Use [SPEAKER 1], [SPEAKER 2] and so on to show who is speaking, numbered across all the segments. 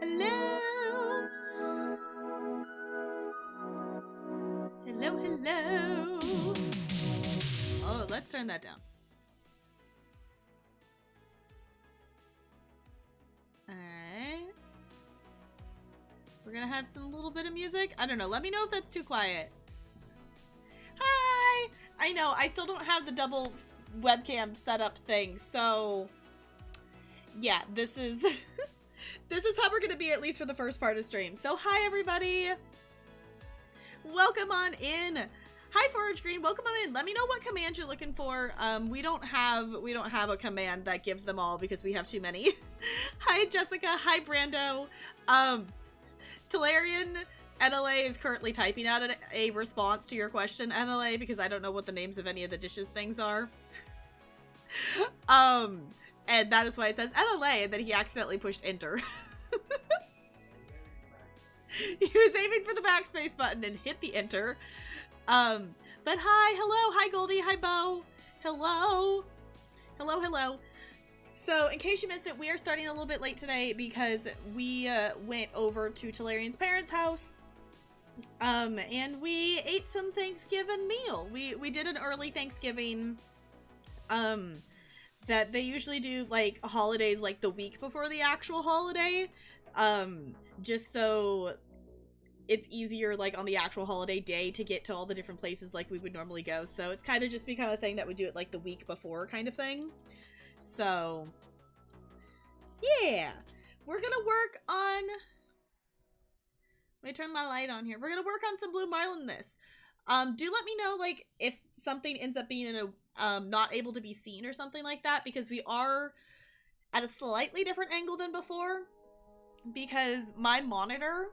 [SPEAKER 1] Hello. Hello, hello. Oh, let's turn that down. Alright. We're gonna have some little bit of music. I don't know. Let me know if that's too quiet. Hi! I know, I still don't have the double webcam setup thing, so yeah, this is this is how we're gonna be, at least for the first part of stream. So hi everybody! Welcome on in! Hi Forage Green, welcome on in. Let me know what command you're looking for. We don't have a command that gives them all because we have too many. Hi Jessica, hi Brando. Talarian NLA is currently typing out a response to your question, NLA, because I don't know what the names of any of the dishes things are. And that is why it says NLA, and then he accidentally pushed enter. He was aiming for the backspace button and hit the enter. But hi, hello, hi Goldie, hi Bo. Hello. Hello, hello. So, in case you missed it, we are starting a little bit late today because we went over to Talarian's parents' house. And we ate some Thanksgiving meal. We did an early Thanksgiving, that they usually do, like, holidays, like, the week before the actual holiday, just so it's easier, like, on the actual holiday day to get to all the different places like we would normally go. So it's kind of just become a thing that we do it, like, the week before kind of thing. So, yeah. We're gonna work on... Let me turn my light on here. We're gonna work on some Blue Marlin this. Do let me know, like, if something ends up being in a, not able to be seen or something like that, because we are at a slightly different angle than before, because my monitor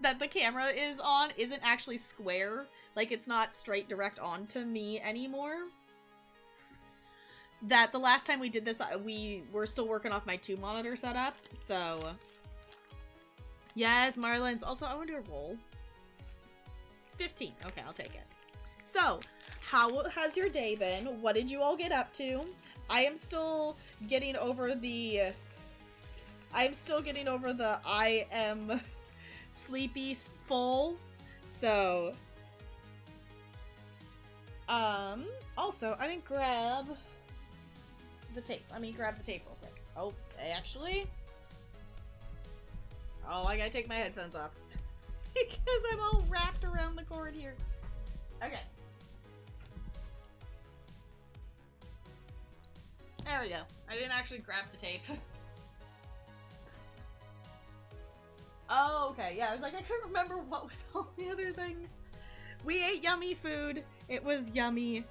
[SPEAKER 1] that the camera is on isn't actually square. Like, it's not straight direct onto me anymore. That the last time we did this, we were still working off my 2 monitor setup, so... Yes, Marlins. Also, I want to do a roll. 15. Okay, I'll take it. So, how has your day been? What did you all get up to? I am still getting over the... I am sleepy full. So... Also, I didn't grab the tape. Let me grab the tape real quick. Oh, actually... Oh, I gotta take my headphones off. Because I'm all wrapped around the cord here. Okay. There we go. I didn't actually grab the tape. Oh, okay. Yeah, I was like, I couldn't remember what was all the other things. We ate yummy food. It was yummy.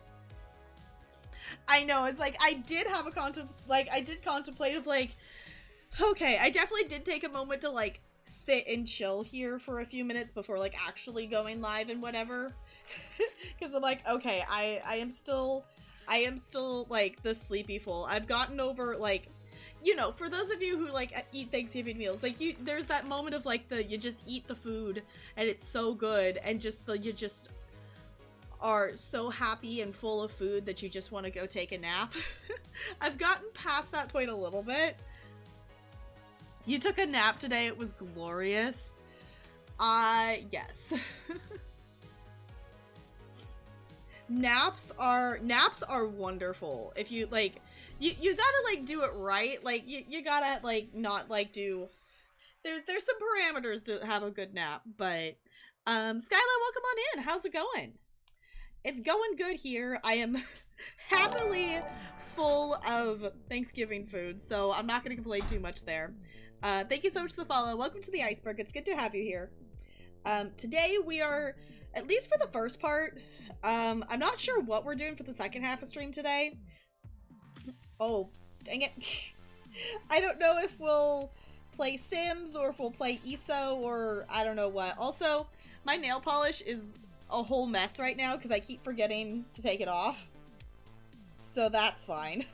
[SPEAKER 1] I know, it's like, I did contemplate of, like, okay, I definitely did take a moment to, like, sit and chill here for a few minutes before, like, actually going live and whatever. Because I'm like, okay, I am still, like, the sleepy full. I've gotten over, like, you know, for those of you who, like, eat Thanksgiving meals, like, there's that moment of, like, you just eat the food, and it's so good, and you just are so happy and full of food that you just want to go take a nap. I've gotten past that point a little bit. You took a nap today. It was glorious. Yes. Naps are wonderful. If you, like, you gotta, like, do it right. Like, you gotta, like, not, like, do... There's some parameters to have a good nap, but, Skyla, welcome on in. How's it going? It's going good here. I am happily full of Thanksgiving food, so I'm not gonna complain too much there. Thank you so much for the follow. Welcome to the iceberg. It's good to have you here. Today we are, at least for the first part, I'm not sure what we're doing for the second half of stream today. Oh, dang it. I don't know if we'll play Sims or if we'll play ESO or I don't know what. Also, my nail polish is a whole mess right now because I keep forgetting to take it off. So that's fine.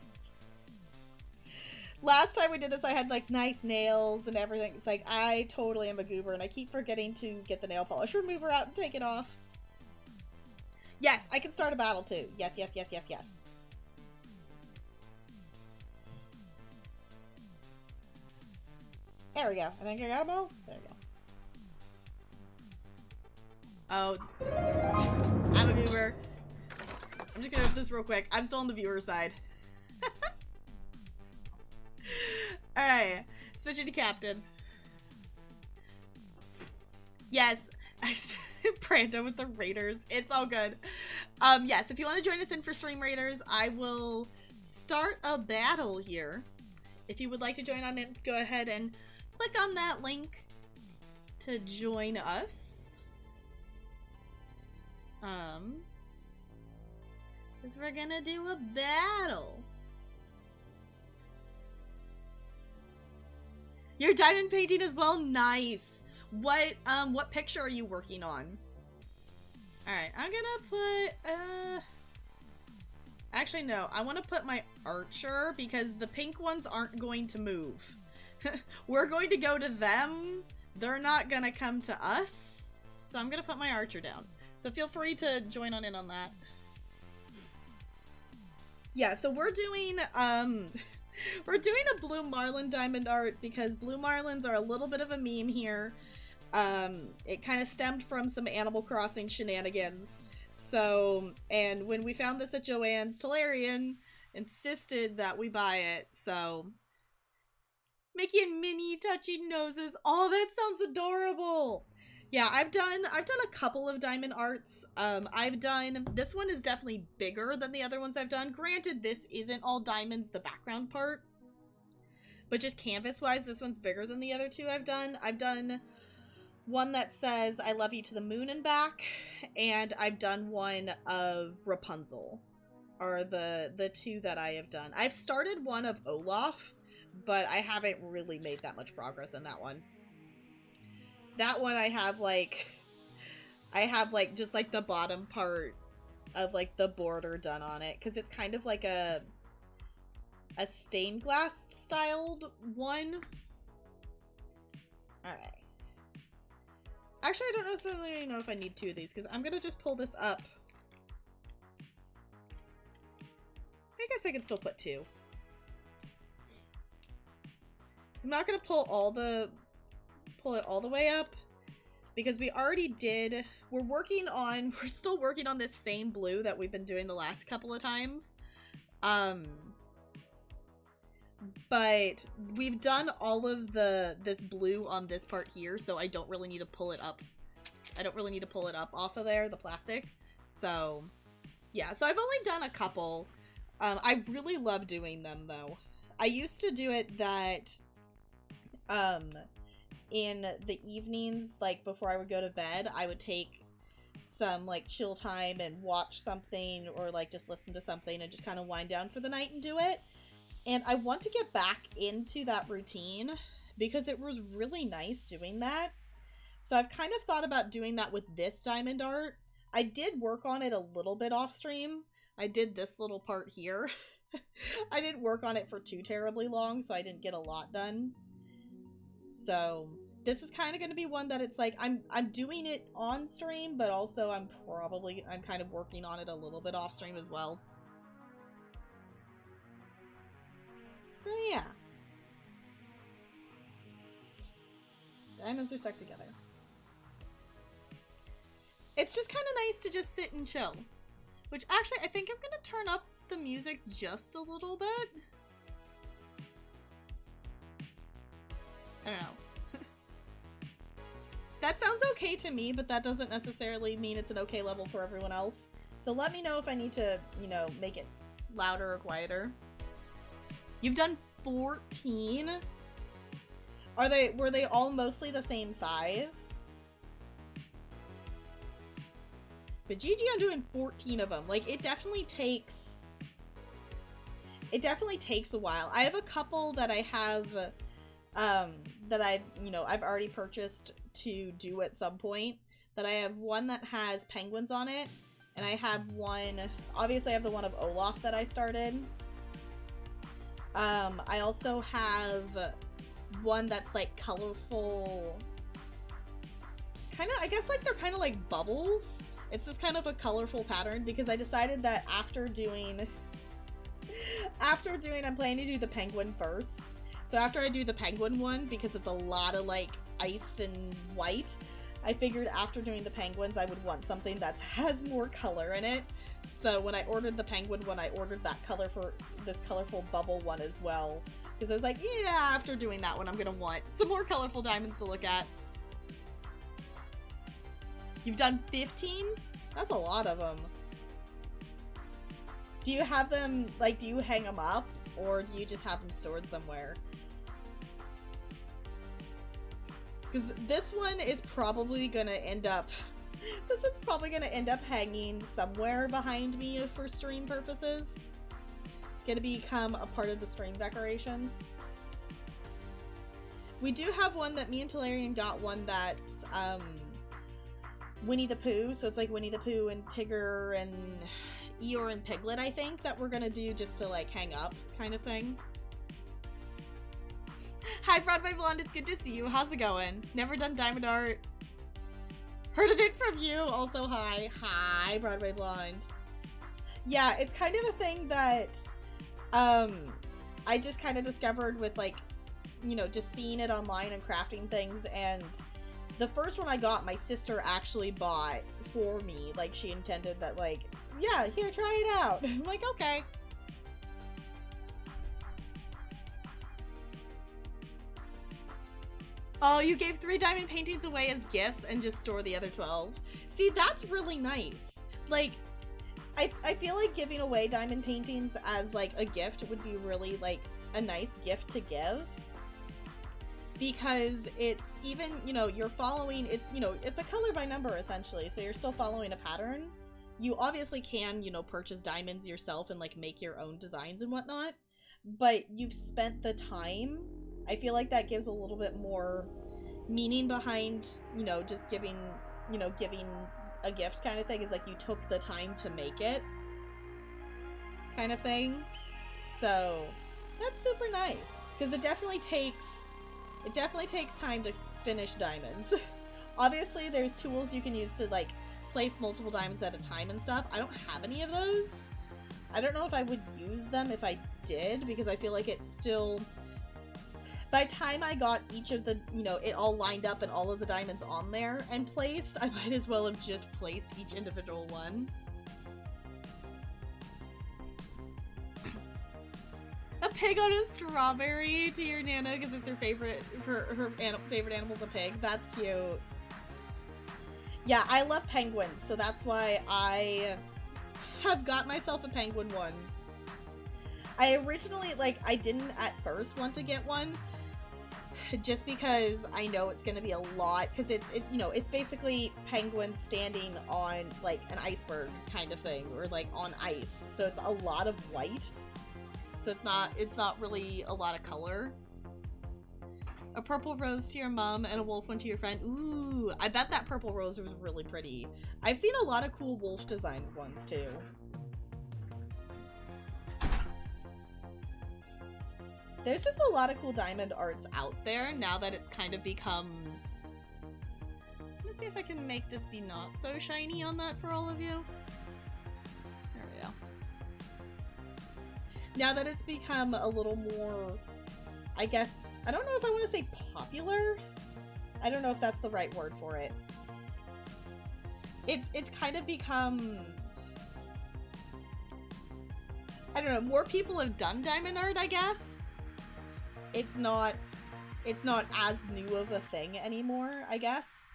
[SPEAKER 1] Last time we did this, I had, like, nice nails and everything. It's like, I totally am a goober, and I keep forgetting to get the nail polish remover out and take it off. Yes, I can start a battle, too. Yes, yes, yes, yes, yes. There we go. I think I got them all. There we go. Oh, I'm a viewer. I'm just gonna do this real quick. I'm still on the viewer side. Alright, switching to captain. Yes, Brando with the raiders. It's all good. Yes, if you want to join us in for stream raiders, I will start a battle here. If you would like to join on it, go ahead and click on that link to join us. Because we're gonna do a battle. Your diamond painting as well? Nice. What picture are you working on? Alright, I'm gonna put, actually, no. I want to put my archer because the pink ones aren't going to move. We're going to go to them. They're not gonna come to us. So I'm gonna put my archer down. So feel free to join on in on that. Yeah, so we're doing a Blue Marlin Diamond Art because Blue Marlins are a little bit of a meme here. It kind of stemmed from some Animal Crossing shenanigans. So, and when we found this at Joanne's, Talarian insisted that we buy it, so. Mickey and Minnie touching noses. Oh, that sounds adorable! Yeah, I've done a couple of diamond arts. This one is definitely bigger than the other ones I've done. Granted, this isn't all diamonds, the background part. But just canvas-wise, this one's bigger than the other two I've done. I've done one that says, I love you to the moon and back. And I've done one of Rapunzel. Are the two that I have done. I've started one of Olaf, but I haven't really made that much progress in that one. That one I have just like the bottom part of like the border done on it because it's kind of like a stained glass styled one. Alright. Actually, I don't necessarily know if I need two of these because I'm gonna just pull this up. I guess I can still put two. I'm not gonna pull it all the way up because we already did. We're still working on this same blue that we've been doing the last couple of times. But we've done all of this blue on this part here, so I don't really need to pull it up. I don't really need to pull it up off of there, the plastic. So yeah, so I've only done a couple. I really love doing them though. I used to do it that in the evenings, like before I would go to bed, I would take some like chill time and watch something or like just listen to something and just kind of wind down for the night and do it. And I want to get back into that routine because it was really nice doing that. So I've kind of thought about doing that with this diamond art. I did work on it a little bit off stream. I did this little part here. I didn't work on it for too terribly long, so I didn't get a lot done. So this is kind of going to be one that it's like I'm doing it on stream, but also I'm kind of working on it a little bit off stream as well. So yeah. Diamonds are stuck together. It's just kind of nice to just sit and chill. Which actually, I think I'm going to turn up the music just a little bit. I don't know. That sounds okay to me, but that doesn't necessarily mean it's an okay level for everyone else. So let me know if I need to, you know, make it louder or quieter. You've done 14? Were they all mostly the same size? But GG on doing 14 of them. Like, it definitely takes a while. I have a couple that I have, that I've already purchased to do at some point. That I have one that has penguins on it. And I have one, obviously I have the one of Olaf that I started. I also have one that's like colorful, I guess like they're kind of like bubbles. It's just kind of a colorful pattern because I decided that after doing, I'm planning to do the penguin first. So after I do the penguin one, because it's a lot of like ice and white, I figured after doing the penguins I would want something that has more color in it. So when I ordered the penguin one, I ordered that color for this colorful bubble one as well. Because I was like, yeah, after doing that one, I'm gonna want some more colorful diamonds to look at. You've done 15? That's a lot of them. Do you have them, like, do you hang them up? Or do you just have them stored somewhere? Because this one is probably gonna end up... This is probably gonna end up hanging somewhere behind me for stream purposes. It's gonna become a part of the stream decorations. We do have one that me and Talarian got, one that's Winnie the Pooh, so it's like Winnie the Pooh and Tigger and Eeyore and Piglet, I think, that we're gonna do just to like hang up kind of thing. Hi Broadway Blonde, it's good to see you. How's it going? Never done diamond art. Heard of it from you. Also hi. Hi Broadway Blonde. Yeah, it's kind of a thing that I just kind of discovered with like, you know, just seeing it online and crafting things. And the first one I got, my sister actually bought for me. Like, she intended that, like, yeah, here, try it out. I'm like, okay. Oh, you gave 3 diamond paintings away as gifts and just store the other 12. See, that's really nice. Like, I feel like giving away diamond paintings as, like, a gift would be really, like, a nice gift to give. Because it's even, you know, you're following, it's, you know, it's a color by number, essentially. So you're still following a pattern. You obviously can, you know, purchase diamonds yourself and, like, make your own designs and whatnot. But you've spent the time. I feel like that gives a little bit more meaning behind, you know, just giving, you know, giving a gift kind of thing, is like you took the time to make it kind of thing. So that's super nice, because it definitely takes time to finish diamonds. Obviously there's tools you can use to like place multiple diamonds at a time and stuff. I don't have any of those. I don't know if I would use them if I did, because I feel like it's still, by the time I got each of the, you know, it all lined up and all of the diamonds on there and placed, I might as well have just placed each individual one. A pig on a strawberry to your Nana because it's her favorite, her favorite animal's a pig. That's cute. Yeah, I love penguins, so that's why I have got myself a penguin one. I originally, like, I didn't at first want to get one, just because I know it's going to be a lot, because it's you know, it's basically penguins standing on, like, an iceberg kind of thing, or, like, on ice, so it's a lot of white, so it's not really a lot of color. A purple rose to your mom and a wolf one to your friend. Ooh, I bet that purple rose was really pretty. I've seen a lot of cool wolf designed ones, too. There's just a lot of cool diamond arts out there now that it's kind of become... Let me see if I can make this be not so shiny on that for all of you. There we go. Now that it's become a little more, I guess, I don't know if I want to say popular. I don't know if that's the right word for it. It's kind of become... I don't know, more people have done diamond art, I guess. It's not as new of a thing anymore, I guess.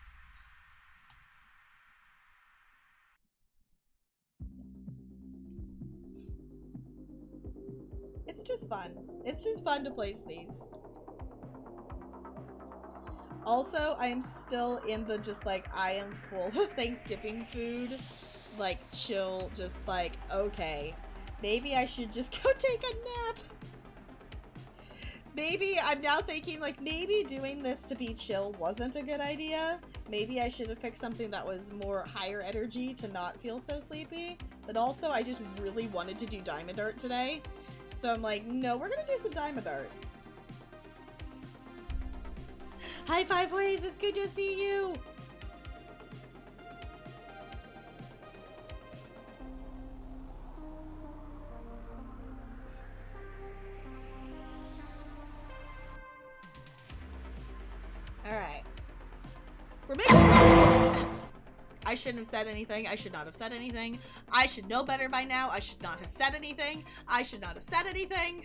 [SPEAKER 1] It's just fun. It's just fun to place these. Also, I am still in the just like, I am full of Thanksgiving food. Like, chill, just like, okay. Maybe I should just go take a nap. Maybe, I'm now thinking, like, maybe doing this to be chill wasn't a good idea. Maybe I should have picked something that was more higher energy to not feel so sleepy. But also, I just really wanted to do diamond art today. So I'm like, no, we're gonna do some diamond art. Hi, Five Ways, it's good to see you! We're making fun. I shouldn't have said anything. I should not have said anything. I should know better by now. I should not have said anything. I should not have said anything.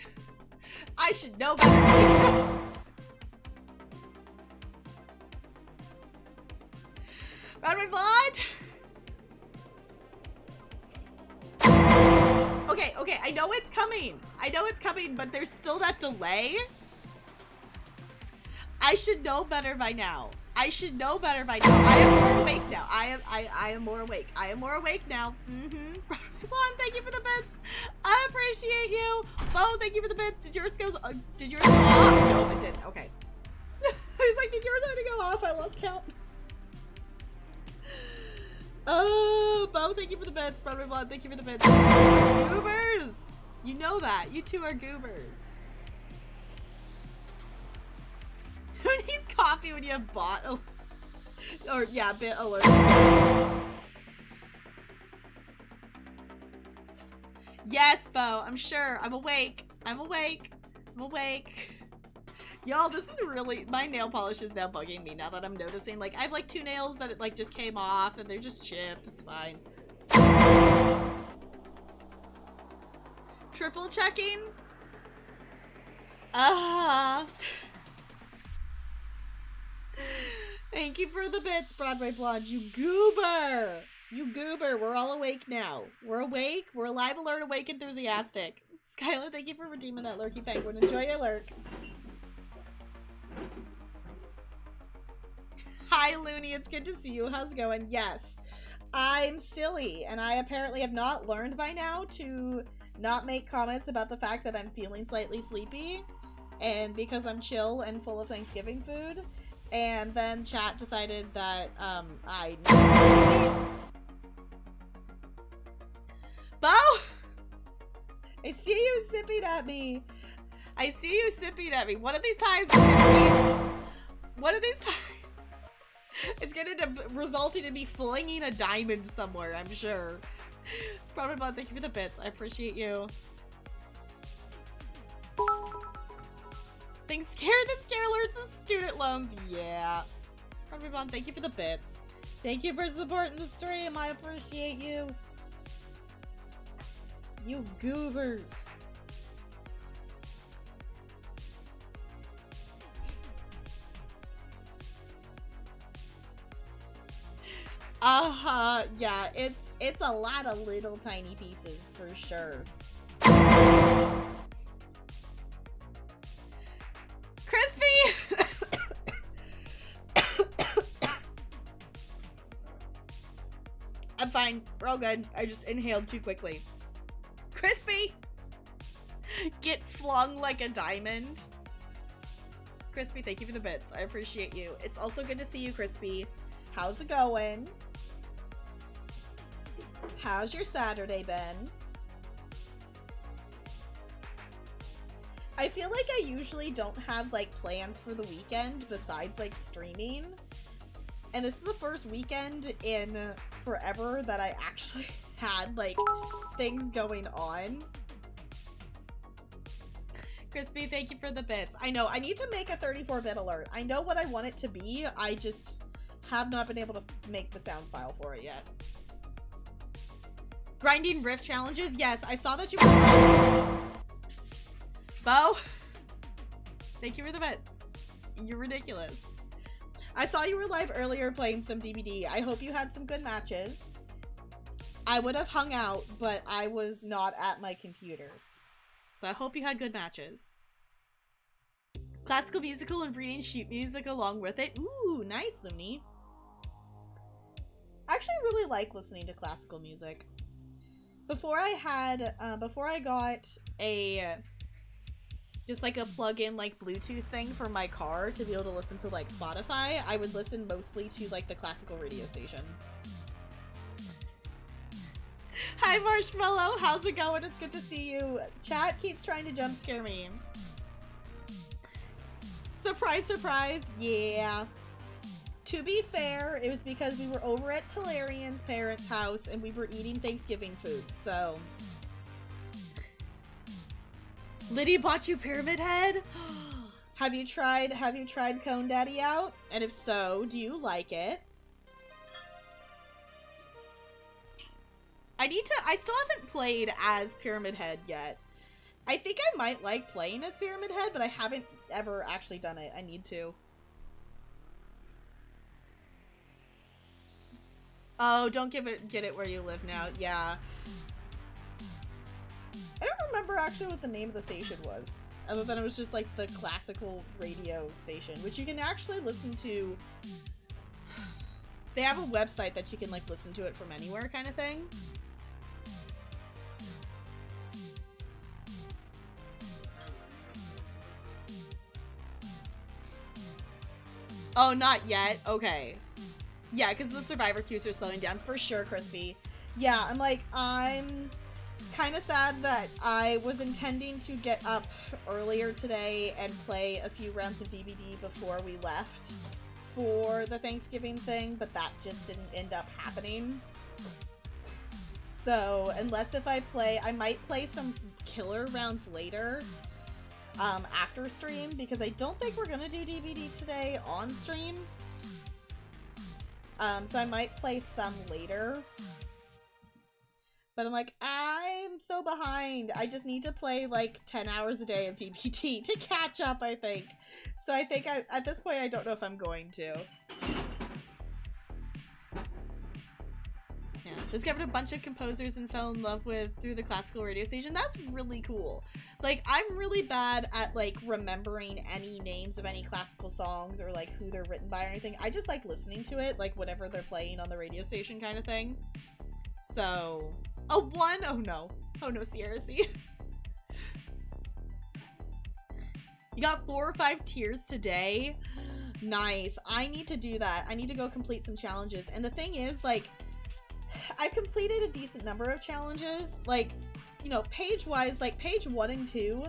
[SPEAKER 1] I should know better by now. Round blind. Okay, I know it's coming. I know it's coming, but there's still that delay. I should know better by now. I should know better by now. I am more awake now. I am more awake. I am more awake now. Blonde, thank you for the bits. I appreciate you. Bo, thank you for the bits. Did yours go off? No, it didn't. Okay. I was like, did yours already go off? I lost count. Oh, Bo, thank you for the bits. Brother Blonde, thank you for the bits. You two are goobers. You know that. You two are goobers. Who needs coffee when you have bot or yeah, bit alert? Yes, Bo, I'm sure. I'm awake. I'm awake. I'm awake. Y'all, this is really, my nail polish is now bugging me now that I'm noticing. Like, I have like 2 nails that it like just came off and they're just chipped. It's fine. Triple checking. Thank you for the bits, Broadway Blonde. You goober. You goober. We're all awake now. We're awake. We're alive, alert, awake, enthusiastic. Skylar, thank you for redeeming that lurky penguin. Enjoy your lurk. Hi, Looney. It's good to see you. How's it going? Yes. I'm silly, and I apparently have not learned by now to not make comments about the fact that I'm feeling slightly sleepy, and because I'm chill and full of Thanksgiving food. And then chat decided that, I need to Bo! I see you sipping at me. I see you sipping at me. One of these times it's gonna be... One of these times... It's gonna result in me flinging a diamond somewhere, I'm sure. Probably Bond, thank you for the bits. I appreciate you. Things scared that scare alerts is student loans. Yeah. Probably Bond, thank you for the bits. Thank you for supporting the stream. I appreciate you. You goobers. Yeah, it's a lot of little tiny pieces for sure. Crispy! I'm fine. We're all good. I just inhaled too quickly. Crispy! Get flung like a diamond. Crispy, thank you for the bits. I appreciate you. It's also good to see you, Crispy. How's it going? How's your Saturday been? I feel like I usually don't have like plans for the weekend besides like streaming. And this is the first weekend in forever that I actually had like things going on. Crispy, thank you for the bits. I know, I need to make a 34-bit alert. I know what I want it to be. I just have not been able to make the sound file for it yet. Grinding riff challenges? Yes, I saw that you were live. Bo, thank you for the bits. You're ridiculous. I saw you were live earlier playing some DBD. I hope you had some good matches. I would have hung out, but I was not at my computer. So I hope you had good matches. Classical musical and reading sheet music along with it. Ooh, nice, Looney. I actually really like listening to classical music. Before I got a, just like a plug-in like Bluetooth thing for my car to be able to listen to like Spotify, I would listen mostly to like the classical radio station. Hi Marshmallow, how's it going? It's good to see you. Chat keeps trying to jump scare me. Surprise, surprise. Yeah. To be fair, it was because we were over at Talarian's parents' house and we were eating Thanksgiving food, so. Lydia bought you Pyramid Head? Have you tried Cone Daddy out? And if so, do you like it? I still haven't played as Pyramid Head yet. I think I might like playing as Pyramid Head, but I haven't ever actually done it. I need to. Oh, don't get it where you live now. Yeah. I don't remember actually what the name of the station was, other than it was just like the classical radio station, which you can actually listen to. They have a website that you can like listen to it from anywhere kind of thing. Oh, not yet? Okay. Yeah, because the survivor queues are slowing down. For sure, Crispy. Yeah, I'm kind of sad that I was intending to get up earlier today and play a few rounds of DBD before we left for the Thanksgiving thing, but that just didn't end up happening. So, unless if I might play some killer rounds later, after stream, because I don't think we're gonna do DBD today on stream. So I might play some later. But I'm like, I'm so behind. I just need to play like 10 hours a day of DBD to catch up, I think. So I think at this point, I don't know if I'm going to. Yeah, discovered a bunch of composers and fell in love with through the classical radio station. That's really cool. Like, I'm really bad at like remembering any names of any classical songs or like who they're written by or anything. I just like listening to it, like whatever they're playing on the radio station kind of thing. So, oh no, Sierra C. You got 4 or 5 tiers today. Nice. I need to do that. I need to go complete some challenges. And the thing is, like, I've completed a decent number of challenges. Like, you know, page-wise, like page 1 and 2,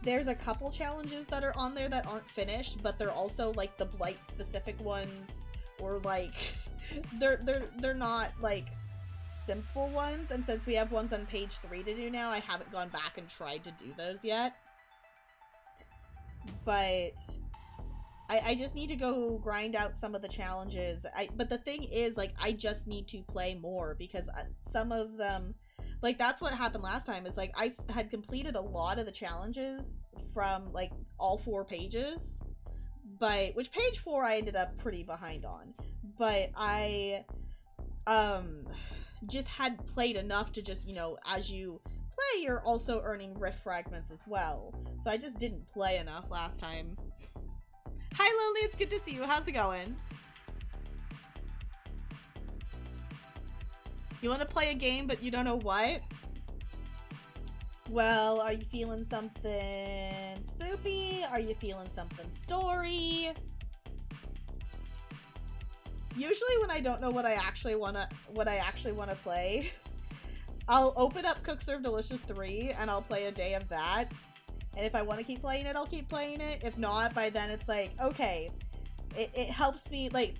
[SPEAKER 1] there's a couple challenges that are on there that aren't finished, but they're also like the Blight-specific ones, or like they're not like simple ones. And since we have ones on page 3 to do now, I haven't gone back and tried to do those yet. But I just need to go grind out some of the challenges. But the thing is, like, I just need to play more, because some of them, like, that's what happened last time, is, like, I had completed a lot of the challenges from, like, all 4 pages, but, which page 4 I ended up pretty behind on, but I, just hadn't played enough to just, you know, as you play, you're also earning rift fragments as well, so I just didn't play enough last time. Hi, Lonely, it's good to see you. How's it going? You want to play a game, but you don't know what? Well, are you feeling something spoopy? Are you feeling something story? Usually when I don't know what I actually want to play, I'll open up Cook Serve Delicious 3 and I'll play a day of that. And if I want to keep playing it, I'll keep playing it. If not, by then it's like, okay, it helps me, like,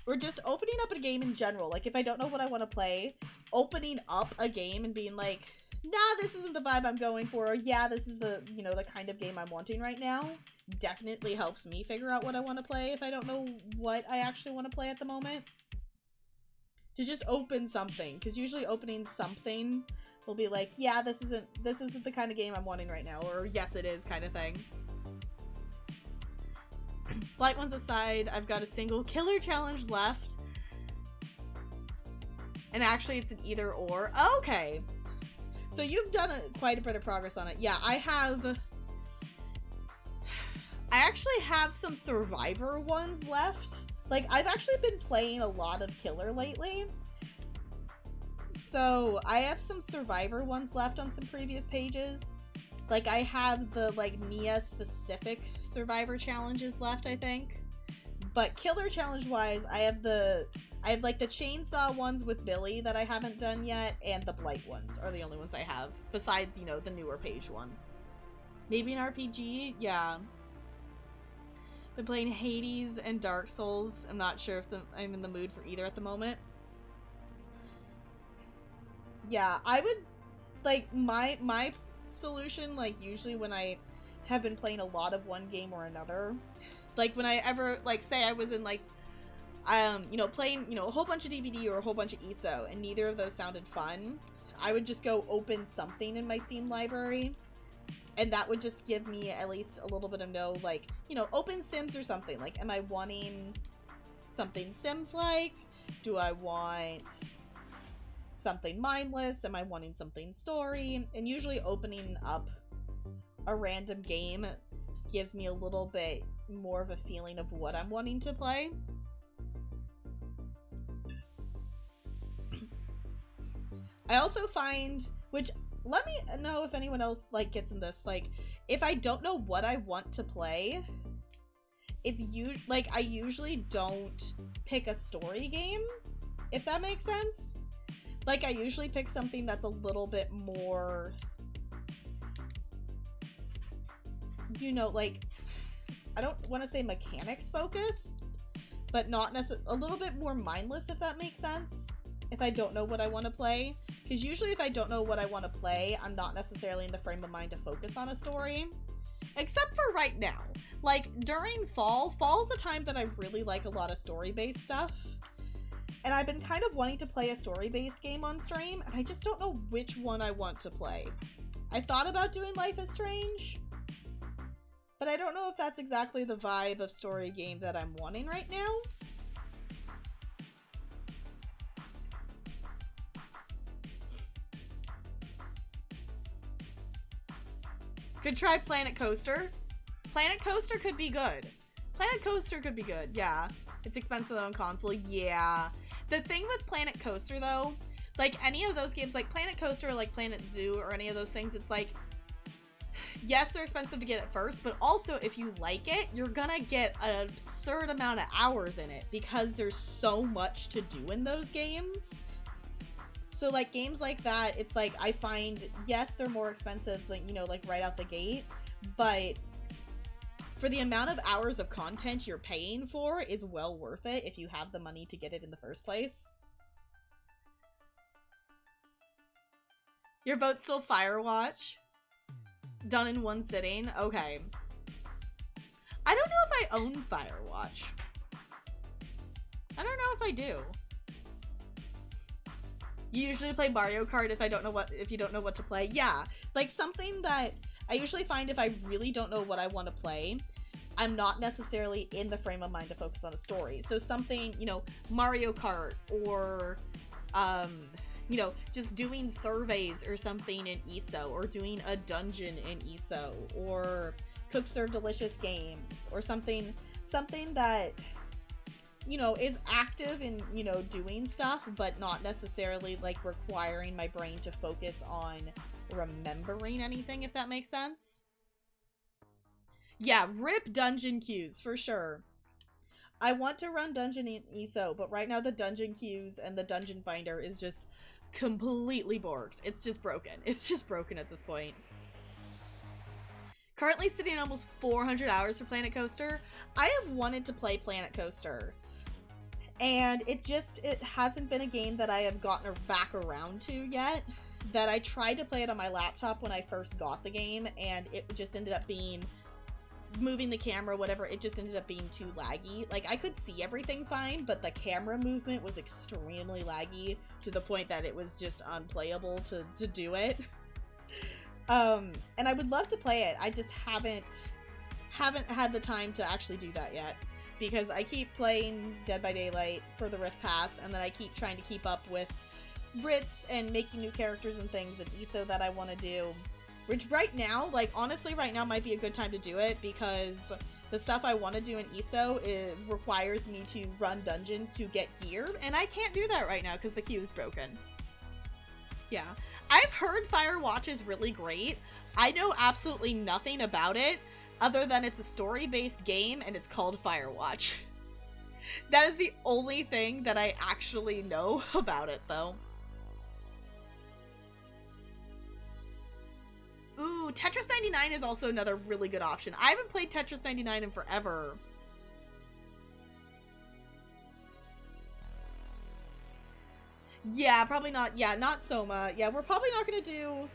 [SPEAKER 1] or just opening up a game in general. Like, if I don't know what I want to play, opening up a game and being like, nah, this isn't the vibe I'm going for, or yeah, this is the, you know, the kind of game I'm wanting right now, definitely helps me figure out what I want to play if I don't know what I actually want to play at the moment. To just open something, because usually opening something will be like, yeah, this isn't the kind of game I'm wanting right now, or yes it is kind of thing. Light ones aside, I've got a single killer challenge left. And actually it's an either or. Okay. So you've done quite a bit of progress on it. Yeah, I actually have some survivor ones left. Like, I've actually been playing a lot of killer lately. So, I have some survivor ones left on some previous pages. Like, I have the, like, Nia-specific survivor challenges left, I think. But killer challenge-wise, I have, like, the chainsaw ones with Billy that I haven't done yet, and the Blight ones are the only ones I have, besides, you know, the newer page ones. Maybe an RPG? Yeah. Been playing Hades and Dark Souls. I'm not sure if I'm in the mood for either at the moment. Yeah, I would, like, my solution, like, usually when I have been playing a lot of one game or another. Like, when I ever, like, say I was in, like, you know, playing, you know, a whole bunch of DBD or a whole bunch of ESO, and neither of those sounded fun, I would just go open something in my Steam library, and that would just give me at least a little bit of like, you know, open Sims or something. Like, am I wanting something Sims-like? Do I want something mindless? Am I wanting something story? And usually opening up a random game gives me a little bit more of a feeling of what I'm wanting to play. I also find, which, let me know if anyone else, like, gets in this, like, if I don't know what I want to play, it's like, I usually don't pick a story game, if that makes sense. Like, I usually pick something that's a little bit more, you know, like, I don't want to say mechanics focused, but not necessarily, a little bit more mindless, if that makes sense, if I don't know what I want to play. Because usually if I don't know what I want to play, I'm not necessarily in the frame of mind to focus on a story. Except for right now. Like, during fall's a time that I really like a lot of story-based stuff. And I've been kind of wanting to play a story-based game on stream, and I just don't know which one I want to play. I thought about doing Life is Strange, but I don't know if that's exactly the vibe of story game that I'm wanting right now. Could try Planet Coaster. Planet Coaster could be good. Planet Coaster could be good, yeah. It's expensive on console, yeah. The thing with Planet Coaster, though, like any of those games, like Planet Coaster or like Planet Zoo or any of those things, it's like, yes, they're expensive to get at first, but also if you like it, you're gonna get an absurd amount of hours in it because there's so much to do in those games. So, like, games like that, it's like, I find, yes, they're more expensive, like, you know, like, right out the gate, but for the amount of hours of content you're paying for, it's well worth it if you have the money to get it in the first place. Your vote's still Firewatch? Done in one sitting? Okay. I don't know if I own Firewatch. I don't know if I do. You usually play Mario Kart if you don't know what to play. Yeah, like something that I usually find if I really don't know what I want to play, I'm not necessarily in the frame of mind to focus on a story. So something, you know, Mario Kart or, you know, just doing surveys or something in ESO, or doing a dungeon in ESO, or Cook Serve Delicious games, or something that, you know, is active in, you know, doing stuff, but not necessarily, like, requiring my brain to focus on remembering anything, if that makes sense. Yeah, rip dungeon queues, for sure. I want to run dungeon in ESO, but right now the dungeon queues and the dungeon finder is just completely borked. It's just broken. It's just broken at this point. Currently sitting at almost 400 hours for Planet Coaster. I have wanted to play Planet Coaster, and it hasn't been a game that I have gotten back around to yet. That I tried to play it on my laptop when I first got the game, and it just ended up being, moving the camera, whatever, it just ended up being too laggy. Like, I could see everything fine, but the camera movement was extremely laggy to the point that it was just unplayable to do it. And I would love to play it. I just haven't had the time to actually do that yet, because I keep playing Dead by Daylight for the Rift Pass, and then I keep trying to keep up with Brits and making new characters and things in ESO that I want to do. Which right now, like, honestly, right now might be a good time to do it, because the stuff I want to do in ESO, it requires me to run dungeons to get gear, and I can't do that right now because the queue is broken. Yeah. I've heard Firewatch is really great. I know absolutely nothing about it, other than it's a story-based game, and it's called Firewatch. That is the only thing that I actually know about it, though. Ooh, Tetris 99 is also another really good option. I haven't played Tetris 99 in forever. Yeah, probably not. Yeah, not Soma. Yeah, we're probably not gonna do...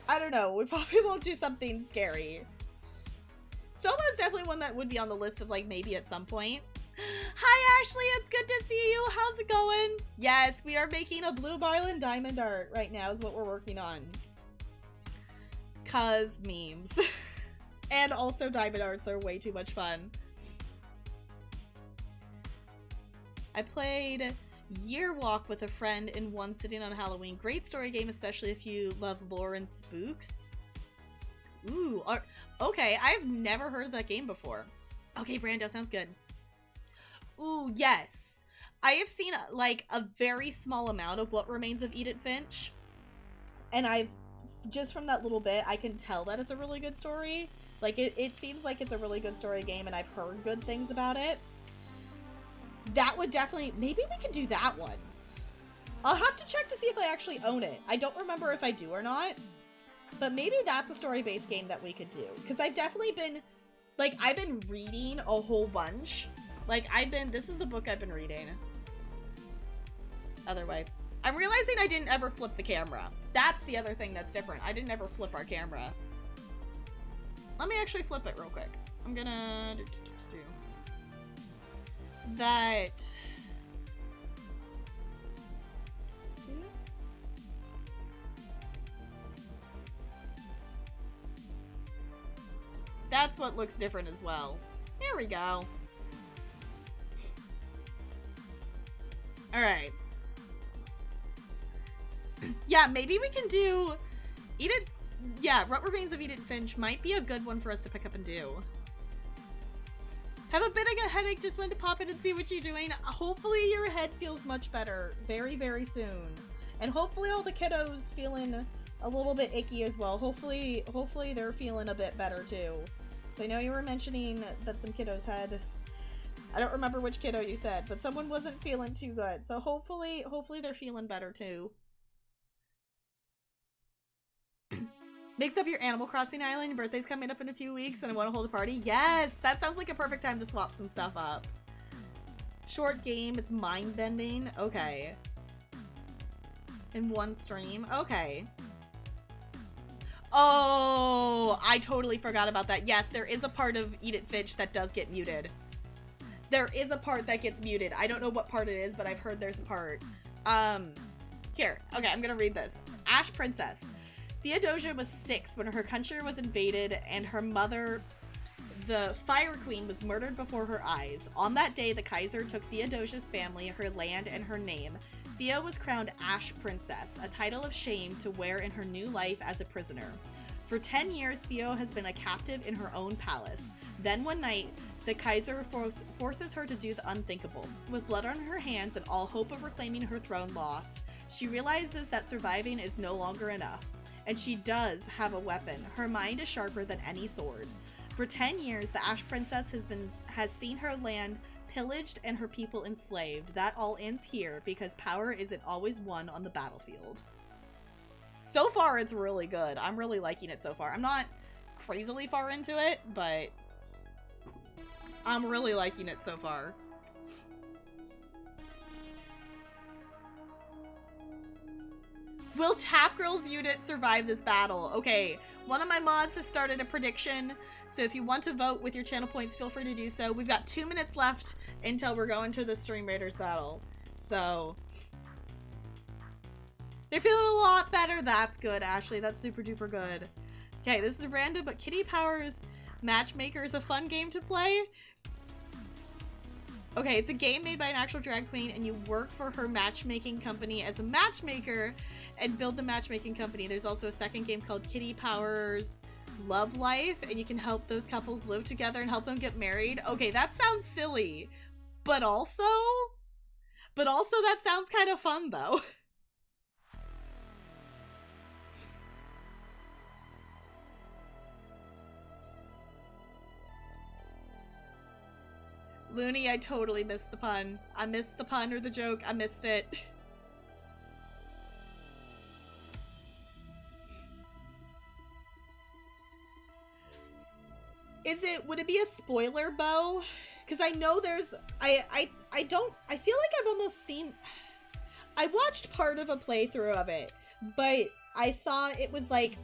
[SPEAKER 1] I don't know. We probably won't do something scary. Soma is definitely one that would be on the list of like maybe at some point. Hi Ashley, it's good to see you. How's it going? Yes, we are making a Blue Marlin Diamond Art right now is what we're working on. Cause memes. And also diamond arts are way too much fun. I played Year Walk with a friend in one sitting on Halloween. Great story game, especially if you love lore and spooks. Ooh, okay, I've never heard of that game before. Okay, Brando, sounds good. Ooh, yes. I have seen like a very small amount of What Remains of Edith Finch. And I've, just from that little bit, I can tell that it's a really good story. Like, it seems like it's a really good story game, and I've heard good things about it. That would definitely, maybe we could do that one. I'll have to check to see if I actually own it. I don't remember if I do or not. But maybe that's a story-based game that we could do. Because I've definitely been, like, I've been reading a whole bunch. Like, this is the book I've been reading. Other way. I'm realizing I didn't ever flip the camera. That's the other thing that's different. I didn't ever flip our camera. Let me actually flip it real quick. I'm gonna do that. That's what looks different as well. There we go. Alright. Yeah, maybe we can do Edith. Yeah, What Remains of Edith Finch might be a good one for us to pick up and do. Have a bit of a headache, just wanted to pop in and see what you're doing. Hopefully your head feels much better very, very soon. And hopefully all the kiddos feeling a little bit icky as well. Hopefully they're feeling a bit better too. So I know you were mentioning that some kiddos had, I don't remember which kiddo you said, but someone wasn't feeling too good. So hopefully they're feeling better too. Mix up your Animal Crossing island. Your birthday's coming up in a few weeks and I want to hold a party. Yes! That sounds like a perfect time to swap some stuff up. Short game is mind-bending. Okay. In one stream. Okay. Oh, I totally forgot about that. Yes, there is a part of Edith Finch that does get muted. There is a part that gets muted. I don't know what part it is, but I've heard there's a part. Here. Okay, I'm gonna read this. Ash Princess. Theodosia was 6 when her country was invaded and her mother, the Fire Queen, was murdered before her eyes. On that day, the Kaiser took Theodosia's family, her land, and her name. Theo was crowned Ash Princess, a title of shame to wear in her new life as a prisoner. For 10 years, Theo has been a captive in her own palace. Then one night, the Kaiser forces her to do the unthinkable. With blood on her hands and all hope of reclaiming her throne lost, she realizes that surviving is no longer enough. And she does have a weapon. Her mind is sharper than any sword. For 10 years, the Ash Princess has seen her land pillaged and her people enslaved. That all ends here because power isn't always won on the battlefield. So far, it's really good. I'm really liking it so far. I'm not crazily far into it, but I'm really liking it so far. Will Tap Girl's unit survive this battle? Okay, one of my mods has started a prediction, so if you want to vote with your channel points, feel free to do so. We've got 2 minutes left until we're going to the Stream Raiders battle, so they're feeling a lot better. That's good, Ashley. That's super duper good. Okay, this is random, but Kitty Powers Matchmaker is a fun game to play. Okay, it's a game made by an actual drag queen, and you work for her matchmaking company as a matchmaker and build the matchmaking company. There's also a second game called Kitty Powers Love Life, and you can help those couples live together and help them get married. Okay, that sounds silly, but also that sounds kind of fun, though. Looney, I totally missed the pun. I missed the pun or the joke. I missed it. Would it be a spoiler, Bo? Because I know there's, I feel like I've almost seen, I watched part of a playthrough of it, but I saw it was like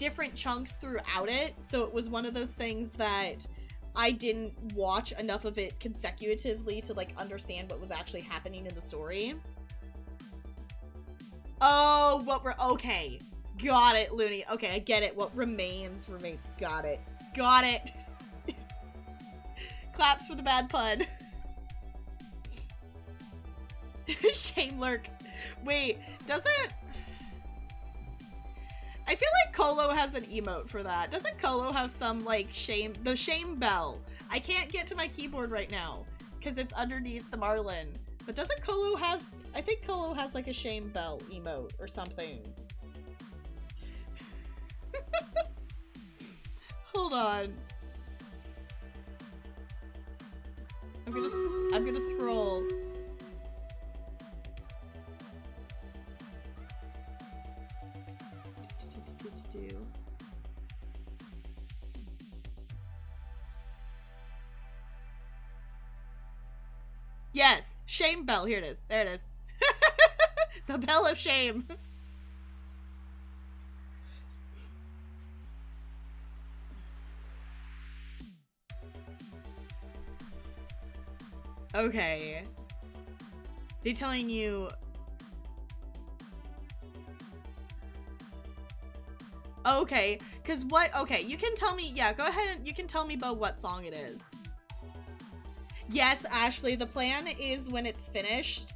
[SPEAKER 1] different chunks throughout it, so it was one of those things that I didn't watch enough of it consecutively to, like, understand what was actually happening in the story. Oh, okay. Got it, Looney. Okay, I get it. What remains. Got it. Got it. Claps for the bad pun. Shame lurk. Wait, doesn't... I feel like Colo has an emote for that. Doesn't Colo have some, like, shame... The shame bell. I can't get to my keyboard right now, because it's underneath the Marlin. But doesn't Colo has... I think Colo has, like, a shame bell emote or something. Hold on. I'm gonna scroll. Yes, shame bell. Here it is. There it is. The bell of shame. Okay. They're telling you... Okay, because what... Okay, you can tell me... Yeah, go ahead and you can tell me about what song it is. Yes, Ashley, the plan is when it's finished,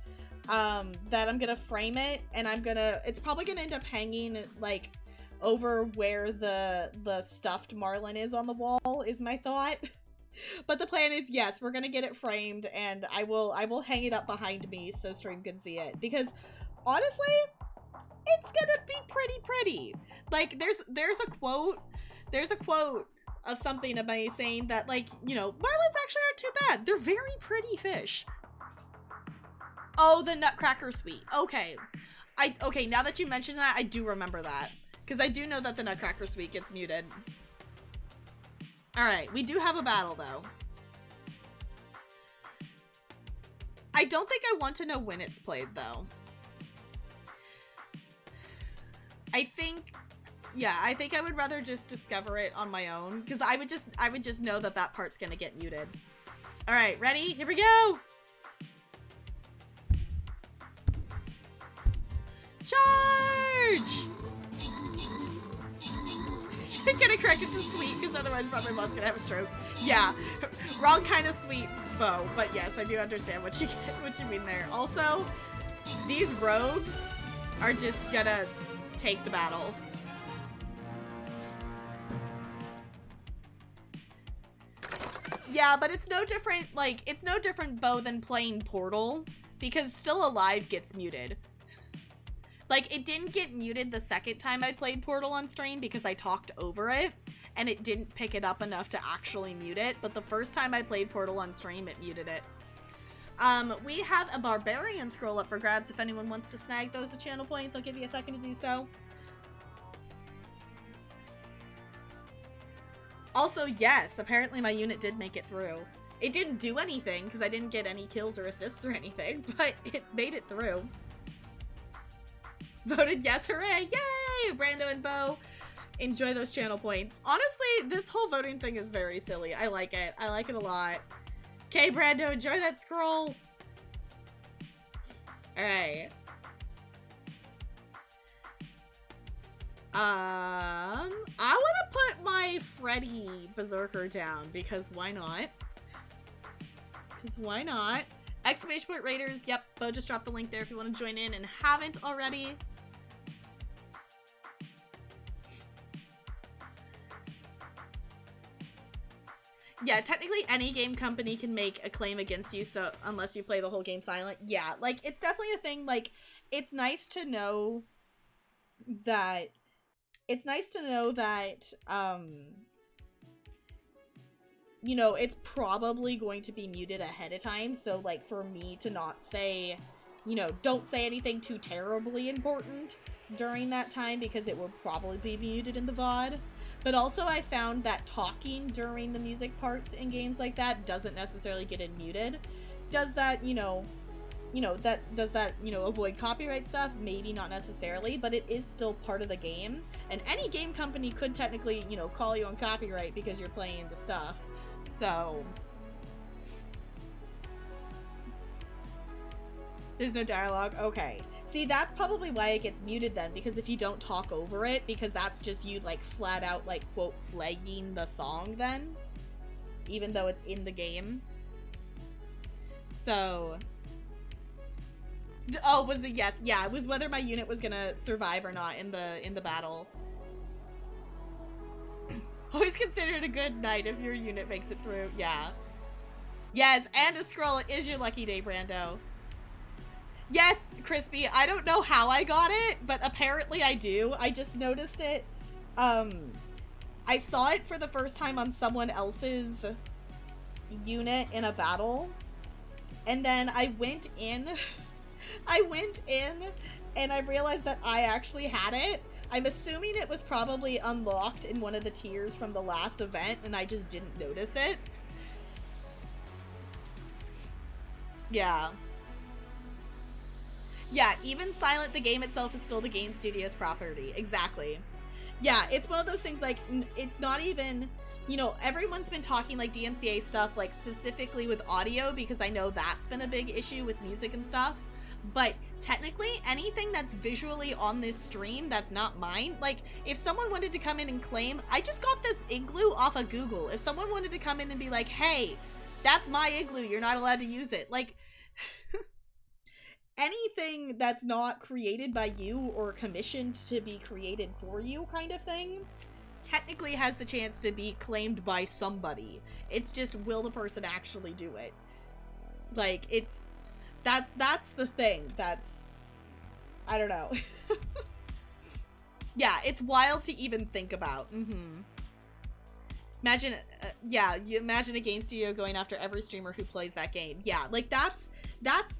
[SPEAKER 1] that I'm gonna frame it, and I'm gonna... It's probably gonna end up hanging, like, over where the stuffed Marlin is on the wall, is my thought. But the plan is, yes, we're gonna get it framed, and I will hang it up behind me so stream can see it. Because, honestly, it's gonna be pretty. Like, there's a quote of something about me saying that, like, you know, Marlins actually aren't too bad. They're very pretty fish. Oh, the Nutcracker Suite. Okay. Okay, now that you mention that, I do remember that. Because I do know that the Nutcracker Suite gets muted. Alright, we do have a battle, though. I don't think I want to know when it's played, though. I think I would rather just discover it on my own, because I would just know that that part's gonna get muted. Alright, ready? Here we go! Charge! I'm gonna correct it to sweet, because otherwise probably mom's gonna have a stroke. Yeah, wrong kind of sweet bow, but yes, I do understand what you mean there. Also, these rogues are just gonna take the battle. Yeah, but it's no different, like, it's no different bow than playing Portal, because Still Alive gets muted. Like, it didn't get muted the second time I played Portal on stream because I talked over it, and it didn't pick it up enough to actually mute it, but the first time I played Portal on stream, it muted it. We have a Barbarian scroll up for grabs if anyone wants to snag those at channel points. I'll give you a second to do so. Also, yes, apparently my unit did make it through. It didn't do anything because I didn't get any kills or assists or anything, but it made it through. Voted yes, hooray, yay! Brando and Bo, enjoy those channel points. Honestly, this whole voting thing is very silly. I like it. I like it a lot. Okay, Brando, enjoy that scroll. Alright. I want to put my Freddy Berserker down because why not? Because why not? Exclamation point Raiders. Yep, Bo just dropped the link there if you want to join in and haven't already. Yeah, technically any game company can make a claim against you, so unless you play the whole game silent. Yeah, like, it's definitely a thing. Like, it's nice to know that you know, it's probably going to be muted ahead of time, so, like, for me to not say, you know, don't say anything too terribly important during that time because it will probably be muted in the VOD. But also I found that talking during the music parts in games like that doesn't necessarily get it muted. Does that, you know, does that, avoid copyright stuff? Maybe not necessarily, but it is still part of the game. And any game company could technically, call you on copyright because you're playing the stuff. So there's no dialogue? Okay. See, that's probably why it gets muted then, because if you don't talk over it, because that's just you, like, flat out, like, quote, playing the song then, even though it's in the game. So, oh, was the yes, yeah, it was whether my unit was gonna survive or not in the battle. Always consider it a good night if your unit makes it through, yeah. Yes, and a scroll is your lucky day, Brando. Yes, Crispy, I don't know how I got it, but apparently I do. I just noticed it. I saw it for the first time on someone else's unit in a battle. And then I went in, and I realized that I actually had it. I'm assuming it was probably unlocked in one of the tiers from the last event, and I just didn't notice it. Yeah. Yeah, even Silent, the game itself is still the game studio's property. Exactly. Yeah, it's one of those things, like, it's not even, everyone's been talking, like, DMCA stuff, like, specifically with audio, because I know that's been a big issue with music and stuff. But technically, anything that's visually on this stream that's not mine, like, if someone wanted to come in and claim, I just got this igloo off of Google. If someone wanted to come in and be like, hey, that's my igloo, you're not allowed to use it. Like, anything that's not created by you or commissioned to be created for you kind of thing technically has the chance to be claimed by somebody. It's just, will the person actually do it? Like, that's the thing. That's, I don't know. Yeah, it's wild to even think about. Imagine, you imagine a game studio going after every streamer who plays that game. Yeah, like, that's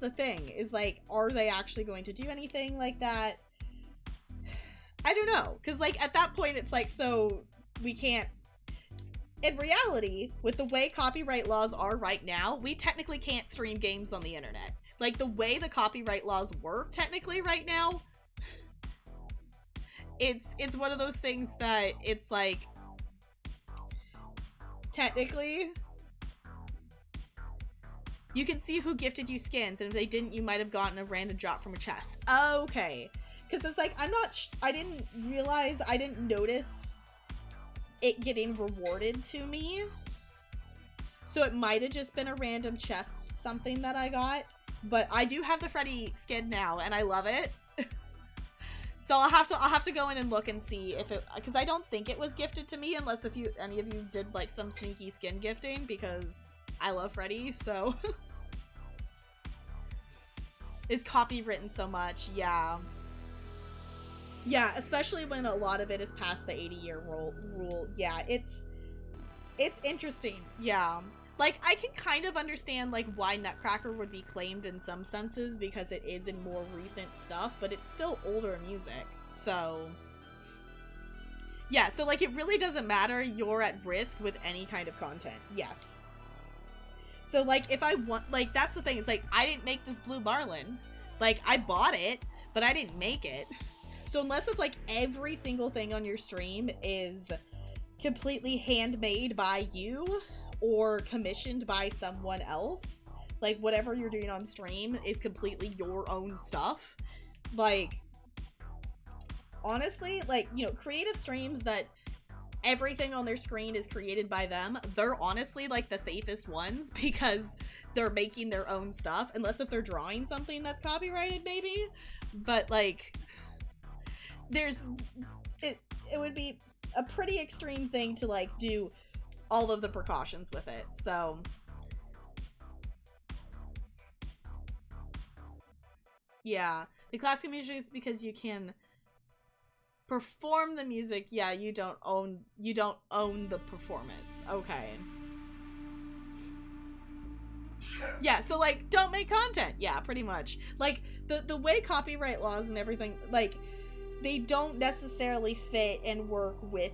[SPEAKER 1] the thing, is, like, are they actually going to do anything like that? I don't know, because, like, at that point, it's like, so we can't, in reality, with the way copyright laws are right now, we technically can't stream games on the internet. Like, the way the copyright laws work, technically, right now, it's one of those things that it's, like, technically, you can see who gifted you skins, and if they didn't, you might have gotten a random drop from a chest. Okay. Because it's like, I didn't realize, I didn't notice it getting rewarded to me. So it might have just been a random chest something that I got. But I do have the Freddy skin now, and I love it. So I'll have to go in and look and see if it, because I don't think it was gifted to me, unless if any of you did, like, some sneaky skin gifting, because I love Freddy, so. Is copywritten so much, yeah. Yeah, especially when a lot of it is past the 80-year rule. Yeah, it's interesting, yeah. Like, I can kind of understand, like, why Nutcracker would be claimed in some senses, because it is in more recent stuff, but it's still older music, so. Yeah, so, like, it really doesn't matter, you're at risk with any kind of content, yes. So, like, if I want, like, that's the thing, it's like, I didn't make this Blue Marlin. Like, I bought it, but I didn't make it. So unless it's, like, every single thing on your stream is completely handmade by you or commissioned by someone else, like, whatever you're doing on stream is completely your own stuff, like, honestly, like, creative streams that everything on their screen is created by them, they're honestly, like, the safest ones, because they're making their own stuff, unless if they're drawing something that's copyrighted, maybe, but, like, it would be a pretty extreme thing to, like, do all of the precautions with it, so. Yeah, the classical music is because you can perform the music. Yeah, you don't own the performance. Okay. Yeah, so, like, don't make content. Yeah, pretty much. Like, the way copyright laws and everything, like, they don't necessarily fit and work with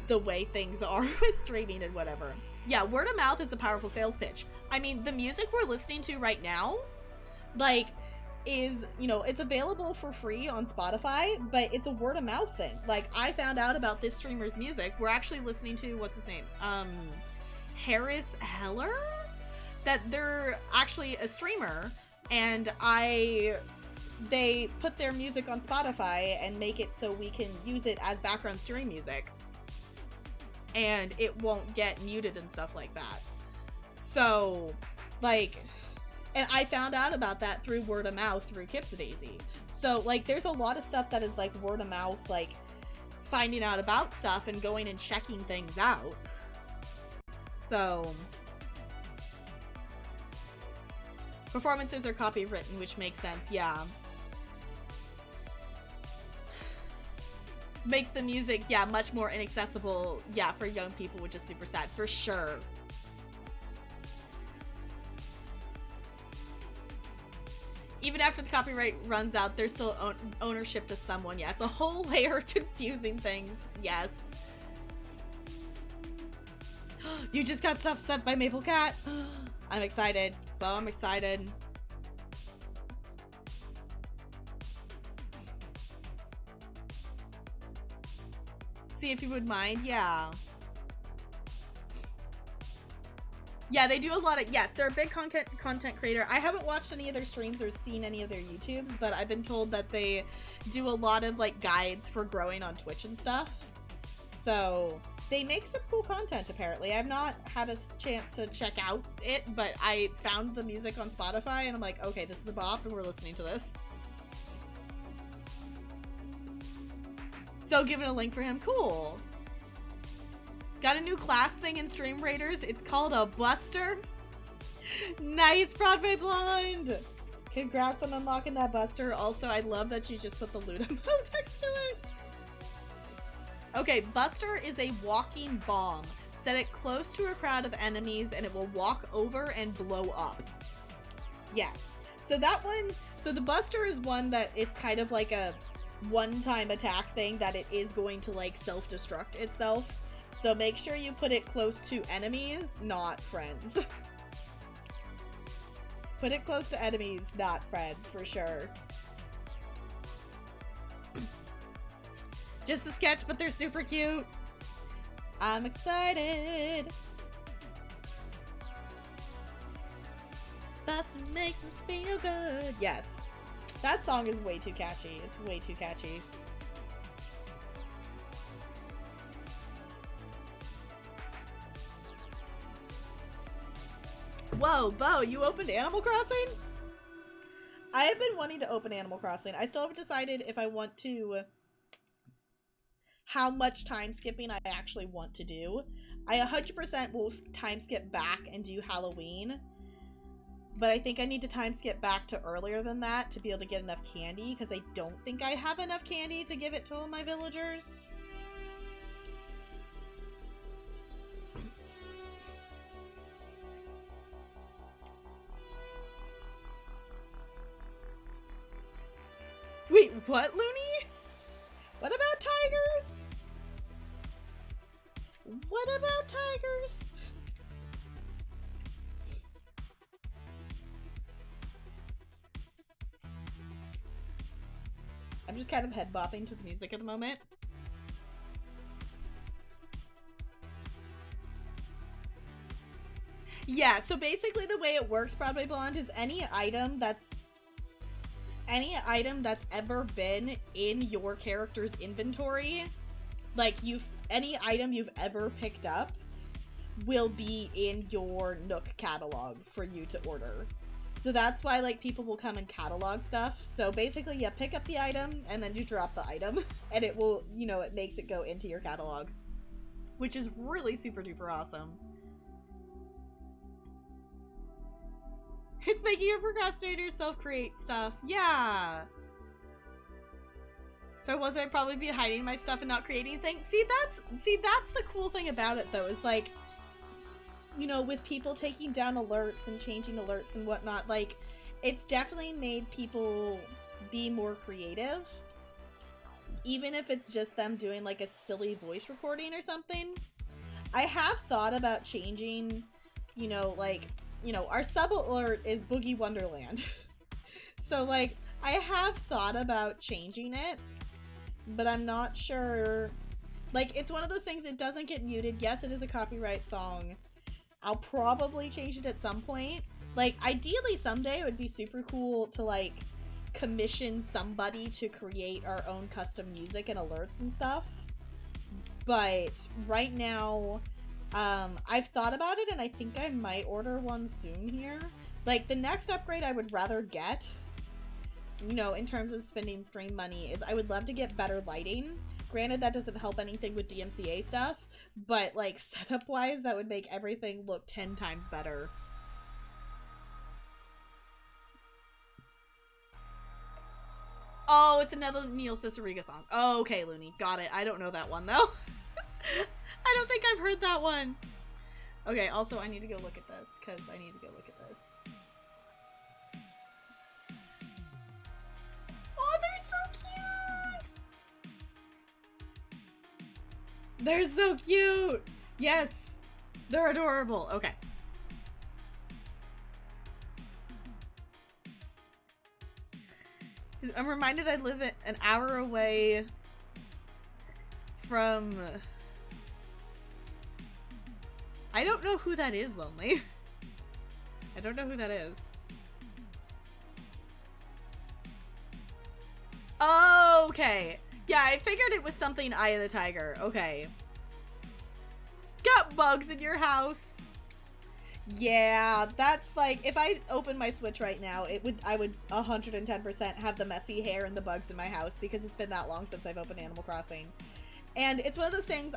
[SPEAKER 1] the way things are with streaming and whatever. Yeah, word of mouth is a powerful sales pitch. I mean, the music we're listening to right now, like, is, you know, it's available for free on Spotify, but it's a word of mouth thing. Like, I found out about this streamer's music. We're actually listening to, what's his name? Harris Heller? That they're actually a streamer, and they put their music on Spotify and make it so we can use it as background stream music. And it won't get muted and stuff like that. So, like, and I found out about that through word of mouth through Kipsadaisy. So, like, there's a lot of stuff that is, like, word of mouth, like, finding out about stuff and going and checking things out. So, performances are copywritten, which makes sense, yeah. Makes the music, yeah, much more inaccessible, yeah, for young people, which is super sad, for sure. Even after the copyright runs out, there's still ownership to someone. Yeah, it's a whole layer of confusing things. Yes. You just got stuff sent by Maple Cat. I'm excited. Bo, I'm excited. See if you would mind. Yeah. Yeah, they do a lot of, yes, they're a big content creator. I haven't watched any of their streams or seen any of their YouTubes, but I've been told that they do a lot of, like, guides for growing on Twitch and stuff. So, they make some cool content, apparently. I've not had a chance to check out it, but I found the music on Spotify, and I'm like, okay, this is a bop, and we're listening to this. So, giving a link for him. Cool. Got a new class thing in Stream Raiders. It's called a Buster. Nice, Broadway Blonde. Congrats on unlocking that Buster. Also, I love that you just put the loot emote next to it. Okay, Buster is a walking bomb. Set it close to a crowd of enemies and it will walk over and blow up. Yes. So that one, so the Buster is one that it's kind of like a one-time attack thing that it is going to, like, self-destruct itself. So make sure you put it close to enemies, not friends. Put it close to enemies, not friends, for sure. Just a sketch, but they're super cute. I'm excited. That's what makes us feel good. Yes. That song is way too catchy. It's way too catchy. Whoa, Bo, you opened Animal Crossing? I have been wanting to open Animal Crossing. I still haven't decided if I want to... how much time skipping I actually want to do. I 100% will time skip back and do Halloween. But I think I need to time skip back to earlier than that to be able to get enough candy, because I don't think I have enough candy to give it to all my villagers. Wait, what, Looney? What about tigers? What about tigers? I'm just kind of head bopping to the music at the moment. Yeah, so basically the way it works, Broadway Blonde, is any item that's ever been in your character's inventory, like any item you've ever picked up will be in your Nook catalog for you to order. So that's why, like, people will come and catalog stuff. So basically, you pick up the item and then you drop the item and it will, you know, it makes it go into your catalog, which is really super duper awesome. It's making your procrastinator self-create stuff. Yeah. If I wasn't, I'd probably be hiding my stuff and not creating things. See, that's the cool thing about it, though, is, like, you know, with people taking down alerts and changing alerts and whatnot, like, it's definitely made people be more creative. Even if it's just them doing, like, a silly voice recording or something. I have thought about changing, you know, like, you know, our sub alert is Boogie Wonderland. So, like, I have thought about changing it, but I'm not sure. Like, it's one of those things, it doesn't get muted. Yes, it is a copyright song. I'll probably change it at some point. Like, ideally someday it would be super cool to, like, commission somebody to create our own custom music and alerts and stuff. But right now, I've thought about it, and I think I might order one soon here. Like, the next upgrade I would rather get, you know, in terms of spending stream money, is I would love to get better lighting. Granted, that doesn't help anything with DMCA stuff, but, like, setup-wise, that would make everything look 10 times better. Oh, it's another Neil Cicierega song. Oh, okay, Looney. Got it. I don't know that one, though. I don't think I've heard that one. Okay, also, I need to go look at this, because I need to go look at this. Oh, they're so cute! They're so cute! Yes! They're adorable. Okay. I'm reminded I live an hour away from... I don't know who that is, Lonely. I don't know who that is. Oh, okay. Yeah, I figured it was something Eye of the Tiger. Okay. Got bugs in your house. Yeah, that's like, if I open my Switch right now, I would 110% have the messy hair and the bugs in my house, because it's been that long since I've opened Animal Crossing. And it's one of those things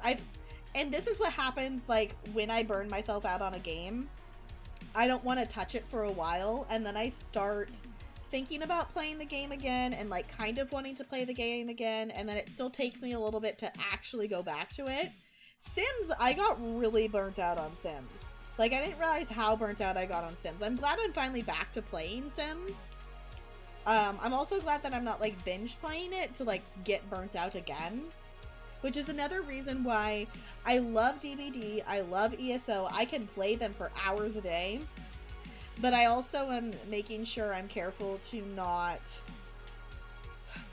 [SPEAKER 1] and this is what happens, like, when I burn myself out on a game. I don't want to touch it for a while, and then I start thinking about playing the game again, and, like, kind of wanting to play the game again, and then it still takes me a little bit to actually go back to it. Sims, I got really burnt out on Sims. Like, I didn't realize how burnt out I got on Sims. I'm glad I'm finally back to playing Sims. I'm also glad that I'm not, like, binge playing it to, like, get burnt out again. Which is another reason why I love DBD, I love ESO, I can play them for hours a day. But I also am making sure I'm careful to not...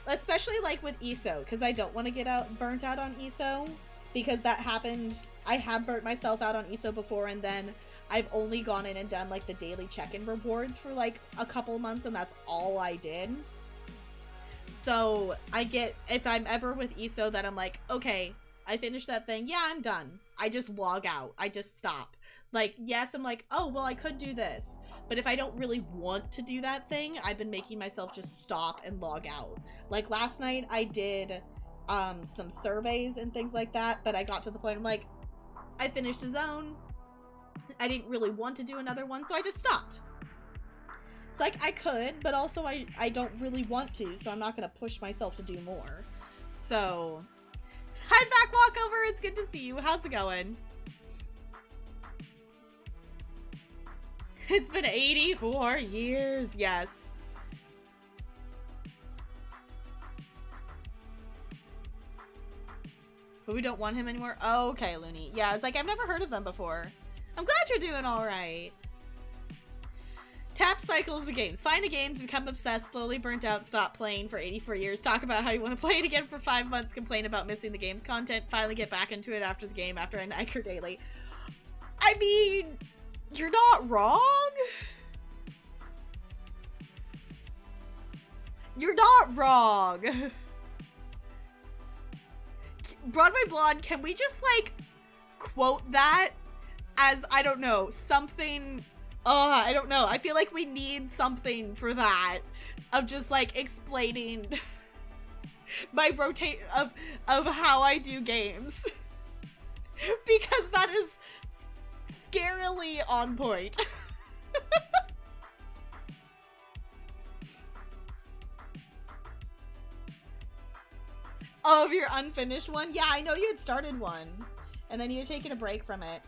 [SPEAKER 1] Especially, like, with ESO, because I don't want to get burnt out on ESO. Because that happened, I have burnt myself out on ESO before, and then I've only gone in and done, like, the daily check-in rewards for, like, a couple months, and that's all I did. So, if I'm ever with ESO that I'm like, okay, I finished that thing, yeah, I'm done. I just log out. I just stop. Like, yes, I'm like, oh, well, I could do this. But if I don't really want to do that thing, I've been making myself just stop and log out. Like, last night, I did... some surveys and things like that, but I got to the point I'm like, I finished a zone, I didn't really want to do another one, so I just stopped. It's like, I could, but also I don't really want to, so I'm not gonna push myself to do more. So, hi back, Walkover, it's good to see you. How's it going? It's been 84 years, yes. But we don't want him anymore? Oh, okay, Looney. Yeah, I was like, I've never heard of them before. I'm glad you're doing alright. Tap cycles of games. Find a game, become obsessed, slowly burnt out, stop playing for 84 years, talk about how you want to play it again for 5 months, complain about missing the game's content, finally get back into it after the game after a Niker daily. I mean, you're not wrong. You're not wrong. Broadway Blonde, can we just, like, quote that as, I don't know, something... I don't know. I feel like we need something for that. Of just, like, explaining my of how I do games. Because that is scarily on point. Oh, of your unfinished one? Yeah, I know you had started one. And then you had taken a break from it.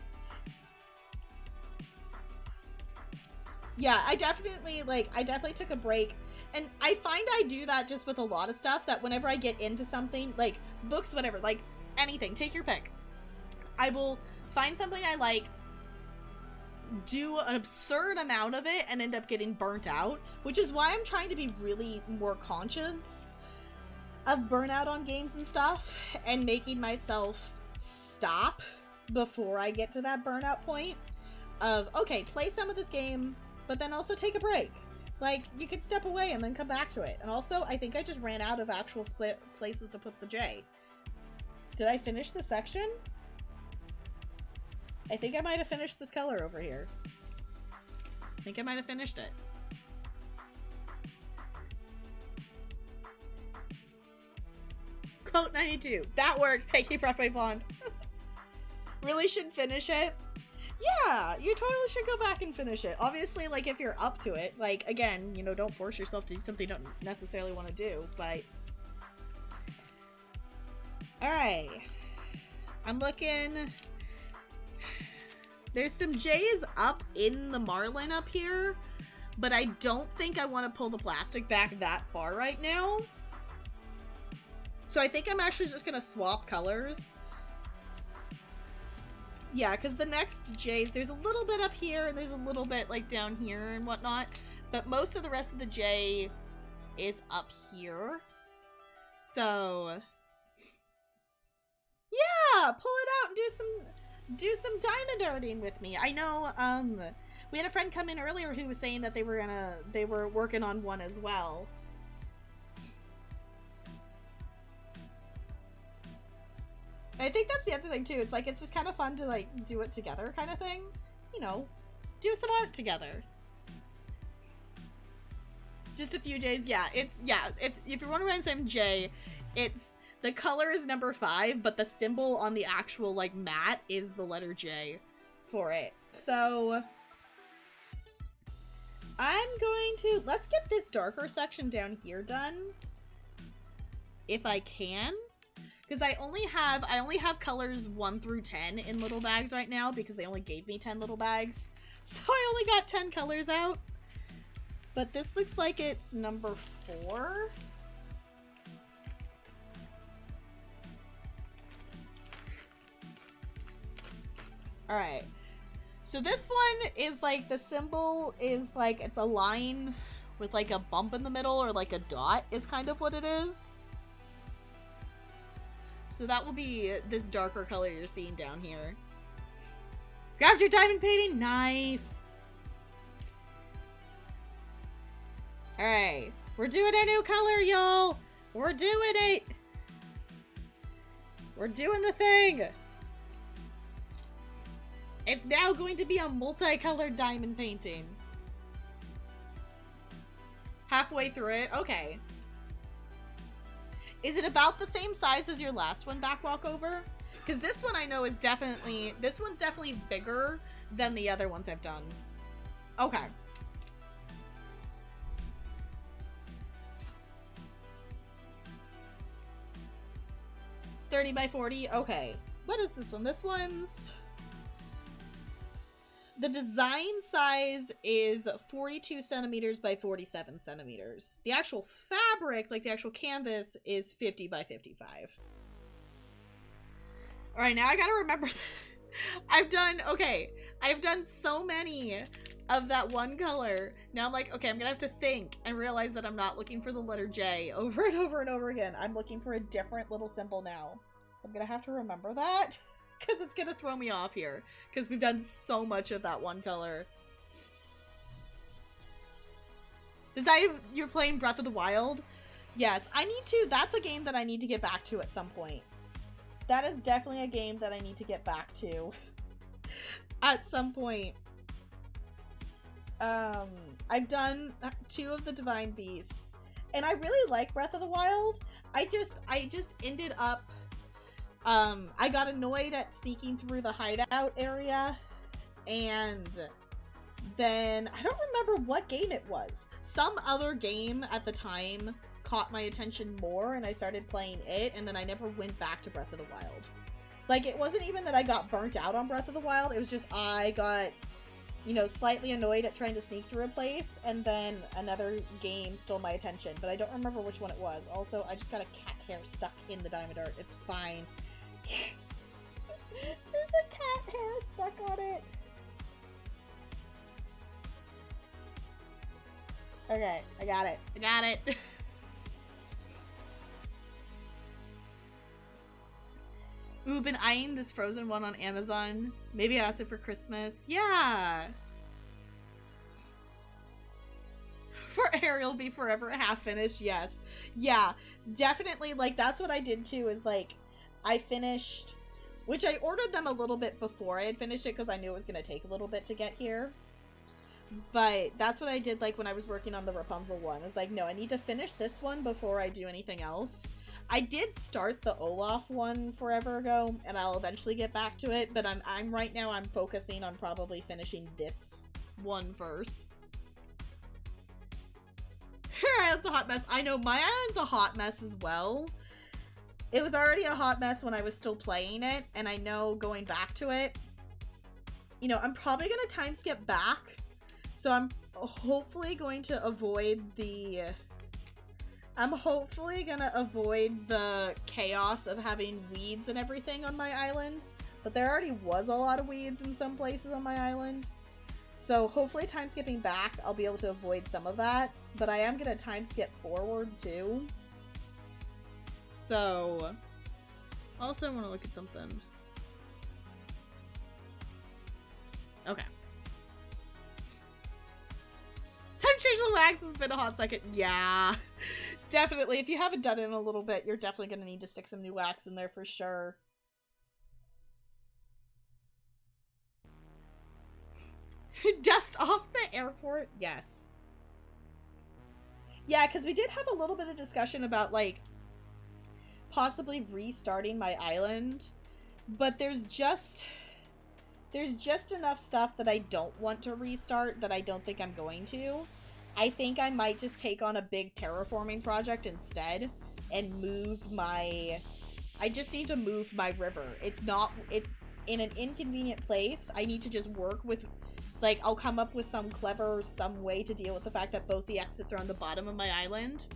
[SPEAKER 1] Yeah, I definitely took a break. And I find I do that just with a lot of stuff, that whenever I get into something, like books, whatever, like anything, take your pick. I will find something I like, do an absurd amount of it and end up getting burnt out, which is why I'm trying to be really more conscious of burnout on games and stuff, and making myself stop before I get to that burnout point of, okay, play some of this game, but then also take a break. Like, you could step away and then come back to it. And also, I think I just ran out of actual split places to put the J. Did I finish the section? I think I might have finished this color over here. I think I might have finished it. Quote 92. That works. Thank you, Broadway Blonde. Really should finish it. Yeah, you totally should go back and finish it. Obviously, like, if you're up to it, like, again, you know, don't force yourself to do something you don't necessarily want to do, but... Alright. I'm looking... There's some J's up in the Marlin up here, but I don't think I want to pull the plastic back that far right now. So I think I'm actually just going to swap colors. Yeah, because the next J's, there's a little bit up here, and there's a little bit, like, down here and whatnot. But most of the rest of the J is up here. So... yeah! Pull it out and do some diamond arting with me. I know, we had a friend come in earlier who was saying that they were working on one as well. I think that's the other thing, too. It's like, it's just kind of fun to, like, do it together kind of thing. You know, do some art together. Just a few J's. Yeah, it's, yeah, if you're wondering why I'm saying J, it's, the color is number 5, but the symbol on the actual, like, mat is the letter J for it. So, I'm going to, let's get this darker section down here done. If I can. Because I only have colors 1 through 10 in little bags right now because they only gave me 10 little bags. So I only got 10 colors out. But this looks like it's number 4. Alright. So this one is like, the symbol is like, it's a line with like a bump in the middle or like a dot is kind of what it is. So that will be this darker color you're seeing down here. Grabbed your diamond painting? Nice! Alright. We're doing a new color, y'all! We're doing it! We're doing the thing! It's now going to be a multicolored diamond painting. Halfway through it? Okay. Is it about the same size as your last one, Back Walkover? Because this one I know is definitely... This one's definitely bigger than the other ones I've done. Okay. $30 by $40? Okay. What is this one? This one's... The design size is 42 centimeters by 47 centimeters. The actual fabric, like the actual canvas, is 50 by 55. Alright, now I gotta remember that I've done so many of that one color. Now I'm like, okay, I'm gonna have to think and realize that I'm not looking for the letter J over and over and over again. I'm looking for a different little symbol now. So I'm gonna have to remember that. Because it's gonna throw me off here. Because we've done so much of that one color. You're playing Breath of the Wild? Yes, I need to. That's a game that I need to get back to at some point. That is definitely a game that I need to get back to. At some point. I've done 2 of the Divine Beasts. And I really like Breath of the Wild. I just ended up... I got annoyed at sneaking through the hideout area, and then, I don't remember what game it was. Some other game at the time caught my attention more, and I started playing it, and then I never went back to Breath of the Wild. Like, it wasn't even that I got burnt out on Breath of the Wild, it was just I got, you know, slightly annoyed at trying to sneak through a place, and then another game stole my attention, but I don't remember which one it was. Also, I just got a cat hair stuck in the diamond art. It's fine. There's a cat hair stuck on it. Okay, I got it. I got it. Ooh, been eyeing this Frozen one on Amazon. Maybe I asked it for Christmas. Yeah. For Ariel be forever half finished. Yes. Yeah, definitely. Like, that's what I did too, is like, I finished, which I ordered them a little bit before I had finished it because I knew it was going to take a little bit to get here. But that's what I did, like, when I was working on the Rapunzel one. I was like, no, I need to finish this one before I do anything else. I did start the Olaf one forever ago, and I'll eventually get back to it, but I'm right now, I'm focusing on probably finishing this one first. Her island's a hot mess. I know, my island's a hot mess as well. It was already a hot mess when I was still playing it, and I know going back to it, you know, I'm probably going to time skip back. So I'm hopefully going to avoid the... I'm hopefully going to avoid the chaos of having weeds and everything on my island. But there already was a lot of weeds in some places on my island. So hopefully time skipping back, I'll be able to avoid some of that. But I am going to time skip forward too. So... Also, I want to look at something. Okay. Time change the wax has been a hot second. Yeah, definitely. If you haven't done it in a little bit, you're definitely going to need to stick some new wax in there for sure. Dust off the airport? Yes. Yeah, because we did have a little bit of discussion about, like, possibly restarting my island. But there's just enough stuff that I don't want to restart that I don't think I'm going to. I think I might just take on a big terraforming project instead and move my... I just need to move my river. It's in an inconvenient place. I need to just work with... Like, I'll come up with some way to deal with the fact that both the exits are on the bottom of my island.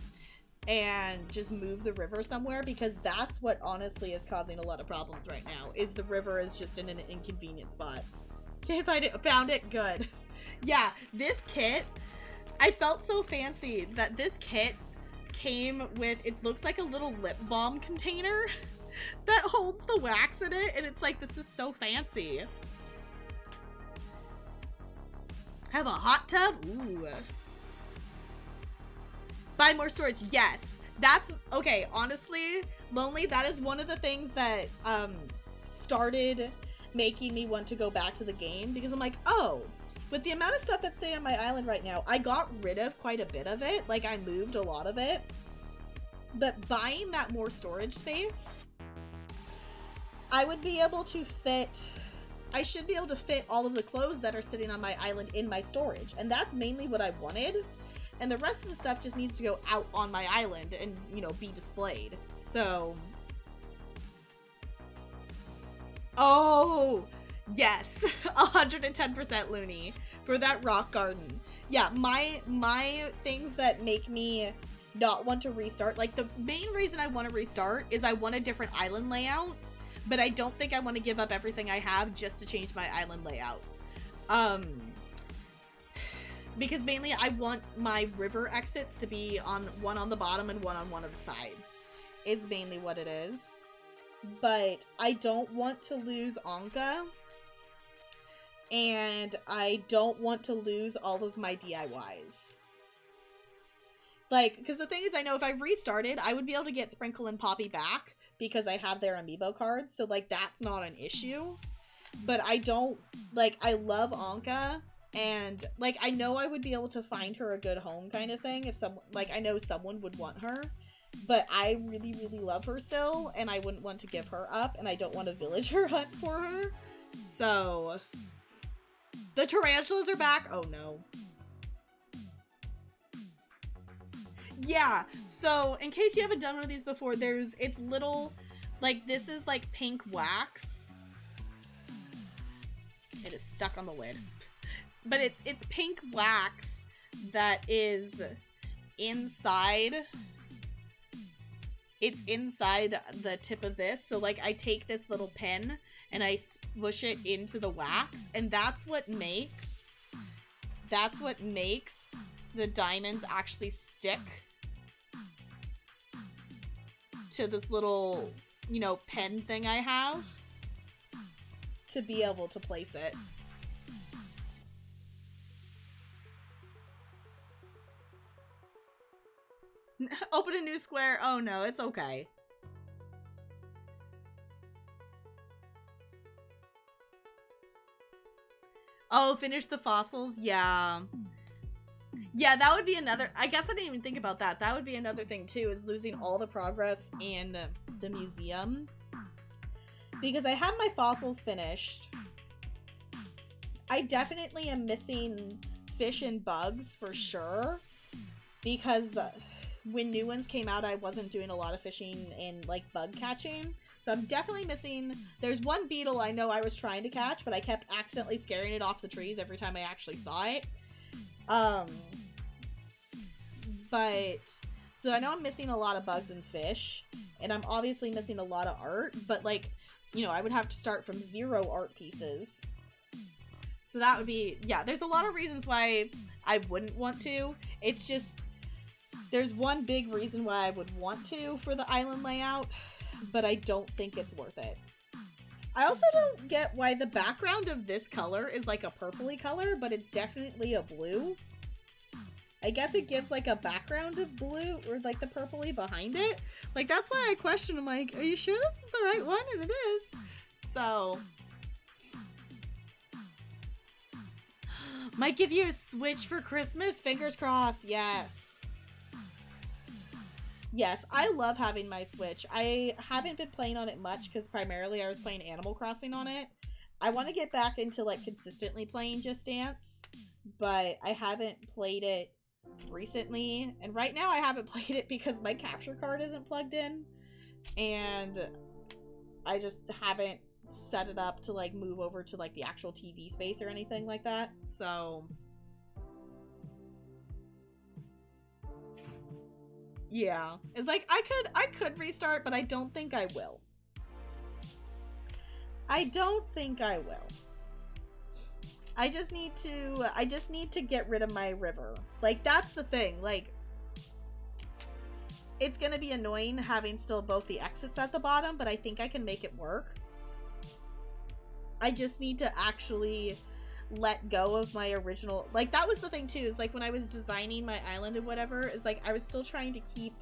[SPEAKER 1] And just move the river somewhere, because that's what honestly is causing a lot of problems right now, is the river is just in an inconvenient spot. Can't find it. Found it. Good. Yeah, this kit, I felt so fancy that this kit came with, it looks like a little lip balm container that holds the wax in it, and it's like, this is so fancy. Have a hot tub? Ooh. Buy more storage. Yes. That's okay. Honestly, Lonely, that is one of the things that started making me want to go back to the game, because I'm like, oh, with the amount of stuff that's staying on my island right now, I got rid of quite a bit of it. Like, I moved a lot of it. But buying that more storage space, I would be able to fit... I should be able to fit all of the clothes that are sitting on my island in my storage. And that's mainly what I wanted. And the rest of the stuff just needs to go out on my island and, you know, be displayed. So... Oh! Yes! 110% Looney. For that rock garden. Yeah, my things that make me not want to restart... Like, the main reason I want to restart is I want a different island layout. But I don't think I want to give up everything I have just to change my island layout. Because mainly I want my river exits to be on one on the bottom and one on one of the sides. Is mainly what it is. But I don't want to lose Anka. And I don't want to lose all of my DIYs. Like, because the thing is, I know if I restarted, I would be able to get Sprinkle and Poppy back. Because I have their amiibo cards, so, like, that's not an issue. But I don't, like, I love Anka, and, like, I know I would be able to find her a good home kind of thing, if some, like, I know someone would want her, but I really, really love her still, and I wouldn't want to give her up, and I don't want to villager hunt for her, so... The tarantulas are back? Oh, no. Yeah, so in case you haven't done one of these before, it's little, like, this is like pink wax. It is stuck on the lid. But it's pink wax that is inside. It's inside the tip of this. So, like, I take this little pin and I push it into the wax, and that's what makes the diamonds actually stick to this little, you know, pen thing I have to be able to place it. Open a new square. Oh no, it's okay. Oh, finish the fossils? Yeah. Yeah, that would be another... I guess I didn't even think about that. That would be another thing, too, is losing all the progress in the museum. Because I have my fossils finished. I definitely am missing fish and bugs, for sure. Because when new ones came out, I wasn't doing a lot of fishing and, like, bug catching. So I'm definitely missing... There's one beetle I know I was trying to catch, but I kept accidentally scaring it off the trees every time I actually saw it. But... So I know I'm missing a lot of bugs and fish, and I'm obviously missing a lot of art, but, like, you know, I would have to start from 0 art pieces. So that would be... Yeah, there's a lot of reasons why I wouldn't want to. It's just... There's one big reason why I would want to for the island layout, but I don't think it's worth it. I also don't get why the background of this color is like a purpley color, but it's definitely a blue. I guess it gives like a background of blue, or like the purpley behind it. Like, that's why I question, I'm like, are you sure this is the right one? And it is. So. Might give you a Switch for Christmas, fingers crossed, yes. Yes, I love having my Switch. I haven't been playing on it much because primarily I was playing Animal Crossing on it. I want to get back into, like, consistently playing Just Dance, but I haven't played it recently. And right now I haven't played it because my capture card isn't plugged in, and I just haven't set it up to, like, move over to, like, the actual TV space or anything like that. So... Yeah, it's like, I could restart, but I don't think I will. I don't think I will. I just need to get rid of my river. Like, that's the thing. Like, it's gonna be annoying having still both the exits at the bottom, but I think I can make it work. I just need to actually let go of my original, like, that was the thing too, is like when I was designing my island and whatever, is like I was still trying to keep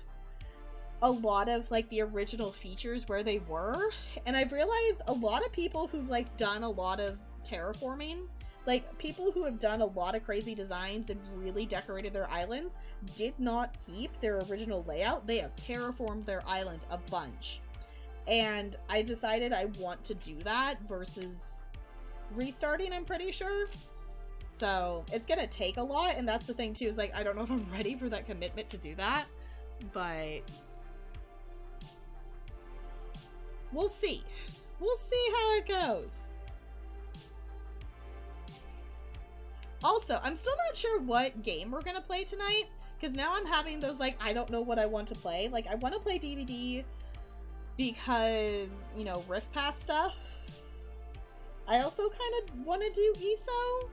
[SPEAKER 1] a lot of like the original features where they were, and I've realized a lot of people who've like done a lot of terraforming, like people who have done a lot of crazy designs and really decorated their islands, did not keep their original layout. They have terraformed their island a bunch, and I decided I want to do that versus restarting, I'm pretty sure. So it's gonna take a lot, and that's the thing too, is like I don't know if I'm ready for that commitment to do that, but we'll see. We'll see how it goes. Also, I'm still not sure what game we're gonna play tonight, because now I'm having those, like, I don't know what I want to play. Like, I want to play DVD because, you know, Rift Pass stuff. I also kind of want to do ESO,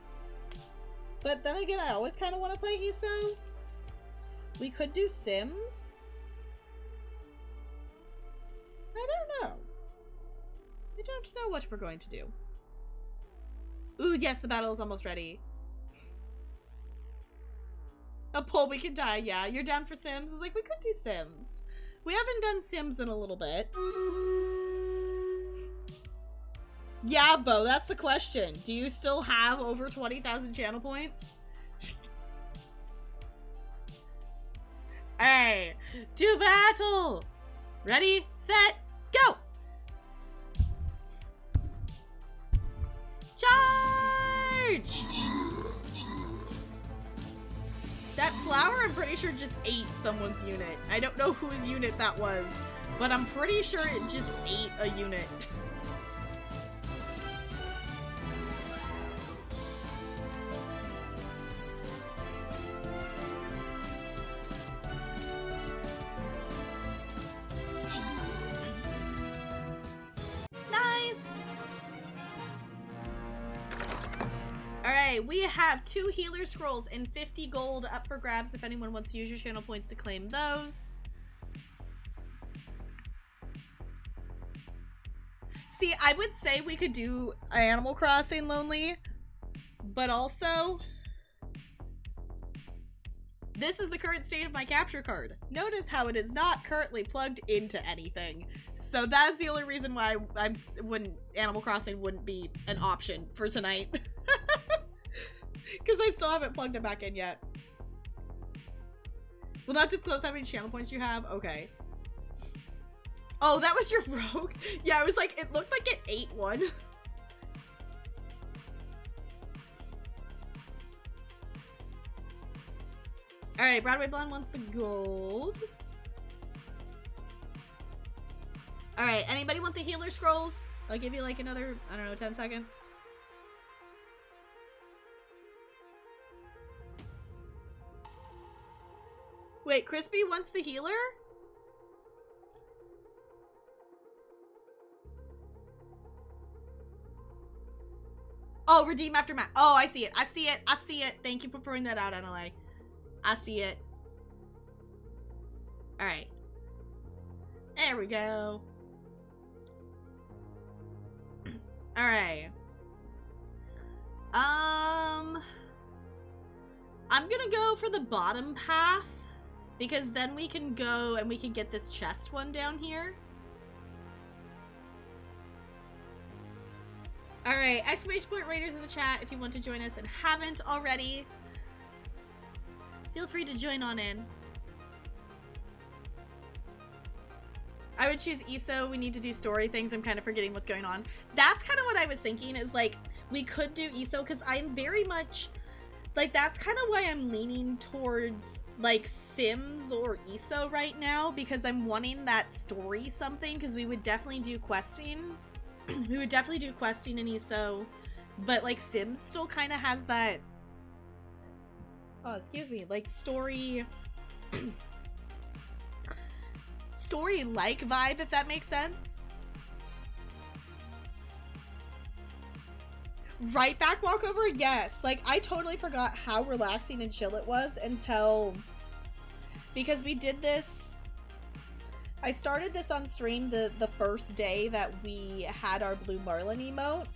[SPEAKER 1] but then again, I always kind of want to play ESO. We could do Sims. I don't know. I don't know what we're going to do. Ooh, yes, the battle is almost ready. A poll, we can die. Yeah, you're down for Sims? It's like, we could do Sims. We haven't done Sims in a little bit. Yeah, Bo, that's the question. Do you still have over 20,000 channel points? Hey, do battle! Ready, set, go! Charge! That flower, I'm pretty sure, just ate someone's unit. I don't know whose unit that was, but I'm pretty sure it just ate a unit. Okay, we have 2 healer scrolls and 50 gold up for grabs if anyone wants to use your channel points to claim those. See, I would say we could do Animal Crossing Lonely, but also, this is the current state of my capture card. Notice how it is not currently plugged into anything. So that is the only reason why Animal Crossing wouldn't be an option for tonight. Because I still haven't plugged it back in yet. Will not disclose how many channel points you have? Okay. Oh, that was your rogue? Yeah, I was like, it looked like it ate one. Alright, Broadway Blonde wants the gold. Alright, anybody want the healer scrolls? I'll give you like another, I don't know, 10 seconds. Wait, Crispy wants the healer? Oh, redeem after match. Oh, I see it. I see it. I see it. Thank you for throwing that out, NLA. I see it. Alright. There we go. Alright. I'm gonna go for the bottom path, because then we can go and we can get this chest one down here. Alright, exclamation point raiders in the chat if you want to join us and haven't already. Feel free to join on in. I would choose ESO. We need to do story things. I'm kind of forgetting what's going on. That's kind of what I was thinking, is like, we could do ESO because I'm very much, like, that's kind of why I'm leaning towards, like, Sims or ESO right now, because I'm wanting that story something, because we would definitely do questing. We would definitely do questing in ESO, but, like, Sims still kind of has that, oh, excuse me, like, story-like vibe, if that makes sense. Right back walkover? Yes. Like, I totally forgot how relaxing and chill it was until, because we did this, I started this on stream the first day that we had our Blue Marlin emote,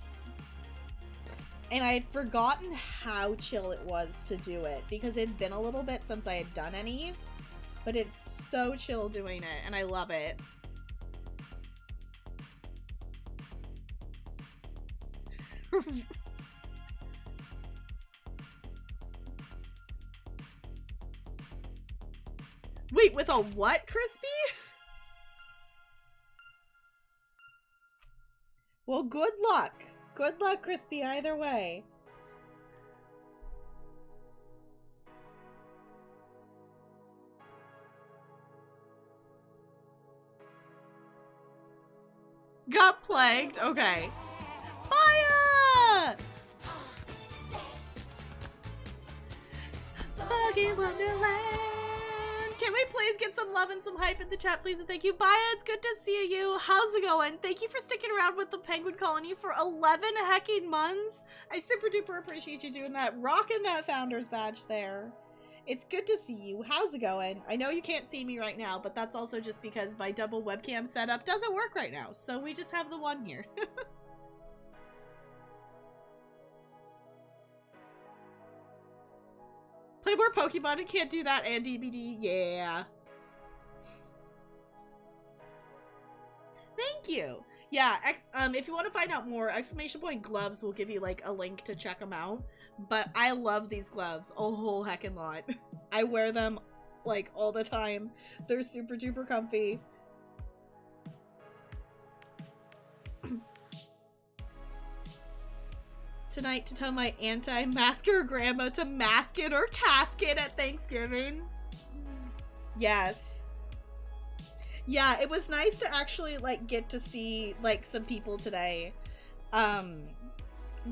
[SPEAKER 1] and I had forgotten how chill it was to do it, because it had been a little bit since I had done any, but it's so chill doing it, and I love it. Wait, with a what, Crispy? Well, good luck. Good luck, Crispy, either way. Got plagued. Okay. Fire! Fucking Wonderland. Can we please get some love and some hype in the chat, please? And thank you. Baya, it's good to see you. How's it going? Thank you for sticking around with the Penguin Colony for 11 hecking months. I super duper appreciate you doing that. Rocking that founder's badge there. It's good to see you. How's it going? I know you can't see me right now, but that's also just because my double webcam setup doesn't work right now. So we just have the one here. Play more Pokemon and can't do that and DBD. Yeah. Thank you. Yeah, if you want to find out more, exclamation point gloves will give you like a link to check them out. But I love these gloves a whole heckin' lot. I wear them like all the time. They're super duper comfy. Tonight to tell my anti-masker grandma to mask it or casket at Thanksgiving. Yes. Yeah, it was nice to actually like get to see like some people today.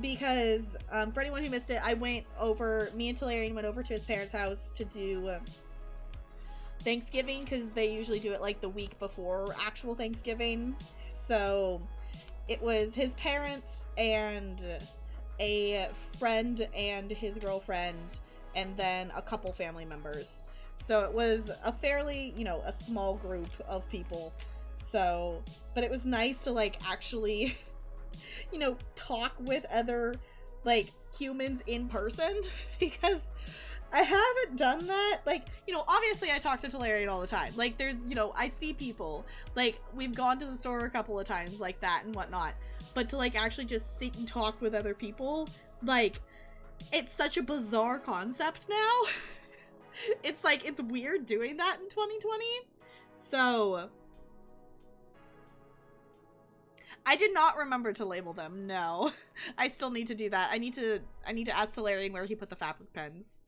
[SPEAKER 1] Because for anyone who missed it, me and Talarian went over to his parents' house to do Thanksgiving, because they usually do it like the week before actual Thanksgiving. So it was his parents and a friend and his girlfriend, and then a couple family members. So it was a fairly, you know, a small group of people. So, but it was nice to like actually, you know, talk with other like humans in person because I haven't done that. Like, you know, obviously I talk to Talarian all the time. Like, there's, you know, I see people. Like, we've gone to the store a couple of times like that and whatnot. But to, like, actually just sit and talk with other people, like, it's such a bizarre concept now. It's like, it's weird doing that in 2020. So, I did not remember to label them, no. I still need to do that. I need to ask Talarian where he put the fabric pens.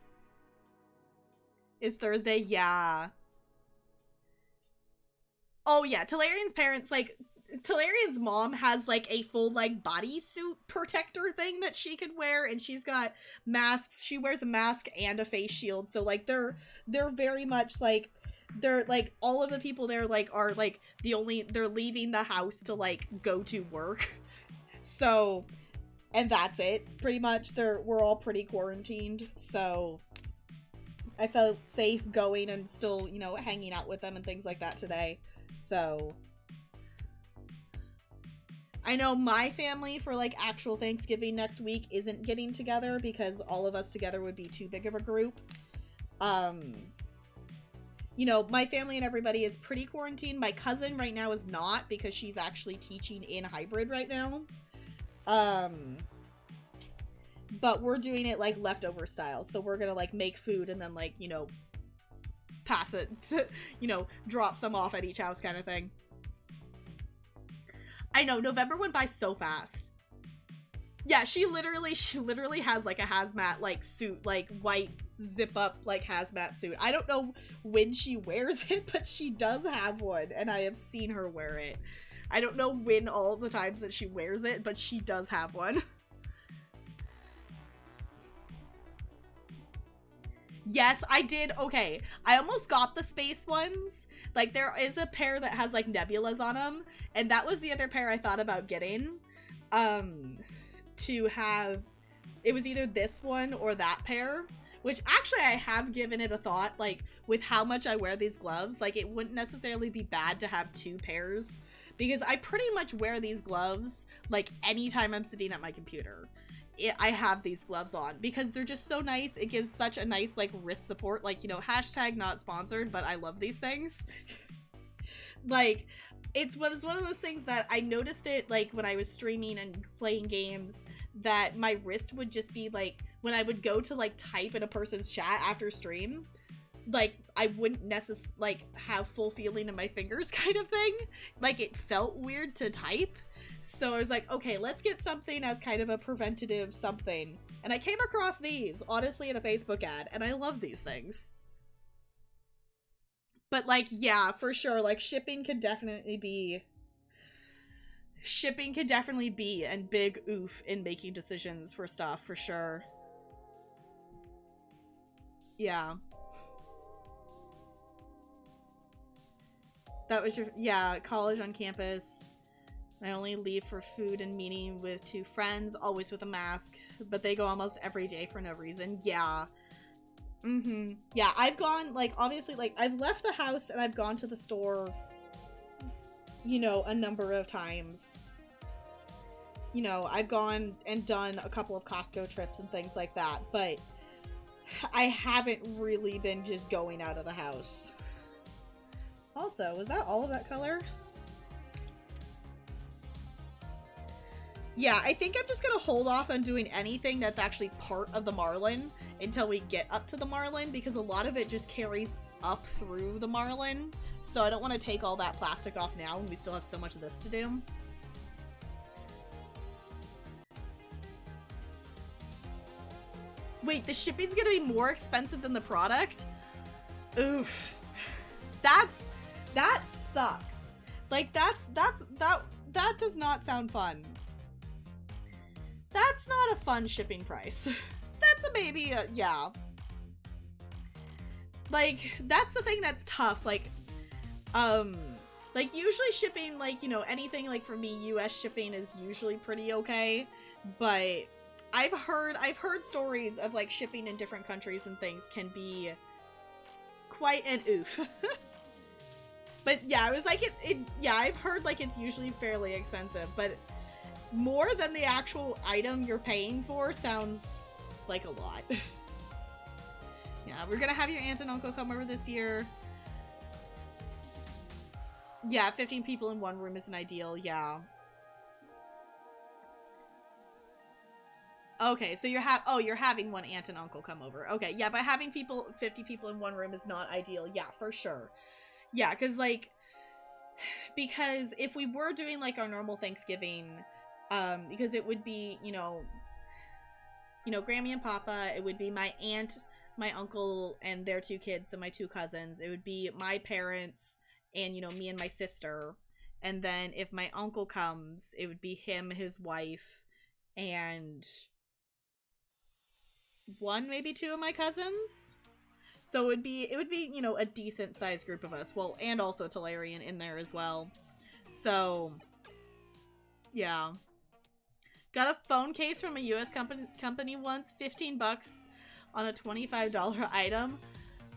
[SPEAKER 1] Is Thursday? Yeah. Oh yeah, Talarian's parents, like, Talarian's mom has like a full like bodysuit protector thing that she could wear, and she's got masks. She wears a mask and a face shield, so like they're very much like, they're like, all of the people there like are like they're leaving the house to like go to work. So, and that's it pretty much. We're all pretty quarantined, so I felt safe going and still, you know, hanging out with them and things like that today. So I know my family for like actual Thanksgiving next week isn't getting together because all of us together would be too big of a group. You know, my family and everybody is pretty quarantined. My cousin right now is not because she's actually teaching in hybrid right now. But we're doing it like leftover style. So we're gonna like make food and then like, you know, pass it, you know, drop some off at each house kind of thing. I know, November went by so fast. Yeah, she literally has like a hazmat like suit, like white zip up like hazmat suit. I don't know when she wears it, but she does have one and I have seen her wear it. I don't know when all the times that she wears it, but she does have one. Yes, I did. Okay, I almost got the space ones. Like, there is a pair that has, like, nebulas on them. And that was the other pair I thought about getting. To have... It was either this one or that pair. Which, actually, I have given it a thought. Like, with how much I wear these gloves, like, it wouldn't necessarily be bad to have two pairs. Because I pretty much wear these gloves, like, anytime I'm sitting at my computer. I have these gloves on because they're just so nice. It gives such a nice like wrist support, like, you know, hashtag not sponsored, but I love these things. Like, it was one of those things that I noticed it like when I was streaming and playing games, that my wrist would just be like, when I would go to like type in a person's chat after stream, like I wouldn't necessarily like have full feeling in my fingers kind of thing. Like, it felt weird to type. So I was like, okay, let's get something as kind of a preventative something. And I came across these, honestly, in a Facebook ad, and I love these things. But, like, yeah, for sure, like, shipping could definitely be an big oof in making decisions for stuff, for sure. Yeah. That was your, yeah, college on campus. I only leave for food and meeting with two friends, always with a mask, but they go almost every day for no reason. Yeah. Yeah, I've gone, like, obviously, like, I've left the house and I've gone to the store, you know, a number of times. You know, I've gone and done a couple of Costco trips and things like that, but I haven't really been just going out of the house. Also, was that all of that color? Yeah, I think I'm just gonna hold off on doing anything that's actually part of the Marlin until we get up to the Marlin, because a lot of it just carries up through the Marlin. So I don't want to take all that plastic off now when we still have so much of this to do. Wait, the shipping's gonna be more expensive than the product? Oof. That sucks. Like, that does not sound fun. That's not a fun shipping price. That's a maybe, yeah. Like, that's the thing that's tough. Like, usually shipping, like, you know, anything, like, for me, US shipping is usually pretty okay. But I've heard stories of like shipping in different countries and things can be quite an oof. But yeah, it was like yeah, I've heard like it's usually fairly expensive, but more than the actual item you're paying for sounds like a lot. Yeah, we're gonna have your aunt and uncle come over this year. Yeah, 15 people in one room isn't ideal, yeah. Okay, so you're having one aunt and uncle come over. Okay, yeah, but having 50 people in one room is not ideal. Yeah, for sure. Yeah, because if we were doing like our normal Thanksgiving, because it would be, Grammy and Papa, it would be my aunt, my uncle, and their 2 kids, so my 2 cousins. It would be my parents and, me and my sister. And then if my uncle comes, it would be him, his wife, and 1, maybe 2 of my cousins. So it would be, a decent sized group of us. Well, and also Talarian in there as well. So, yeah. Got a phone case from a US company once, $15 on a $25 item.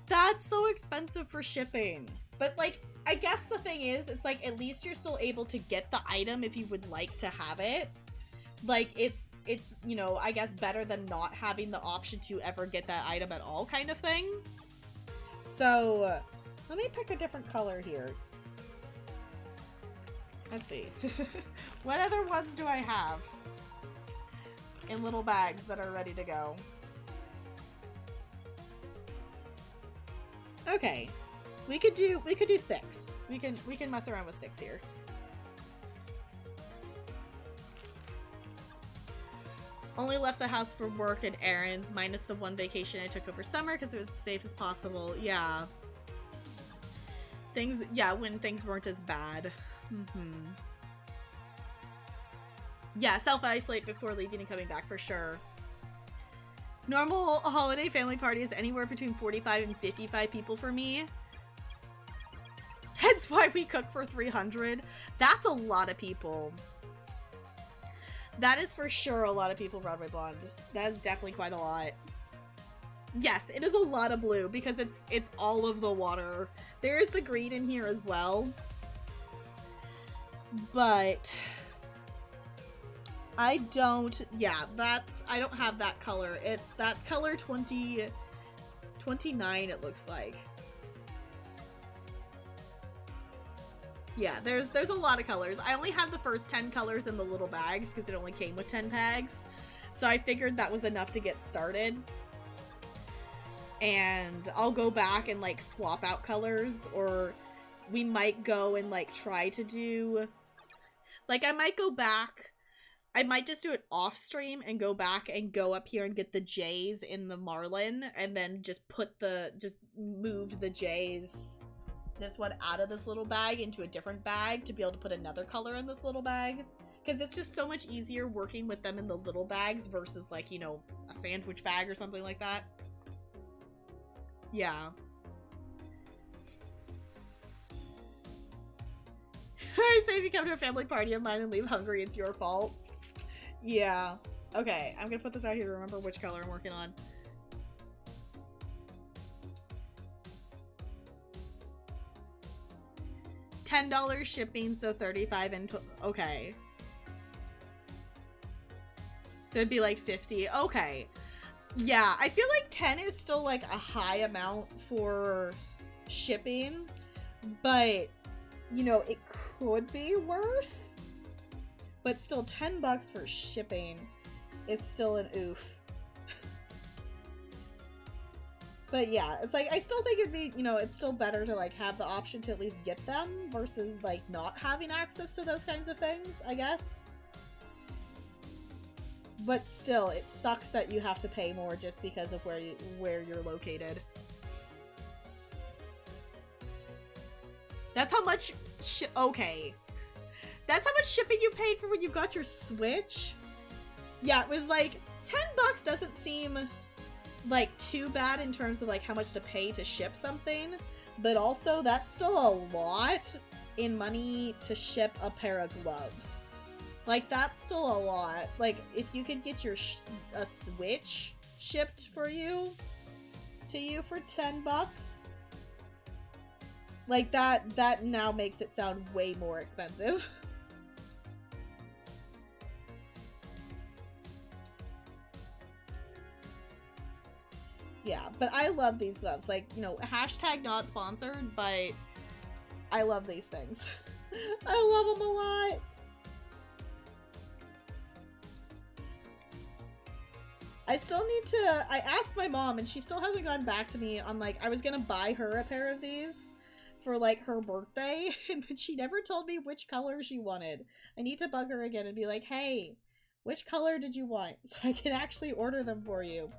[SPEAKER 1] That's so expensive for shipping. But like, I guess the thing is, it's like, at least you're still able to get the item if you would like to have it. Like, it's I guess better than not having the option to ever get that item at all kind of thing. So, let me pick a different color here. Let's see. What other ones do I have in little bags that are ready to go? Okay. We could do 6. We can mess around with 6 here. Only left the house for work and errands, minus the 1 vacation I took over summer because it was as safe as possible. Yeah. When things weren't as bad. Yeah, self-isolate before leaving and coming back for sure. Normal holiday family party is anywhere between 45 and 55 people for me. Hence why we cook for 300. That's a lot of people. That is for sure a lot of people, Broadway Blonde. That is definitely quite a lot. Yes, it is a lot of blue because it's all of the water. There is the green in here as well. But I don't have that color. That's color 29 it looks like. Yeah, there's a lot of colors. I only have the first 10 colors in the little bags because it only came with 10 bags. So I figured that was enough to get started. And I'll go back and like swap out colors, or we might go and like try to do, like I might go back. I might just do it off stream and go back and go up here and get the J's in the Marlin and then just move the J's, this one, out of this little bag into a different bag to be able to put another color in this little bag. Because it's just so much easier working with them in the little bags versus like, a sandwich bag or something like that. Yeah. I say if you come to a family party of mine and leave hungry, it's your fault. Yeah. Okay, I'm gonna put this out here to remember which color I'm working on. $10 shipping, so 35 and okay. So it'd be like 50. Okay. Yeah, I feel like 10 is still like a high amount for shipping, but it could be worse. But still, $10 for shipping is still an oof. But yeah, it's like, I still think it'd be, it's still better to like have the option to at least get them versus like not having access to those kinds of things, I guess. But still, it sucks that you have to pay more just because of where you're located. That's how much okay. That's how much shipping you paid for when you got your Switch? Yeah, it was like $10 doesn't seem like too bad in terms of like how much to pay to ship something, but also that's still a lot in money to ship a pair of gloves. Like, that's still a lot. Like, if you could get your a Switch shipped for you to you for $10, like that now makes it sound way more expensive. Yeah, but I love these gloves. Like, you know, hashtag not sponsored, but I love these things. I love them a lot. I still need to, I asked my mom and she still hasn't gotten back to me on, like, I was gonna buy her a pair of these for, like, her birthday, but she never told me which color she wanted. I need to bug her again and be like, hey, which color did you want? So I can actually order them for you.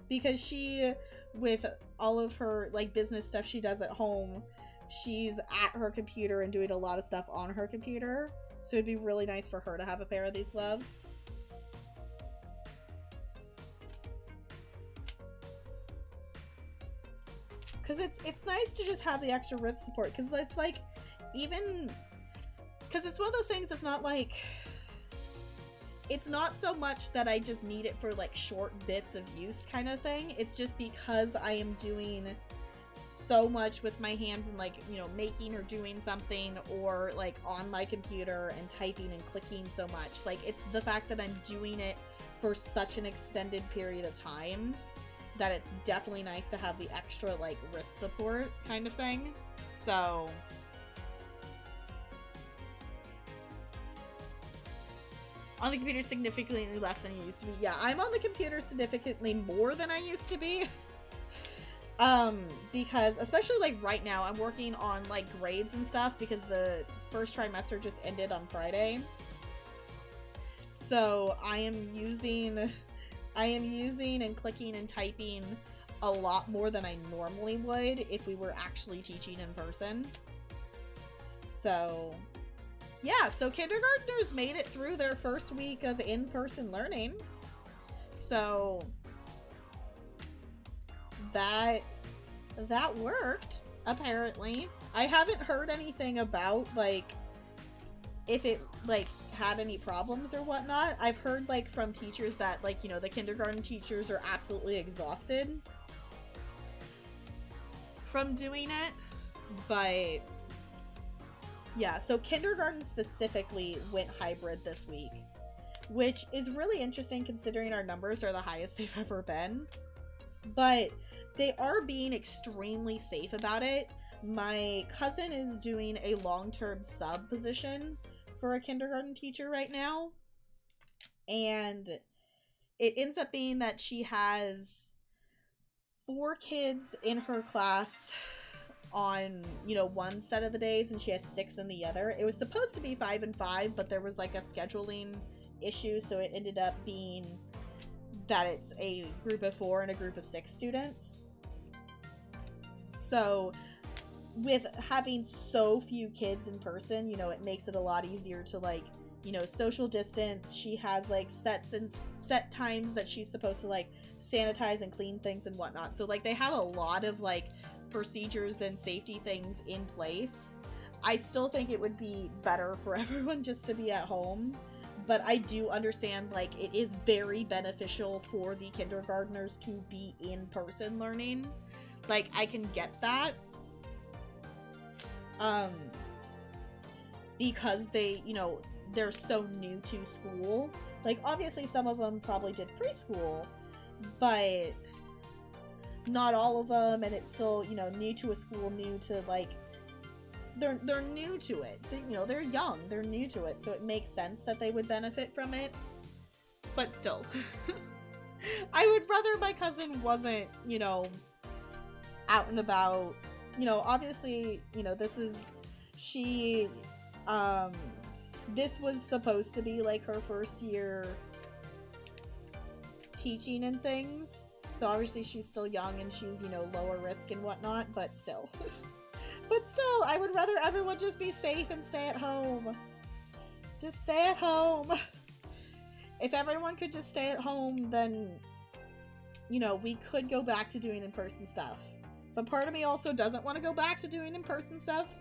[SPEAKER 1] Because she, with all of her, like, business stuff she does at home, she's at her computer and doing a lot of stuff on her computer. So it'd be really nice for her to have a pair of these gloves. Because it's nice to just have the extra wrist support. Because it's like, even... Because it's one of those things that's not like... It's not so much that I just need it for, like, short bits of use kind of thing. It's just because I am doing so much with my hands and, like, you know, making or doing something, or, like, on my computer and typing and clicking so much. Like, it's the fact that I'm doing it for such an extended period of time that it's definitely nice to have the extra, like, wrist support kind of thing. So... On the computer significantly less than you used to be. Yeah, I'm on the computer significantly more than I used to be. Because, especially, like, right now, I'm working on, like, grades and stuff because the first trimester just ended on Friday. So, I am using and clicking and typing a lot more than I normally would if we were actually teaching in person. So... yeah, so kindergartners made it through their first week of in-person learning. So that worked, apparently. I haven't heard anything about, like, if it, like, had any problems or whatnot. I've heard, like, from teachers that, like, you know, the kindergarten teachers are absolutely exhausted from doing it, but... yeah, so kindergarten specifically went hybrid this week, which is really interesting considering our numbers are the highest they've ever been. But they are being extremely safe about it. My cousin is doing a long-term sub position for a kindergarten teacher right now. And it ends up being that she has 4 kids in her class on, you know, one set of the days, and she has 6 in the other. It was supposed to be 5 and 5, but there was, like, a scheduling issue, so it ended up being that it's a group of 4 and a group of 6 students. So with having so few kids in person, you know, it makes it a lot easier to, like, you know, social distance. She has, like, set times that she's supposed to, like, sanitize and clean things and whatnot. So, like, they have a lot of, like, procedures and safety things in place. I still think it would be better for everyone just to be at home, but I do understand, like, it is very beneficial for the kindergartners to be in person learning. Like, I can get that. Because they, you know, they're so new to school. Like, obviously some of them probably did preschool, but not all of them, and it's still, you know, new to a school, new to, like, they're new to it. You know, they're young, they're new to it, so it makes sense that they would benefit from it. But still, I would rather my cousin wasn't, you know, out and about. You know, obviously, you know, this was supposed to be, like, her first year teaching and things. So obviously she's still young and she's, you know, lower risk and whatnot, but still. But still, I would rather everyone just be safe and stay at home. Just stay at home. If everyone could just stay at home, then, you know, we could go back to doing in-person stuff. But part of me also doesn't want to go back to doing in-person stuff.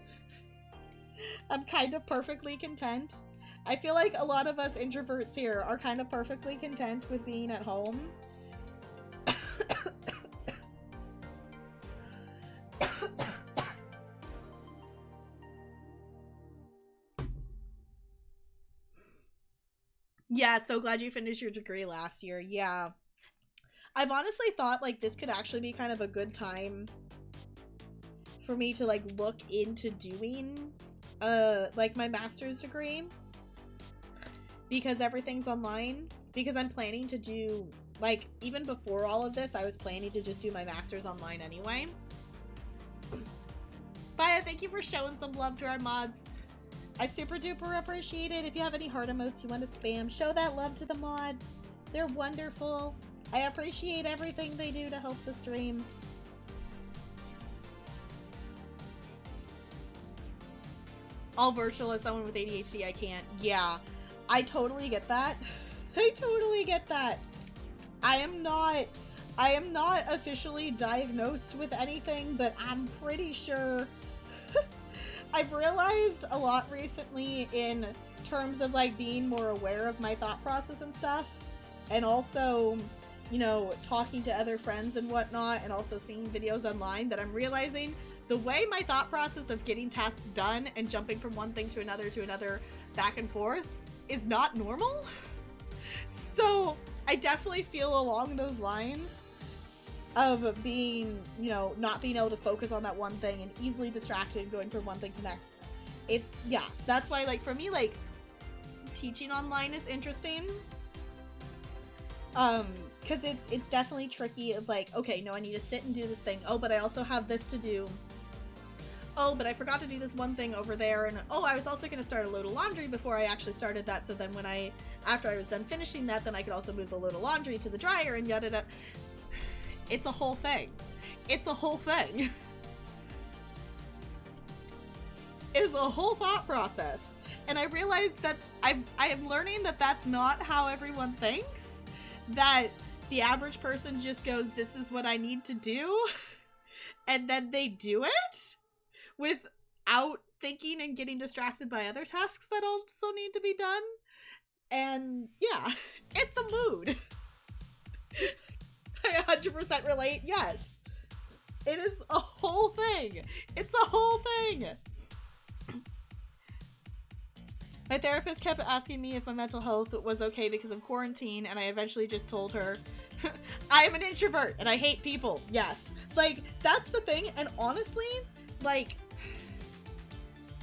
[SPEAKER 1] I'm kind of perfectly content. I feel like a lot of us introverts here are kind of perfectly content with being at home. Yeah, so glad you finished your degree last year. Yeah. I've honestly thought like this could actually be kind of a good time for me to like look into doing like my master's degree, because everything's online, because I'm planning to do like, even before all of this I was planning to just do my master's online anyway. Baya, thank you for showing some love to our mods. I super duper appreciate it. If you have any heart emotes you want to spam, show that love to the mods. They're wonderful. I appreciate everything they do to help the stream. All virtual as someone with ADHD, I can't. Yeah, I totally get that. I totally get that. I am not officially diagnosed with anything, but I'm pretty sure I've realized a lot recently in terms of like being more aware of my thought process and stuff, and also, you know, talking to other friends and whatnot, and also seeing videos online, that I'm realizing the way my thought process of getting tasks done and jumping from one thing to another back and forth is not normal. So I definitely feel along those lines of being, you know, not being able to focus on that one thing and easily distracted going from one thing to next. It's, yeah, that's why, like, for me, like, teaching online is interesting. Because it's definitely tricky of like, okay, no, I need to sit and do this thing. Oh, but I also have this to do. Oh, but I forgot to do this one thing over there. And oh, I was also going to start a load of laundry before I actually started that. So then after I was done finishing that, then I could also move the load of laundry to the dryer and yada yada. It's a whole thing. It's a whole thing. It is a whole thought process. And I realized that I am learning that that's not how everyone thinks. That the average person just goes, this is what I need to do. And then they do it without thinking and getting distracted by other tasks that also need to be done. And yeah, it's a mood. I 100% relate, yes. It is a whole thing. It's a whole thing. My therapist kept asking me if my mental health was okay because of quarantine, and I eventually just told her, I am an introvert and I hate people. Yes. Like, that's the thing. And honestly, like,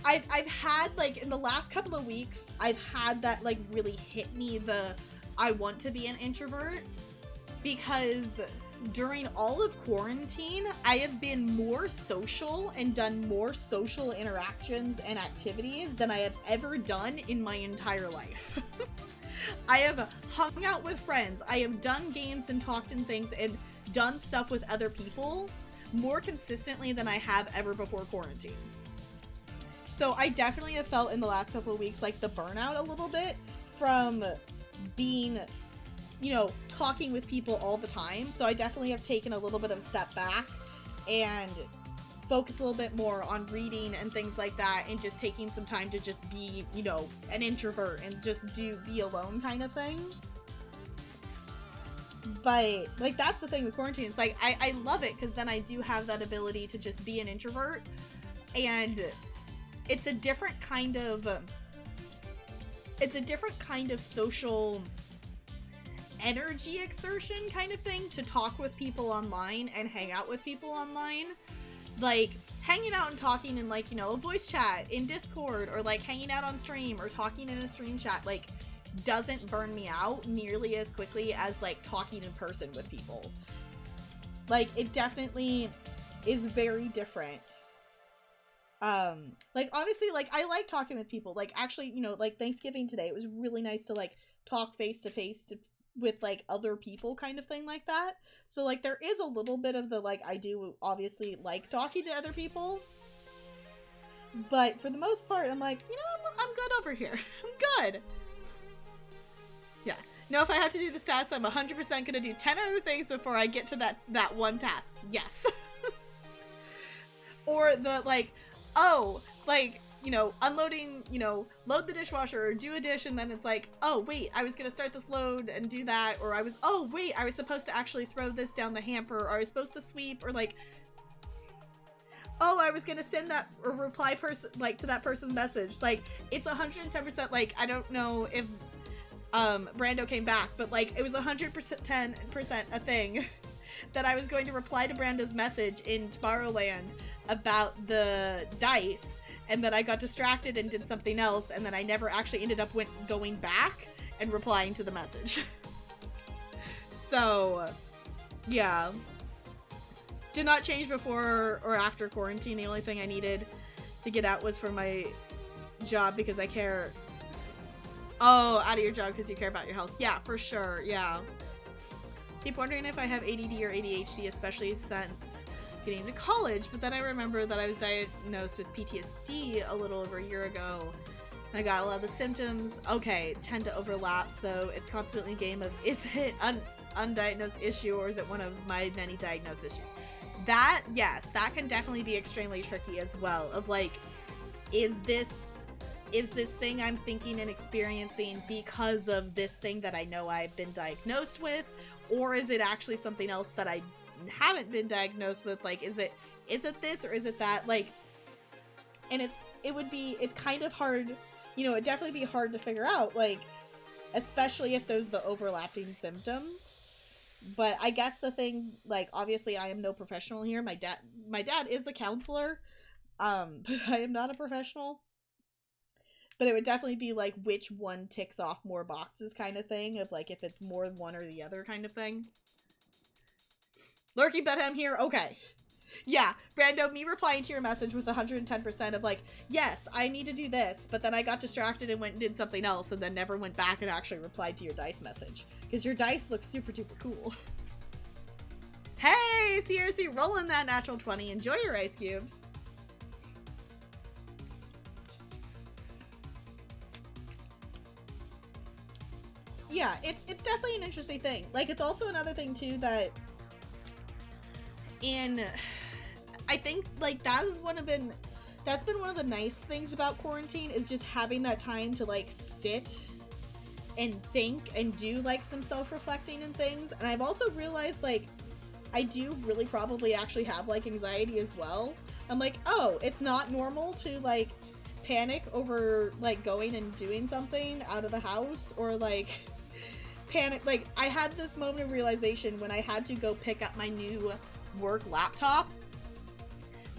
[SPEAKER 1] I've had, like, in the last couple of weeks, I've had that, like, really hit me, I want to be an introvert. Because during all of quarantine, I have been more social and done more social interactions and activities than I have ever done in my entire life. I have hung out with friends, I have done games and talked and things and done stuff with other people more consistently than I have ever before quarantine. So I definitely have felt in the last couple of weeks like the burnout a little bit from being, you know, talking with people all the time. So I definitely have taken a little bit of a step back and focus a little bit more on reading and things like that, and just taking some time to just be, you know, an introvert and just be alone kind of thing. But like, that's the thing with quarantine. It's like, I love it because then I do have that ability to just be an introvert, and it's a different kind of social energy exertion kind of thing to talk with people online and hang out with people online. Like, hanging out and talking in, like, you know, a voice chat in Discord, or like hanging out on stream or talking in a stream chat, like, doesn't burn me out nearly as quickly as like talking in person with people. Like, it definitely is very different. Like, obviously, like, I like talking with people. Like, actually, you know, like Thanksgiving today, it was really nice to like talk face to face with like other people kind of thing like that. So like, there is a little bit of the, like, I do obviously like talking to other people, but for the most part, I'm like, you know, I'm good over here. I'm good. Yeah. No, if I have to do this task, I'm 100% gonna do 10 other things before I get to that one task. Yes. Or the, like, oh, like, you know, unloading, you know, load the dishwasher or do a dish, and then it's like, oh wait, I was gonna start this load and do that, or oh wait, I was supposed to actually throw this down the hamper, or I was supposed to sweep, or like, oh, I was gonna send that or reply to that person's message. Like, it's 110%. Like, I don't know if Brando came back, but like, it was 110% a thing that I was going to reply to Brando's message in Tomorrowland about the dice, and then I got distracted and did something else, and then I never actually ended up going back and replying to the message. So, yeah. Did not change before or after quarantine. The only thing I needed to get out was for my job because I care. Oh, out of your job because you care about your health. Yeah, for sure. Yeah. Keep wondering if I have ADD or ADHD, especially since getting into college. But then I remember that I was diagnosed with PTSD a little over a year ago. And I got a lot of the symptoms. Okay, tend to overlap. So it's constantly a game of, is it an undiagnosed issue or is it one of my many diagnosed issues? That, yes, that can definitely be extremely tricky as well, of like, is this thing I'm thinking and experiencing because of this thing that I know I've been diagnosed with, or is it actually something else that I haven't been diagnosed with? Like, is it this or is it that? Like, and it's kind of hard, you know, it'd definitely be hard to figure out, like, especially if there's the overlapping symptoms. But I guess the thing, like, obviously I am no professional here. My dad is a counselor, but I am not a professional. But it would definitely be like which one ticks off more boxes kind of thing, of like if it's more one or the other kind of thing. Lurky Bedham here. Okay. Yeah, Brando, me replying to your message was 110% of like, yes, I need to do this, but then I got distracted and went and did something else and then never went back and actually replied to your dice message. Because your dice look super duper cool. Hey, CRC, rolling that natural 20. Enjoy your ice cubes. Yeah, it's definitely an interesting thing. Like, it's also another thing too that I think like that's been one of the nice things about quarantine, is just having that time to like sit and think and do like some self-reflecting and things. And I've also realized like I do really probably actually have like anxiety as well. I'm like, oh, it's not normal to like panic over like going and doing something out of the house, or like panic. Like, I had this moment of realization when I had to go pick up my new work laptop,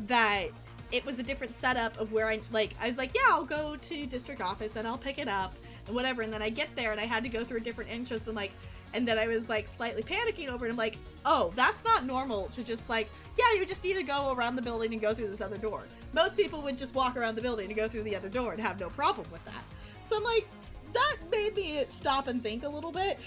[SPEAKER 1] that it was a different setup of where I was like, yeah, I'll go to district office and I'll pick it up and whatever. And then I get there and I had to go through a different entrance, and like, and then I was like slightly panicking over it. I'm like, oh, that's not normal to just like, yeah, you just need to go around the building and go through this other door. Most people would just walk around the building and go through the other door and have no problem with that. So I'm like, that made me stop and think a little bit.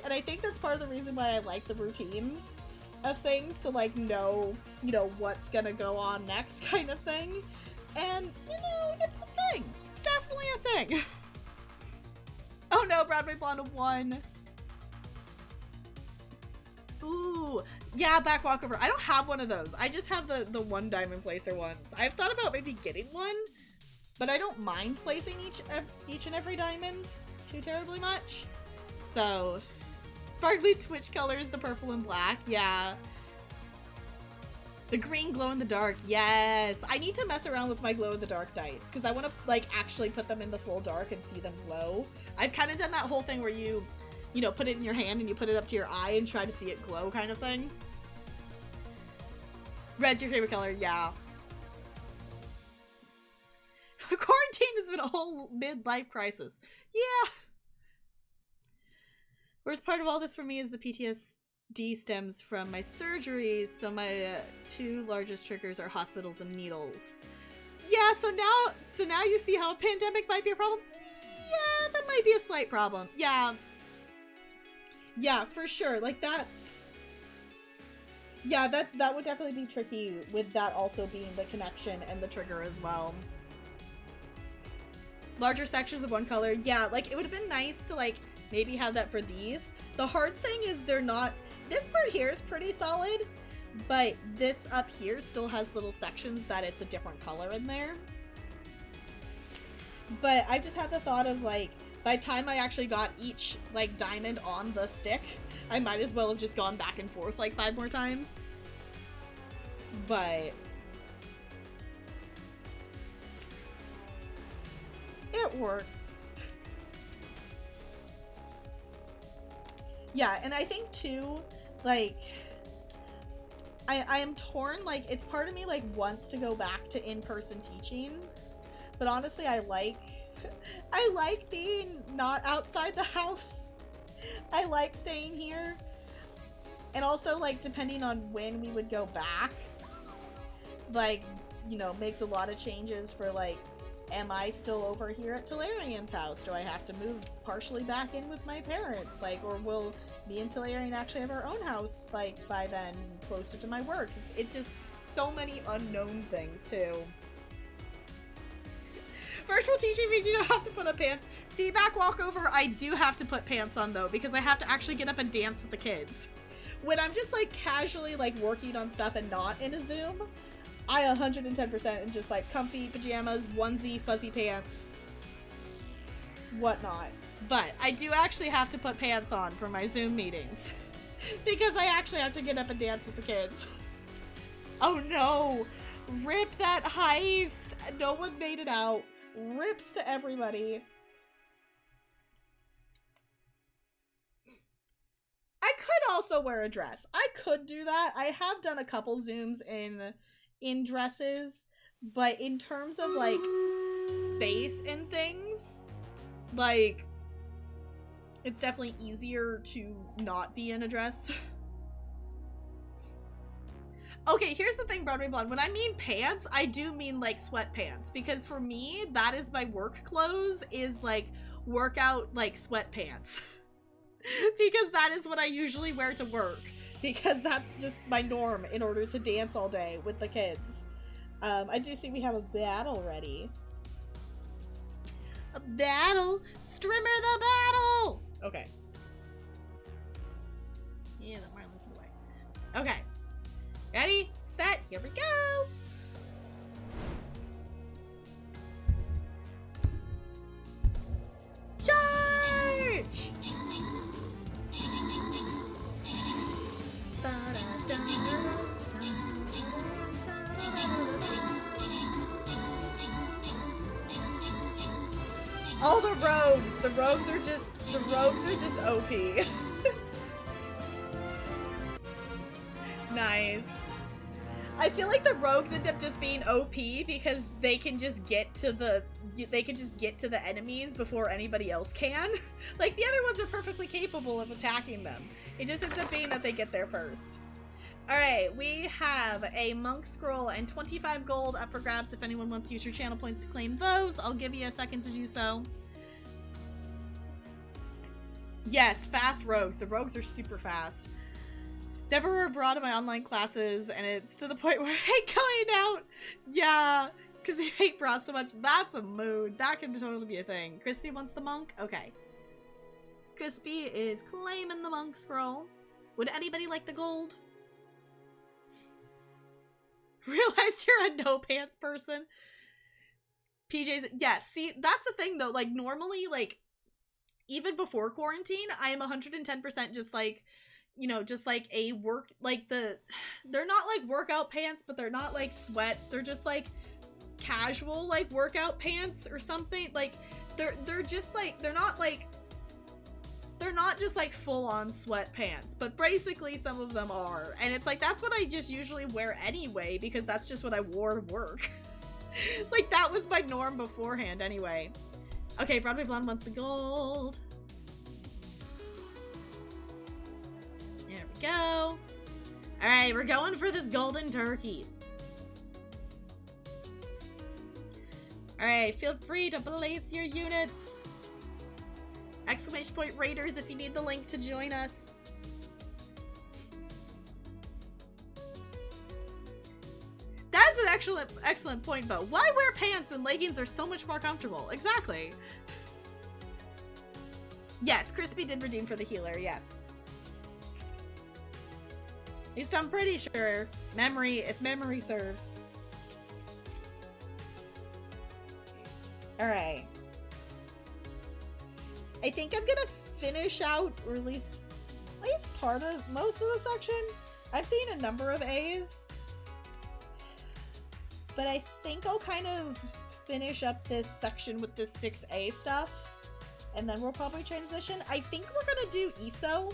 [SPEAKER 1] And I think that's part of the reason why I like the routines of things, to like know, you know, what's gonna go on next kind of thing. And, you know, it's a thing. It's definitely a thing. Oh no, Broadway Blonde of 1. Ooh, yeah, back walkover. I don't have one of those. I just have the one diamond placer ones. I've thought about maybe getting one, but I don't mind placing each and every diamond too terribly much. So, sparkly Twitch colors, the purple and black, yeah. The green glow in the dark, yes. I need to mess around with my glow in the dark dice, because I want to like actually put them in the full dark and see them glow. I've kind of done that whole thing where you know, put it in your hand and you put it up to your eye and try to see it glow kind of thing. Red's your favorite color, yeah. Quarantine has been a whole midlife crisis. Yeah. Worst part of all this for me is the PTSD stems from my surgeries, so my two largest triggers are hospitals and needles. Yeah, so now you see how a pandemic might be a problem? Yeah, that might be a slight problem. Yeah. Yeah, for sure. Like, that's... Yeah, that would definitely be tricky, with that also being the connection and the trigger as well. Larger sections of one color. Yeah, like, it would have been nice to, like, maybe have that for these. The hard thing is they're not... This part here is pretty solid, But this up here still has little sections that it's a different color in there. But I just had the thought of, like, by the time I actually got each, like, diamond on the stick, I might as well have just gone back and forth, like, 5 more times. But it works. Yeah, and I think, too, like, I am torn. Like, it's part of me, like, wants to go back to in-person teaching. But honestly, I like being not outside the house. I like staying here. And also, like, depending on when we would go back, like, you know, makes a lot of changes for, like, am I still over here at Talarian's house? Do I have to move partially back in with my parents? Like, or will me and Talarian actually have our own house, like, by then, closer to my work? It's just so many unknown things, too. Virtual teaching means you don't have to put on pants. See, back walkover, I do have to put pants on, though, because I have to actually get up and dance with the kids. When I'm just, like, casually, like, working on stuff and not in a Zoom, I 110% am just, like, comfy pajamas, onesie, fuzzy pants, whatnot. But I do actually have to put pants on for my Zoom meetings because I actually have to get up and dance with the kids. Oh, no. Rip that heist. No one made it out. Rips to everybody. I could also wear a dress. I could do that. I have done a couple Zooms in dresses, but in terms of, like, space and things, like, it's definitely easier to not be in a dress. Okay, here's the thing, Broadway Blonde. When I mean pants, I do mean, like, sweatpants. Because for me, that is my work clothes, is, like, workout, like, sweatpants. Because that is what I usually wear to work. Because that's just my norm in order to dance all day with the kids. I do see we have a battle ready. A battle? Strimmer the battle! Okay. Yeah, the Marlin's in the way. Okay. Ready, set, here we go! Charge! All the rogues! The rogues are just OP. Nice. I feel like the rogues end up just being OP because they can just get to the enemies before anybody else can. Like, the other ones are perfectly capable of attacking them. It just ends up being that they get there first. Alright, we have a monk scroll and 25 gold up for grabs if anyone wants to use your channel points to claim those. I'll give you a second to do so. Yes, fast rogues. The rogues are super fast. Never were abroad in my online classes, and it's to the point where I hate going out. Yeah, because I hate bra so much. That's a mood. That can totally be a thing. Crispy wants the monk? Okay. Crispy is claiming the monk scroll. Would anybody like the gold? Realize you're a no pants person. PJs, yes. See, that's the thing though. Like, normally, like, even before quarantine, I am 110% just like, you know, just like a work, like they're not like workout pants, but they're not like sweats. They're just like casual, like workout pants or something. Like, they're just like, they're not just like full-on sweatpants, but basically some of them are. And it's like, that's what I just usually wear anyway, because that's just what I wore to work. Like, that was my norm beforehand anyway. Okay, Broadway Blonde wants the gold. There we go. Alright, we're going for this golden turkey. Alright, feel free to place your units. Exclamation point Raiders if you need the link to join us. That's an excellent point, Bo. Why wear pants when leggings are so much more comfortable? Exactly. Yes, Crispy did redeem for the healer, yes. At least I'm pretty sure. If memory serves. Alright. I think I'm gonna finish out, or at least part of most of the section. I've seen a number of A's. But I think I'll kind of finish up this section with this 6A stuff. And then we'll probably transition. I think we're gonna do ESO.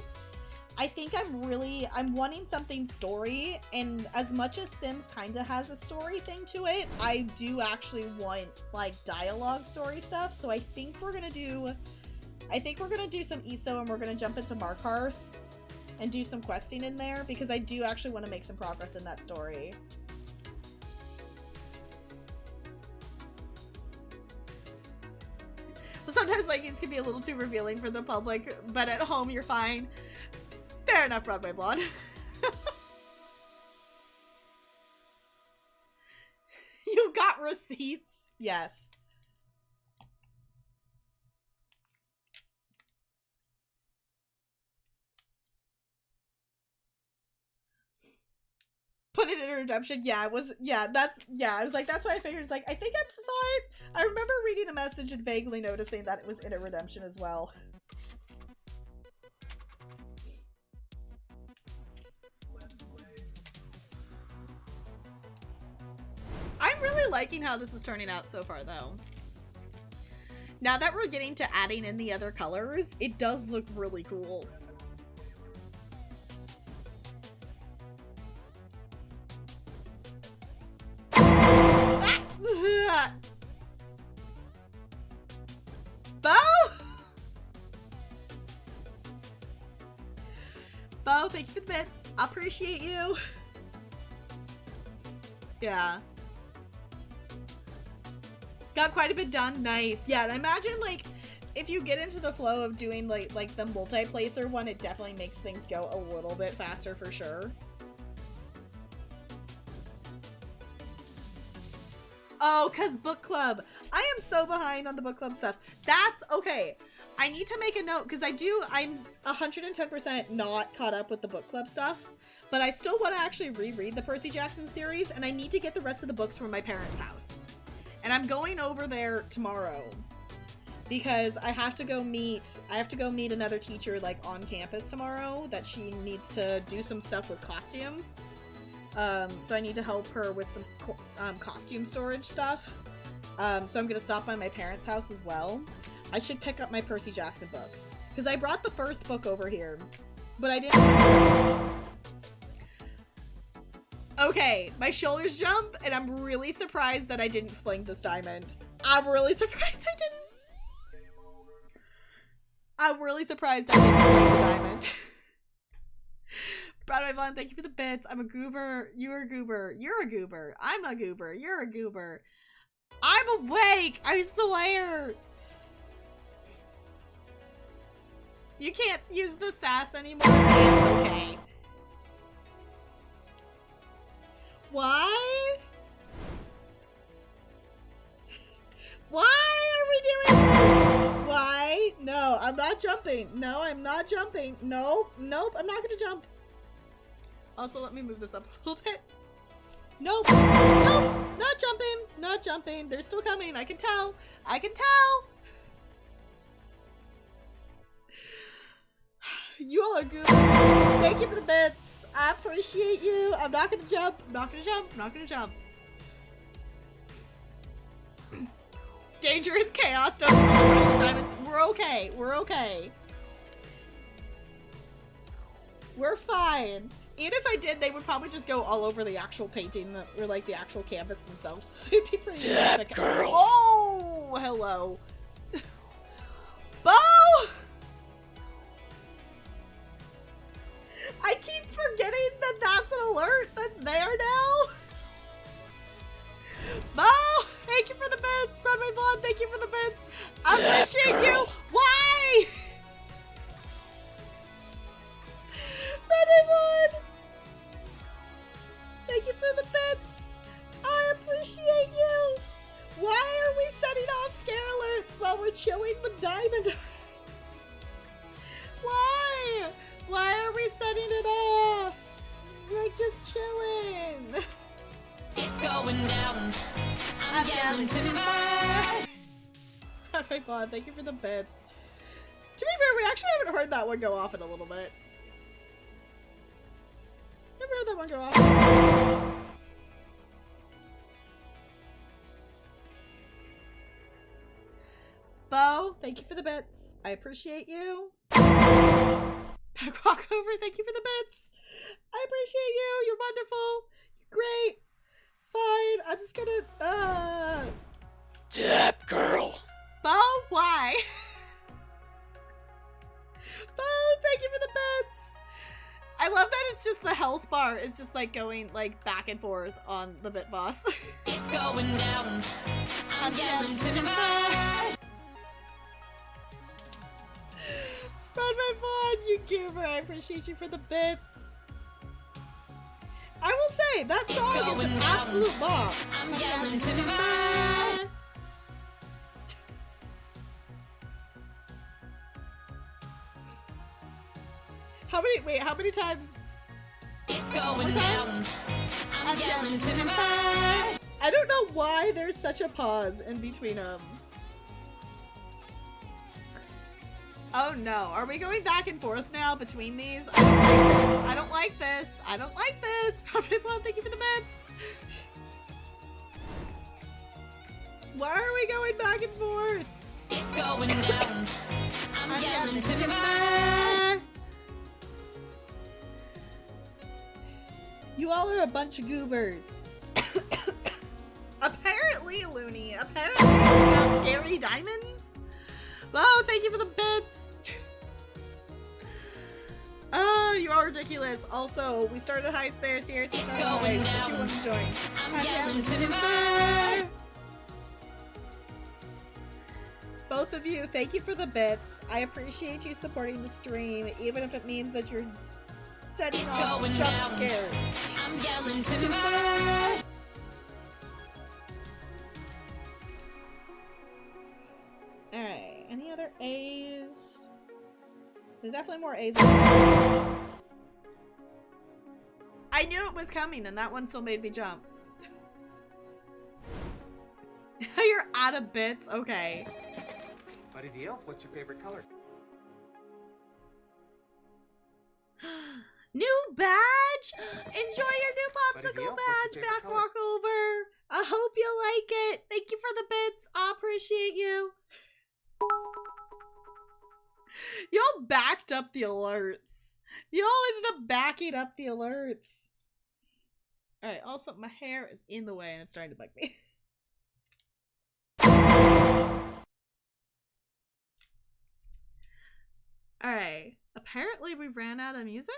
[SPEAKER 1] I think I'm wanting something story, and as much as Sims kinda has a story thing to it, I do actually want, like, dialogue story stuff, so I think we're gonna do some ESO, and we're gonna jump into Markarth and do some questing in there, because I do actually want to make some progress in that story. Well, sometimes leggings can be a little too revealing for the public, but at home you're fine. Fair enough, Broadway Blonde. You got receipts? Yes. Put it in a redemption. Yeah, it was, I was like, that's why I figured, it's like, I think I saw it. I remember reading a message and vaguely noticing that it was in a redemption as well. I'm really liking how this is turning out so far, though. Now that we're getting to adding in the other colors, it does look really cool. Ah! Bo? Bo, thank you for the bits. I appreciate you. Yeah. Got quite a bit done. Nice. Yeah, and I imagine, like, if you get into the flow of doing, like the multiplacer one, it definitely makes things go a little bit faster for sure. Oh, because book club. I am so behind on the book club stuff. That's okay. I need to make a note, because I'm 110% not caught up with the book club stuff, but I still want to actually reread the Percy Jackson series, and I need to get the rest of the books from my parents' house. And I'm going over there tomorrow because I have to go meet another teacher, like, on campus tomorrow, that she needs to do some stuff with costumes. So I need to help her with some costume storage stuff. So I'm gonna stop by my parents' house as well. I should pick up my Percy Jackson books, because I brought the first book over here, but I didn't. Okay, my shoulders jump, and I'm really surprised that I didn't fling this diamond. I'm really surprised I didn't. I'm really surprised I didn't fling the diamond. Broadway Blonde, thank you for the bits. I'm a goober. You're a goober. You're a goober. I'm a goober. You're a goober. I'm awake. I swear. You can't use the sass anymore. It's okay. Why? Why are we doing this? Why? No, I'm not jumping. No, I'm not jumping. Nope. Nope, I'm not gonna jump. Also, let me move this up a little bit. Nope. Nope. Not jumping. Not jumping. They're still coming. I can tell. I can tell. You all are good. Thank you for the bits. I appreciate you. I'm not gonna jump. I'm not gonna jump. I'm not gonna jump. Dangerous chaos. Don't spill precious diamonds. We're okay. We're okay. We're fine. Even if I did, they would probably just go all over the actual painting, or like the actual canvas themselves. It'd be pretty epic. Girl. Oh, hello. Bo! I keep forgetting that that's an alert that's there now. Bo! Thank you for the bits. Broadway Blonde, thank you for the bits. I appreciate you. Why? Broadway Blonde. Thank you for the bits. I appreciate you. Why are we setting off scare alerts while we're chilling with Diamond? Why? Why are we setting it off? yelling timber. Oh my god, thank you for the bits. To be fair, we actually haven't heard that one go off in a little bit. Never heard that one go off. Bo, thank you for the bits. I appreciate you. Back walkover, thank you for the bits. I appreciate you. You're wonderful. You're great. It's fine. I'm just gonna,
[SPEAKER 2] Dap girl.
[SPEAKER 1] Bo, why? Bo, thank you for the bits. I love that it's just the health bar is just like going like back and forth on the bit boss.
[SPEAKER 3] It's going down. I'm yelling timber.
[SPEAKER 1] Run my bond, you goober. I appreciate you for the bits. I will say, that song is an absolute bop.
[SPEAKER 3] I'm yelling timber.
[SPEAKER 1] How many times?
[SPEAKER 3] It's going down. I'm yelling timber.
[SPEAKER 1] I don't know why there's such a pause in between them. Oh no, are we going back and forth now between these? I don't like this. I don't like this. Thank you for the bits. Why are we going back and forth?
[SPEAKER 3] It's going down. I'm yelling timber.
[SPEAKER 1] You all are a bunch of goobers. Apparently, Looney. Apparently, it's now Scary Diamonds. Oh, thank you for the bits. Oh, you are ridiculous. Also, we started heist there. Seriously,
[SPEAKER 3] it's going down.
[SPEAKER 1] If you want to join,
[SPEAKER 3] I'm yelling timber.
[SPEAKER 1] Both of you, thank you for the bits. I appreciate you supporting the stream, even if it means that you're setting
[SPEAKER 3] It's
[SPEAKER 1] off
[SPEAKER 3] going
[SPEAKER 1] jump
[SPEAKER 3] down.
[SPEAKER 1] scares.
[SPEAKER 3] I'm yelling timber.
[SPEAKER 1] Alright, any other A's? There's definitely more A's in there. I knew it was coming, and that one still made me jump. You're out of bits? Okay.
[SPEAKER 4] Buddy the Elf, what's your favorite color?
[SPEAKER 1] New badge! Enjoy your new
[SPEAKER 4] Buddy
[SPEAKER 1] popsicle
[SPEAKER 4] Deal, what's
[SPEAKER 1] badge,
[SPEAKER 4] your favorite
[SPEAKER 1] back
[SPEAKER 4] color?
[SPEAKER 1] walkover. I hope you like it. Thank you for the bits. I appreciate you. Y'all backed up the alerts. Y'all ended up backing up the alerts. Alright, also my hair is in the way and it's starting to bug me. Alright, apparently we ran out of music?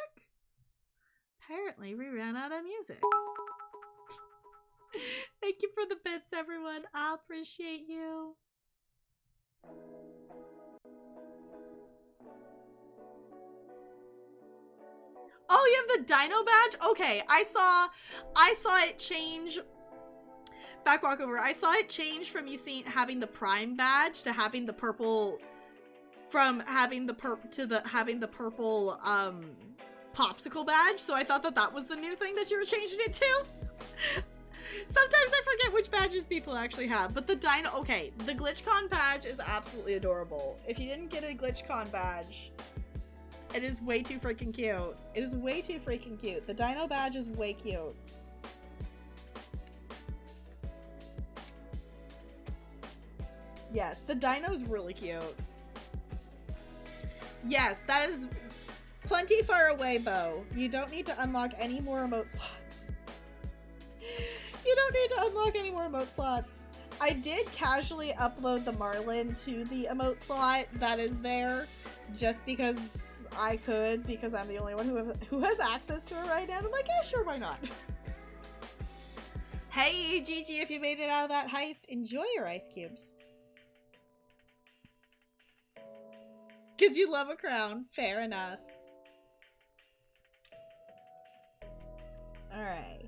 [SPEAKER 1] Apparently we ran out of music. Thank you for the bits, everyone. I appreciate you. Oh, you have the dino badge? Okay, I saw it change. Back walk over. I saw it change from having the prime badge to having the purple, from having the purple popsicle badge. So I thought that was the new thing that you were changing it to. Sometimes I forget which badges people actually have, but the dino, okay, the GlitchCon badge is absolutely adorable. If you didn't get a GlitchCon badge, it is way too freaking cute. It is way too freaking cute. The dino badge is way cute. Yes, the dino's really cute. Yes, that is plenty far away, Bo. You don't need to unlock any more emote slots. You don't need to unlock any more emote slots. I did casually upload the Marlin to the emote slot that is there, just because I could, because I'm the only one who has access to it right now. And I'm like, yeah, sure, why not? Hey, Gigi, if you made it out of that heist, enjoy your ice cubes. Because you love a crown. Fair enough. Alright.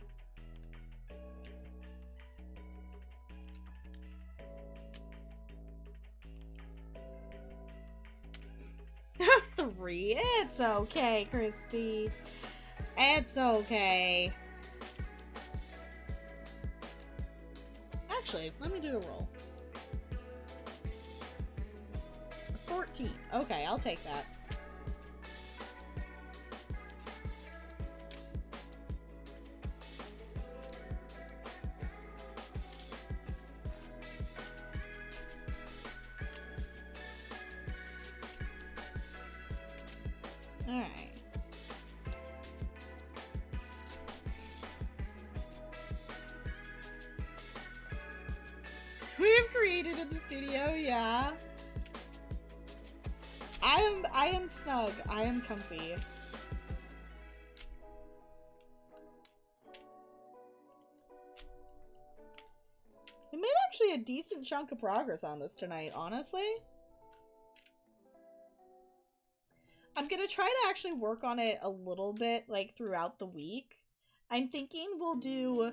[SPEAKER 1] Three. It's okay, Crispy. It's okay. Actually, let me do a roll. 14. Okay, I'll take that. Alright. We have created in the studio, yeah. I am snug. I am comfy. We made actually a decent chunk of progress on this tonight, honestly. I'm gonna try to actually work on it a little bit, like, throughout the week. I'm thinking we'll do...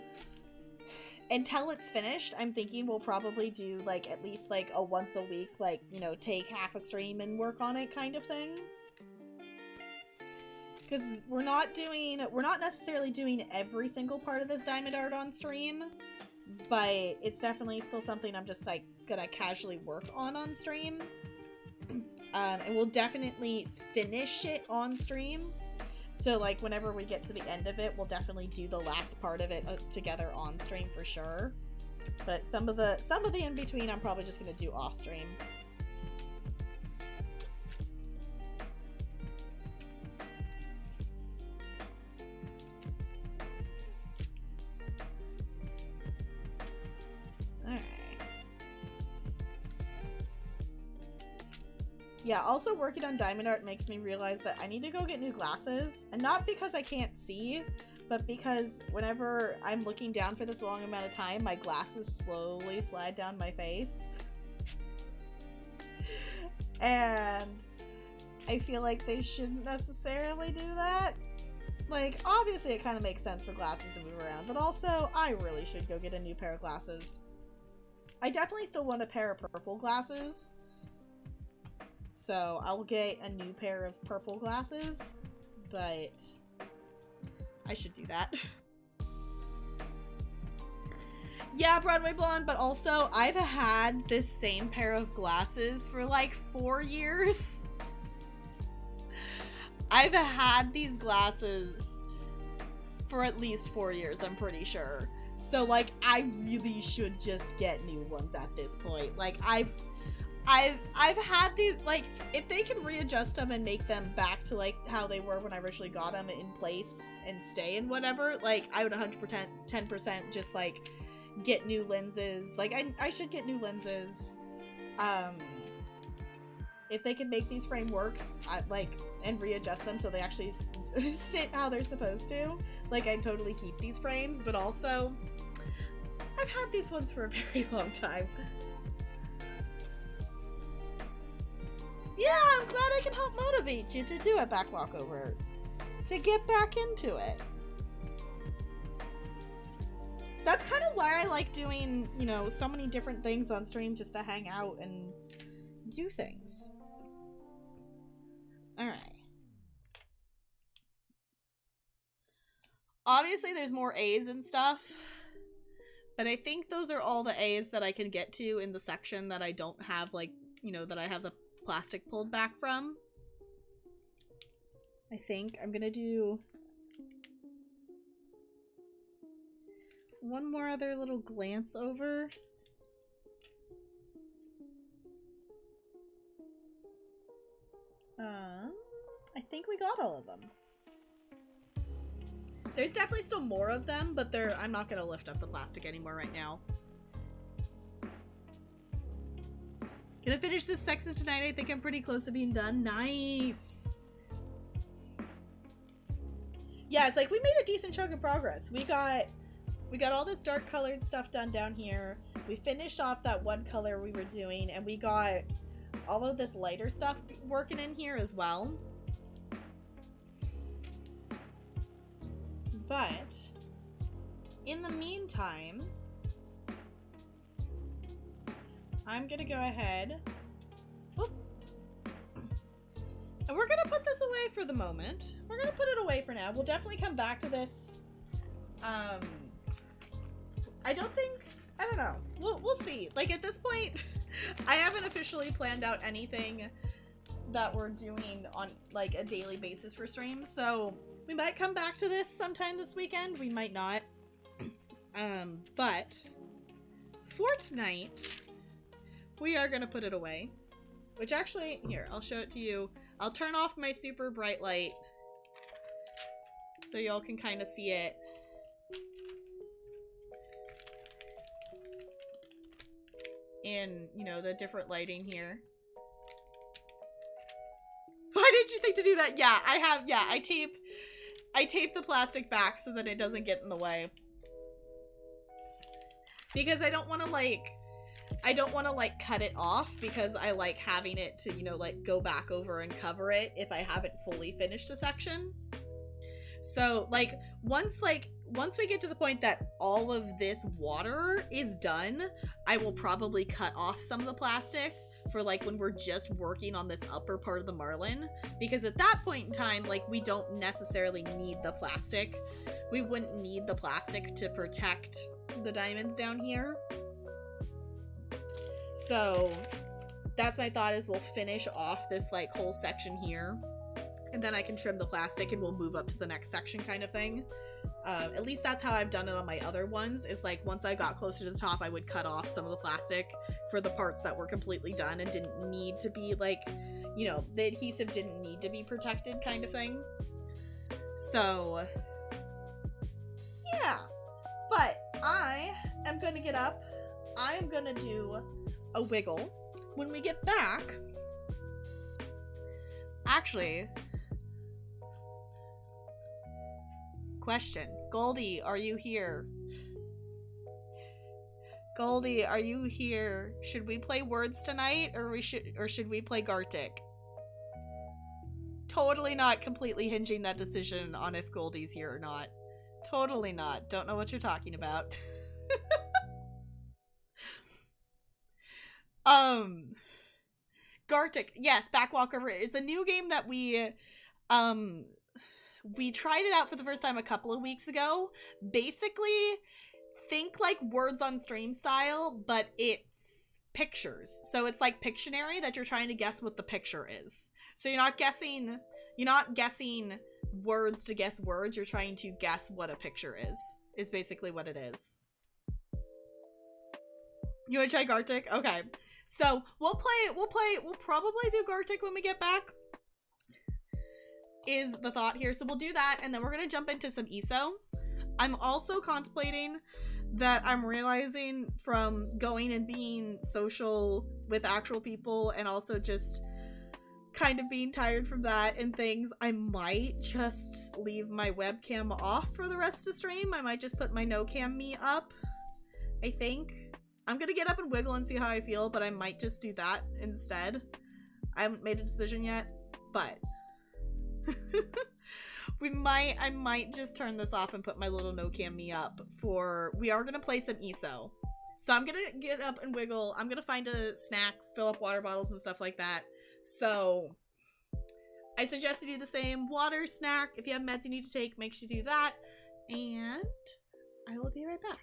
[SPEAKER 1] Until it's finished, I'm thinking we'll probably do, like, at least, like, a once a week, like, you know, take half a stream and work on it kind of thing. Because we're not necessarily doing every single part of this diamond art on stream, but it's definitely still something I'm just, like, gonna casually work on stream. And we'll definitely finish it on stream. So, like, whenever we get to the end of it, we'll definitely do the last part of it together on stream for sure. But some of the in-between, I'm probably just gonna do off stream. Alright. Yeah, also working on diamond art makes me realize that I need to go get new glasses. And not because I can't see, but because whenever I'm looking down for this long amount of time, my glasses slowly slide down my face. And I feel like they shouldn't necessarily do that. Like, obviously it kind of makes sense for glasses to move around, but also, I really should go get a new pair of glasses. I definitely still want a pair of purple glasses. So, I'll get a new pair of purple glasses, but I should do that. Yeah, Broadway Blonde, but also, I've had this same pair of glasses for like 4 years. I've had these glasses for at least 4 years, I'm pretty sure. So, like, I really should just get new ones at this point. Like, I've had these, like, if they can readjust them and make them back to, like, how they were when I originally got them in place and stay and whatever, like, I would 10% just, like, get new lenses. Like, I should get new lenses. If they can make these frameworks, and readjust them so they actually sit how they're supposed to, like, I'd totally keep these frames, but also, I've had these ones for a very long time. Yeah, I'm glad I can help motivate you to do a back walkover. To get back into it. That's kind of why I like doing, you know, so many different things on stream, just to hang out and do things. Alright. Obviously, there's more A's and stuff. But I think those are all the A's that I can get to in the section that I don't have, like, you know, that I have the plastic pulled back from. I think I'm gonna do one more other little glance over. I think we got all of them. There's definitely still more of them, but I'm not gonna lift up the plastic anymore right now. Gonna finish this section tonight. I think I'm pretty close to being done. Nice. Yeah, it's like we made a decent chunk of progress. We got all this dark colored stuff done down here. We finished off that one color we were doing, and we got all of this lighter stuff working in here as well. But in the meantime, I'm gonna go ahead, and we're gonna put this away for the moment. We're gonna put it away for now. We'll definitely come back to this. I don't think I don't know. We'll see. Like, at this point, I haven't officially planned out anything that we're doing on, like, a daily basis for streams, so we might come back to this sometime this weekend. We might not. But for tonight, we are gonna put it away. Which actually, here, I'll show it to you. I'll turn off my super bright light so y'all can kind of see it. In, you know, the different lighting here. Why did you think to do that? Yeah, I tape the plastic back so that it doesn't get in the way. Because I don't want to, like, cut it off, because I like having it to, you know, like, go back over and cover it if I haven't fully finished a section. So, like, once we get to the point that all of this water is done, I will probably cut off some of the plastic for, like, when we're just working on this upper part of the Marlin, because at that point in time, like, we don't necessarily need the plastic. We wouldn't need the plastic to protect the diamonds down here. So that's my thought, is we'll finish off this, like, whole section here, and then I can trim the plastic and we'll move up to the next section kind of thing. At least that's how I've done it on my other ones, is like once I got closer to the top, I would cut off some of the plastic for the parts that were completely done and didn't need to be, like, you know, the adhesive didn't need to be protected kind of thing. So yeah, but I am gonna get up. I am gonna do a wiggle. When we get back, actually, question, Goldie, are you here? Goldie, are you here? Should we play words tonight, or should we play Gartic? Totally not completely hinging that decision on if Goldie's here or not. Totally not. Don't know what you're talking about. Gartic, yes, Backwalker. It's a new game that we tried it out for the first time a couple of weeks ago. Basically, think like Words on Stream style, but it's pictures. So it's like Pictionary, that you're trying to guess what the picture is. So you're not guessing words to guess words, you're trying to guess what a picture is basically what it is. You wanna try Gartic? Okay. So we'll probably do Gartic when we get back, is the thought here. So we'll do that, and then we're gonna jump into some ESO. I'm also contemplating that I'm realizing from going and being social with actual people, and also just kind of being tired from that and things, I might just leave my webcam off for the rest of the stream. I might just put my no cam me up, I think. I'm gonna get up and wiggle and see how I feel, but I might just do that instead. I haven't made a decision yet, but I might just turn this off and put my little no cam me up for, we are gonna play some ESO. So I'm gonna get up and wiggle. I'm gonna find a snack, fill up water bottles and stuff like that. So I suggest you do the same. Water, snack, if you have meds you need to take, make sure you do that. And I will be right back.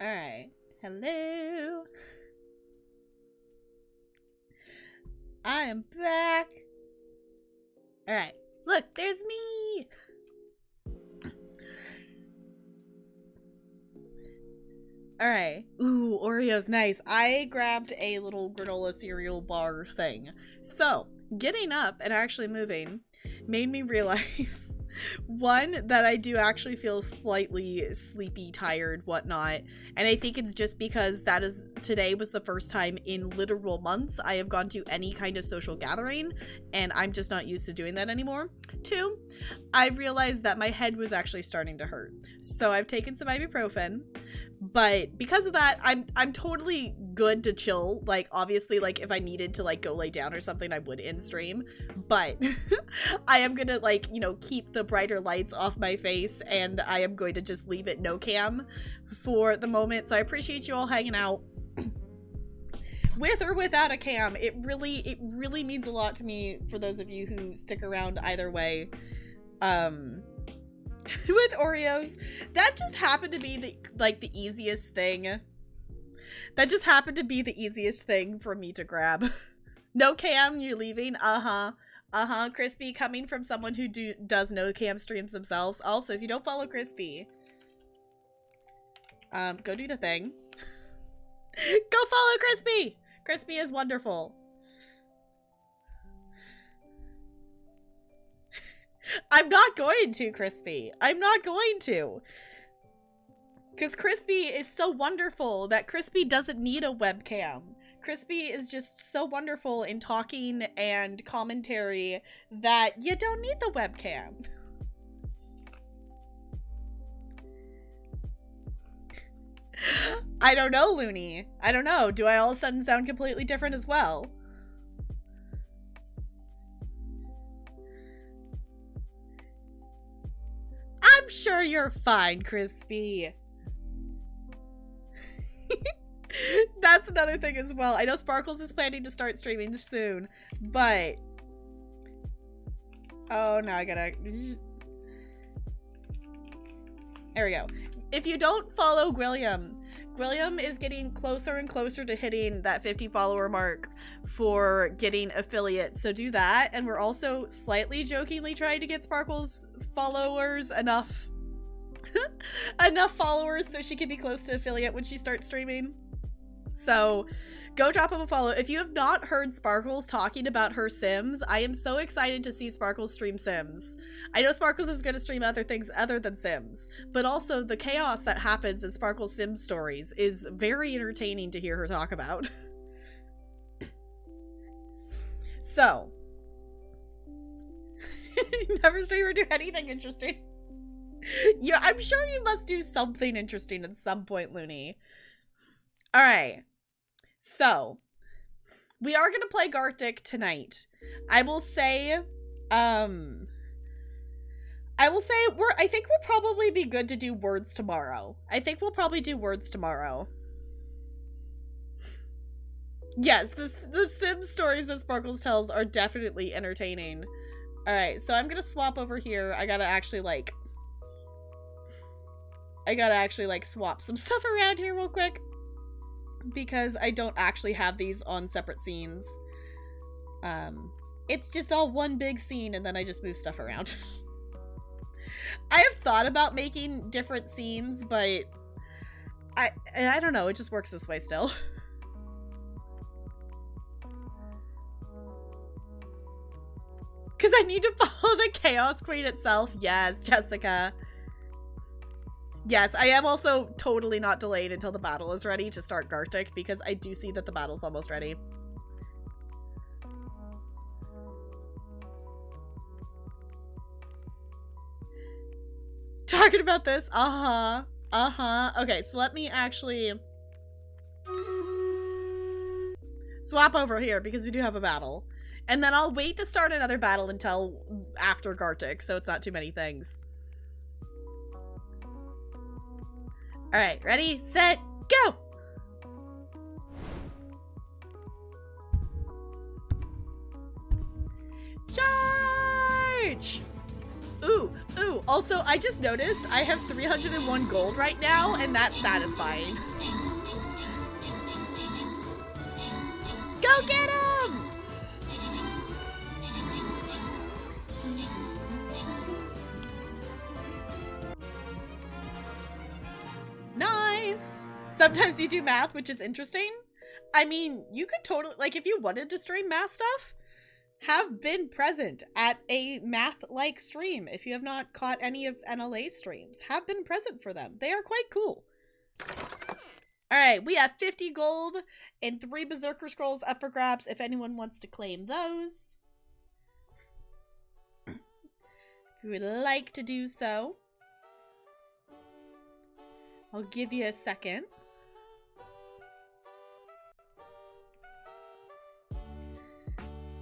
[SPEAKER 1] Alright. Hello. I am back. Alright. Look, there's me. Alright. Ooh, Oreo's nice. I grabbed a little granola cereal bar thing. So, getting up and actually moving made me realize, one, that I do actually feel slightly sleepy, tired, whatnot. And I think it's just because today was the first time in literal months I have gone to any kind of social gathering, and I'm just not used to doing that anymore. Two, I realized that my head was actually starting to hurt. So I've taken some ibuprofen. But because of that, I'm totally good to chill. Like, obviously, like, if I needed to, like, go lay down or something, I would in stream. But I am gonna, like, you know, keep the brighter lights off my face, and I am going to just leave it no cam for the moment. So I appreciate you all hanging out. With or without a cam, it really means a lot to me for those of you who stick around either way. With Oreos, that just happened to be the easiest thing. That just happened to be the easiest thing for me to grab. No cam, you're leaving? Crispy, coming from someone who does no cam streams themselves. Also, if you don't follow Crispy, go do the thing. Go follow Crispy! Crispy is wonderful. I'm not going to, Crispy. I'm not going to. Because Crispy is so wonderful that Crispy doesn't need a webcam. Crispy is just so wonderful in talking and commentary that you don't need the webcam. I don't know, Looney. I don't know. Do I all of a sudden sound completely different as well? I'm sure you're fine, Crispy. That's another thing as well. I know Sparkles is planning to start streaming soon, but... Oh, no, I gotta... There we go. If you don't follow Gwilliam is getting closer and closer to hitting that 50 follower mark for getting affiliates, so do that. And we're also slightly jokingly trying to get Sparkles followers enough followers so she can be close to affiliate when she starts streaming. So go drop him a follow. If you have not heard Sparkles talking about her Sims, I am so excited to see Sparkles stream Sims. I know Sparkles is going to stream other things other than Sims, but also the chaos that happens in Sparkles Sims stories is very entertaining to hear her talk about. So, never stream or do anything interesting. Yeah, I'm sure you must do something interesting at some point, Looney. Alright. So, we are going to play Gartic tonight. I will say I think we'll probably be good to do words tomorrow. I think we'll probably do words tomorrow. Yes, the Sims stories that Sparkles tells are definitely entertaining. Alright, so I'm gonna swap over here. I gotta actually swap some stuff around here real quick, because I don't actually have these on separate scenes. It's just all one big scene, and then I just move stuff around. I have thought about making different scenes, but I don't know, it just works this way still. Because I need to follow the Chaos Queen itself. Yes, Jessica. Yes, I am also totally not delayed until the battle is ready to start Gartic, because I do see that the battle's almost ready. Talking about this? Okay, so let me actually swap over here, because we do have a battle. And then I'll wait to start another battle until after Gartic, so it's not too many things. Alright, ready, set, go! Charge! Ooh, Ooh, also, I just noticed I have 301 gold right now, and that's satisfying. Go get him! Nice! Sometimes you do math, which is interesting. I mean, you could totally, like, if you wanted to stream math stuff, have been present at a math-like stream. If you have not caught any of NLA's streams, have been present for them. They are quite cool. Alright, we have 50 gold and 3 Berserker Scrolls up for grabs if anyone wants to claim those. If you would like to do so, I'll give you a second.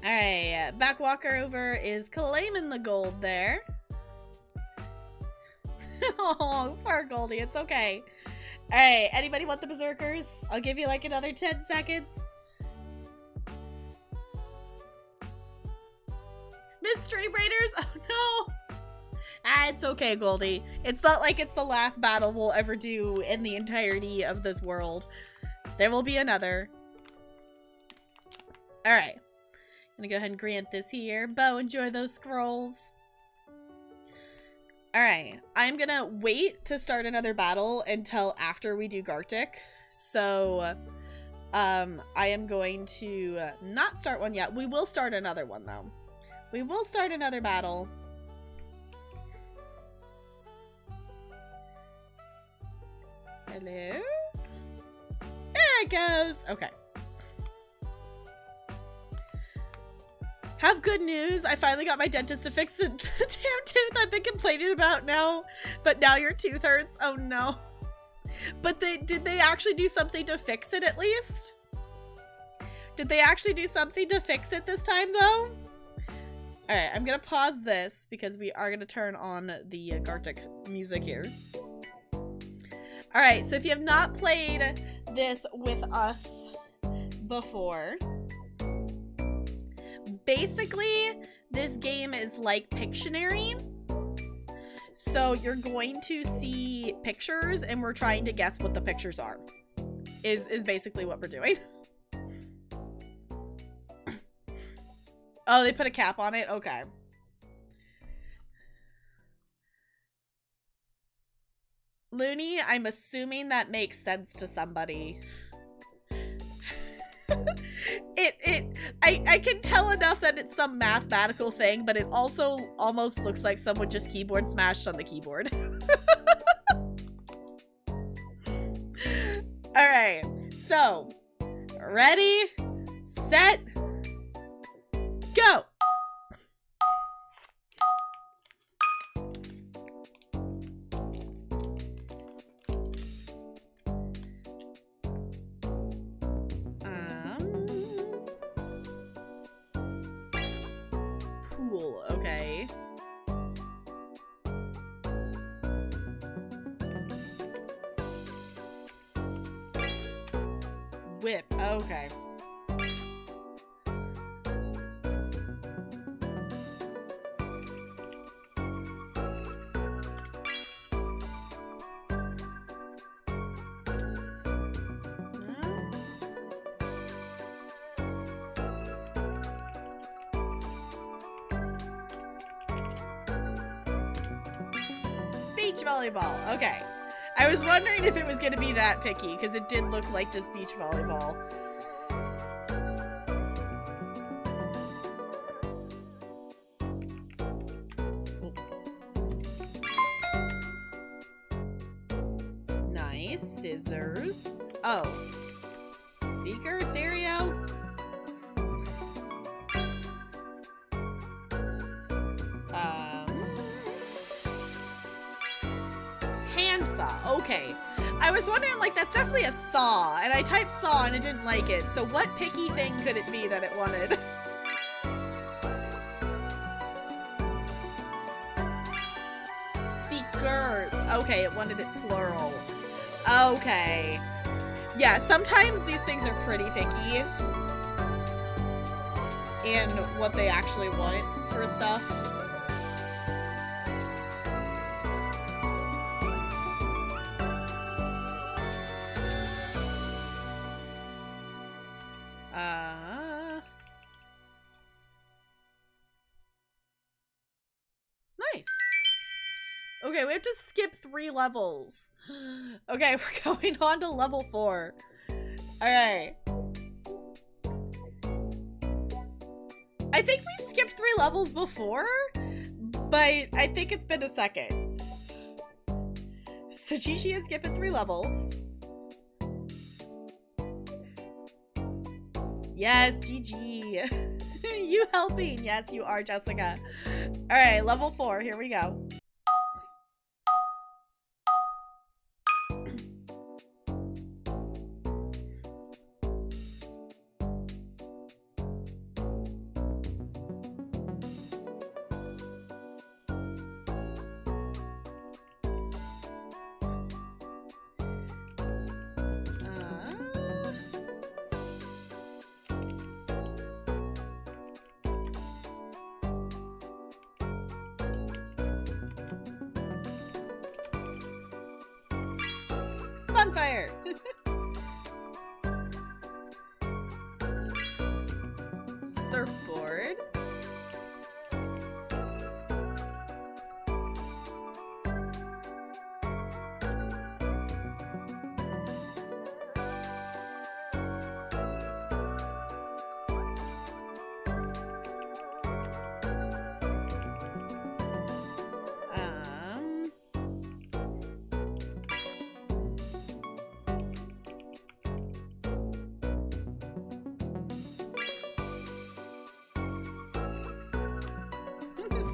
[SPEAKER 1] Alright, Backwalker over is claiming the gold there. Oh, poor Goldie, it's okay. Alright, anybody want the Berserkers? I'll give you like another 10 seconds. Mystery Raiders? Oh no! Ah, it's okay, Goldie. It's not like it's the last battle we'll ever do in the entirety of this world. There will be another. Alright. I'm gonna go ahead and grant this here. Bo, enjoy those scrolls. Alright, I'm gonna wait to start another battle until after we do Gartic. So, I am going to not start one yet. We will start another one, though. We will start another battle. Hello? There it goes! Okay. Have good news. I finally got my dentist to fix the damn tooth I've been complaining about now. But now your tooth hurts. Oh no. But did they actually do something to fix it at least? Did they actually do something to fix it this time though? Alright, I'm gonna pause this because we are gonna turn on the Gartic music here. Alright, so if you have not played this with us before, basically, this game is like Pictionary. So you're going to see pictures and we're trying to guess what the pictures are. Is basically what we're doing. Oh, they put a cap on it? Okay. Looney, I'm assuming that makes sense to somebody. I can tell enough that it's some mathematical thing, but it also almost looks like someone just keyboard smashed on the keyboard. Alright, so, ready, set, go! Pool, okay. Whip, okay. Beach volleyball, okay. I was wondering if it was going to be that picky, because it did look like just beach volleyball. Nice. Scissors. Oh. Speaker? Stereo? Handsaw. Okay. I was wondering, like, that's definitely a saw, and I typed saw and it didn't like it, so what picky thing could it be that it wanted? Speakers. Okay, it wanted it plural. Okay. Yeah, sometimes these things are pretty picky in what they actually want for stuff. Okay, we have to skip 3 levels. Okay, we're going on to level 4. Alright. I think we've skipped 3 levels before, but I think it's been a second. So Gigi is skipping 3 levels. Yes, Gigi. You helping. Yes, you are, Jessica. Alright, level 4. Here we go. Bonfire! Surfboard.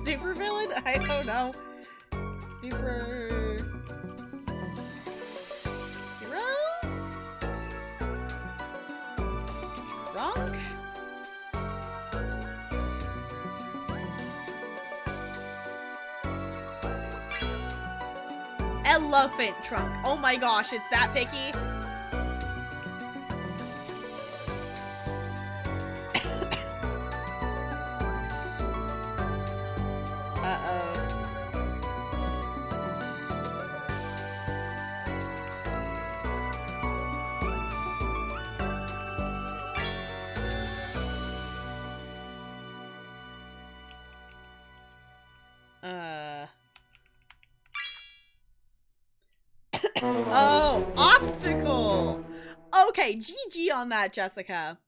[SPEAKER 1] Super villain? I don't know. Super hero? Drunk? Elephant trunk. Oh my gosh, it's that picky. Oh, obstacle! Okay, GG on that, Jessica.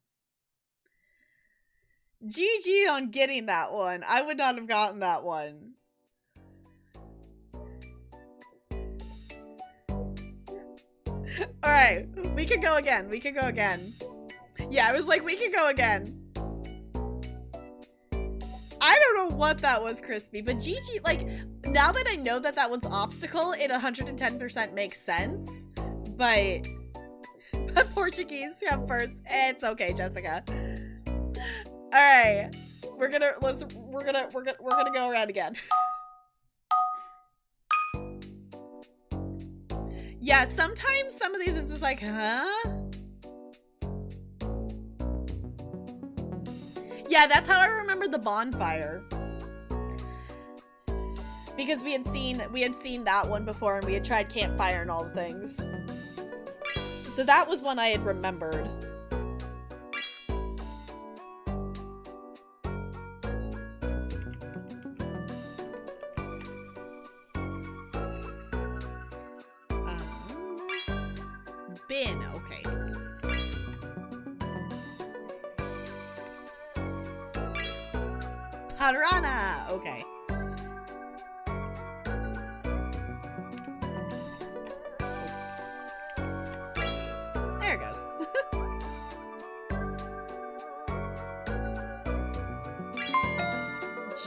[SPEAKER 1] GG on getting that one. I would not have gotten that one. Alright, we can go again. We can go again. Yeah, I was like, we can go again. I don't know what that was, Crispy, but GG, like, now that I know that that one's obstacle, it 110% makes sense, but Portuguese come first. It's okay, Jessica. All right, we're gonna go around again. Yeah, sometimes some of these is just like, huh? Yeah, that's how I remember the bonfire. Because we had seen that one before and we had tried campfire and all the things. So that was one I had remembered. Bin, okay. Panorama, okay. There it goes.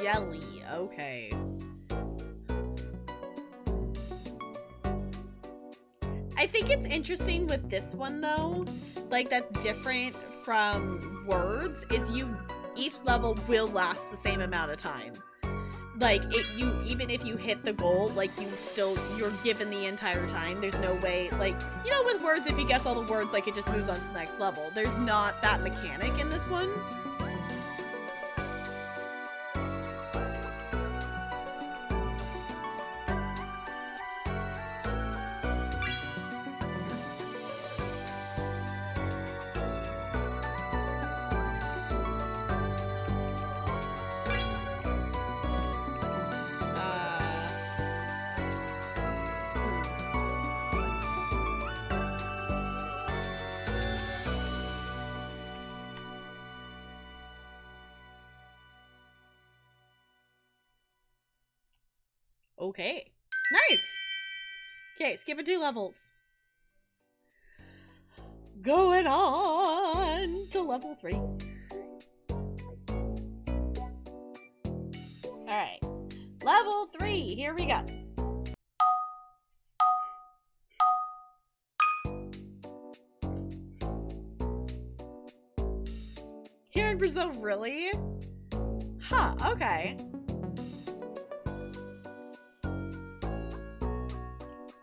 [SPEAKER 1] Jelly, okay. I think it's interesting with this one though, like that's different from words, is each level will last the same amount of time. Like even if you hit the goal, like you're given the entire time. There's no way, like, you know, with words, if you guess all the words, like it just moves on to the next level. There's not that mechanic in this one. Okay. Nice! Okay, skipping 2 levels. Going on to level 3. Alright. Level 3, here we go. Here in Brazil, really? Huh, okay.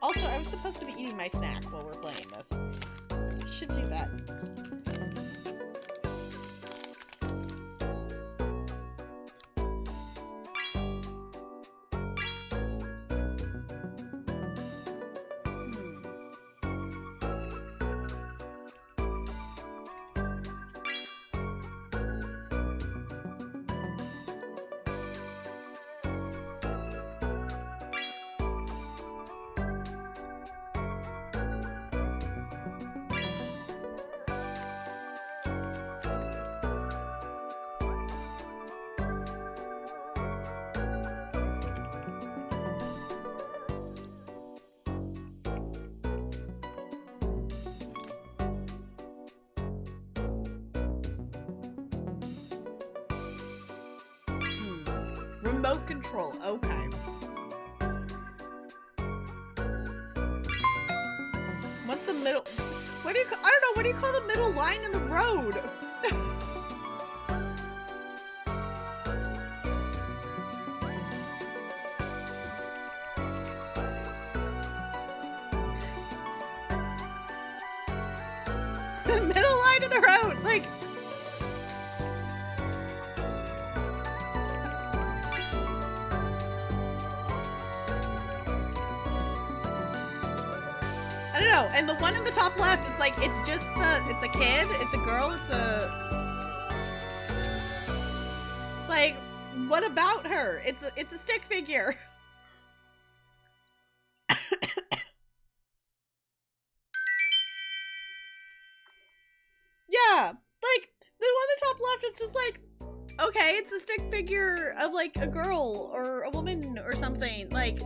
[SPEAKER 1] Also, I was supposed to be eating my snack while we're playing this. I should do that. Remote control, okay. What's the middle? What do you call, I don't know, what do you call the middle line in the road? The middle line of the road, like. I don't know, and the one in the top left is like, it's just, it's a kid, it's a girl, it's a... Like, what about her? It's a stick figure. Yeah, like, the one in the top left, it's just like, okay, it's a stick figure of, like, a girl or a woman or something. Like,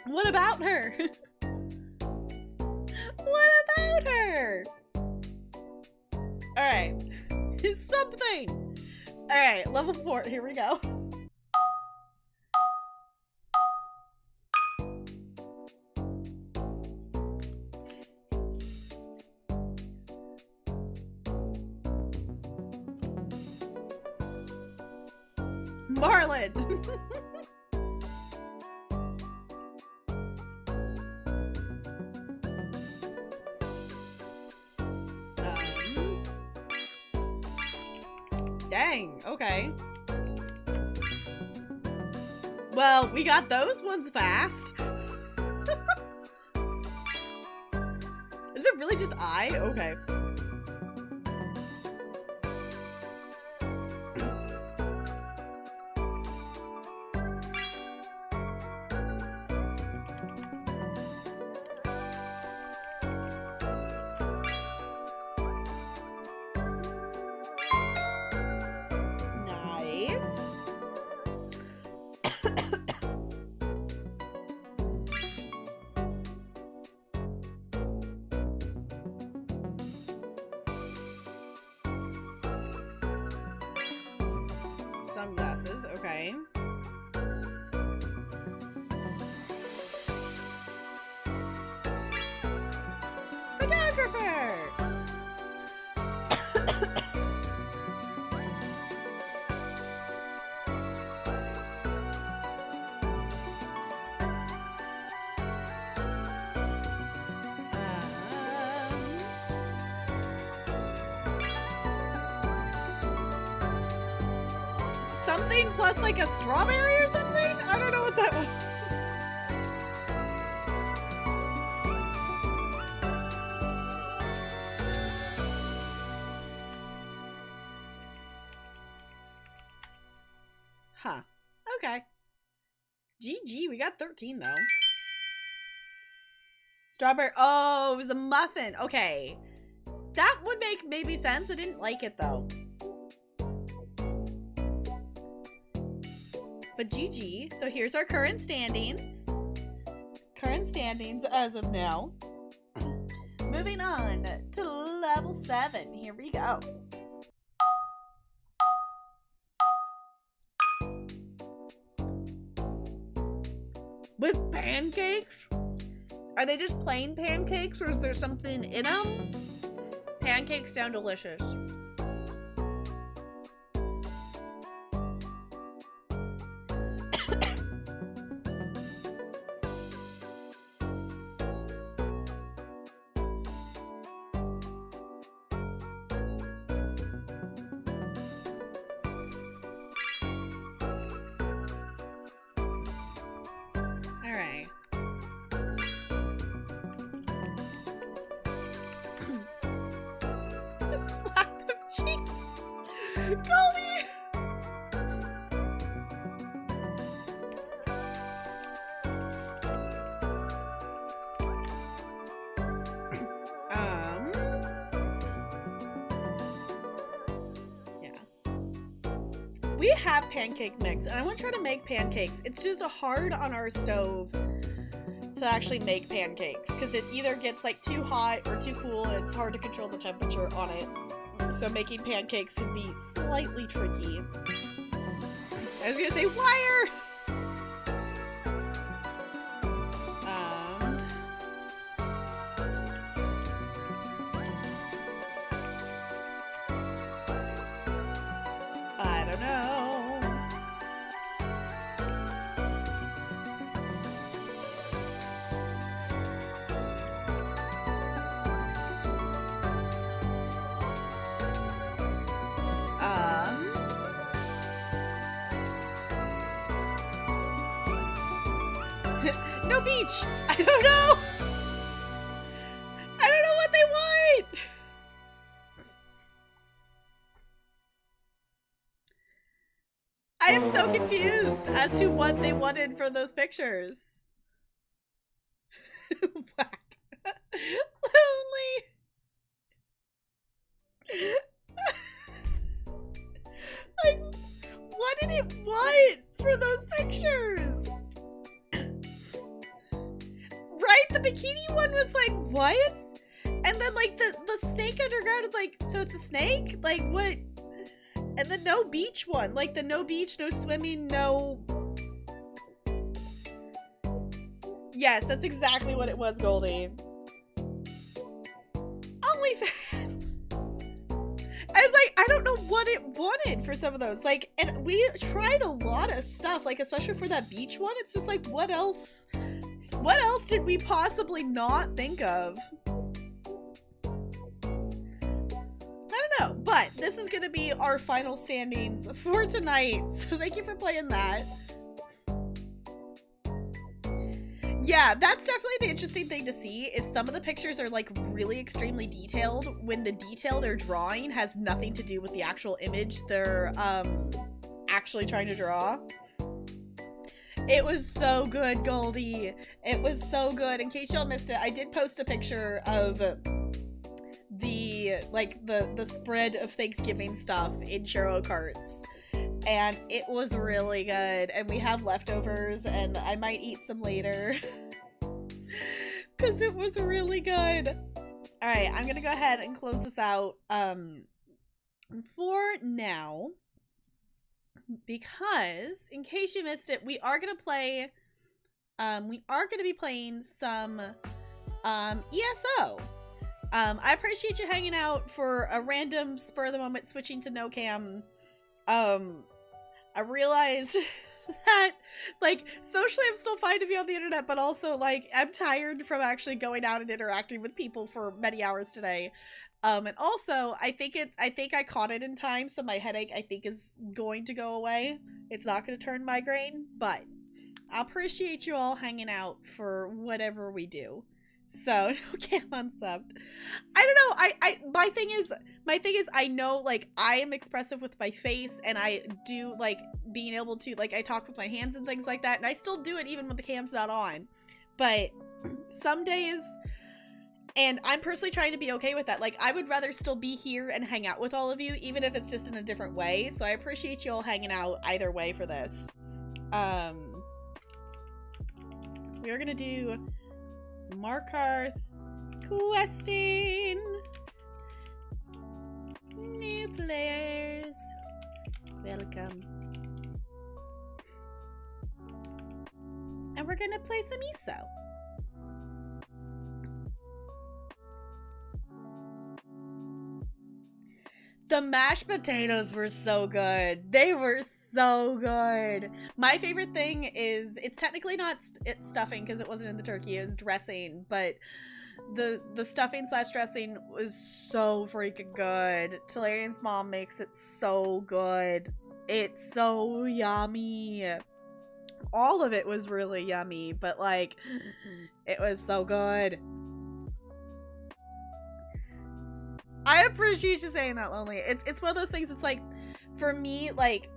[SPEAKER 1] what about her? What about her? Alright. Something. Alright, level 4. Here we go. Marlin. Dang, okay. Well, we got those ones fast. Is it really just I? Okay. Sunglasses, okay. Photographer! Something plus like a strawberry or something? I don't know what that was. Huh. Okay. GG, we got 13 though. Strawberry. Oh, it was a muffin. Okay. That would make maybe sense. I didn't like it though. But GG. So here's our current standings. Current standings as of now. Moving on to level 7. Here we go. With pancakes? Are they just plain pancakes or is there something in them? Pancakes sound delicious. Slap them cheeks. Goldie! Yeah. We have pancake mix, and I want to try to make pancakes. It's just hard on our stove to actually make pancakes because it either gets like too hot or too cool and it's hard to control the temperature on it. So making pancakes can be slightly tricky. I was gonna say wire! I don't know. No beach! I don't know! I don't know what they want! I am so confused as to what they wanted for those pictures. Whack. Lonely. Like, what did it want for those pictures? Right? The bikini one was like, what? And then like the snake underground is like, so it's a snake? Like what? And the no beach one, like the no beach, no swimming, no... Yes, that's exactly what it was, Goldie. OnlyFans. I was like, I don't know what it wanted for some of those. Like, and we tried a lot of stuff, like especially for that beach one. It's just like, what else? What else did we possibly not think of? I don't know, but this is gonna be our final standings for tonight, so thank you for playing that. Yeah, that's definitely the interesting thing to see, is some of the pictures are like really extremely detailed when the detail they're drawing has nothing to do with the actual image they're actually trying to draw. It was so good, Goldie. It was so good. In case y'all missed it, I did post a picture of the spread of Thanksgiving stuff in churro carts. And it was really good. And we have leftovers, and I might eat some later. Because it was really good. Alright, I'm gonna go ahead and close this out for now. Because, in case you missed it, we are gonna play, be playing some, ESO. I appreciate you hanging out for a random spur of the moment switching to no cam. I realized that, like, socially I'm still fine to be on the internet, but also, like, I'm tired from actually going out and interacting with people for many hours today. And also, I think I caught it in time, so my headache, I think, is going to go away. It's not going to turn migraine, but I appreciate you all hanging out for whatever we do. So, no cam unsubbed. I don't know, my thing is, I know, like, I am expressive with my face, and I do, like, being able to, like, I talk with my hands and things like that, and I still do it even when the cam's not on. But some days... And I'm personally trying to be okay with that. Like, I would rather still be here and hang out with all of you, even if it's just in a different way. So I appreciate you all hanging out either way for this. We are gonna do Markarth questing. New players. Welcome. And we're gonna play some ESO. The mashed potatoes were so good. They were so good. My favorite thing is, it's technically not it's stuffing because it wasn't in the turkey, it was dressing, but the stuffing slash dressing was so freaking good. Talarian's mom makes it so good. It's so yummy. All of it was really yummy, but like, it was so good. I appreciate you saying that, Lonely. It's one of those things, it's like, for me, like,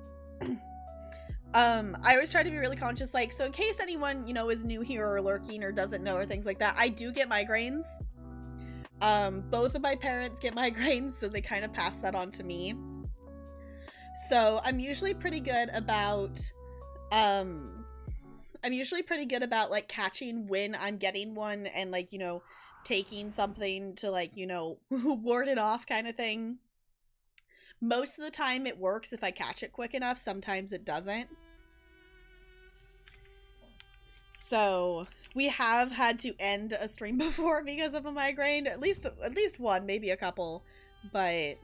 [SPEAKER 1] I always try to be really conscious, like, so in case anyone, you know, is new here or lurking or doesn't know or things like that, I do get migraines. Both of my parents get migraines, so they kind of pass that on to me. So I'm usually pretty good about, like, catching when I'm getting one and, like, you know, taking something to, like, you know, ward it off kind of thing. Most of the time it works if I catch it quick enough. Sometimes it doesn't. So we have had to end a stream before because of a migraine. At least one, maybe a couple. But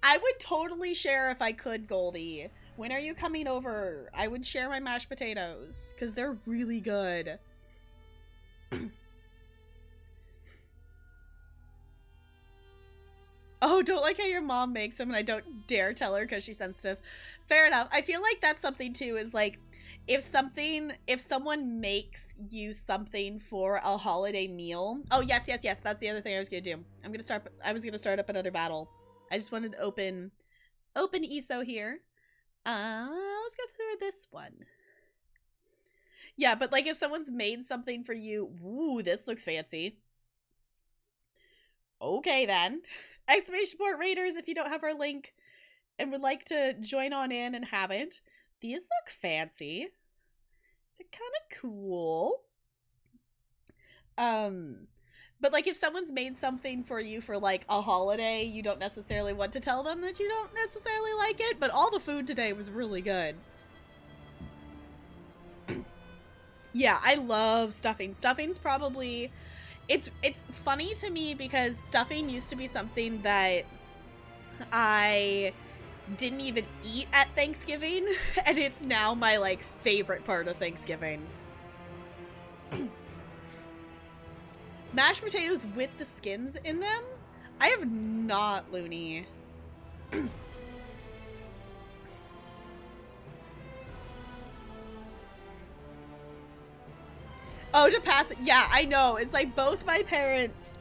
[SPEAKER 1] I would totally share if I could, Goldie. When are you coming over? I would share my mashed potatoes because they're really good. Oh, don't like how your mom makes them and I don't dare tell her because she's sensitive. Fair enough. I feel like that's something too, is like, if someone makes you something for a holiday meal. Oh, yes. That's the other thing I was going to do. I was going to start up another battle. I just wanted to open ESO here. Let's go through this one. Yeah, but like if someone's made something for you, ooh, this looks fancy. Okay then. Exclamation point Raiders, if you don't have our link and would like to join on in and have it. These look fancy. Is it kind of cool? But like if someone's made something for you for like a holiday, you don't necessarily want to tell them that you don't necessarily like it, but all the food today was really good. Yeah, I love stuffing. Stuffing's probably, it's funny to me because stuffing used to be something that I didn't even eat at Thanksgiving, and it's now my like favorite part of Thanksgiving. Mashed potatoes with the skins in them? I have not, Looney. Oh, to pass it. Yeah, I know. It's like both my parents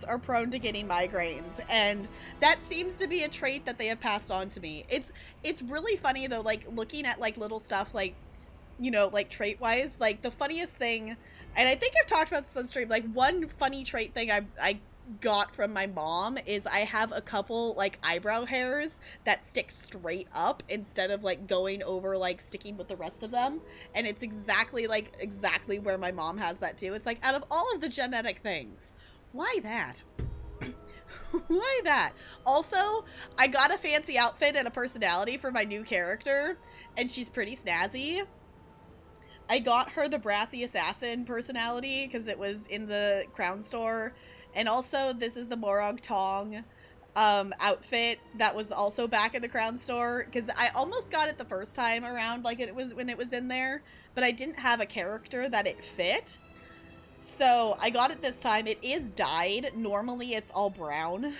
[SPEAKER 1] are prone to getting migraines, and that seems to be a trait that they have passed on to me. It's really funny though, like looking at like little stuff, like, you know, like trait wise, like the funniest thing, and I think I've talked about this on stream, like one funny trait thing I got from my mom is I have a couple like eyebrow hairs that stick straight up instead of like going over, like sticking with the rest of them, and it's exactly where my mom has that too. It's like, out of all of the genetic things, why that? Why that? Also, I got a fancy outfit and a personality for my new character, and she's pretty snazzy. I got her the Brassy Assassin personality because it was in the Crown store. And also, this is the Morag Tong outfit that was also back in the Crown store, because I almost got it the first time around, like it was when it was in there, but I didn't have a character that it fit. So I got it this time. It is dyed. Normally it's all brown,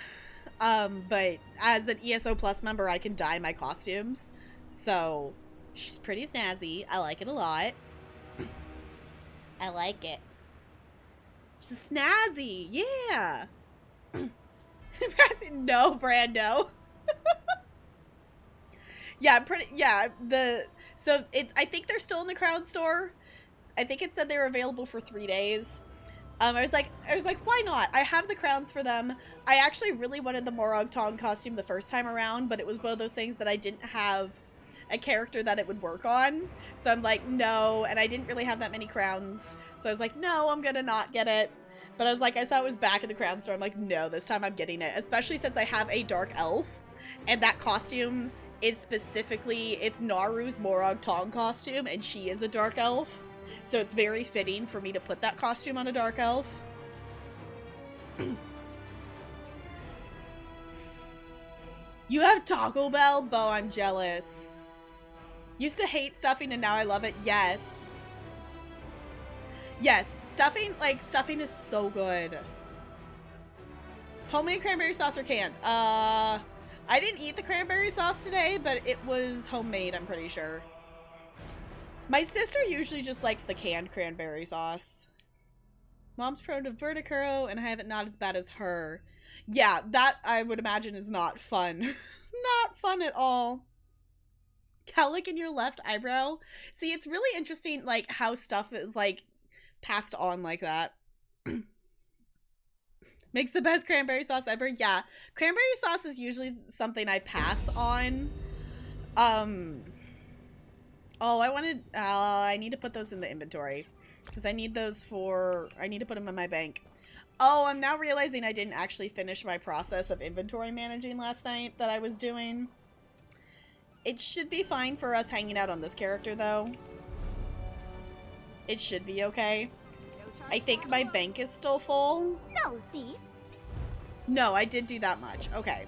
[SPEAKER 1] but as an ESO Plus member, I can dye my costumes. So she's pretty snazzy. I like it a lot. I like it. She's snazzy, yeah. No, Brando. Yeah, I think they're still in the Crown store. I think it said they were available for 3 days. I was like, why not? I have the crowns for them. I actually really wanted the Morag Tong costume the first time around, but it was one of those things that I didn't have a character that it would work on. So I'm like, no, and I didn't really have that many crowns. So I was like, no, I'm gonna not get it. But I was like, I saw it was back in the crown store. I'm like, no, this time I'm getting it. Especially since I have a dark elf, and that costume is specifically, it's Naru's Morag Tong costume, and she is a dark elf. So it's very fitting for me to put that costume on a dark elf. You have Taco Bell? Bo, I'm jealous. Used to hate stuffing and now I love it. Yes. Yes, stuffing is so good. Homemade cranberry sauce or canned? I didn't eat the cranberry sauce today, but it was homemade, I'm pretty sure. My sister usually just likes the canned cranberry sauce. Mom's prone to vertigo, and I have it not as bad as her. Yeah, that I would imagine is not fun. Not fun at all. Cowlick in your left eyebrow. See, it's really interesting, like, how stuff is, like, passed on like that. Makes the best cranberry sauce ever. Yeah, cranberry sauce is usually something I pass on. Oh, I need to put those in the inventory. Because I need those I need to put them in my bank. Oh, I'm now realizing I didn't actually finish my process of inventory managing last night that I was doing. It should be fine for us hanging out on this character, though. It should be okay. I think my bank is still full.
[SPEAKER 5] No, thief.
[SPEAKER 1] No, I did do that much. Okay.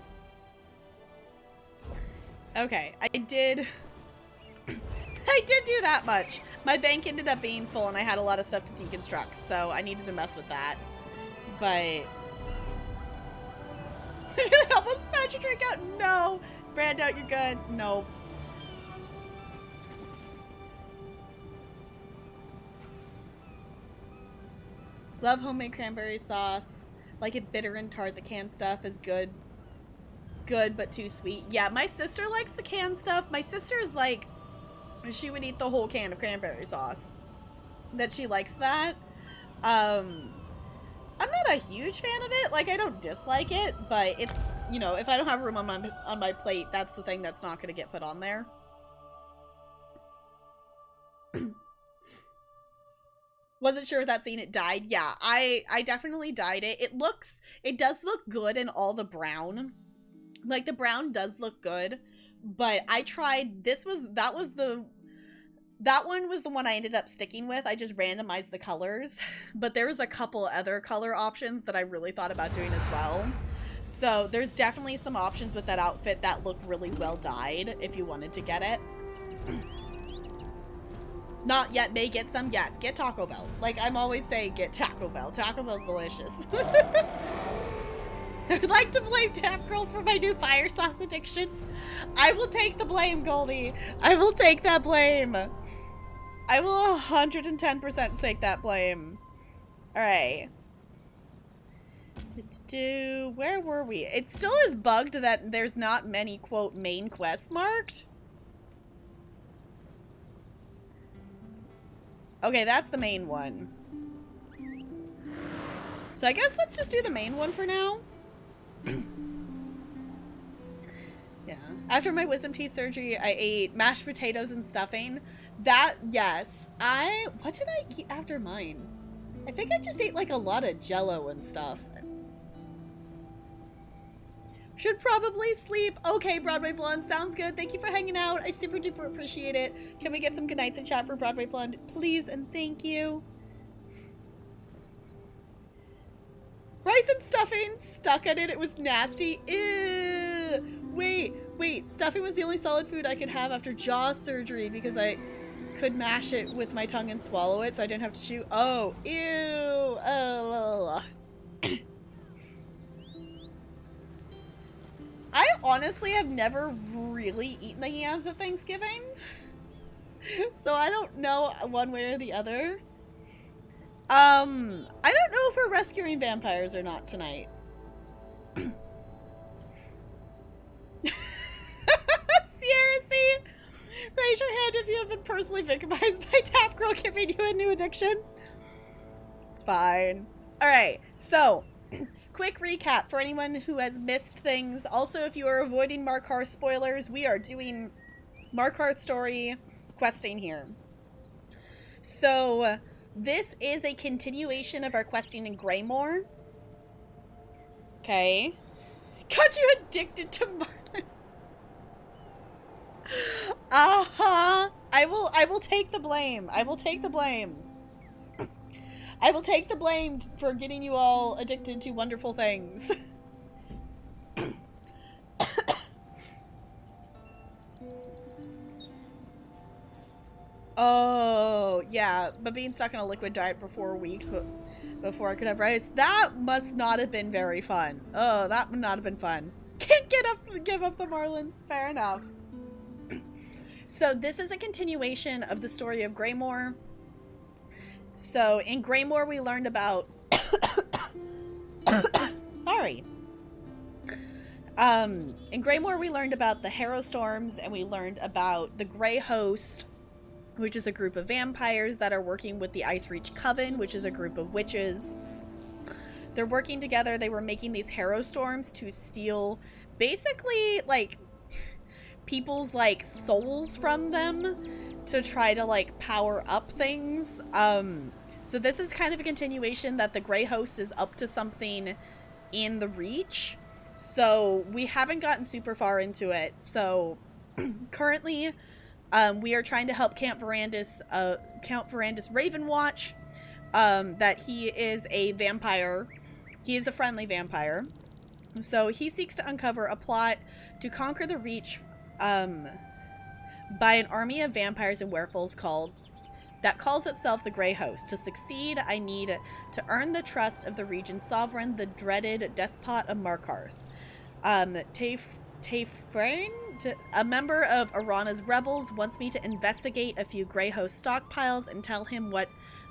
[SPEAKER 1] Okay, I did do that much. My bank ended up being full and I had a lot of stuff to deconstruct, so I needed to mess with that. But I almost smashed your drink out. No. Brand out, you're good. Nope. Love homemade cranberry sauce. Like it bitter and tart. The canned stuff is good. Good, but too sweet. Yeah, my sister likes the canned stuff. My sister is like, she would eat the whole can of cranberry sauce. That she likes that. I'm not a huge fan of it. Like, I don't dislike it, but it's, you know, if I don't have room on my plate, that's the thing that's not going to get put on there. Wasn't sure if that scene it dyed. Yeah, I definitely dyed it. It does look good in all the brown. Like, the brown does look good, but I tried, that one was the one I ended up sticking with. I just randomized the colors, but there was a couple other color options that I really thought about doing as well. So there's definitely some options with that outfit that look really well dyed if you wanted to get it. Not yet, may get some. Yes, get Taco Bell. Like, I'm always saying get Taco Bell. Taco Bell's delicious. I would like to blame Tap Girl for my new fire sauce addiction. I will take the blame, Goldie. I will take that blame. I will 110% take that blame. Alright. Where were we? It still is bugged that there's not many, quote, main quests marked. Okay, that's the main one. So I guess let's just do the main one for now. Yeah. After my wisdom teeth surgery, I ate mashed potatoes and stuffing. That, yes. What did I eat after mine? I think I just ate like a lot of Jell-O and stuff. Should probably sleep. Okay, Broadway Blonde. Sounds good. Thank you for hanging out. I super duper appreciate it. Can we get some good nights in chat for Broadway Blonde? Please and thank you. Rice and stuffing. Stuck at it. It was nasty. Ew. Wait. Stuffing was the only solid food I could have after jaw surgery because I could mash it with my tongue and swallow it so I didn't have to chew. Oh, ew. Oh. I honestly have never really eaten the yams at Thanksgiving. So I don't know one way or the other. I don't know if we're rescuing vampires or not tonight. Sierra C, raise your hand if you have been personally victimized by Tap Girl giving you a new addiction. It's fine. Alright, so quick recap for anyone who has missed things. Also, if you are avoiding Markarth spoilers, we are doing Markarth story questing here. So, this is a continuation of our questing in Greymoor. Okay. Got you addicted to marlins. Uh-huh. I will take the blame. I will take the blame. I will take the blame for getting you all addicted to wonderful things. Oh, yeah. But being stuck in a liquid diet for 4 weeks before I could have rice, that must not have been very fun. Oh, that would not have been fun. Can't give up the Marlins. Fair enough. So this is a continuation of the story of Greymoor. So in Greymoor we learned about sorry. In Greymoor we learned about the Harrow Storms, and we learned about the Grey Host, which is a group of vampires that are working with the Ice Reach Coven, which is a group of witches. They're working together. They were making these Harrow Storms to steal basically like people's like souls from them to try to like power up things. So this is kind of a continuation that the Grey Host is up to something in the Reach. So we haven't gotten super far into it. So currently we are trying to help Count Verandis Ravenwatch, that he is a vampire. He is a friendly vampire. So he seeks to uncover a plot to conquer the Reach by an army of vampires and werewolves that calls itself the Grey Host. To succeed, I need to earn the trust of the region's sovereign, the dreaded despot of Markarth. Tafrain, a member of Arana's rebels, wants me to investigate a few Grey Host stockpiles and tell him what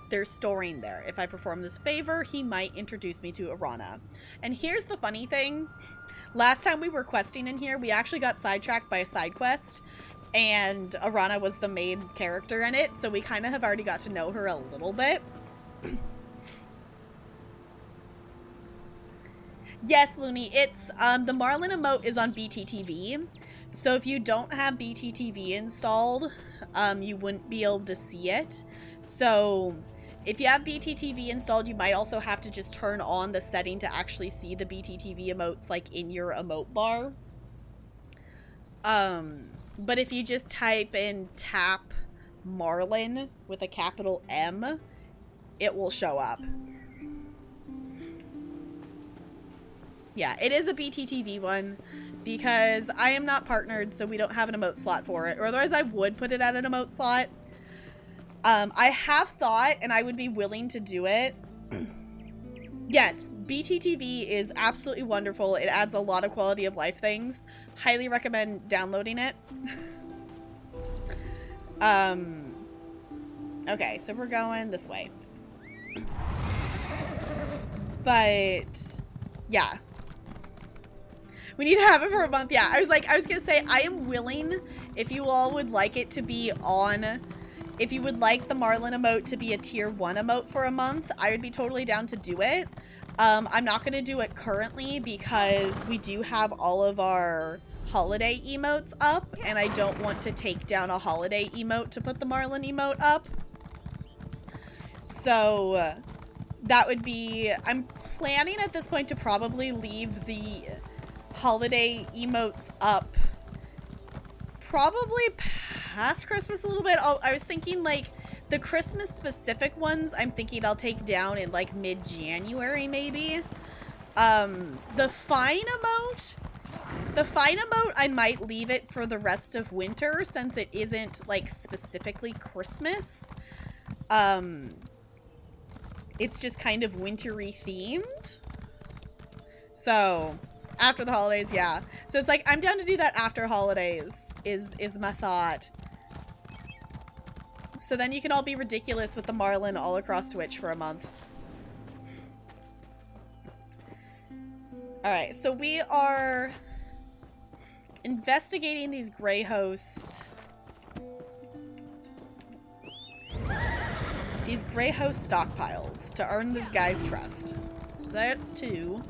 [SPEAKER 1] they're storing there. If I perform this favor, he might introduce me to Arana. And here's the funny thing. Last time we were questing in here, we actually got sidetracked by a side quest, and Arana was the main character in it, so we kind of have already got to know her a little bit. Yes, Looney, it's, the Marlin emote is on BTTV, so if you don't have BTTV installed, you wouldn't be able to see it. So if you have BTTV installed, you might also have to just turn on the setting to actually see the BTTV emotes, like, in your emote bar. But if you just type in tap Marlin with a capital M, it will show up. Yeah, it is a BTTV one because I am not partnered, so we don't have an emote slot for it. Or otherwise I would put it at an emote slot. I have thought, and I would be willing to do it. Yes, BTTV is absolutely wonderful. It adds a lot of quality of life things. Highly recommend downloading it. Okay, so we're going this way. But, yeah. We need to have it for a month. Yeah, I was gonna say, I am willing, if you all would like it to be on, if you would like the Marlin emote to be a tier 1 emote for a month, I would be totally down to do it. I'm not gonna do it currently because we do have all of our holiday emotes up, and I don't want to take down a holiday emote to put the Marlin emote up. So that would be, I'm planning at this point to probably leave the holiday emotes up probably past Christmas a little bit. I was thinking like the Christmas specific ones I'm thinking I'll take down in like mid-January maybe. The fine emote I might leave it for the rest of winter since it isn't like specifically Christmas. It's just kind of wintry themed. So after the holidays, yeah. So it's like, I'm down to do that after holidays, is my thought. So then you can all be ridiculous with the Marlin all across Twitch for a month. Alright, so we are investigating these Grey Hosts. these gray host stockpiles to earn this guy's trust. So that's 2.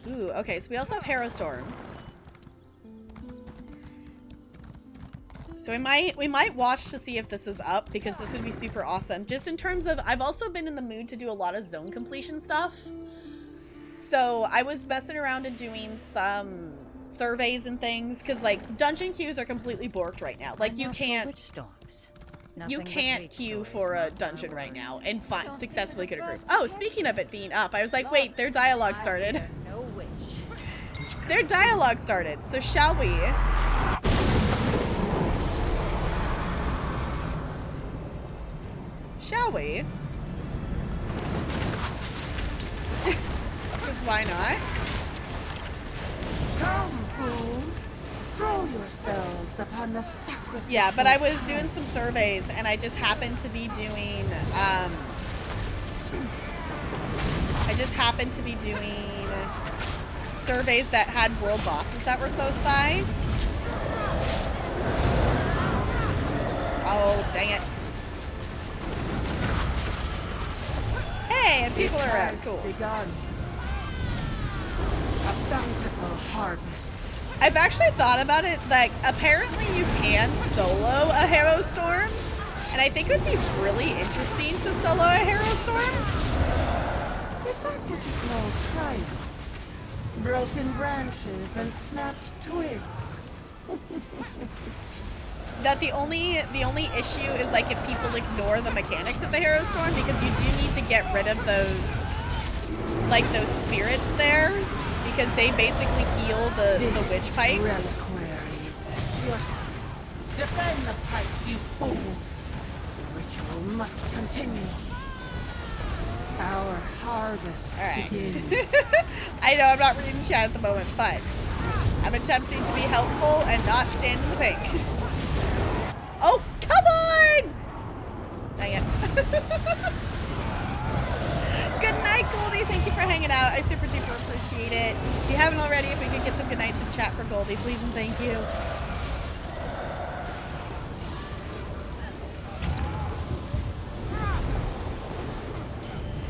[SPEAKER 1] Ooh, okay, so we also have Harrow Storms. So we might watch to see if this is up, because this would be super awesome. Just in terms of, I've also been in the mood to do a lot of zone completion stuff. So I was messing around and doing some surveys and things, because like dungeon queues are completely borked right now. Like you can't queue for a dungeon right now and successfully get a group. Oh, speaking of it being up, I was like, wait, their dialogue started. Their dialogue started. So shall we? Shall we? Because why not?
[SPEAKER 5] Come, fools. Throw yourselves upon the sacrifice.
[SPEAKER 1] Yeah, but I was doing some surveys and I just happened to be doing surveys that had world bosses that were close by. Oh, dang it. Hey, and people are around. Cool.
[SPEAKER 5] Begun. A bountiful harvest.
[SPEAKER 1] I've actually thought about it. Like, apparently you can solo a Harrow Storm, and I think it would be really interesting to solo a Harrow Storm.
[SPEAKER 5] Is that what you call triumph? Broken branches and snapped twigs.
[SPEAKER 1] That the only issue is like if people ignore the mechanics of the Harrow Storm, because you do need to get rid of those spirits there, because they basically heal the witch pipes.
[SPEAKER 5] Defend the pipes, you fools. The ritual must continue. Our harvest begins.
[SPEAKER 1] I know I'm not reading chat at the moment, but I'm attempting to be helpful and not stand in the pink. Oh, come on! Dang it. Good night, Goldie. Thank you for hanging out. I super duper appreciate it. If you haven't already, if we could get some good nights in chat for Goldie, please and thank you.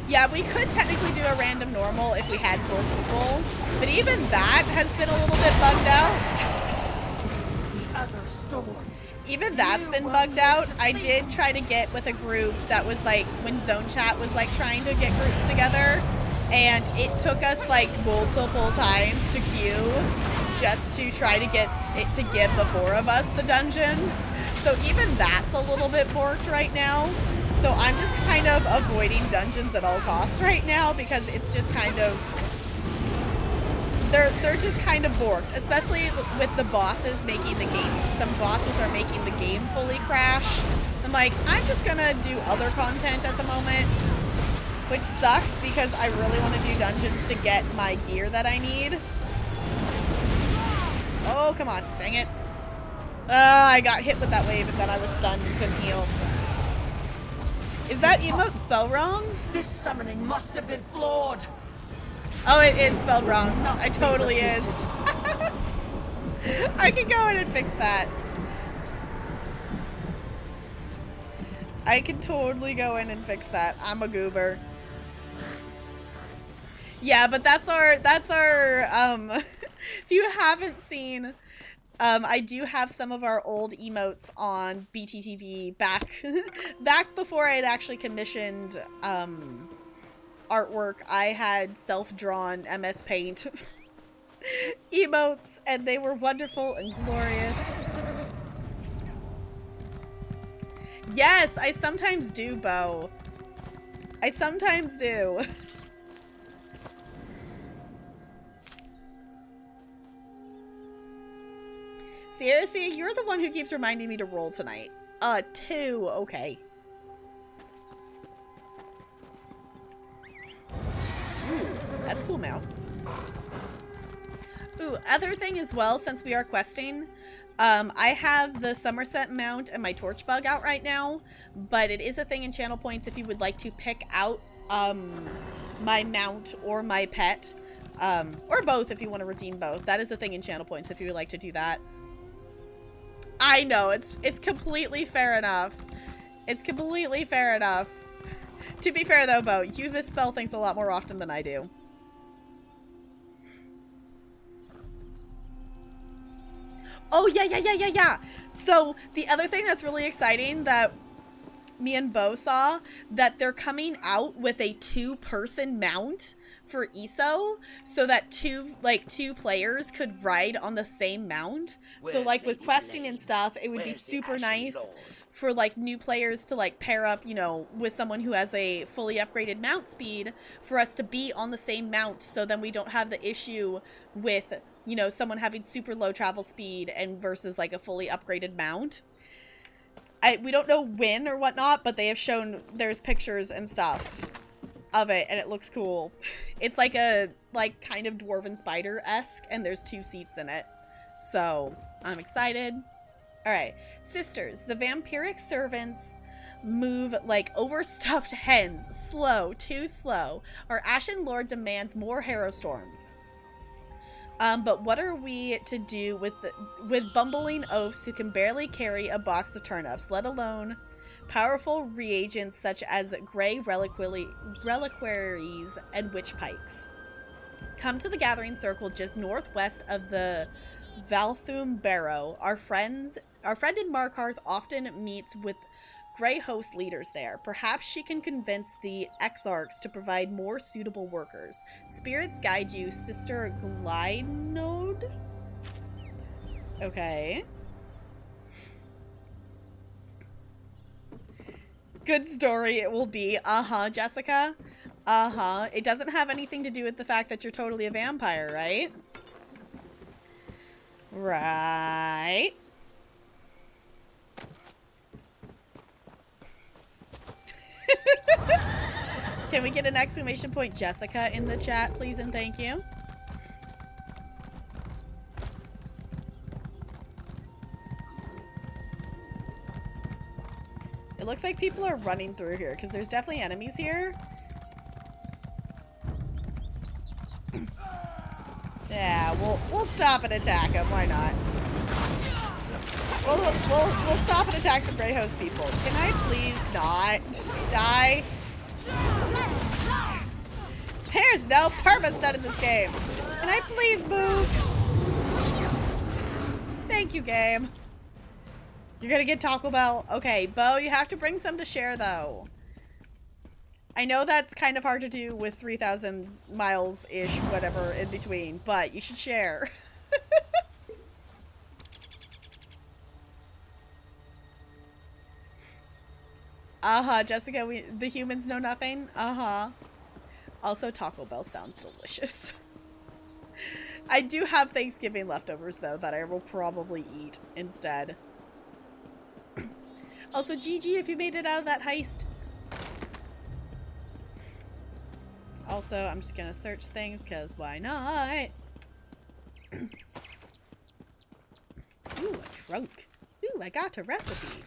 [SPEAKER 1] Yeah, we could technically do a random normal if we had 4 people, but even that has been a little bit bugged out. Even that's been bugged out. I did try to get with a group that was like, when Zone Chat was like trying to get groups together, and it took us like multiple times to queue just to try to get it to give the 4 of us the dungeon. So even that's a little bit borked right now. So I'm just kind of avoiding dungeons at all costs right now, because it's just kind of, they're just kind of borked, especially with the bosses making the game. Some bosses are making the game fully crash. I'm like, I'm just gonna do other content at the moment, which sucks because I really want to do dungeons to get my gear that I need. Oh, come on, dang it. I got hit with that wave and then I was stunned and couldn't heal. Is that emote spelled wrong?
[SPEAKER 5] This summoning must have been flawed.
[SPEAKER 1] Oh, it is spelled wrong. It totally is. I can go in and fix that. I can totally go in and fix that. I'm a goober. Yeah, but that's our if you haven't seen, I do have some of our old emotes on BTTV back before I had actually commissioned artwork. I had self-drawn MS Paint emotes, and they were wonderful and glorious. Yes, I sometimes do, Bo. I sometimes do. Seriously, you're the one who keeps reminding me to roll tonight. 2, okay. Ooh, that's cool, Mal. Ooh, other thing as well, since we are questing, I have the Somerset mount and my torch bug out right now, but it is a thing in channel points if you would like to pick out my mount or my pet, or both if you want to redeem both. That is a thing in channel points if you would like to do that. I know, it's completely fair enough. It's completely fair enough. To be fair though, Bo, you misspell things a lot more often than I do. Oh, yeah. So, the other thing that's really exciting that me and Bo saw, that they're coming out with a 2-person mount for ESO, so that two players could ride on the same mount. So, like, with questing and stuff, it would be super nice for, like, new players to, like, pair up, you know, with someone who has a fully upgraded mount speed, for us to be on the same mount, so then we don't have the issue with, you know, someone having super low travel speed and versus, like, a fully upgraded mount. We don't know when or whatnot, but they have shown there's pictures and stuff of it, and it looks cool. It's like a, like, kind of dwarven spider-esque, and there's 2 seats in it. So, I'm excited. Alright, sisters, the vampiric servants move like overstuffed hens. Slow, too slow. Our Ashen Lord demands more harrow storms. But what are we to do with bumbling oafs who can barely carry a box of turnips, let alone powerful reagents such as gray reliquaries and witch pikes? Come to the gathering circle just northwest of the Valthum Barrow. Our friend in Markarth often meets with Grey Host leaders there. Perhaps she can convince the Exarchs to provide more suitable workers. Spirits guide you, Sister Glynode? Okay. Good story it will be. Uh-huh, Jessica. Uh-huh. It doesn't have anything to do with the fact that you're totally a vampire, right? Right. Can we get an exclamation point Jessica in the chat, please, and thank you? It looks like people are running through here, because there's definitely enemies here. Yeah, we'll stop and attack them. Why not? We'll stop and attack some Grey Host people. Can I please not die? There's no purpose done in this game. Can I please move? Thank you, game. You're gonna get Taco Bell. Okay, Bo, you have to bring some to share, though. I know that's kind of hard to do with 3,000 miles-ish, whatever, in between, but you should share. Uh-huh, Jessica, the humans know nothing? Uh-huh. Also, Taco Bell sounds delicious. I do have Thanksgiving leftovers, though, that I will probably eat instead. Also, GG if you made it out of that heist. Also, I'm just gonna search things, because why not? Ooh, a trunk. Ooh, I got a recipe.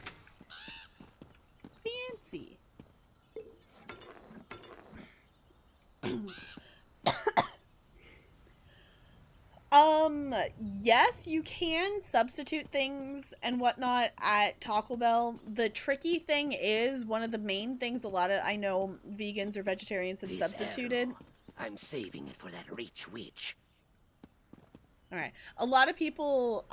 [SPEAKER 1] Fancy. Yes, you can substitute things and whatnot at Taco Bell. The tricky thing is, one of the main things I know vegans or vegetarians have substituted.
[SPEAKER 6] Arrow, I'm saving it for that rich witch.
[SPEAKER 1] Alright. A lot of people,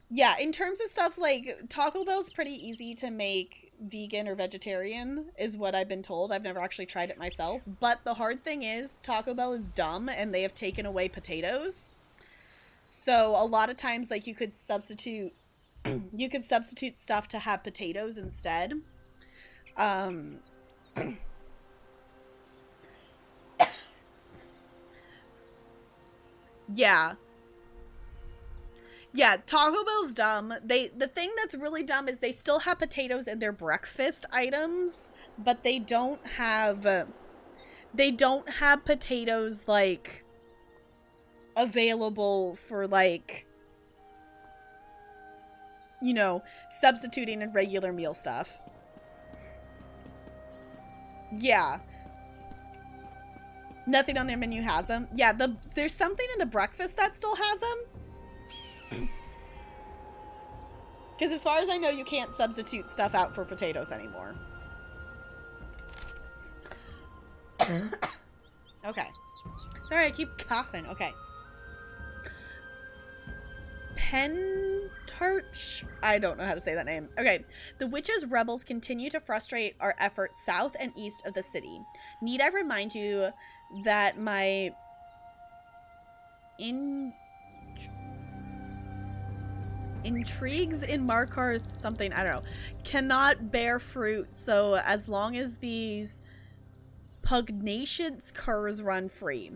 [SPEAKER 1] yeah, in terms of stuff like Taco Bell's pretty easy to make vegan or vegetarian, is what I've been told. I've never actually tried it myself, but the hard thing is Taco Bell is dumb and they have taken away potatoes. So a lot of times, like, you could substitute stuff to have potatoes instead. Yeah. Yeah, Taco Bell's dumb. The thing that's really dumb is they still have potatoes in their breakfast items, but they don't have potatoes, like, available for, like, you know, substituting in regular meal stuff. Yeah. Nothing on their menu has them. Yeah, there's something in the breakfast that still has them. Because as far as I know, you can't substitute stuff out for potatoes anymore. Okay. Sorry, I keep coughing. Okay. Pentarch? I don't know how to say that name. Okay. The witches' rebels continue to frustrate our efforts south and east of the city. Need I remind you that my intrigues in Markarth something, I don't know, cannot bear fruit so as long as these pugnacious curs run free.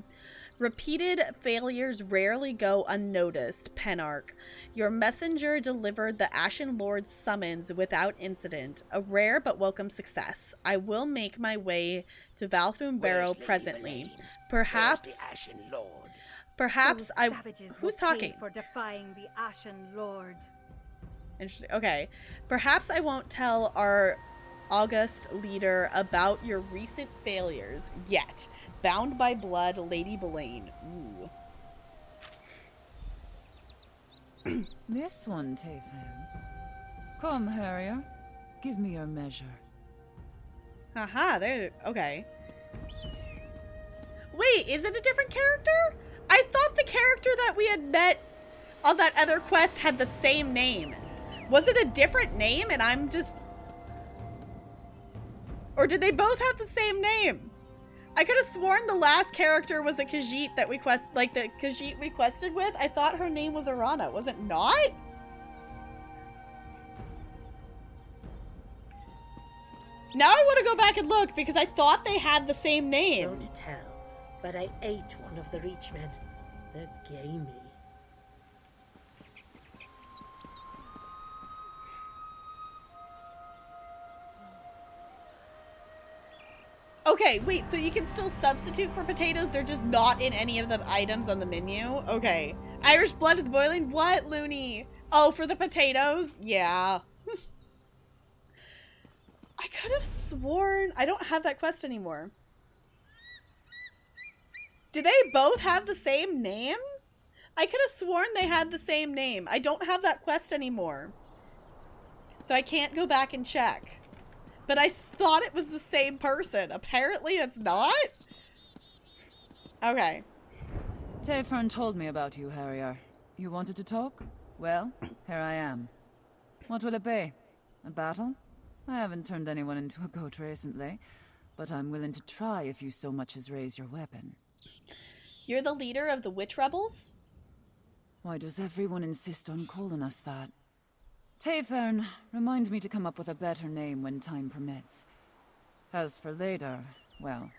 [SPEAKER 1] Repeated failures rarely go unnoticed, Penarch. Your messenger delivered the Ashen Lord's summons without incident, a rare but welcome success. I will make my way to Valthum Barrow presently. Perhaps
[SPEAKER 6] the Ashen Lord.
[SPEAKER 1] Perhaps
[SPEAKER 7] Those
[SPEAKER 1] I...
[SPEAKER 7] savages
[SPEAKER 1] Who's
[SPEAKER 7] will pay
[SPEAKER 1] talking?
[SPEAKER 7] for defying the Ashen Lord.
[SPEAKER 1] Interesting. Okay. Perhaps I won't tell our august leader about your recent failures yet. Bound by blood, Lady Belaine. Ooh.
[SPEAKER 8] This one, Tefan. Come, Harrier. Give me your measure.
[SPEAKER 1] Haha, there. Okay. Wait, is it a different character? I thought the character that we had met on that other quest had the same name. Was it a different name and I'm just... Or did they both have the same name? I could have sworn the last character was a Khajiit that we the Khajiit we quested with. I thought her name was Arana. Was it not? Now I want to go back and look because I thought they had the same name.
[SPEAKER 9] Don't tell, but I ate one of the Reachmen. They're gamey.
[SPEAKER 1] Okay, wait, so you can still substitute for potatoes? They're just not in any of the items on the menu? Okay. Irish blood is boiling? What, Looney? Oh, for the potatoes? Yeah. I could have sworn... I don't have that quest anymore. Do they both have the same name? I could have sworn they had the same name. I don't have that quest anymore. So I can't go back and check. But I thought it was the same person. Apparently it's not? Okay.
[SPEAKER 8] Tefern told me about you, Harrier. You wanted to talk? Well, here I am. What will it be? A battle? I haven't turned anyone into a goat recently, but I'm willing to try if you so much as raise your weapon.
[SPEAKER 1] You're the leader of the witch rebels?
[SPEAKER 8] Why does everyone insist on calling us that? Tefern, remind me to come up with a better name when time permits. As for later, well,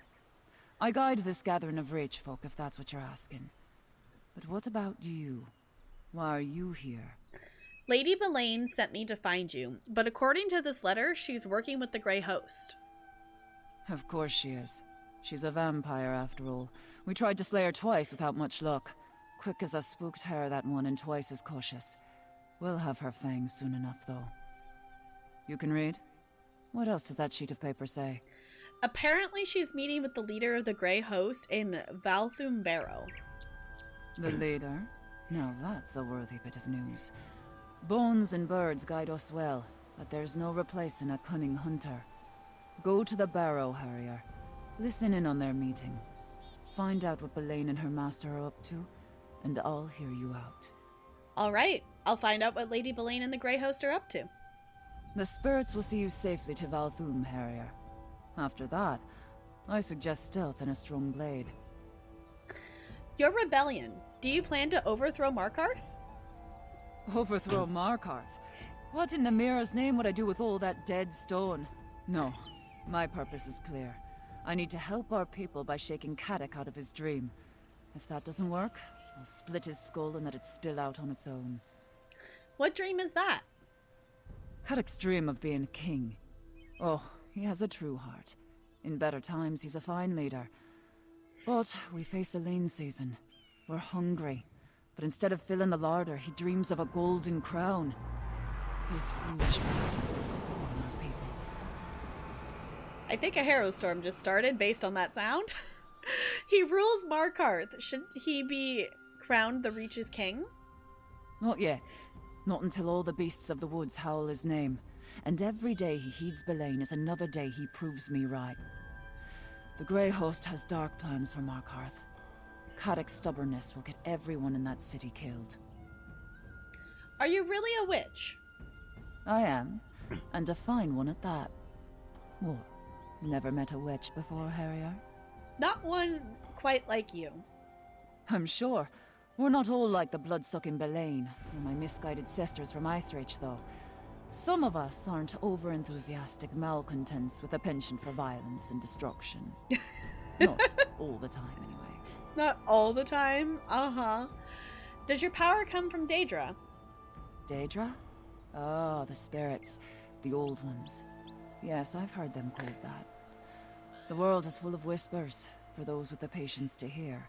[SPEAKER 8] I guide this gathering of rich folk if that's what you're asking. But what about you? Why are you here?
[SPEAKER 1] Lady Belaine sent me to find you, but according to this letter, she's working with the Grey Host.
[SPEAKER 8] Of course she is. She's a vampire, after all. We tried to slay her twice without much luck. Quick as a spooked hare, that one, and twice as cautious. We'll have her fangs soon enough, though. You can read? What else does that sheet of paper say?
[SPEAKER 1] Apparently she's meeting with the leader of the Grey Host in Valthum Barrow.
[SPEAKER 8] The leader? Now that's a worthy bit of news. Bones and birds guide us well, but there's no replacing a cunning hunter. Go to the Barrow, Harrier. Listen in on their meeting. Find out what Belaine and her master are up to, and I'll hear you out.
[SPEAKER 1] All right. I'll find out what Lady Belaine and the Grey Host are up to.
[SPEAKER 8] The spirits will see you safely to Valthum, Harrier. After that, I suggest stealth and a strong blade.
[SPEAKER 1] Your rebellion. Do you plan to overthrow Markarth?
[SPEAKER 8] Overthrow Markarth? What in the mirror's name would I do with all that dead stone? No, my purpose is clear. I need to help our people by shaking Kadok out of his dream. If that doesn't work, I'll split his skull and let it spill out on its own.
[SPEAKER 1] What dream is that?
[SPEAKER 8] Kadok's dream of being king. Oh, he has a true heart. In better times, he's a fine leader. But we face a lean season. We're hungry. But instead of filling the larder, he dreams of a golden crown. His foolish pride has brought this upon our people.
[SPEAKER 1] I think a Harrow Storm just started based on that sound. He rules Markarth. Shouldn't he be crowned the Reach's king?
[SPEAKER 8] Not yet. Not until all the beasts of the woods howl his name. And every day he heeds Belain is another day he proves me right. The Grey Host has dark plans for Markarth. Cadoc's stubbornness will get everyone in that city killed.
[SPEAKER 1] Are you really a witch?
[SPEAKER 8] I am, and a fine one at that. What? Never met a witch before, Harrier?
[SPEAKER 1] Not one quite like you.
[SPEAKER 8] I'm sure. We're not all like the blood-sucking Belain, or my misguided sisters from Icereach, though. Some of us aren't over-enthusiastic malcontents with a penchant for violence and destruction. Not all the time, anyway.
[SPEAKER 1] Not all the time? Uh-huh. Does your power come from Daedra?
[SPEAKER 8] Daedra? Oh, the spirits. The old ones. Yes, I've heard them called that. The world is full of whispers, for those with the patience to hear.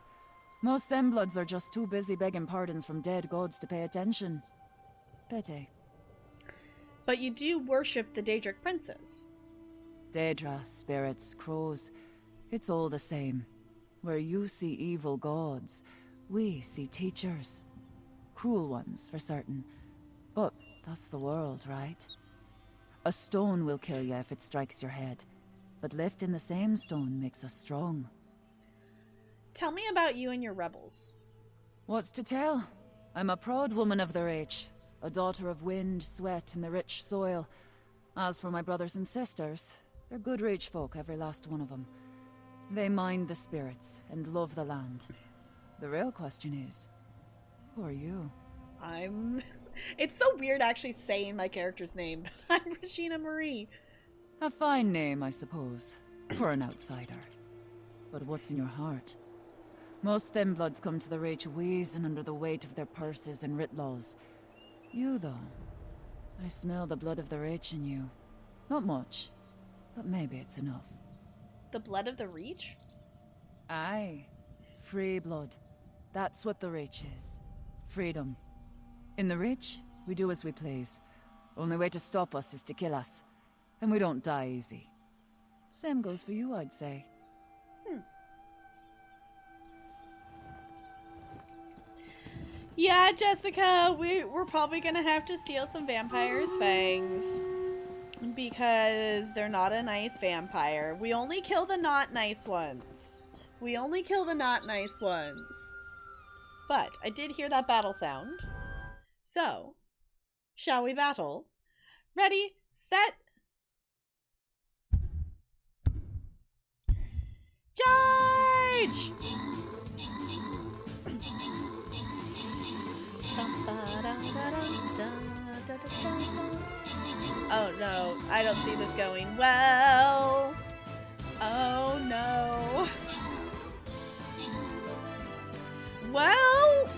[SPEAKER 8] Most them bloods are just too busy begging pardons from dead gods to pay attention. Pity.
[SPEAKER 1] But you do worship the Daedric princess.
[SPEAKER 8] Daedra, spirits, crows. It's all the same. Where you see evil gods, we see teachers. Cruel ones, for certain. But that's the world, right? A stone will kill you if it strikes your head. But lifting the same stone makes us strong.
[SPEAKER 1] Tell me about you and your rebels.
[SPEAKER 8] What's to tell? I'm a proud woman of their age. A daughter of wind, sweat, and the rich soil. As for my brothers and sisters, they're good Reach folk, every last one of them. They mind the spirits and love the land. The real question is, who are you?
[SPEAKER 1] It's so weird actually saying my character's name, but I'm Regina Marie.
[SPEAKER 8] A fine name, I suppose, for an outsider. But what's in your heart? Most thin bloods come to the Reach wheezing under the weight of their purses and writ laws. You, though, I smell the blood of the Reach in you. Not much, but maybe it's enough.
[SPEAKER 1] The blood of the Reach?
[SPEAKER 8] Aye. Free blood. That's what the Reach is. Freedom. In the Reach, we do as we please. Only way to stop us is to kill us. And we don't die easy. Same goes for you, I'd say.
[SPEAKER 1] Yeah, Jessica, we're probably gonna have to steal some vampires' fangs. Because they're not a nice vampire. We only kill the not nice ones. We only kill the not nice ones. But I did hear that battle sound. So, shall we battle? Ready, set, charge! Oh no, I don't see this going well. Oh no. Well,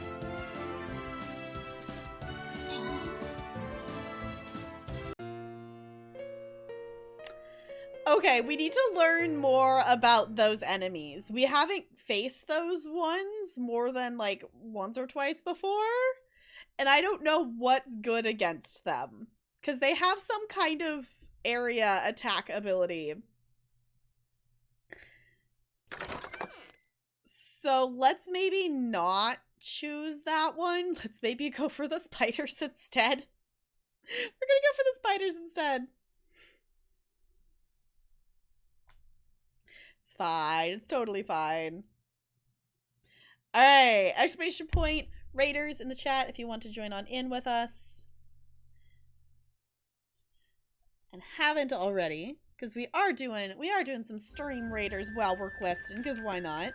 [SPEAKER 1] okay, we need to learn more about those enemies. We haven't faced those ones more than like once or twice before, and I don't know what's good against them. Because they have some kind of area attack ability. So let's maybe not choose that one. Let's maybe go for the spiders instead. We're gonna go for the spiders instead. It's fine. It's totally fine. Alright. Exclamation point. Raiders in the chat if you want to join on in with us. And haven't already, because we are doing some stream raiders while we're questing, because why not?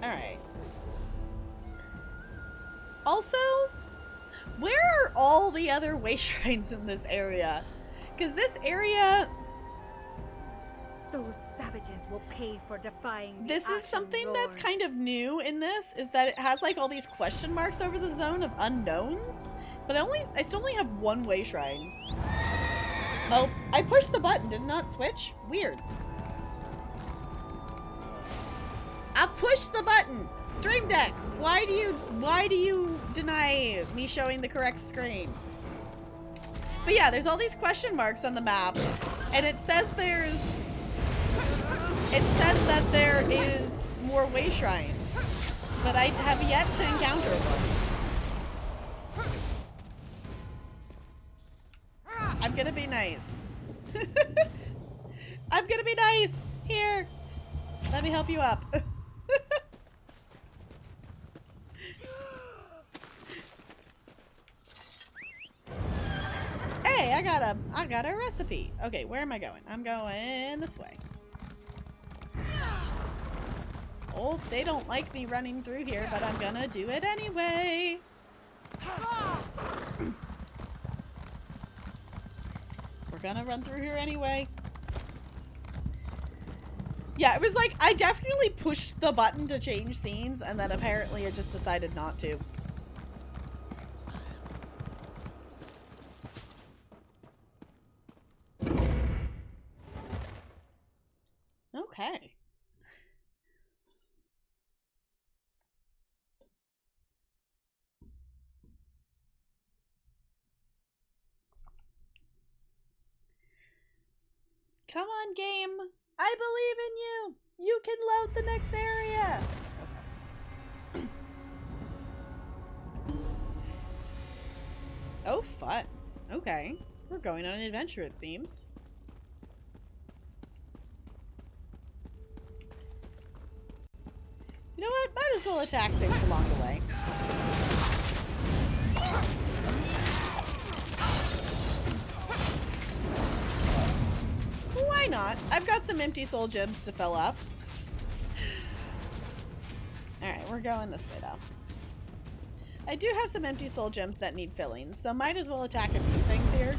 [SPEAKER 1] Alright. Also, where are all the other way shrines in this area? Because this area...
[SPEAKER 7] Those savages will pay for defying the
[SPEAKER 1] This is
[SPEAKER 7] Ashen
[SPEAKER 1] something
[SPEAKER 7] Lord.
[SPEAKER 1] that's kind of new in this, is that it has like all these question marks over the zone of unknowns. But I still only have one way shrine. Oh, I pushed the button, did not switch? Weird. I pushed the button! Stream Deck! Why do you deny me showing the correct screen? But yeah, there's all these question marks on the map, and it says that there is more way shrines. but I have yet to encounter one. I'm gonna be nice. I'm gonna be nice. Here, let me help you up. Hey, I got a recipe. Okay, where am I going? I'm going this way. Oh, they don't like me running through here, but I'm gonna do it anyway. We're gonna run through here anyway. Yeah, it was like, I definitely pushed the button to change scenes, and then apparently it just decided not to. Okay. Come on, game. I believe in you. You can load the next area. Okay. Oh, fun. Okay. We're going on an adventure, it seems. You know what? Might as well attack things along the way. Why not? I've got some empty soul gems to fill up. Alright, we're going this way though. I do have some empty soul gems that need filling, so might as well attack a few things here.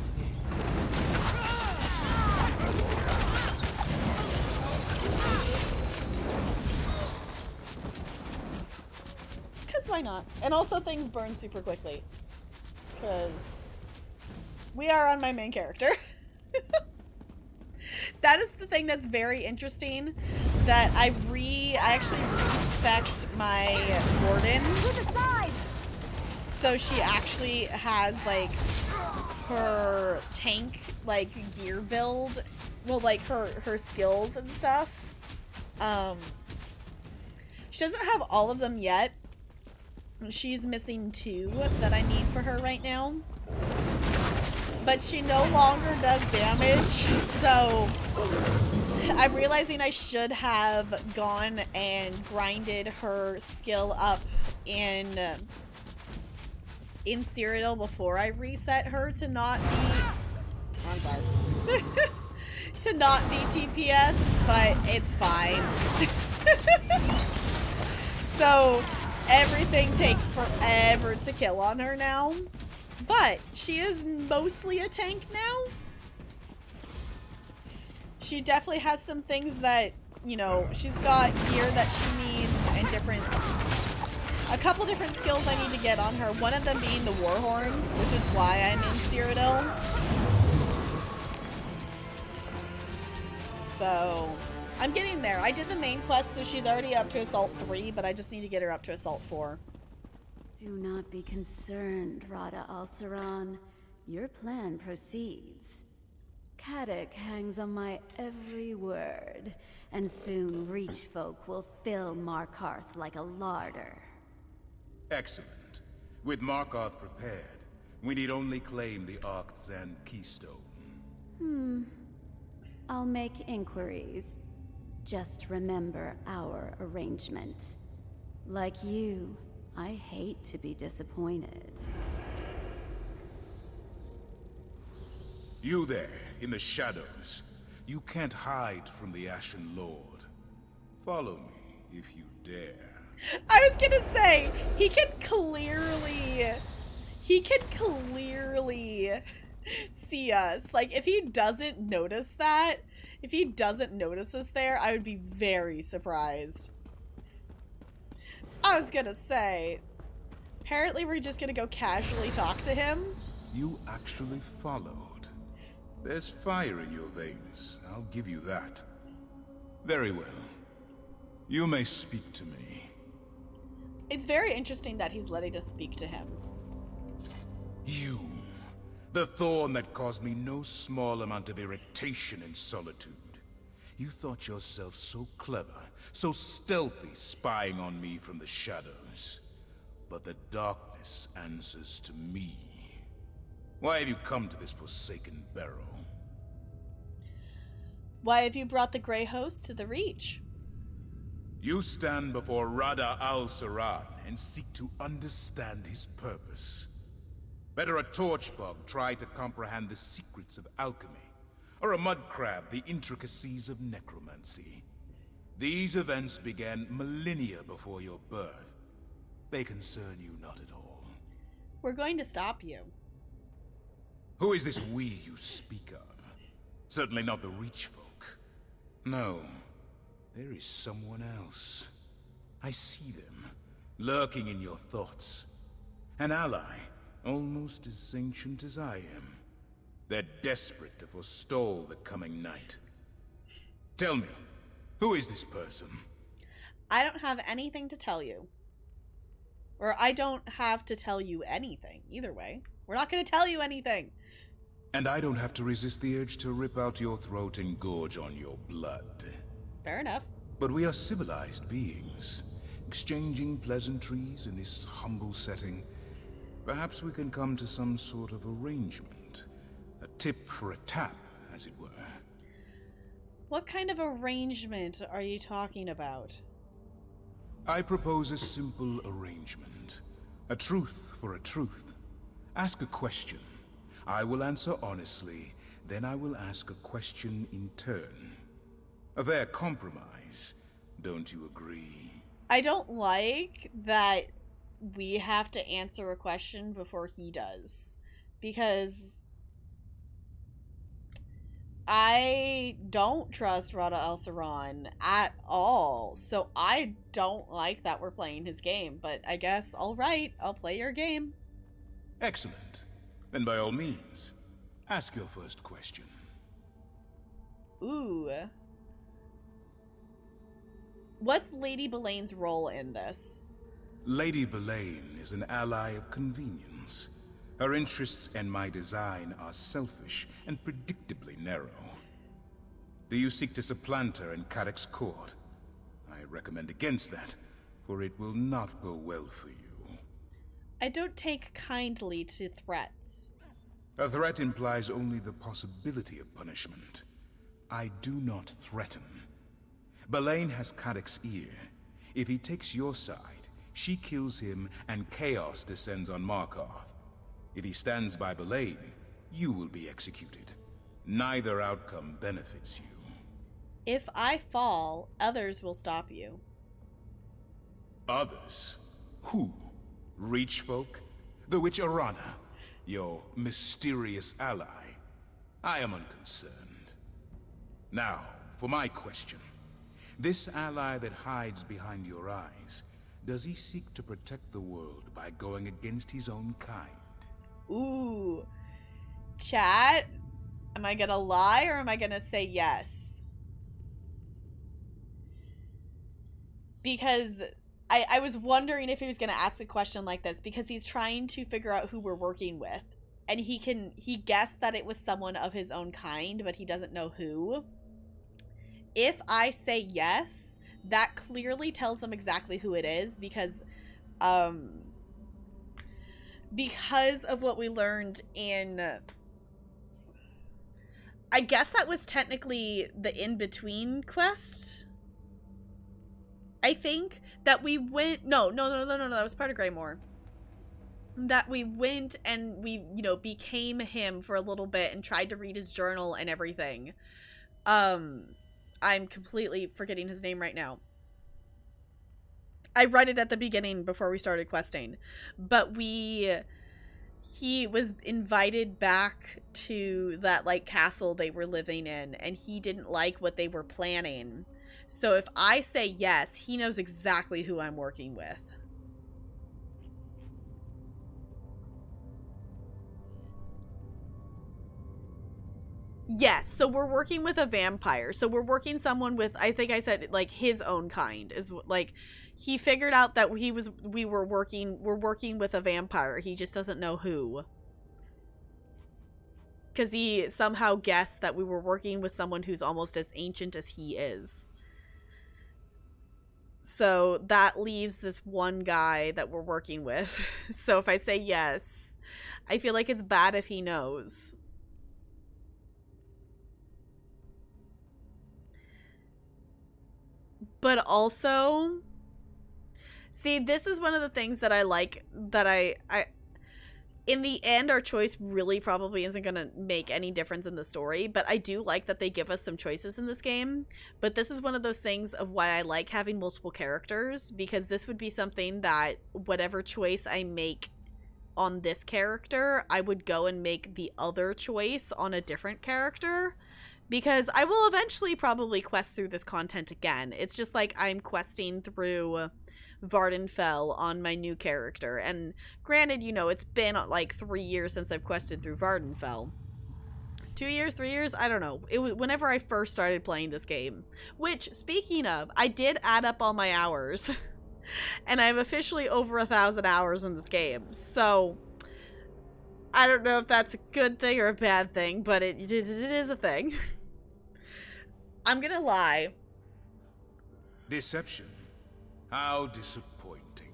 [SPEAKER 1] Because why not? And also things burn super quickly. Because we are on my main character. That is the thing that's very interesting, that I actually respect my warden.
[SPEAKER 7] To the side!
[SPEAKER 1] So she actually has like her tank like gear build, well, like her skills and stuff. She doesn't have all of them yet. She's missing 2 that I need for her right now. But she no longer does damage, so I'm realizing I should have gone and grinded her skill up in Cyrodiil before I reset her to not be to not be TPS, but it's fine. So everything takes forever to kill on her now. But she is mostly a tank now. She definitely has some things that, you know, she's got gear that she needs and a couple different skills I need to get on her. One of them being the Warhorn, which is why I'm in Cyrodiil. So I'm getting there. I did the main quest, so she's already up to Assault 3, but I just need to get her up to Assault 4.
[SPEAKER 10] Do not be concerned, Rada Al-Saran. Your plan proceeds. Kadok hangs on my every word, and soon Reach folk will fill Markarth like a larder.
[SPEAKER 11] Excellent. With Markarth prepared, we need only claim the Arcthan Keystone.
[SPEAKER 10] I'll make inquiries. Just remember our arrangement. Like you, I hate to be disappointed.
[SPEAKER 11] You there, in the shadows. You can't hide from the Ashen Lord. Follow me, if you dare.
[SPEAKER 1] I was gonna say, he can clearly see us. Like, if he doesn't notice us there, I would be very surprised. I was gonna say, apparently we're just gonna go casually talk to him.
[SPEAKER 11] You actually followed. There's fire in your veins, I'll give you that. Very well. You may speak to me.
[SPEAKER 1] It's very interesting that he's letting us speak to him.
[SPEAKER 11] You, the thorn that caused me no small amount of irritation and solitude. You thought yourself so clever, so stealthy, spying on me from the shadows. But the darkness answers to me. Why have you come to this forsaken barrow?
[SPEAKER 1] Why have you brought the Grey Host to the Reach?
[SPEAKER 11] You stand before Rada al-Saran and seek to understand his purpose. Better a torchbug try to comprehend the secrets of alchemy, or a mud crab the intricacies of necromancy. These events began millennia before your birth. They concern you not at all.
[SPEAKER 1] We're going to stop you.
[SPEAKER 11] Who is this we you speak of? Certainly not the Reach folk. No, there is someone else. I see them, lurking in your thoughts. An ally, almost as ancient as I am. They're desperate to forestall the coming night. Tell me, who is this person?
[SPEAKER 1] I don't have anything to tell you. Or I don't have to tell you anything. Either way, we're not going to tell you anything.
[SPEAKER 11] And I don't have to resist the urge to rip out your throat and gorge on your blood.
[SPEAKER 1] Fair enough.
[SPEAKER 11] But we are civilized beings, exchanging pleasantries in this humble setting. Perhaps we can come to some sort of arrangement. A tip for a tap, as it were.
[SPEAKER 1] What kind of arrangement are you talking about?
[SPEAKER 11] I propose a simple arrangement. A truth for a truth. Ask a question. I will answer honestly, then I will ask a question in turn. A fair compromise, don't you agree?
[SPEAKER 1] I don't like that we have to answer a question before he does. Because I don't trust Rada al-Saran at all. So I don't like that we're playing his game. But I guess, alright, I'll play your game.
[SPEAKER 11] Excellent. Then by all means, ask your first question.
[SPEAKER 1] Ooh. What's Lady Belane's role in this?
[SPEAKER 11] Lady Belane is an ally of convenience. Her interests and my design are selfish and predictably narrow. Do you seek to supplant her in Cadoc's court? I recommend against that, for it will not go well for you.
[SPEAKER 1] I don't take kindly to threats.
[SPEAKER 11] A threat implies only the possibility of punishment. I do not threaten. Belane has Cadoc's ear. If he takes your side, she kills him and chaos descends on Markarth. If he stands by Belane, you will be executed. Neither outcome benefits you.
[SPEAKER 1] If I fall, others will stop you.
[SPEAKER 11] Others? Who? Reach folk? The witch Arana? Your mysterious ally? I am unconcerned. Now, for my question. This ally that hides behind your eyes, does he seek to protect the world by going against his own kind?
[SPEAKER 1] Ooh. Chat, am I gonna lie or am I gonna say yes? Because I was wondering if he was gonna ask a question like this, because he's trying to figure out who we're working with. And he guessed that it was someone of his own kind, but he doesn't know who. If I say yes, that clearly tells him exactly who it is, because of what we learned in, I guess that was technically the in-between quest. I think that we went, no, that was part of Greymore. That we went and we, became him for a little bit and tried to read his journal and everything. I'm completely forgetting his name right now. I read it at the beginning before we started questing. But he was invited back to that, castle they were living in, and he didn't like what they were planning. So if I say yes, he knows exactly who I'm working with. Yes, so we're working with a vampire. So we're working someone with, I think I said, his own kind. Is he figured out that we're working with a vampire. He just doesn't know who. because he somehow guessed that we were working with someone who's almost as ancient as he is. So that leaves this one guy that we're working with. So if I say yes, I feel like it's bad if he knows. But also, see, this is one of the things that I like, that I in the end, our choice really probably isn't going to make any difference in the story, but I do like that they give us some choices in this game. But this is one of those things of why I like having multiple characters, because this would be something that whatever choice I make on this character, I would go and make the other choice on a different character, because I will eventually probably quest through this content again. It's just like I'm questing through Vardenfell on my new character, and granted, you know, it's been like 3 years since I've quested through Vardenfell. 2 years, 3 years, I don't know. It was whenever I first started playing this game, which, speaking of, I did add up all my hours and I'm officially over 1,000 hours in this game, so I don't know if that's a good thing or a bad thing, but it is a thing. I'm gonna lie.
[SPEAKER 11] Deception. How disappointing.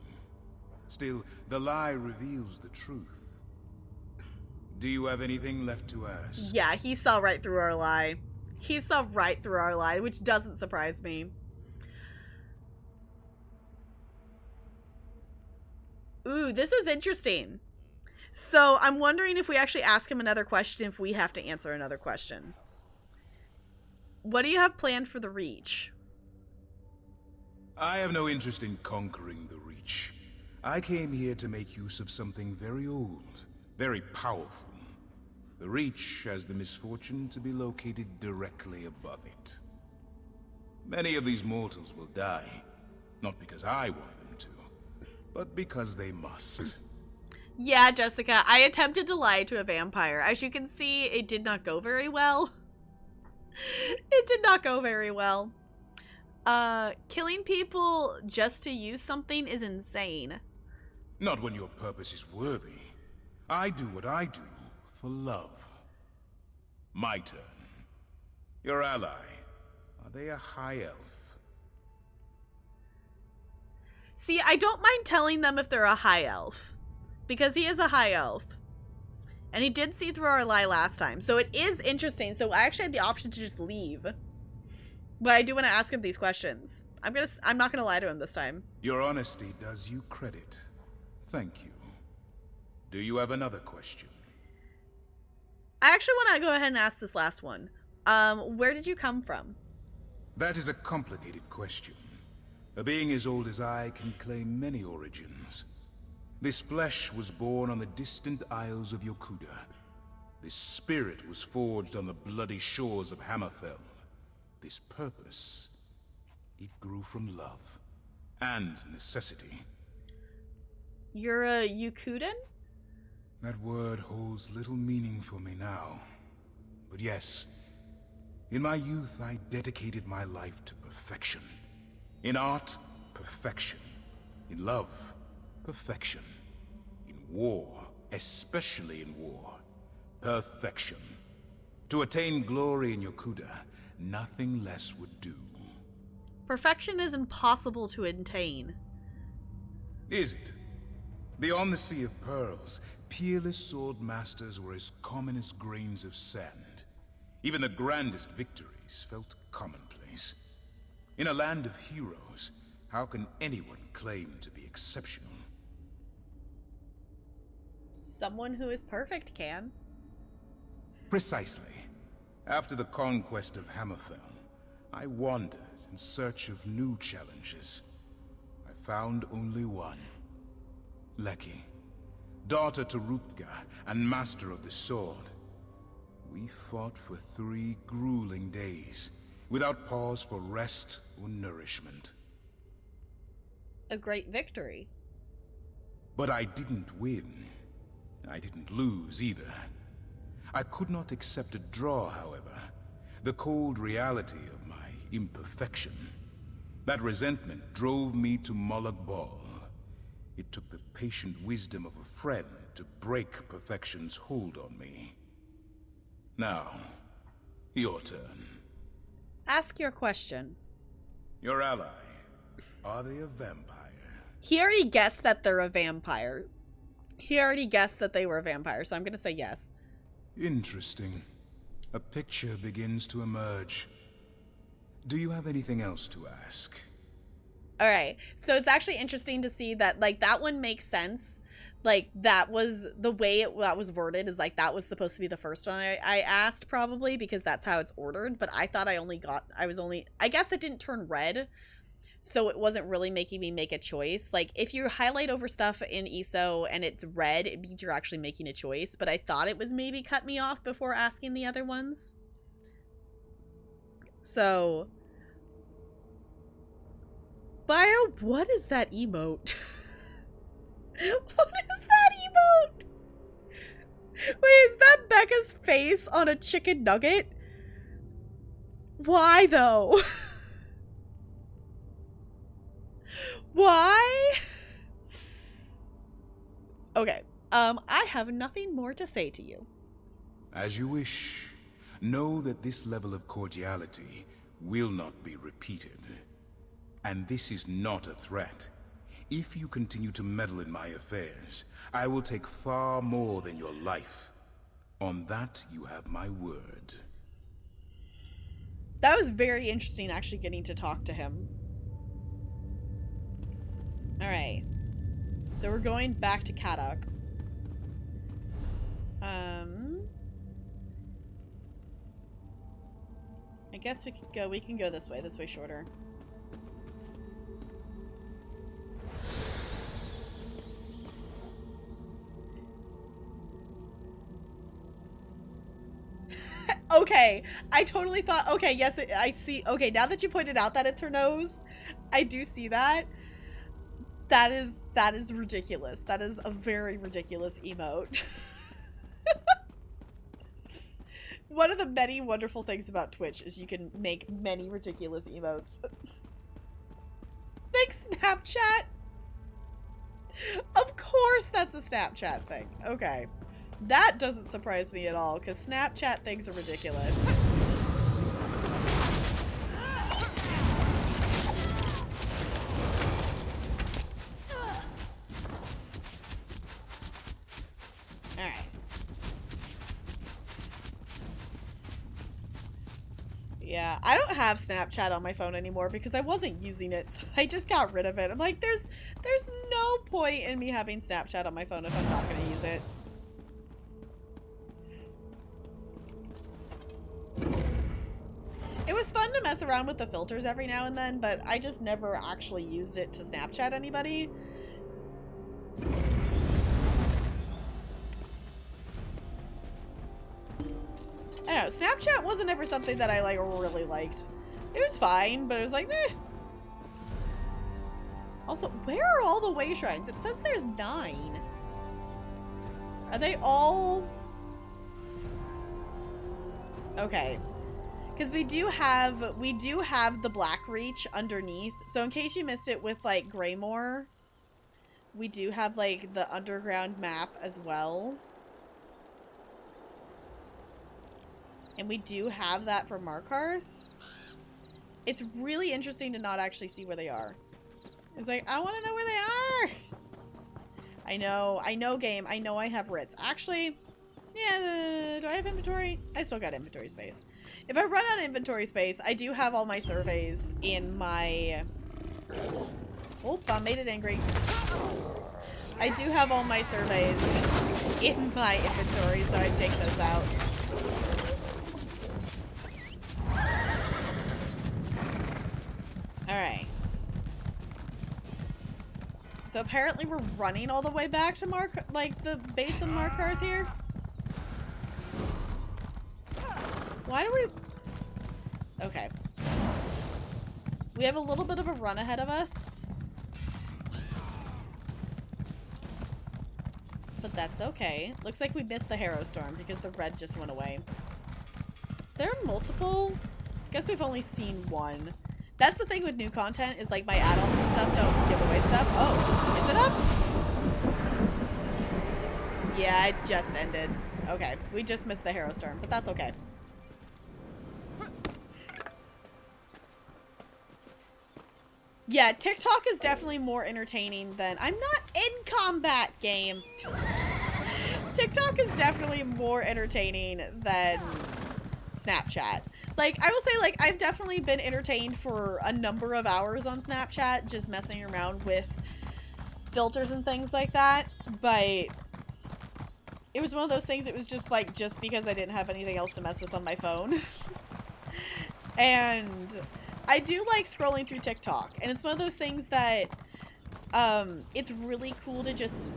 [SPEAKER 11] Still, the lie reveals the truth. Do you have anything left to ask?
[SPEAKER 1] Yeah, he saw right through our lie. He saw right through our lie, which doesn't surprise me. Ooh, this is interesting. So, I'm wondering if we actually ask him another question, if we have to answer another question. What do you have planned for the Reach?
[SPEAKER 11] I have no interest in conquering the Reach. I came here to make use of something very old, very powerful. The Reach has the misfortune to be located directly above it. Many of these mortals will die, not because I want them to, but because they must.
[SPEAKER 1] Yeah, Jessica, I attempted to lie to a vampire. As you can see, it did not go very well. It did not go very well. Killing people just to use something is insane.
[SPEAKER 11] Not when your purpose is worthy. I do what I do for love. My turn. Your ally. Are they a high elf?
[SPEAKER 1] See, I don't mind telling them if they're a high elf, because he is a high elf. And he did see through our lie last time, so it is interesting. So I actually had the option to just leave. But I do want to ask him these questions. I'm not gonna lie to him this time.
[SPEAKER 11] Your honesty does you credit. Thank you. Do you have another question?
[SPEAKER 1] I actually want to go ahead and ask this last one. Where did you come from?
[SPEAKER 11] That is a complicated question. A being as old as I can claim many origins. This flesh was born on the distant isles of Yokuda. This spirit was forged on the bloody shores of Hammerfell. This purpose, it grew from love and necessity.
[SPEAKER 1] You're a Yokudan?
[SPEAKER 11] That word holds little meaning for me now. But yes, in my youth I dedicated my life to perfection. In art, perfection. In love, perfection. In war, especially in war, perfection. To attain glory in Yokuda, nothing less would do.
[SPEAKER 1] Perfection is impossible to attain.
[SPEAKER 11] Is it? Beyond the Sea of Pearls, peerless sword masters were as common as grains of sand. Even the grandest victories felt commonplace. In a land of heroes, how can anyone claim to be exceptional?
[SPEAKER 1] Someone who is perfect can.
[SPEAKER 11] Precisely. After the conquest of Hammerfell, I wandered in search of new challenges. I found only one. Leki, daughter to Rutga and master of the sword. We fought for 3 grueling days, without pause for rest or nourishment.
[SPEAKER 1] A great victory.
[SPEAKER 11] But I didn't win. I didn't lose either. I could not accept a draw, however. The cold reality of my imperfection. That resentment drove me to Molag Bal. It took the patient wisdom of a friend to break perfection's hold on me. Now, your turn.
[SPEAKER 1] Ask your question.
[SPEAKER 11] Your ally, are they a vampire?
[SPEAKER 1] He already guessed that they're a vampire. He already guessed that they were a vampire, so I'm gonna say yes.
[SPEAKER 11] Interesting. A picture begins to emerge. Do you have anything else to ask?
[SPEAKER 1] Alright, so it's actually interesting to see that, like, that one makes sense. Like, that was, the way that was worded is, like, that was supposed to be the first one I asked, probably, because that's how it's ordered, but I thought I guess it didn't turn red, so it wasn't really making me make a choice. Like, if you highlight over stuff in ESO and it's red, it means you're actually making a choice, but I thought it was maybe cut me off before asking the other ones. So... Bio, what is that emote? What is that emote? Wait, is that Becca's face on a chicken nugget? Why though? Why? Okay, I have nothing more to say to you.
[SPEAKER 11] As you wish. Know that this level of cordiality will not be repeated. And this is not a threat. If you continue to meddle in my affairs, I will take far more than your life. On that, you have my word.
[SPEAKER 1] That was very interesting, actually getting to talk to him. Alright. So we're going back to Kadok. I guess we can go this way shorter. Okay, I totally thought, okay, yes, I see, okay, now that you pointed out that it's her nose, I do see that. That is ridiculous. That is a very ridiculous emote. One of the many wonderful things about Twitch is you can make many ridiculous emotes. Thanks, Snapchat! Of course that's a Snapchat thing. Okay. That doesn't surprise me at all, because Snapchat things are ridiculous. Alright. Yeah, I don't have Snapchat on my phone anymore because I wasn't using it, so I just got rid of it. I'm like, there's no point in me having Snapchat on my phone if I'm not going to use it. It was fun to mess around with the filters every now and then, but I just never actually used it to Snapchat anybody. I don't know, Snapchat wasn't ever something that I like really liked. It was fine, but it was like, meh. Also, where are all the way shrines? It says there's 9. Are they all... Okay. Because we do have the Black Reach underneath. So in case you missed it with like Greymoor, we do have like the underground map as well. And we do have that for Markarth. It's really interesting to not actually see where they are. It's like, I want to know where they are. I know game. I know I have writs. Actually, yeah, do I have inventory? I still got inventory space. If I run out of inventory space, I do have all my surveys in my... Oh, I made it angry. I do have all my surveys in my inventory, so I take those out. Alright. So apparently we're running all the way back to the base of Markarth here. Why do we... Okay. We have a little bit of a run ahead of us. But that's okay. Looks like we missed the Harrow Storm because the red just went away. There are multiple... I guess we've only seen one. That's the thing with new content, is like my add-ons and stuff don't give away stuff. Oh, is it up? Yeah, it just ended. Okay, we just missed the Hero Storm, but that's okay. Yeah, TikTok is definitely more entertaining than... I'm not in combat, game. TikTok is definitely more entertaining than Snapchat. Like, I will say, like, I've definitely been entertained for a number of hours on Snapchat, just messing around with filters and things like that, but it was one of those things, it was just, like, just because I didn't have anything else to mess with on my phone. And I do like scrolling through TikTok, and it's one of those things that, it's really cool to just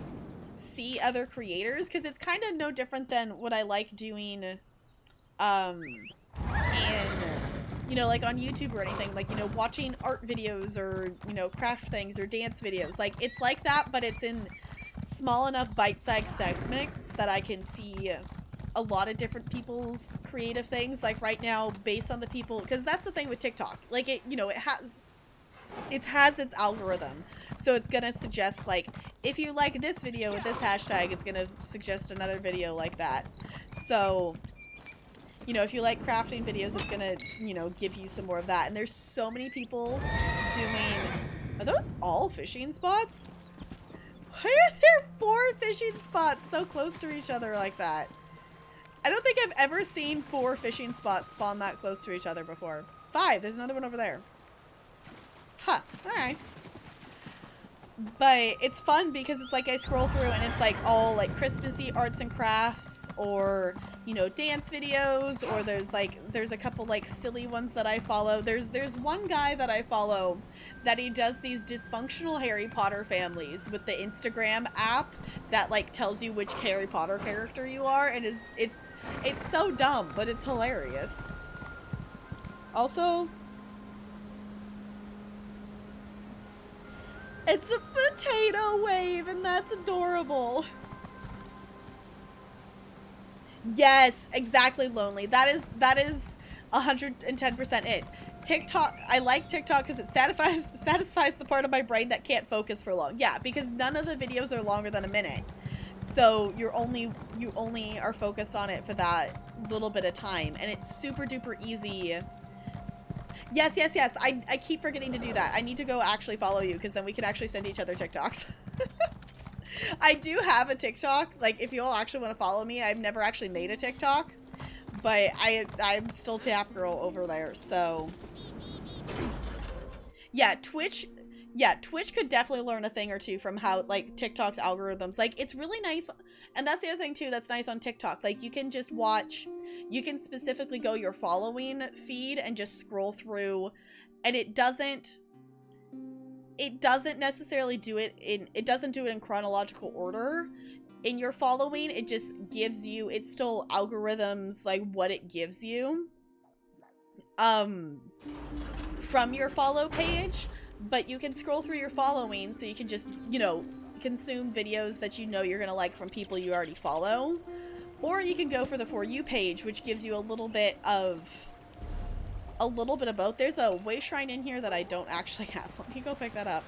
[SPEAKER 1] see other creators, because it's kind of no different than what I like doing, you know, like on YouTube or anything, like, you know, watching art videos or, you know, craft things or dance videos. Like, it's like that, but it's in small enough bite-sized segments that I can see a lot of different people's creative things. Like right now, based on the people, because that's the thing with TikTok. Like, it, you know, it has its algorithm. So it's gonna suggest, like, if you like this video with this hashtag, it's gonna suggest another video like that. So, you know, if you like crafting videos, it's gonna, you know, give you some more of that. And there's so many people doing... Are those all fishing spots? Why are there 4 fishing spots so close to each other like that? I don't think I've ever seen 4 fishing spots spawn that close to each other before. 5. There's another one over there. Huh. Alright. But it's fun because it's like I scroll through and it's like all like Christmassy arts and crafts, or, you know, dance videos, or there's a couple like silly ones that I follow. There's one guy that I follow that he does these dysfunctional Harry Potter families with the Instagram app that like tells you which Harry Potter character you are, and it's so dumb, but it's hilarious. Also, it's a potato wave, and that's adorable. Yes, exactly, Lonely. That is 110% it. TikTok, I like TikTok because it satisfies the part of my brain that can't focus for long. Yeah, because none of the videos are longer than a minute. So you only are focused on it for that little bit of time, and it's super duper easy. Yes. I keep forgetting to do that. I need to go actually follow you, because then we can actually send each other TikToks. I do have a TikTok. Like, if you all actually want to follow me, I've never actually made a TikTok, but I'm still Tap Girl over there. So yeah, Twitch could definitely learn a thing or two from how, like, TikTok's algorithms. Like, it's really nice, and that's the other thing too that's nice on TikTok. Like, you can just watch, you can specifically go your following feed and just scroll through, and it doesn't necessarily do it in, it doesn't do it in chronological order in your following. It just gives you, it's still algorithms, like, what it gives you from your follow page. But you can scroll through your following, so you can just, you know, consume videos that you know you're gonna like from people you already follow. Or you can go for the For You page, which gives you a little bit of both. There's a way shrine in here that I don't actually have. Let me go pick that up.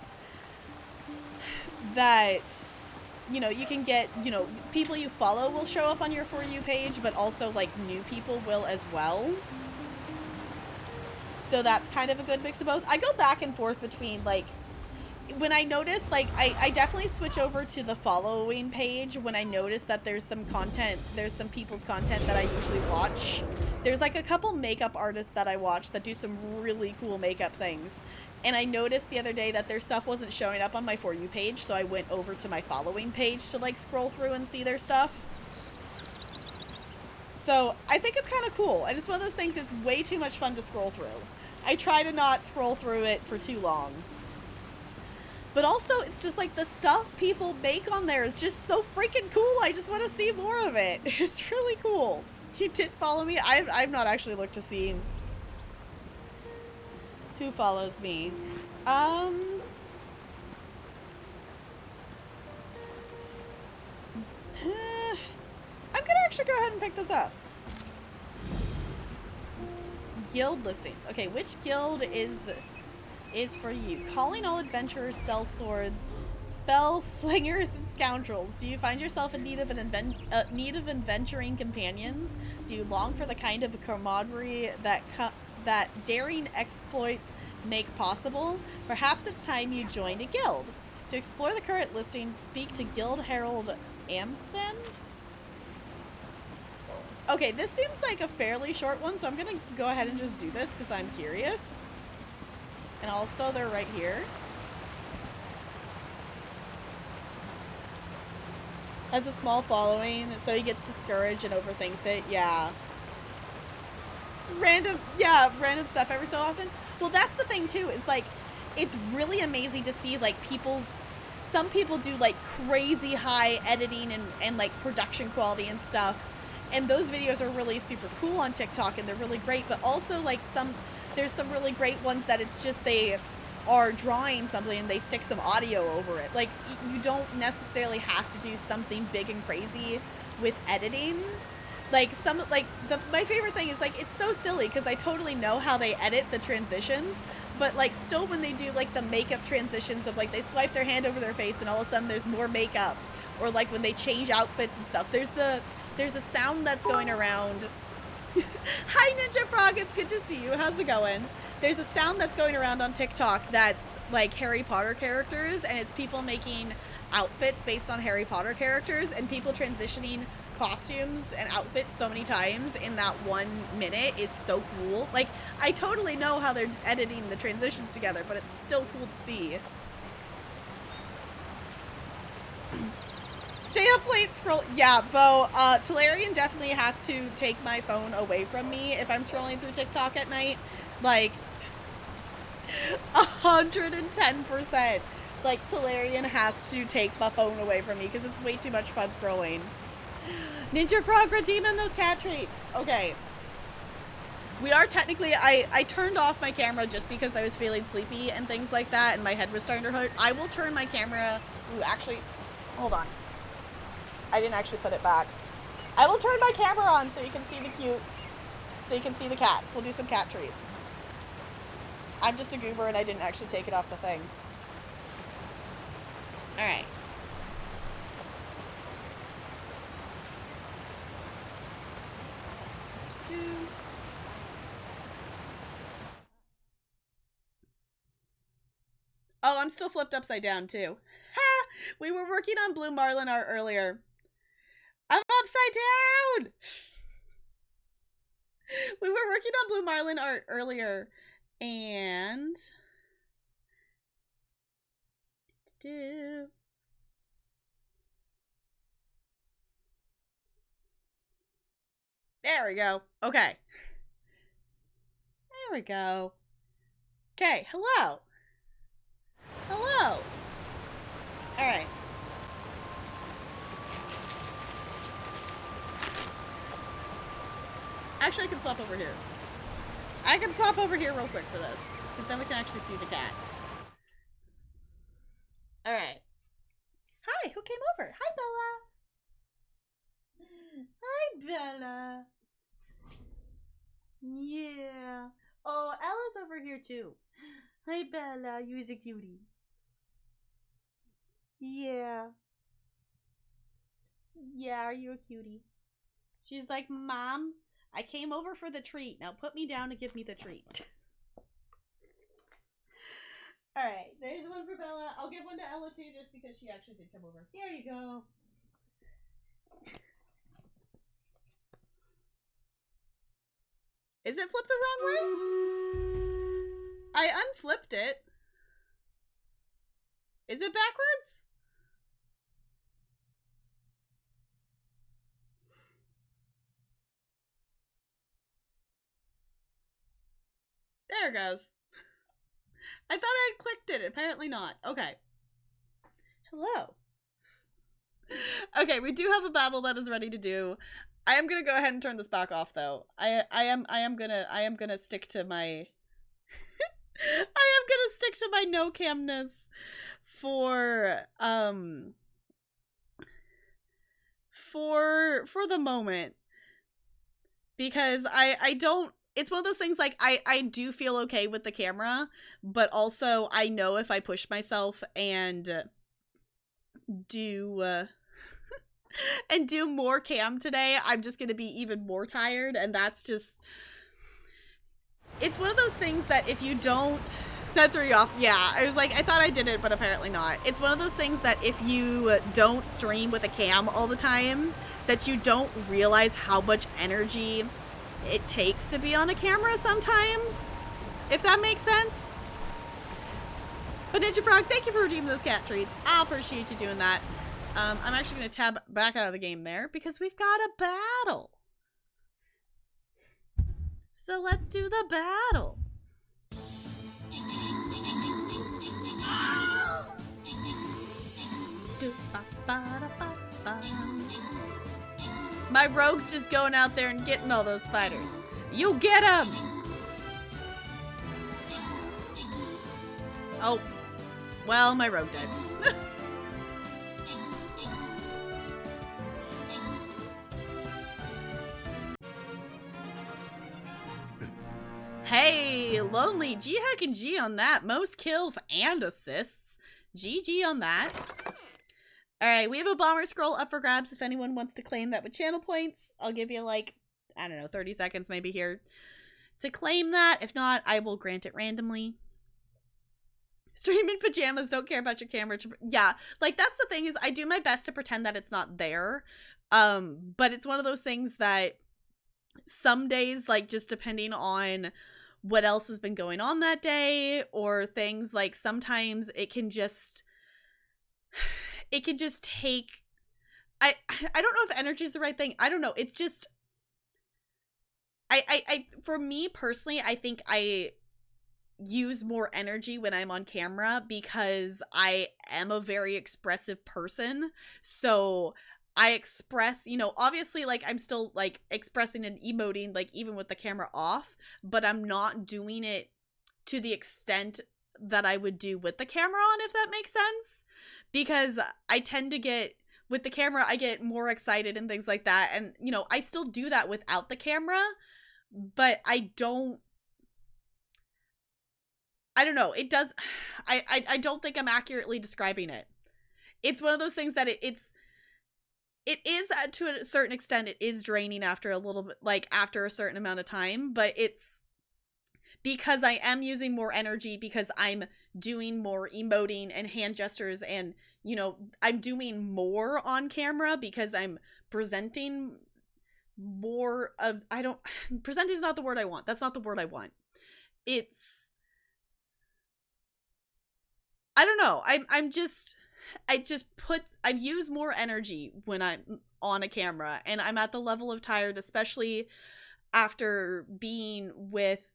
[SPEAKER 1] That, you know, you can get, you know, people you follow will show up on your For You page, but also, like, new people will as well. So that's kind of a good mix of both. I go back and forth between, like, when I notice, like, I definitely switch over to the following page when I notice that there's some content, there's some people's content that I usually watch. There's, like, a couple makeup artists that I watch that do some really cool makeup things. And I noticed the other day that their stuff wasn't showing up on my For You page, so I went over to my following page to, like, scroll through and see their stuff. So I think it's kind of cool, and it's one of those things that's way too much fun to scroll through. I try to not scroll through it for too long. But also, it's just like the stuff people make on there is just so freaking cool. I just want to see more of it. It's really cool. You did follow me? I've not actually looked to see who follows me. I'm gonna actually go ahead and pick this up. Guild listings. Okay, which guild is for you? Calling all adventurers, sell swords, Spell slingers and scoundrels. Do you find yourself in need of adventuring companions? Do you long for the kind of camaraderie that daring exploits make possible? Perhaps it's time you joined a guild. To explore the current listings, speak to Guild Herald Amsend. Okay, this seems like a fairly short one, so I'm gonna go ahead and just do this because I'm curious. And also, they're right here. Has a small following, so he gets discouraged and overthinks it. Yeah. Random stuff every so often. Well, that's the thing too, is like, it's really amazing to see like some people do like crazy high editing and like production quality and stuff. And those videos are really super cool on TikTok and they're really great, but also like there's some really great ones that it's just they are drawing something and they stick some audio over it. Like, you don't necessarily have to do something big and crazy with editing. Like, my favorite thing is, like, it's so silly because I totally know how they edit the transitions, but, like, still when they do, like, the makeup transitions of, like, they swipe their hand over their face and all of a sudden there's more makeup, or, like, when they change outfits and stuff, there's a sound that's going around. Hi, Ninja Frog, it's good to see you. How's it going? There's a sound that's going around on TikTok that's like Harry Potter characters, and it's people making outfits based on Harry Potter characters, and people transitioning costumes and outfits so many times in that 1 minute is so cool. Like, I totally know how they're editing the transitions together, but it's still cool to see. Stay up late, scroll. Yeah, Bo, Talarian definitely has to take my phone away from me if I'm scrolling through TikTok at night. Like, 110%. Like, Talarian has to take my phone away from me because it's way too much fun scrolling. Ninja Frog redeeming those cat treats. Okay. We are technically, I turned off my camera just because I was feeling sleepy and things like that, and my head was starting to hurt. I will turn my camera. Ooh, actually, hold on. I didn't actually put it back. I will turn my camera on so you can see the cats. We'll do some cat treats. I'm just a goober and I didn't actually take it off the thing. Alright. Oh, I'm still flipped upside down too. Ha! We were working on Blue Marlin Art earlier. I'm upside down! We were working on Blue Marlin Art earlier, and there we go. Okay. There we go. Okay, hello. Hello. All right. Actually, I can swap over here. I can swap over here real quick for this, because then we can actually see the cat. All right. Hi, who came over? Hi, Bella. Hi, Bella. Yeah. Oh, Ella's over here too. Hi, Bella. You's a cutie. Yeah. Yeah, are you a cutie? She's like, Mom, I came over for the treat. Now put me down and give me the treat. Alright, there's one for Bella. I'll give one to Ella too, just because she actually did come over. Here you go. Is it flipped the wrong way? I unflipped it. Is it backwards? There it goes. I thought I'd clicked it. Apparently not. Okay. Hello. Okay, we do have a battle that is ready to do. I am gonna go ahead and turn this back off though. I am gonna stick to my stick to my no camness for the moment, because I don't, it's one of those things, like, I do feel okay with the camera, but also I know if I push myself and do and do more cam today, I'm just gonna be even more tired, and that's just, it's one of those things that if you don't, that threw you off. Yeah, I was like, I thought I did it, but apparently not. It's one of those things that if you don't stream with a cam all the time, that you don't realize how much energy it takes to be on a camera sometimes, if that makes sense. But Ninja Frog, thank you for redeeming those cat treats. I'll appreciate you doing that. I'm actually going to tab back out of the game there because we've got a battle. So let's do the battle. My rogue's just going out there and getting all those spiders. You get them! Oh. Well, my rogue did. Hey, Lonely G hacking G on that. Most kills and assists. GG on that. Alright, we have a bomber scroll up for grabs if anyone wants to claim that with channel points. I'll give you like, I don't know, 30 seconds maybe here to claim that. If not, I will grant it randomly. Stream in pajamas, don't care about your camera. Yeah, like that's the thing is I do my best to pretend that it's not there. But it's one of those things that some days, like just depending on what else has been going on that day or things, like sometimes it can just take, I don't know if energy is the right thing. I don't know. It's just, I for me personally, I think I use more energy when I'm on camera because I am a very expressive person. So I express, you know, obviously like I'm still like expressing and emoting like even with the camera off, but I'm not doing it to the extent that I would do with the camera on, if that makes sense. Because I tend to get, with the camera, I get more excited and things like that. And, you know, I still do that without the camera, but I don't know. It does, I don't think I'm accurately describing it. It's one of those things that it is to a certain extent, it is draining after a little bit, like after a certain amount of time, but it's because I am using more energy because I'm doing more emoting and hand gestures and, you know, I'm doing more on camera because I'm presenting more of, presenting is not the word I want. That's not the word I want. It's, I don't know. I use more energy when I'm on a camera and I'm at the level of tired, especially after being with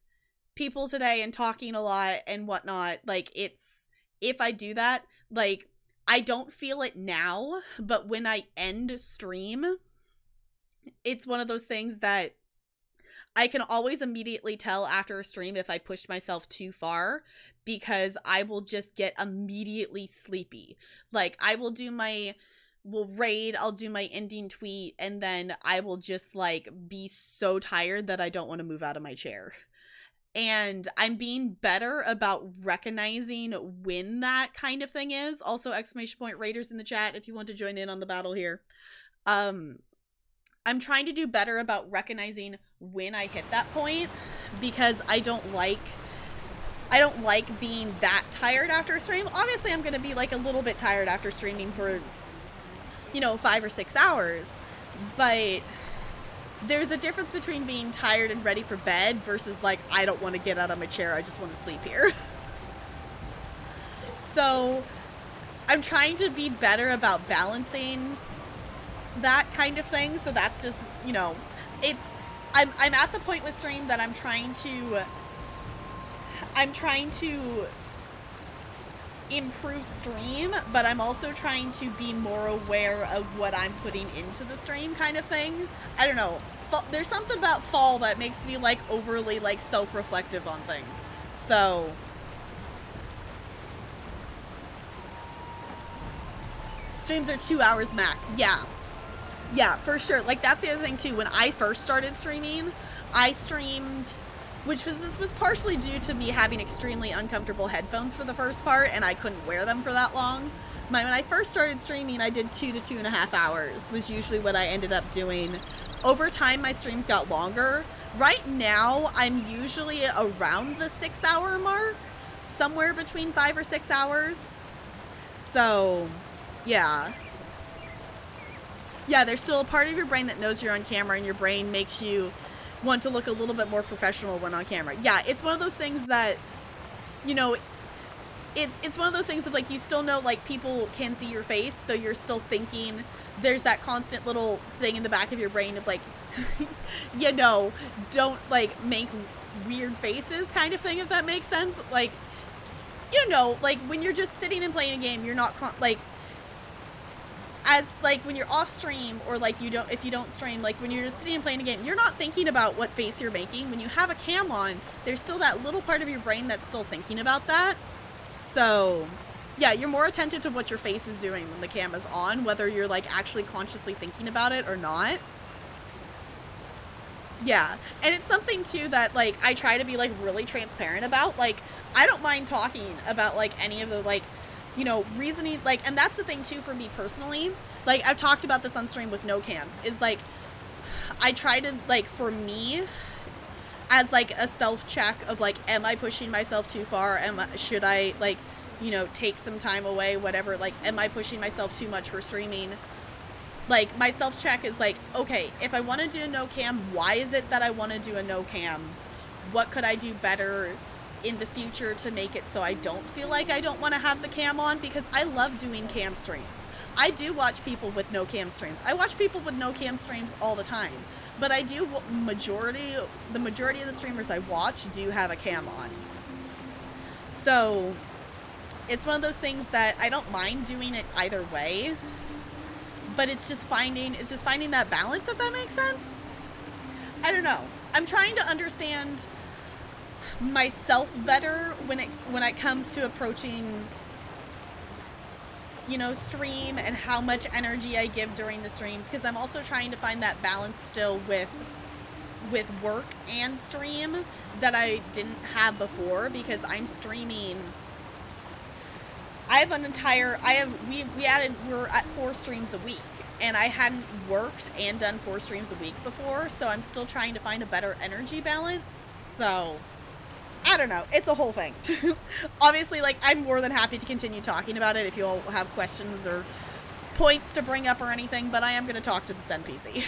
[SPEAKER 1] people today and talking a lot and whatnot. Like it's, if I do that, like I don't feel it now, but when I end stream, it's one of those things that I can always immediately tell after a stream if I pushed myself too far, because I will just get immediately sleepy. Like I will do we'll raid, I'll do my ending tweet, and then I will just like be so tired that I don't want to move out of my chair. And I'm being better about recognizing when that kind of thing is. Also, ! Raiders in the chat if you want to join in on the battle here. I'm trying to do better about recognizing when I hit that point, because I don't like being that tired after a stream. Obviously, I'm going to be like a little bit tired after streaming for, you know, 5 or 6 hours, but there's a difference between being tired and ready for bed versus like, I don't want to get out of my chair, I just want to sleep here. So I'm trying to be better about balancing that kind of thing. So that's just, you know, I'm at the point with stream that I'm trying to improve stream, but I'm also trying to be more aware of what I'm putting into the stream kind of thing. I don't know. There's something about fall that makes me like overly like self-reflective on things. So streams are 2 hours max. Yeah, for sure. Like that's the other thing too. When I first started streaming, I streamed, this was partially due to me having extremely uncomfortable headphones for the first part, and I couldn't wear them for that long. when I first started streaming, I did 2 to 2.5 hours was usually what I ended up doing. Over time, my streams got longer. Right now, I'm usually around the 6-hour mark, somewhere between 5 or 6 hours. So, yeah. Yeah, there's still a part of your brain that knows you're on camera, and your brain makes you want to look a little bit more professional when on camera. Yeah, it's one of those things that, you know, it's one of those things of, like, you still know, like, people can see your face, so you're still thinking, there's that constant little thing in the back of your brain of, like, you know, don't, like, make weird faces kind of thing, if that makes sense. Like, you know, like, when you're just sitting and playing a game, you're not, like, as, like, when you're off stream, or, like, if you don't stream, like, when you're just sitting and playing a game, you're not thinking about what face you're making. When you have a cam on, there's still that little part of your brain that's still thinking about that. So, yeah, you're more attentive to what your face is doing when the camera's on, whether you're, like, actually consciously thinking about it or not. Yeah, and it's something, too, that, like, I try to be, like, really transparent about. Like, I don't mind talking about, like, any of the, like, you know, reasoning, like, and that's the thing, too, for me personally. Like, I've talked about this on stream with no cams, is, like, I try to, like, for me, as, like, a self-check of, like, am I pushing myself too far? Should I, like, you know, take some time away, whatever, like, am I pushing myself too much for streaming? Like, my self-check is, like, okay, if I want to do a no-cam, why is it that I want to do a no-cam? What could I do better in the future to make it so I don't feel like I don't want to have the cam on? Because I love doing cam streams. I do watch people with no cam streams. I watch people with no cam streams all the time. But I do, the majority of the streamers I watch do have a cam on. So, it's one of those things that I don't mind doing it either way. But it's just finding that balance, if that makes sense. I don't know. I'm trying to understand myself better when it comes to approaching, you know, stream, and how much energy I give during the streams, because I'm also trying to find that balance still with work and stream that I didn't have before, because I'm streaming. We're at 4 streams a week, and I hadn't worked and done 4 streams a week before, so I'm still trying to find a better energy balance. So, I don't know. It's a whole thing. Obviously, like, I'm more than happy to continue talking about it if you all have questions or points to bring up or anything, but I am going to talk to this NPC.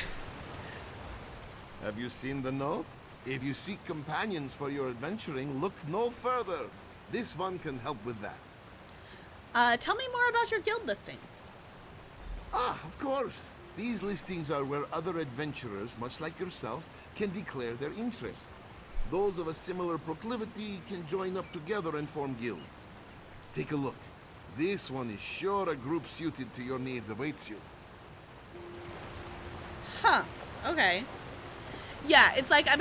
[SPEAKER 12] Have you seen the note? If you seek companions for your adventuring, look no further. This one can help with that.
[SPEAKER 1] Tell me more about your guild listings.
[SPEAKER 12] Ah, of course. These listings are where other adventurers, much like yourself, can declare their interest. Those of a similar proclivity can join up together and form guilds. Take a look. This one is sure a group suited to your needs awaits you.
[SPEAKER 1] Huh. Okay. Yeah, it's like I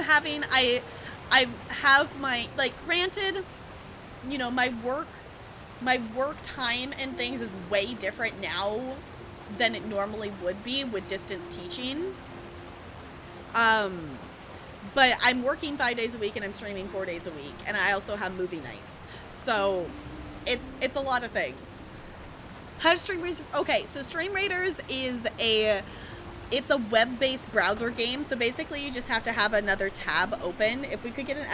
[SPEAKER 1] have my, like, granted, you know, my work time and things is way different now than it normally would be with distance teaching. But I'm working 5 days a week and I'm streaming 4 days a week, and I also have movie nights. So it's a lot of things. How to Stream Raiders? Okay, so Stream Raiders is it's a web-based browser game. So basically you just have to have another tab open. If we could get an !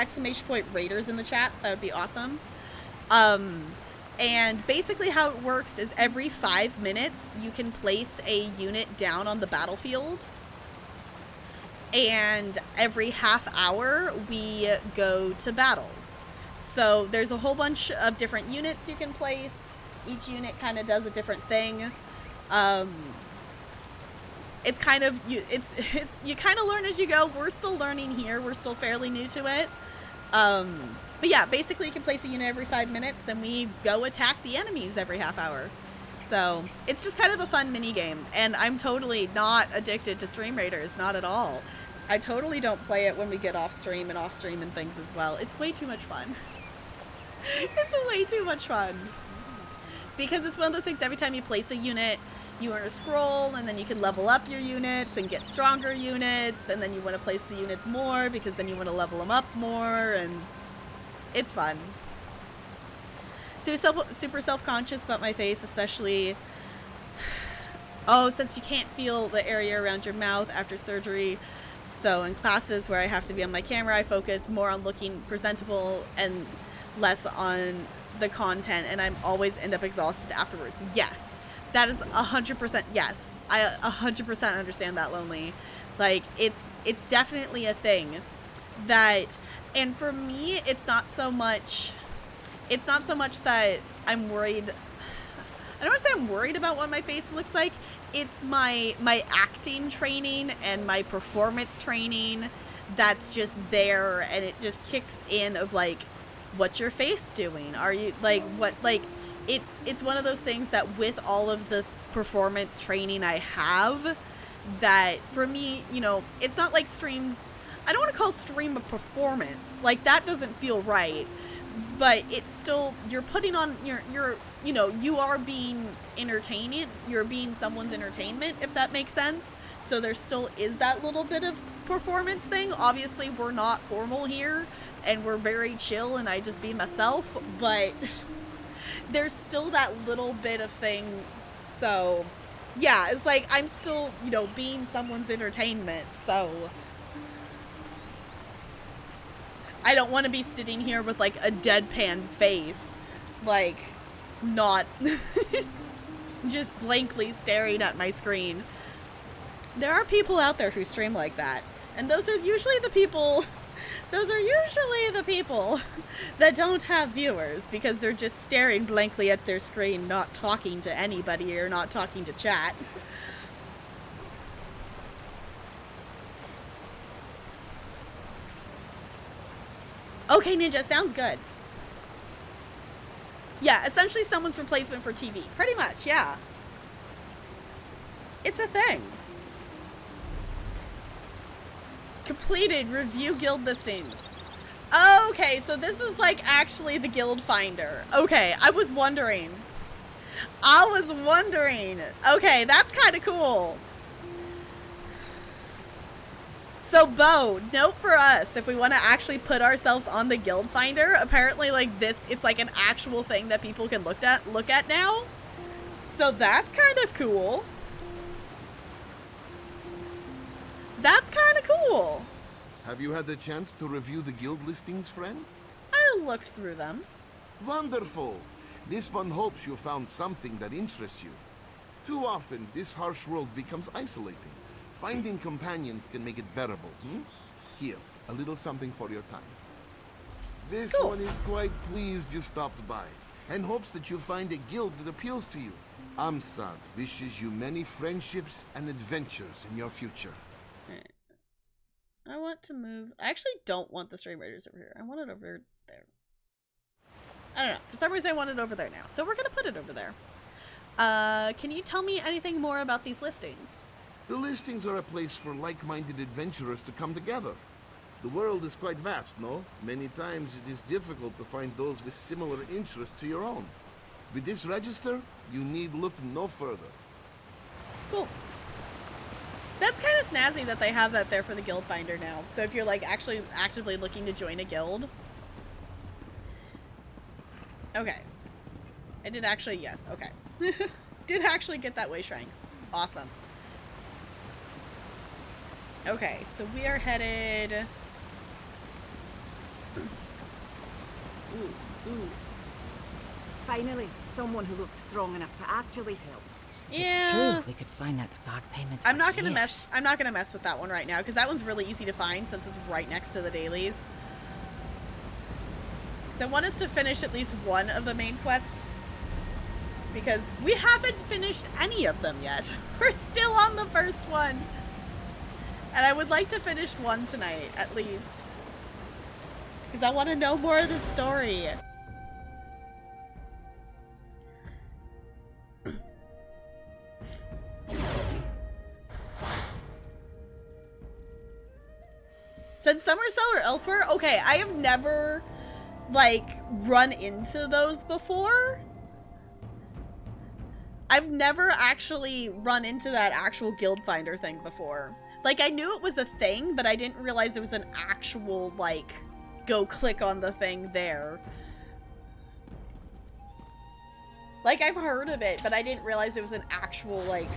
[SPEAKER 1] Raiders in the chat, that would be awesome. And basically how it works is every 5 minutes you can place a unit down on the battlefield. And every half hour we go to battle. So there's a whole bunch of different units you can place. Each unit kind of does a different thing. It's kind of you kind of learn as you go. We're still learning here. We're still fairly new to it. But yeah, basically you can place a unit every 5 minutes and we go attack the enemies every half hour. So it's just kind of a fun mini game, and I'm totally not addicted to Stream Raiders, not at all. I totally don't play it when we get off stream and things as well. It's way too much fun. It's way too much fun. Because it's one of those things, every time you place a unit, you earn a scroll, and then you can level up your units and get stronger units, and then you want to place the units more because then you want to level them up more, and it's fun. So super self-conscious about my face, especially... Oh, since you can't feel the area around your mouth after surgery. So in classes where I have to be on my camera, I focus more on looking presentable and less on the content, and I'm always end up exhausted afterwards. Yes, that is 100% yes. I 100% understand that, Lonely. Like, it's definitely a thing that, and for me, it's not so much that I'm worried. I don't want to say I'm worried about what my face looks like. It's my acting training and my performance training that's just there, and it just kicks in of like, what's your face doing? Are you like what like it's one of those things that with all of the performance training I have, that for me, you know, it's not like streams. I don't want to call stream a performance. Like, that doesn't feel right. But it's still, you're putting on you're you know, you are being entertaining. You're being someone's entertainment, if that makes sense. So there still is that little bit of performance thing. Obviously, we're not formal here, and we're very chill, and I just be myself, but there's still that little bit of thing. So yeah, it's like I'm still, you know, being someone's entertainment. So I don't want to be sitting here with like a deadpan face, like not just blankly staring at my screen. There are people out there who stream like that, and those are usually the people that don't have viewers, because they're just staring blankly at their screen, not talking to anybody or not talking to chat. Okay, Ninja, sounds good. Yeah, essentially someone's replacement for TV. Pretty much, yeah. It's a thing. Completed review guild listings. Okay, so this is like actually the guild finder. Okay, I was wondering. Okay, that's kind of cool. So, Bo, note for us, if we want to actually put ourselves on the guild finder, apparently like this, it's like an actual thing that people can look at now. So that's kind of cool. That's kind of cool.
[SPEAKER 12] Have you had the chance to review the guild listings, friend?
[SPEAKER 1] I looked through them.
[SPEAKER 12] Wonderful. This one hopes you found something that interests you. Too often, this harsh world becomes isolating. Finding companions can make it bearable, Here, a little something for your time. This one is quite pleased you stopped by, and hopes that you find a guild that appeals to you. Amsad wishes you many friendships and adventures in your future.
[SPEAKER 1] Right. I want to move. I actually don't want the Stream Raiders over here. I want it over there. I don't know. For some reason I want it over there now. So we're going to put it over there. Can you tell me anything more about these listings?
[SPEAKER 12] The listings are a place for like-minded adventurers to come together. The world is quite vast, no? Many times it is difficult to find those with similar interests to your own. With this register, you need look no further.
[SPEAKER 1] Cool. That's kind of snazzy that they have that there for the guild finder now. So if you're like actually actively looking to join a guild. Okay. I did actually, yes, okay. Did actually get that way shrine. Awesome. Okay, so we are headed... Ooh.
[SPEAKER 13] Finally, someone who looks strong enough to actually help.
[SPEAKER 1] Yeah.
[SPEAKER 14] It's true. We could find that scarred payments.
[SPEAKER 1] I'm not gonna mess with that one right now, because that one's really easy to find since it's right next to the dailies. So I want us to finish at least one of the main quests, because we haven't finished any of them yet. We're still on the first one. And I would like to finish one tonight, at least. Because I want to know more of the story. Said Summer Cell or elsewhere? Okay, I have never, like, run into those before. I've never actually run into that actual guild finder thing before. Like, I knew it was a thing, but I didn't realize it was an actual, like, go click on the thing there. Like, I've heard of it, but I didn't realize it was an actual, like,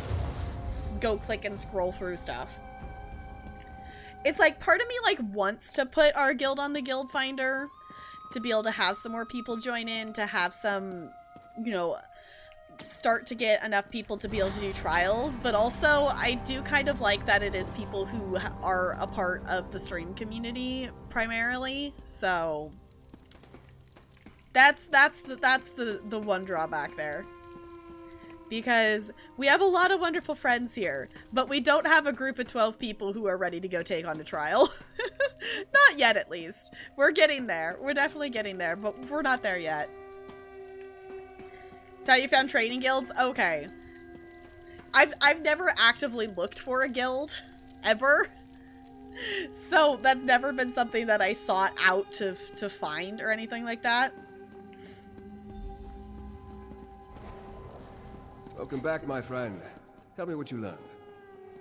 [SPEAKER 1] go click and scroll through stuff. It's like, part of me, like, wants to put our guild on the guild finder to be able to have some more people join in, to have some, you know, start to get enough people to be able to do trials, but also I do kind of like that it is people who are a part of the stream community primarily, so that's the one drawback there. Because we have a lot of wonderful friends here, but we don't have a group of 12 people who are ready to go take on a trial. Not yet, at least. We're getting there. We're definitely getting there, but we're not there yet. So you found training guilds? Okay. I've never actively looked for a guild, ever. So that's never been something that I sought out to find or anything like that.
[SPEAKER 15] Welcome back, my friend. Tell me what you learned.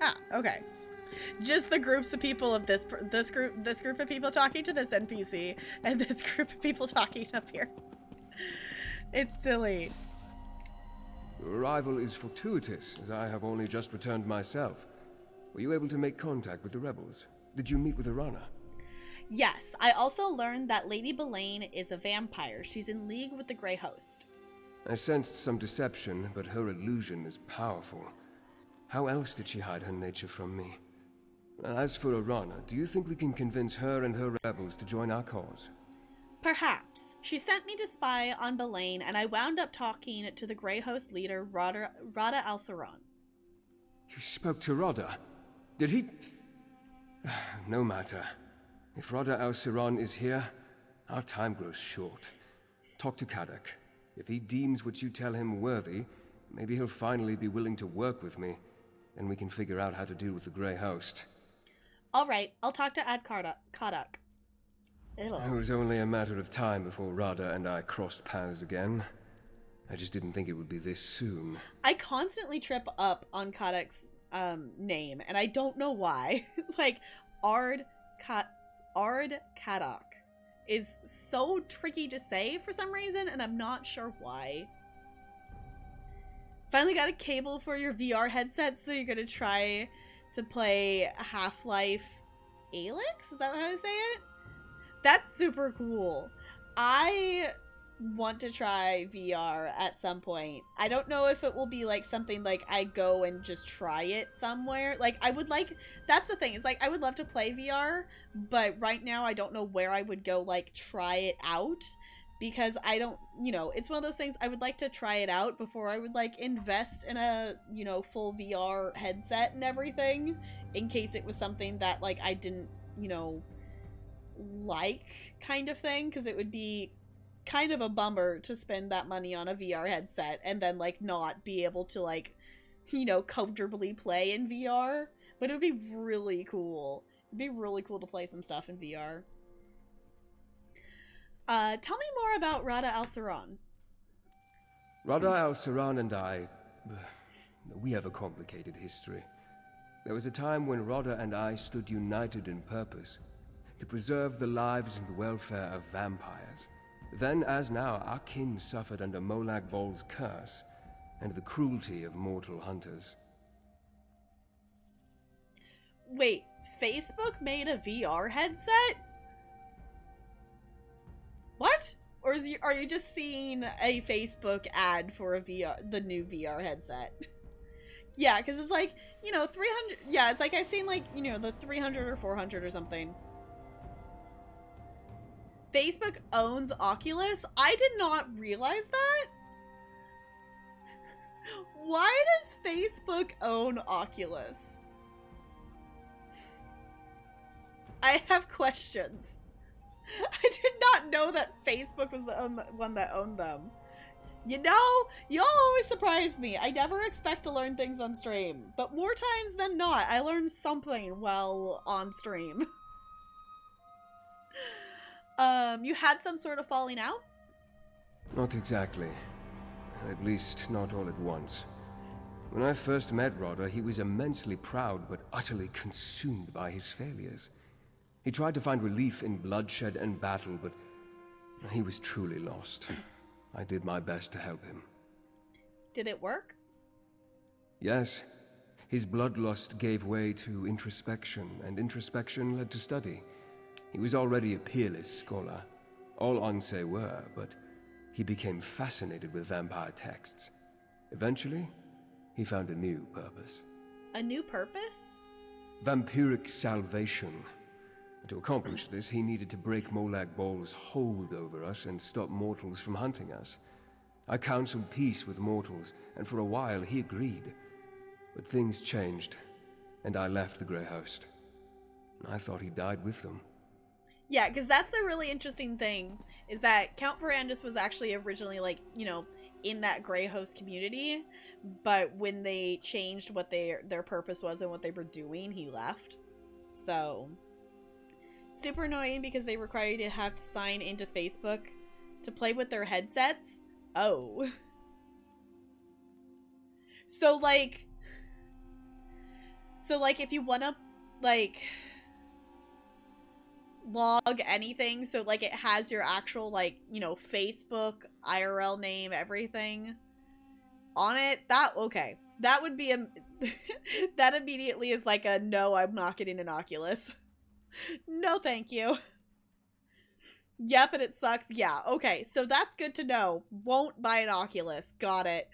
[SPEAKER 1] Ah, okay. Just the groups of people of this group of people talking to this NPC, and this group of people talking up here. It's silly.
[SPEAKER 15] Your arrival is fortuitous, as I have only just returned myself. Were you able to make contact with the rebels? Did you meet with Arana?
[SPEAKER 1] Yes, I also learned that Lady Belaine is a vampire. She's in league with the Grey Host.
[SPEAKER 15] I sensed some deception, but her illusion is powerful. How else did she hide her nature from me? As for Arana, do you think we can convince her and her rebels to join our cause?
[SPEAKER 1] Perhaps. She sent me to spy on Belaine, and I wound up talking to the Grey Host leader, Rada Alceron.
[SPEAKER 15] You spoke to Rada? Did he... No matter. If Rada Alceron is here, our time grows short. Talk to Kadok. If he deems what you tell him worthy, maybe he'll finally be willing to work with me, and we can figure out how to deal with the Grey Host.
[SPEAKER 1] All right, I'll talk to Ad Kadok.
[SPEAKER 15] It was only a matter of time before Rada and I crossed paths again. I just didn't think it would be this soon.
[SPEAKER 1] I constantly trip up on Kadok's name, and I don't know why. Like, Ard Kadok is so tricky to say for some reason, and I'm not sure why. Finally got a cable for your VR headset, so you're gonna try to play Half-Life Alyx? Is that how I say it? That's super cool. I want to try VR at some point. I don't know if it will be like something like I go and just try it somewhere. Like, I would like, that's the thing, is like I would love to play VR, but right now I don't know where I would go like try it out, because I don't, you know, it's one of those things I would like to try it out before I would like invest in a, you know, full VR headset and everything, in case it was something that like I didn't, you know, like, kind of thing, because it would be kind of a bummer to spend that money on a VR headset and then like not be able to like, you know, comfortably play in VR. But it would be really cool. It'd be really cool to play some stuff in VR. Tell me more about Rada Alceron.
[SPEAKER 15] Rada Alceron and I... we have a complicated history. There was a time when Rada and I stood united in purpose, to preserve the lives and welfare of vampires. Then, as now, our kin suffered under Molag Bol's curse, and the cruelty of mortal hunters.
[SPEAKER 1] Wait, Facebook made a VR headset? What? Or are you just seeing a Facebook ad for a the new VR headset? Yeah, because it's like, you know, 300... Yeah, it's like I've seen, like, you know, the 300 or 400 or something. Facebook owns Oculus? I did not realize that. Why does Facebook own Oculus? I have questions. I did not know that Facebook was the one that owned them. You know, y'all always surprise me. I never expect to learn things on stream, but more times than not, I learn something while on stream. You had some sort of falling out?
[SPEAKER 15] Not exactly. At least, not all at once. When I first met Rada, he was immensely proud but utterly consumed by his failures. He tried to find relief in bloodshed and battle, but he was truly lost. I did my best to help him.
[SPEAKER 1] Did it work?
[SPEAKER 15] Yes. His bloodlust gave way to introspection, and introspection led to study. He was already a peerless scholar. All Onse were, but he became fascinated with vampire texts. Eventually, he found a new purpose.
[SPEAKER 1] A new purpose?
[SPEAKER 15] Vampiric salvation. To accomplish this, he needed to break Molag Bol's hold over us and stop mortals from hunting us. I counseled peace with mortals, and for a while he agreed. But things changed, and I left the Grey Host. I thought he died with them.
[SPEAKER 1] Yeah, because that's the really interesting thing, is that Count Verandis was actually originally, like, you know, in that Grey Host community, but when they changed what their purpose was and what they were doing, he left. So, super annoying because they require you to have to sign into Facebook to play with their headsets. Oh. So, like, if you want to, like, log anything, so, like, it has your actual, like, you know, Facebook, IRL name, everything on it, okay. That would be that immediately is like a, no, I'm not getting an Oculus. No, thank you. Yep, and it sucks. Yeah, okay, so that's good to know. Won't buy an Oculus. Got it.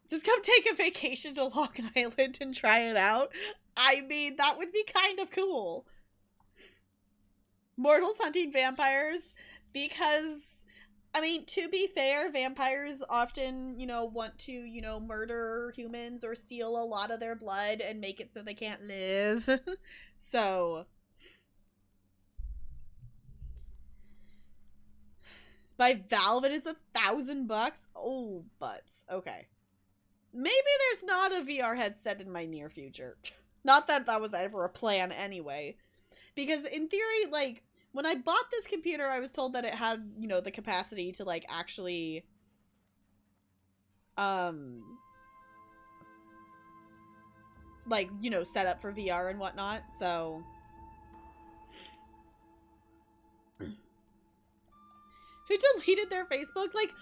[SPEAKER 1] Just come take a vacation to Long Island and try it out. I mean, that would be kind of cool. Mortals hunting vampires, because, I mean, to be fair, vampires often, you know, want to, you know, murder humans or steal a lot of their blood and make it so they can't live. So, it's by Valve and it's $1,000. Oh, butts. Okay. Maybe there's not a VR headset in my near future. Not that that was ever a plan anyway. Because in theory, like, when I bought this computer, I was told that it had, you know, the capacity to, like, actually, like, you know, set up for VR and whatnot, so. Who deleted their Facebook? Like,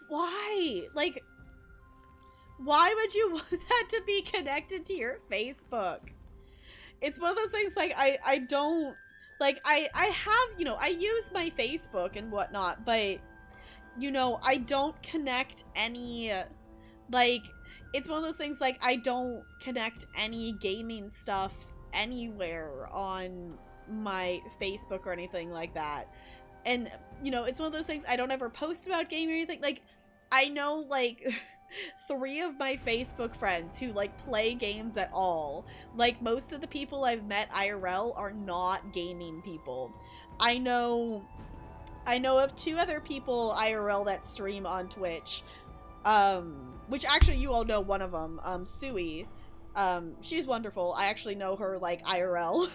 [SPEAKER 1] why? Like, why would you want that to be connected to your Facebook? It's one of those things, like, I don't, like, I have, you know, I use my Facebook and whatnot, but, you know, I don't connect any, like, it's one of those things, like, I don't connect any gaming stuff anywhere on my Facebook or anything like that. And, you know, it's one of those things, I don't ever post about gaming or anything. Like, I know, like, 3 of my Facebook friends who, like, play games at all. Like, most of the people I've met IRL are not gaming people. I know of 2 other people IRL that stream on Twitch, which actually you all know one of them, Sui. She's wonderful. I actually know her, like, IRL.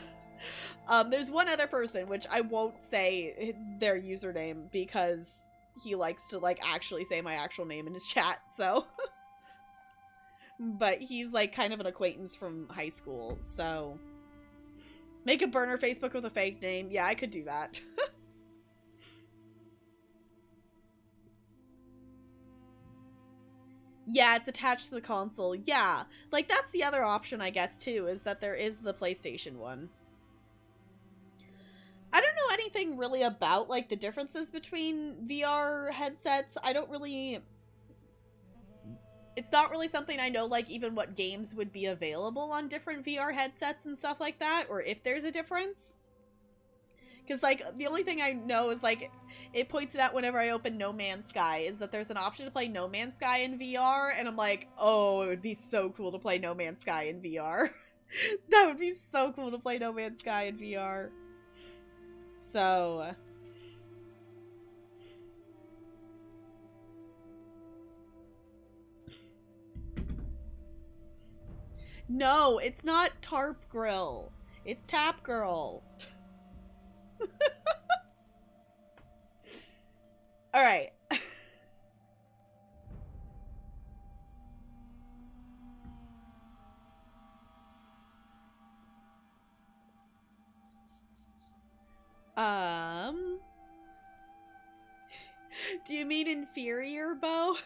[SPEAKER 1] There's one other person, which I won't say their username because he likes to, like, actually say my actual name in his chat, so. But he's, like, kind of an acquaintance from high school, so. Make a burner Facebook with a fake name. Yeah, I could do that. Yeah, it's attached to the console. Yeah, like, that's the other option, I guess, too, is that there is the PlayStation one. I don't know anything really about, like, the differences between VR headsets. I don't really... It's not really something I know, like, even what games would be available on different VR headsets and stuff like that, or if there's a difference. Because, like, the only thing I know is, like, it points it out whenever I open No Man's Sky, is that there's an option to play No Man's Sky in VR, and I'm like, oh, it would be so cool to play No Man's Sky in VR. That would be so cool to play No Man's Sky in VR. So... No, it's not Tarp Grill. It's Tap Girl. Alright. Do you mean inferior, Bo?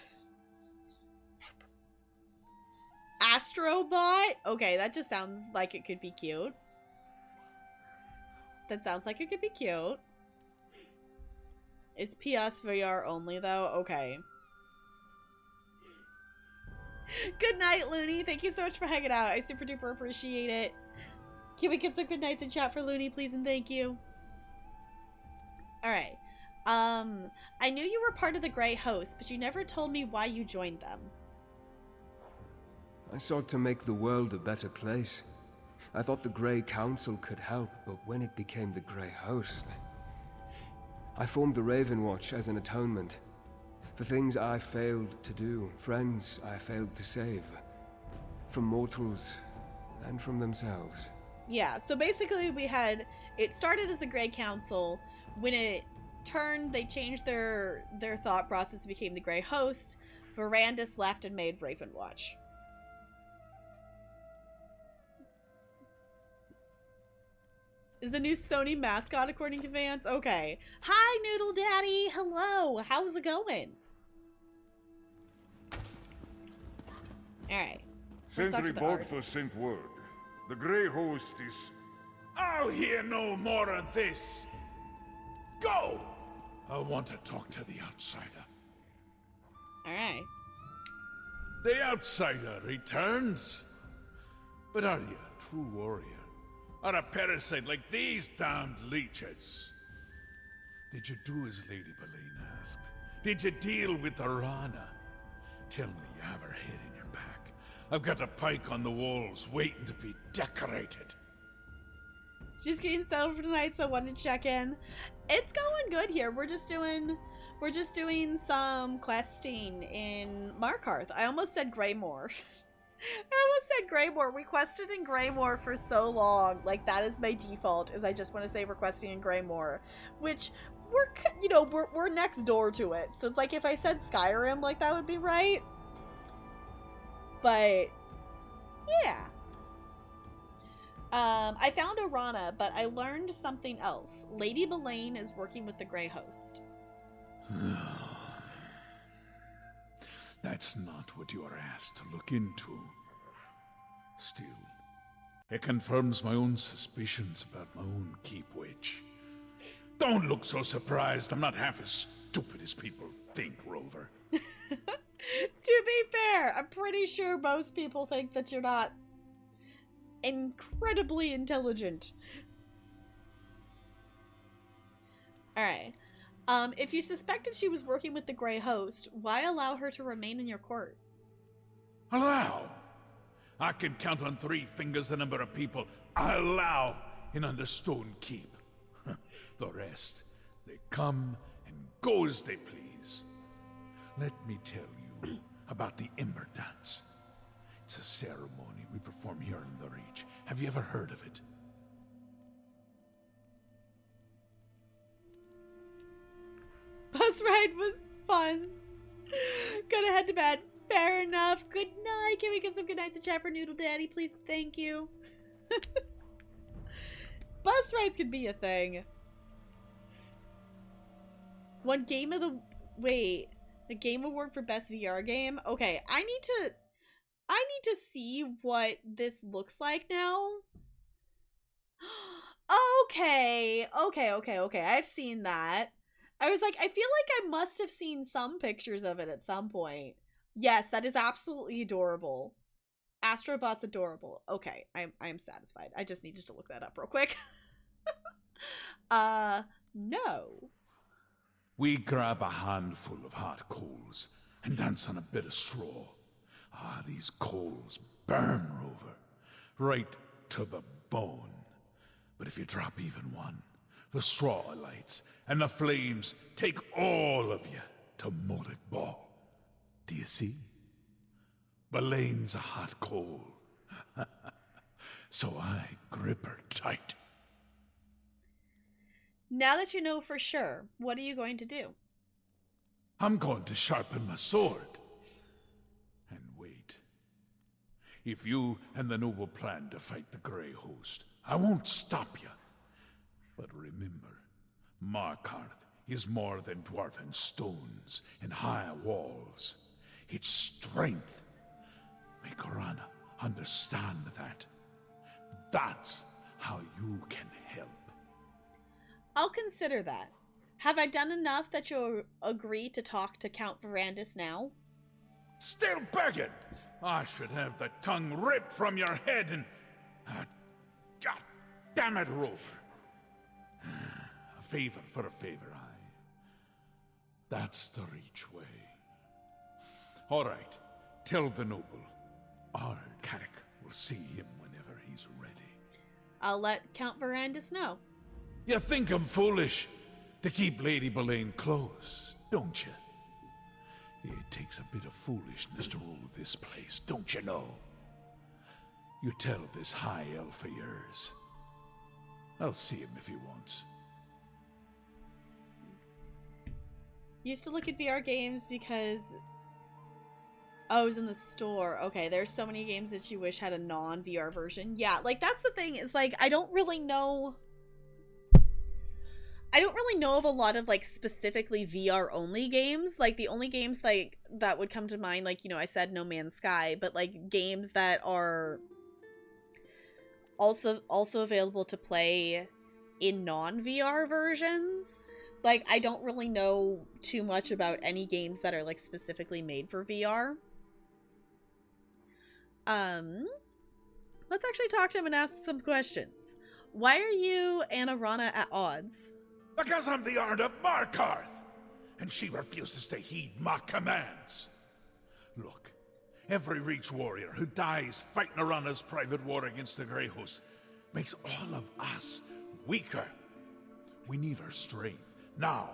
[SPEAKER 1] Astrobot? Okay, that just sounds like it could be cute. That sounds like it could be cute. It's PSVR only, though? Okay. Good night, Looney. Thank you so much for hanging out. I super duper appreciate it. Can we get some good nights in chat for Looney, please, and thank you. Alright. I knew you were part of the Grey Host, but you never told me why you joined them.
[SPEAKER 15] I sought to make the world a better place. I thought the Grey Council could help, but when it became the Grey Host, I formed the Raven Watch as an atonement for things I failed to do, friends I failed to save, from mortals and from themselves.
[SPEAKER 1] Yeah, so basically it started as the Grey Council. When it turned, they changed their thought process and became the Grey Host. Verandis left and made Raven Watch. Is the new Sony mascot according to Vance? Okay. Hi, Noodle Daddy. Hello. How's it going? Alright.
[SPEAKER 16] Sentry bought for Saint Word. The Grey Host is...
[SPEAKER 17] I'll hear no more of this. Go! I want to talk to the outsider.
[SPEAKER 1] Alright.
[SPEAKER 17] The outsider returns. But are you a true warrior? Or a parasite like these damned leeches? Did you do as Lady Boleyn asked? Did you deal with Arana? Tell me you have her head in your pack. I've got a pike on the walls waiting to be decorated.
[SPEAKER 1] She's getting settled for tonight, so I wanted to check in. It's going good here. We're just doing some questing in Markarth. I almost said Greymoor. We quested in Greymoor for so long. Like, that is my default, is I just want to say we're questing in Greymoor. Which, we're next door to it. So it's like, if I said Skyrim, like, that would be right. But, yeah. I found Arana, but I learned something else. Lady Boleyn is working with the Grey Host.
[SPEAKER 17] That's not what you are asked to look into. Still, it confirms my own suspicions about my own keep witch. Don't look so surprised. I'm not half as stupid as people think, Rover.
[SPEAKER 1] To be fair, I'm pretty sure most people think that you're not incredibly intelligent. Alright. If you suspected she was working with the Grey Host, why allow her to remain in your court?
[SPEAKER 17] Allow? I can count on 3 fingers the number of people I allow in Understone Keep. The rest, they come and go as they please. Let me tell you about the Ember Dance. It's a ceremony we perform here in the Reach. Have you ever heard of it?
[SPEAKER 1] Bus ride was fun. Gonna head to bed. Fair enough. Good night. Can we get some good nights in chat for Noodle Daddy, please? Thank you. Bus rides could be a thing. One game of the... Wait. The Game Award for Best VR Game? Okay, I need to see what this looks like now. Okay. I've seen that. I was like, I feel like I must have seen some pictures of it at some point. Yes, that is absolutely adorable. Astrobot's adorable. Okay, I'm satisfied. I just needed to look that up real quick. No.
[SPEAKER 17] We grab a handful of hot coals and dance on a bit of straw. Ah, these coals burn, Rover, right to the bone. But if you drop even one, the straw lights, and the flames take all of you to Molech Ball. Do you see? Boleyn's a hot coal. So I grip her tight.
[SPEAKER 1] Now that you know for sure, what are you going to do?
[SPEAKER 17] I'm going to sharpen my sword. And wait. If you and the noble plan to fight the Grey Host, I won't stop you. But remember, Markarth is more than dwarven stones and high walls. It's strength. Make Rana understand that. That's how you can help.
[SPEAKER 1] I'll consider that. Have I done enough that you'll agree to talk to Count Verandis now?
[SPEAKER 17] Still begging? I should have the tongue ripped from your head and... God damn it, Rover. A favor for a favor, aye. That's the Reach way. All right, tell the noble. Our Carrick will see him whenever he's ready.
[SPEAKER 1] I'll let Count Verandis know.
[SPEAKER 17] You think I'm foolish to keep Lady Boleyn close, don't you? It takes a bit of foolishness to rule this place, don't you know? You tell this high elf of yours. I'll see him if he wants.
[SPEAKER 1] Used to look at VR games because... Oh, it was in the store. Okay, there's so many games that you wish had a non-VR version. Yeah, like, that's the thing, is, like, I don't really know of a lot of, like, specifically VR-only games. Like, the only games, like, that would come to mind, like, you know, I said No Man's Sky, but, like, games that are also available to play in non-VR versions. Like, I don't really know too much about any games that are, like, specifically made for VR. Let's actually talk to him and ask some questions. Why are you and Arana at odds?
[SPEAKER 17] Because I'm the Ard of Markarth, and she refuses to heed my commands. Look, every Reach warrior who dies fighting Arana's private war against the Grey Host makes all of us weaker. We need her strength, now,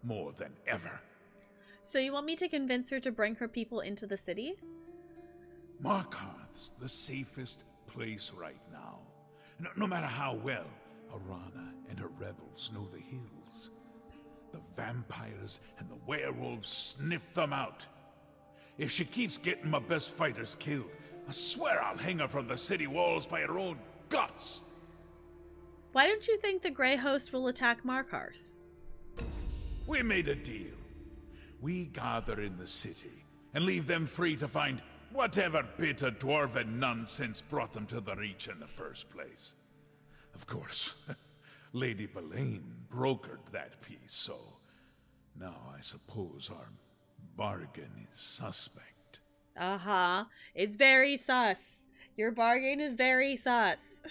[SPEAKER 17] more than ever.
[SPEAKER 1] So you want me to convince her to bring her people into the city?
[SPEAKER 17] Markarth's the safest place right now. No matter how well Arana and her rebels know the hills, the vampires and the werewolves sniff them out. If she keeps getting my best fighters killed, I swear I'll hang her from the city walls by her own guts.
[SPEAKER 1] Why don't you think the Grey Host will attack Markarth?
[SPEAKER 17] We made a deal. We gather in the city and leave them free to find whatever bit of dwarven nonsense brought them to the Reach in the first place. Of course, Lady Boleyn brokered that peace, so now I suppose our bargain is suspect.
[SPEAKER 1] Uh-huh. It's very sus. Your bargain is very sus.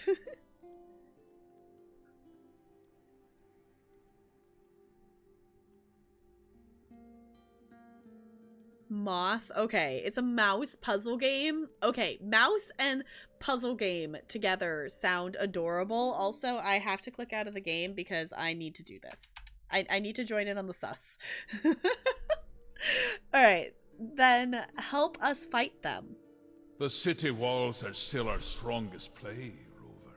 [SPEAKER 1] Moss. Okay, it's a mouse puzzle game. Okay, mouse and puzzle game together sound adorable. Also, I have to click out of the game because I need to do this. I need to join in on the sus. Alright, then help us fight them.
[SPEAKER 17] The city walls are still our strongest play, Rover.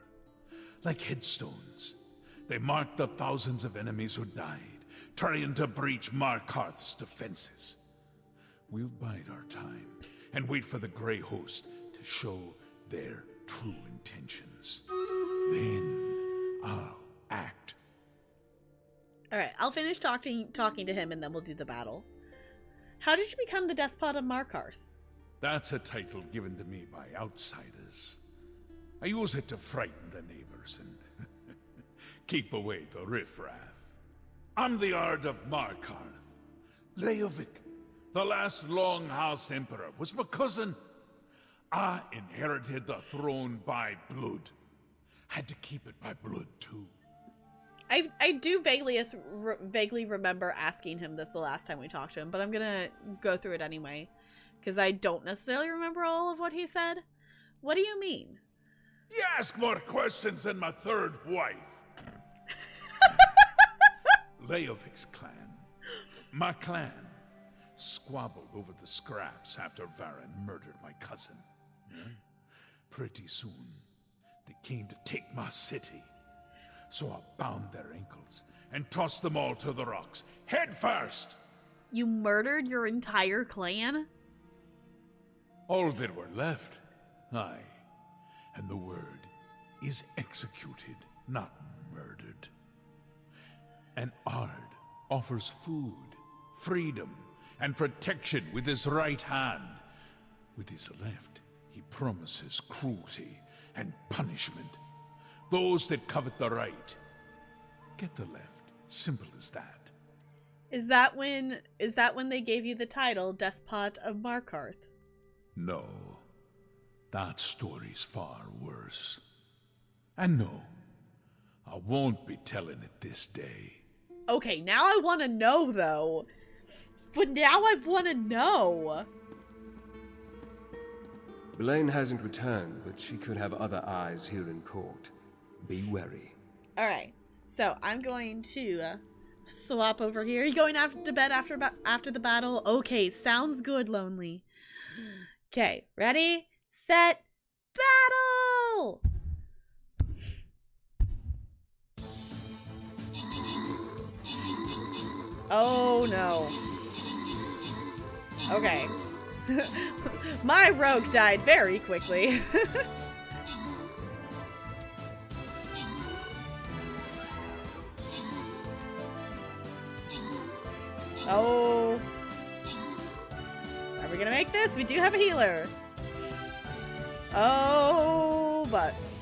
[SPEAKER 17] Like headstones, they mark the thousands of enemies who died, trying to breach Markarth's defenses. We'll bide our time and wait for the Grey Host to show their true intentions. Then I'll act.
[SPEAKER 1] Alright, I'll finish talking to him and then we'll do the battle. How did you become the Despot of Markarth?
[SPEAKER 17] That's a title given to me by outsiders. I use it to frighten the neighbors and keep away the riffraff. I'm the Ard of Markarth. Leovic, the last Longhouse Emperor, was my cousin. I inherited the throne by blood. Had to keep it by blood, too.
[SPEAKER 1] I do vaguely remember asking him this the last time we talked to him, but I'm gonna go through it anyway, because I don't necessarily remember all of what he said. What do you mean?
[SPEAKER 17] You ask more questions than my third wife. Leovic's clan, my clan, squabbled over the scraps after Varen murdered my cousin. Pretty soon, they came to take my city. So I bound their ankles and tossed them all to the rocks, head first.
[SPEAKER 1] You murdered your entire clan?
[SPEAKER 17] All that were left. Aye. And the word is executed, not murdered. An Ard offers food, freedom, and protection with his right hand. With his left, he promises cruelty and punishment. Those that covet the right get the left. Simple as that.
[SPEAKER 1] Is that when they gave you the title Despot of Markarth?
[SPEAKER 17] No. That story's far worse. And no, I won't be telling it this day.
[SPEAKER 1] Okay, now I want to know, though. But now I want to know.
[SPEAKER 15] Belaine hasn't returned, but she could have other eyes here in court. Be wary.
[SPEAKER 1] Alright, so I'm going to swap over here. Are you going to bed after the battle? Okay, sounds good, Lonely. Okay, ready, set, battle! Oh no. Okay. My rogue died very quickly. Oh. Are we gonna make this? We do have a healer. Oh, butts.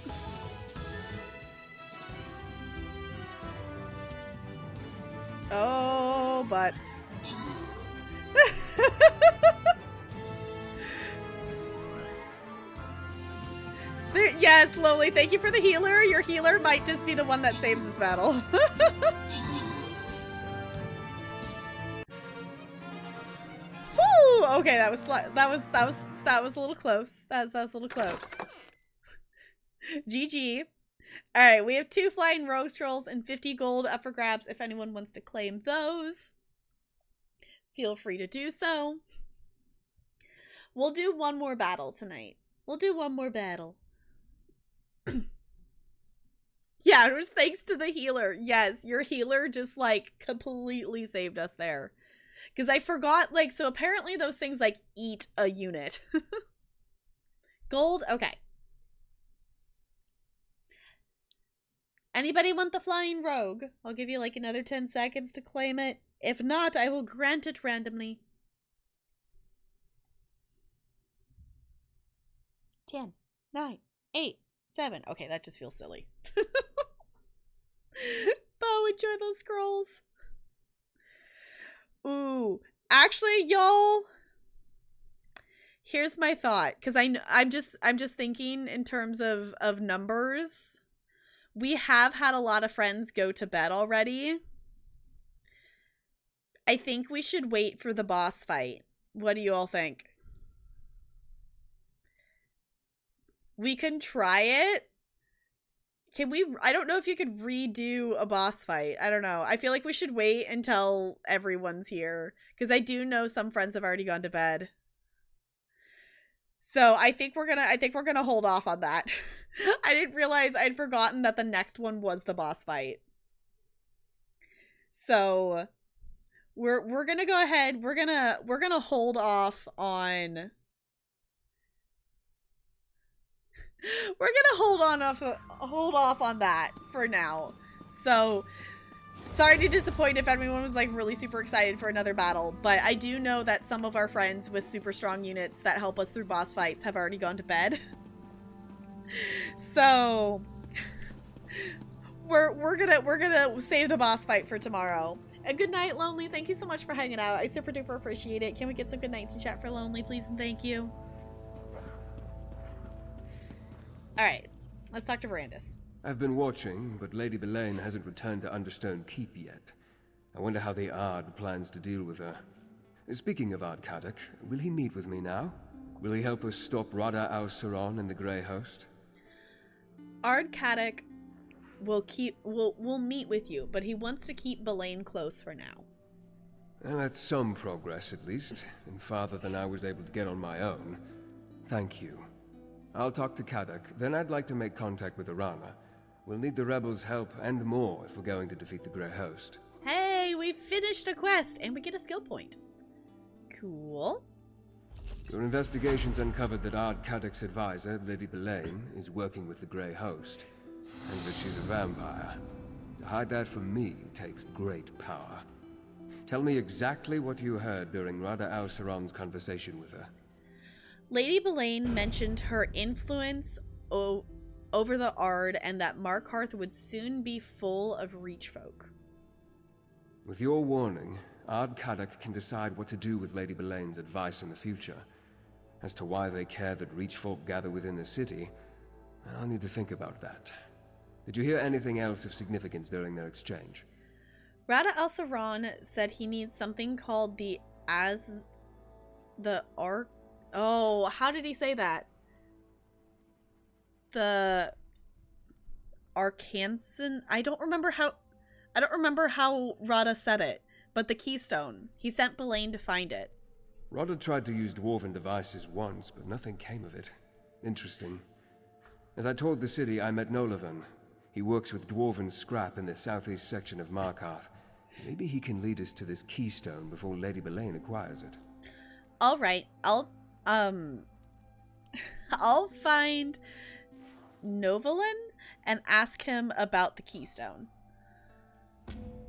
[SPEAKER 1] Oh, butts. Yes, Lowly, thank you for the healer. Your healer might just be the one that saves this battle. Whew! Okay, that was a little close. That was a little close. GG. Alright, we have 2 flying rogue scrolls and 50 gold up for grabs. If anyone wants to claim those, feel free to do so. We'll do one more battle tonight. We'll do one more battle. Yeah, it was thanks to the healer. Yes, your healer just, like, completely saved us there. Because I forgot, like, so apparently those things, like, eat a unit. Gold? Okay. Anybody want the flying rogue? I'll give you, like, another 10 seconds to claim it. If not, I will grant it randomly. 10, 9, 8, 7. Okay, that just feels silly. Bo, enjoy those scrolls. Ooh, actually, y'all, here's my thought, because I'm just thinking in terms of numbers. We have had a lot of friends go to bed already. I think we should wait for the boss fight. What do you all think? We can try it. Can we? I don't know if you could redo a boss fight. I don't know. I feel like we should wait until everyone's here, because I do know some friends have already gone to bed. So I think we're gonna hold off on that. I didn't realize I'd forgotten that the next one was the boss fight. So we're gonna go ahead. We're gonna hold off on. We're gonna hold off on that for now. So sorry to disappoint if everyone was like really super excited for another battle, but I do know that some of our friends with super strong units that help us through boss fights have already gone to bed. So we're gonna save the boss fight for tomorrow. And good night, Lonely. Thank you so much for hanging out. I super duper appreciate it. Can we get some good nights in chat for Lonely, please, and thank you. Alright, let's talk to Verandis.
[SPEAKER 15] I've been watching, but Lady Belaine hasn't returned to Understone Keep yet. I wonder how the Ard plans to deal with her. Speaking of Ard Kadok, will he meet with me now? Will he help us stop Rada al-Saran and the Grey Host?
[SPEAKER 1] Ard Kadok will meet with you, but he wants to keep Belaine close for now.
[SPEAKER 15] Well, that's some progress, at least, and farther than I was able to get on my own. Thank you. I'll talk to Kadok, then I'd like to make contact with Arana. We'll need the rebels' help and more if we're going to defeat the Grey Host.
[SPEAKER 1] Hey, we finished a quest, and we get a skill point. Cool.
[SPEAKER 15] Your investigations uncovered that Ard Kadok's advisor, Lady Belaine, is working with the Grey Host, and that she's a vampire. To hide that from me takes great power. Tell me exactly what you heard during Rada al-Saran's conversation with her.
[SPEAKER 1] Lady Belaine mentioned her influence over the Ard and that Markarth would soon be full of Reach folk.
[SPEAKER 15] With your warning, Ard Kadok can decide what to do with Lady Belaine's advice in the future. As to why they care that Reach folk gather within the city, I'll need to think about that. Did you hear anything else of significance during their exchange?
[SPEAKER 1] Rada al-Saran said he needs something called Oh, how did he say that? The Arcanson? I don't remember how Rada said it, but the keystone. He sent Belaine to find it.
[SPEAKER 15] Rada tried to use dwarven devices once, but nothing came of it. Interesting. As I toured the city, I met Nolavan. He works with dwarven scrap in the southeast section of Markarth. Maybe he can lead us to this keystone before Lady Belaine acquires it.
[SPEAKER 1] All right, I'll find Novalan and ask him about the keystone.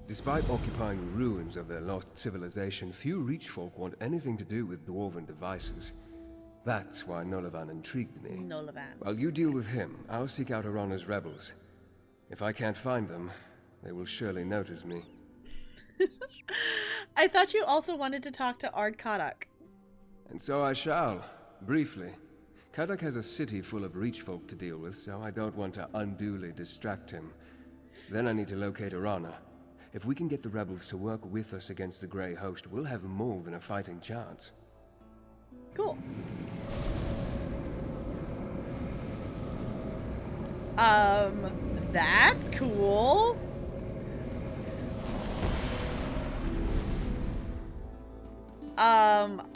[SPEAKER 15] Despite occupying the ruins of their lost civilization, few Reach folk want anything to do with dwarven devices. That's why Nolavan intrigued me.
[SPEAKER 1] Nolavan.
[SPEAKER 15] While you deal with him, I'll seek out Arana's rebels. If I can't find them, they will surely notice me.
[SPEAKER 1] I thought you also wanted to talk to Ard Kadok.
[SPEAKER 15] And so I shall, briefly. Kadok has a city full of Reach folk to deal with, so I don't want to unduly distract him. Then I need to locate Arana. If we can get the rebels to work with us against the Grey Host, we'll have more than a fighting chance.
[SPEAKER 1] Cool. That's cool.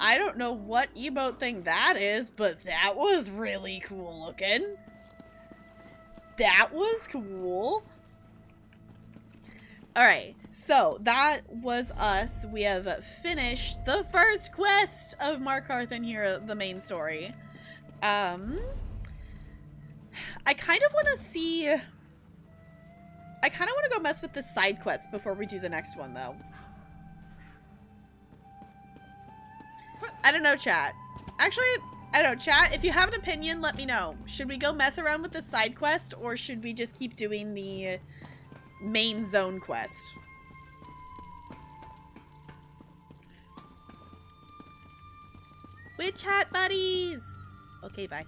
[SPEAKER 1] I don't know what emote thing that is, but that was really cool looking. That was cool. Alright, so that was us. We have finished the first quest of Markarth and here, the main story. I kind of want to see... I kind of want to go mess with the side quest before we do the next one, though. I don't know, chat. Actually, I don't know, chat. If you have an opinion, let me know. Should we go mess around with the side quest, or should we just keep doing the main zone quest? We're chat buddies! Okay, bye.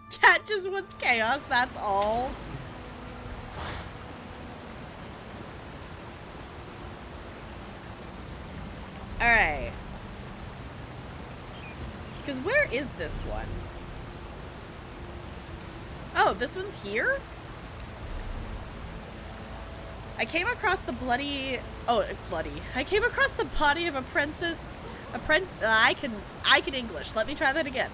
[SPEAKER 1] Chat just wants chaos, that's all. Alright. Because where is this one? Oh, this one's here? I came across the bloody... Oh, bloody. I came across the body of a princess... I can English. Let me try that again.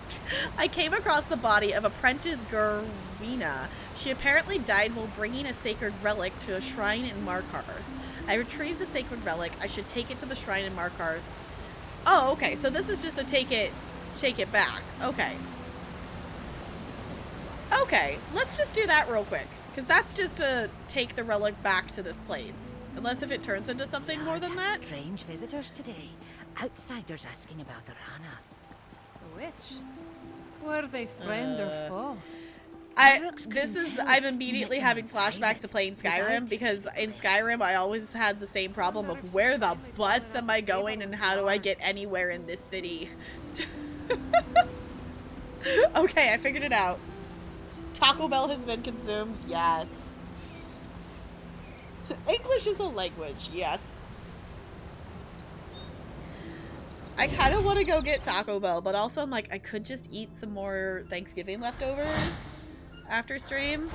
[SPEAKER 1] I came across the body of Apprentice Gerwina. She apparently died while bringing a sacred relic to a shrine in Markarth. I retrieved the sacred relic. I should take it to the shrine in Markarth. Oh, okay. So this is just a take it back. Okay. Okay. Let's just do that real quick. Because that's just to take the relic back to this place. Unless if it turns into something more than that.
[SPEAKER 14] Strange visitors today. Outsiders asking about Arana.
[SPEAKER 7] Which? Were they friend or foe?
[SPEAKER 1] I'm immediately having flashbacks to playing Skyrim, because in Skyrim I always had the same problem of where the butts am I going and how do I get anywhere in this city? Okay, I figured it out. Taco Bell has been consumed, yes. English is a language, yes. I kind of want to go get Taco Bell, but also I'm like, I could just eat some more Thanksgiving leftovers after stream.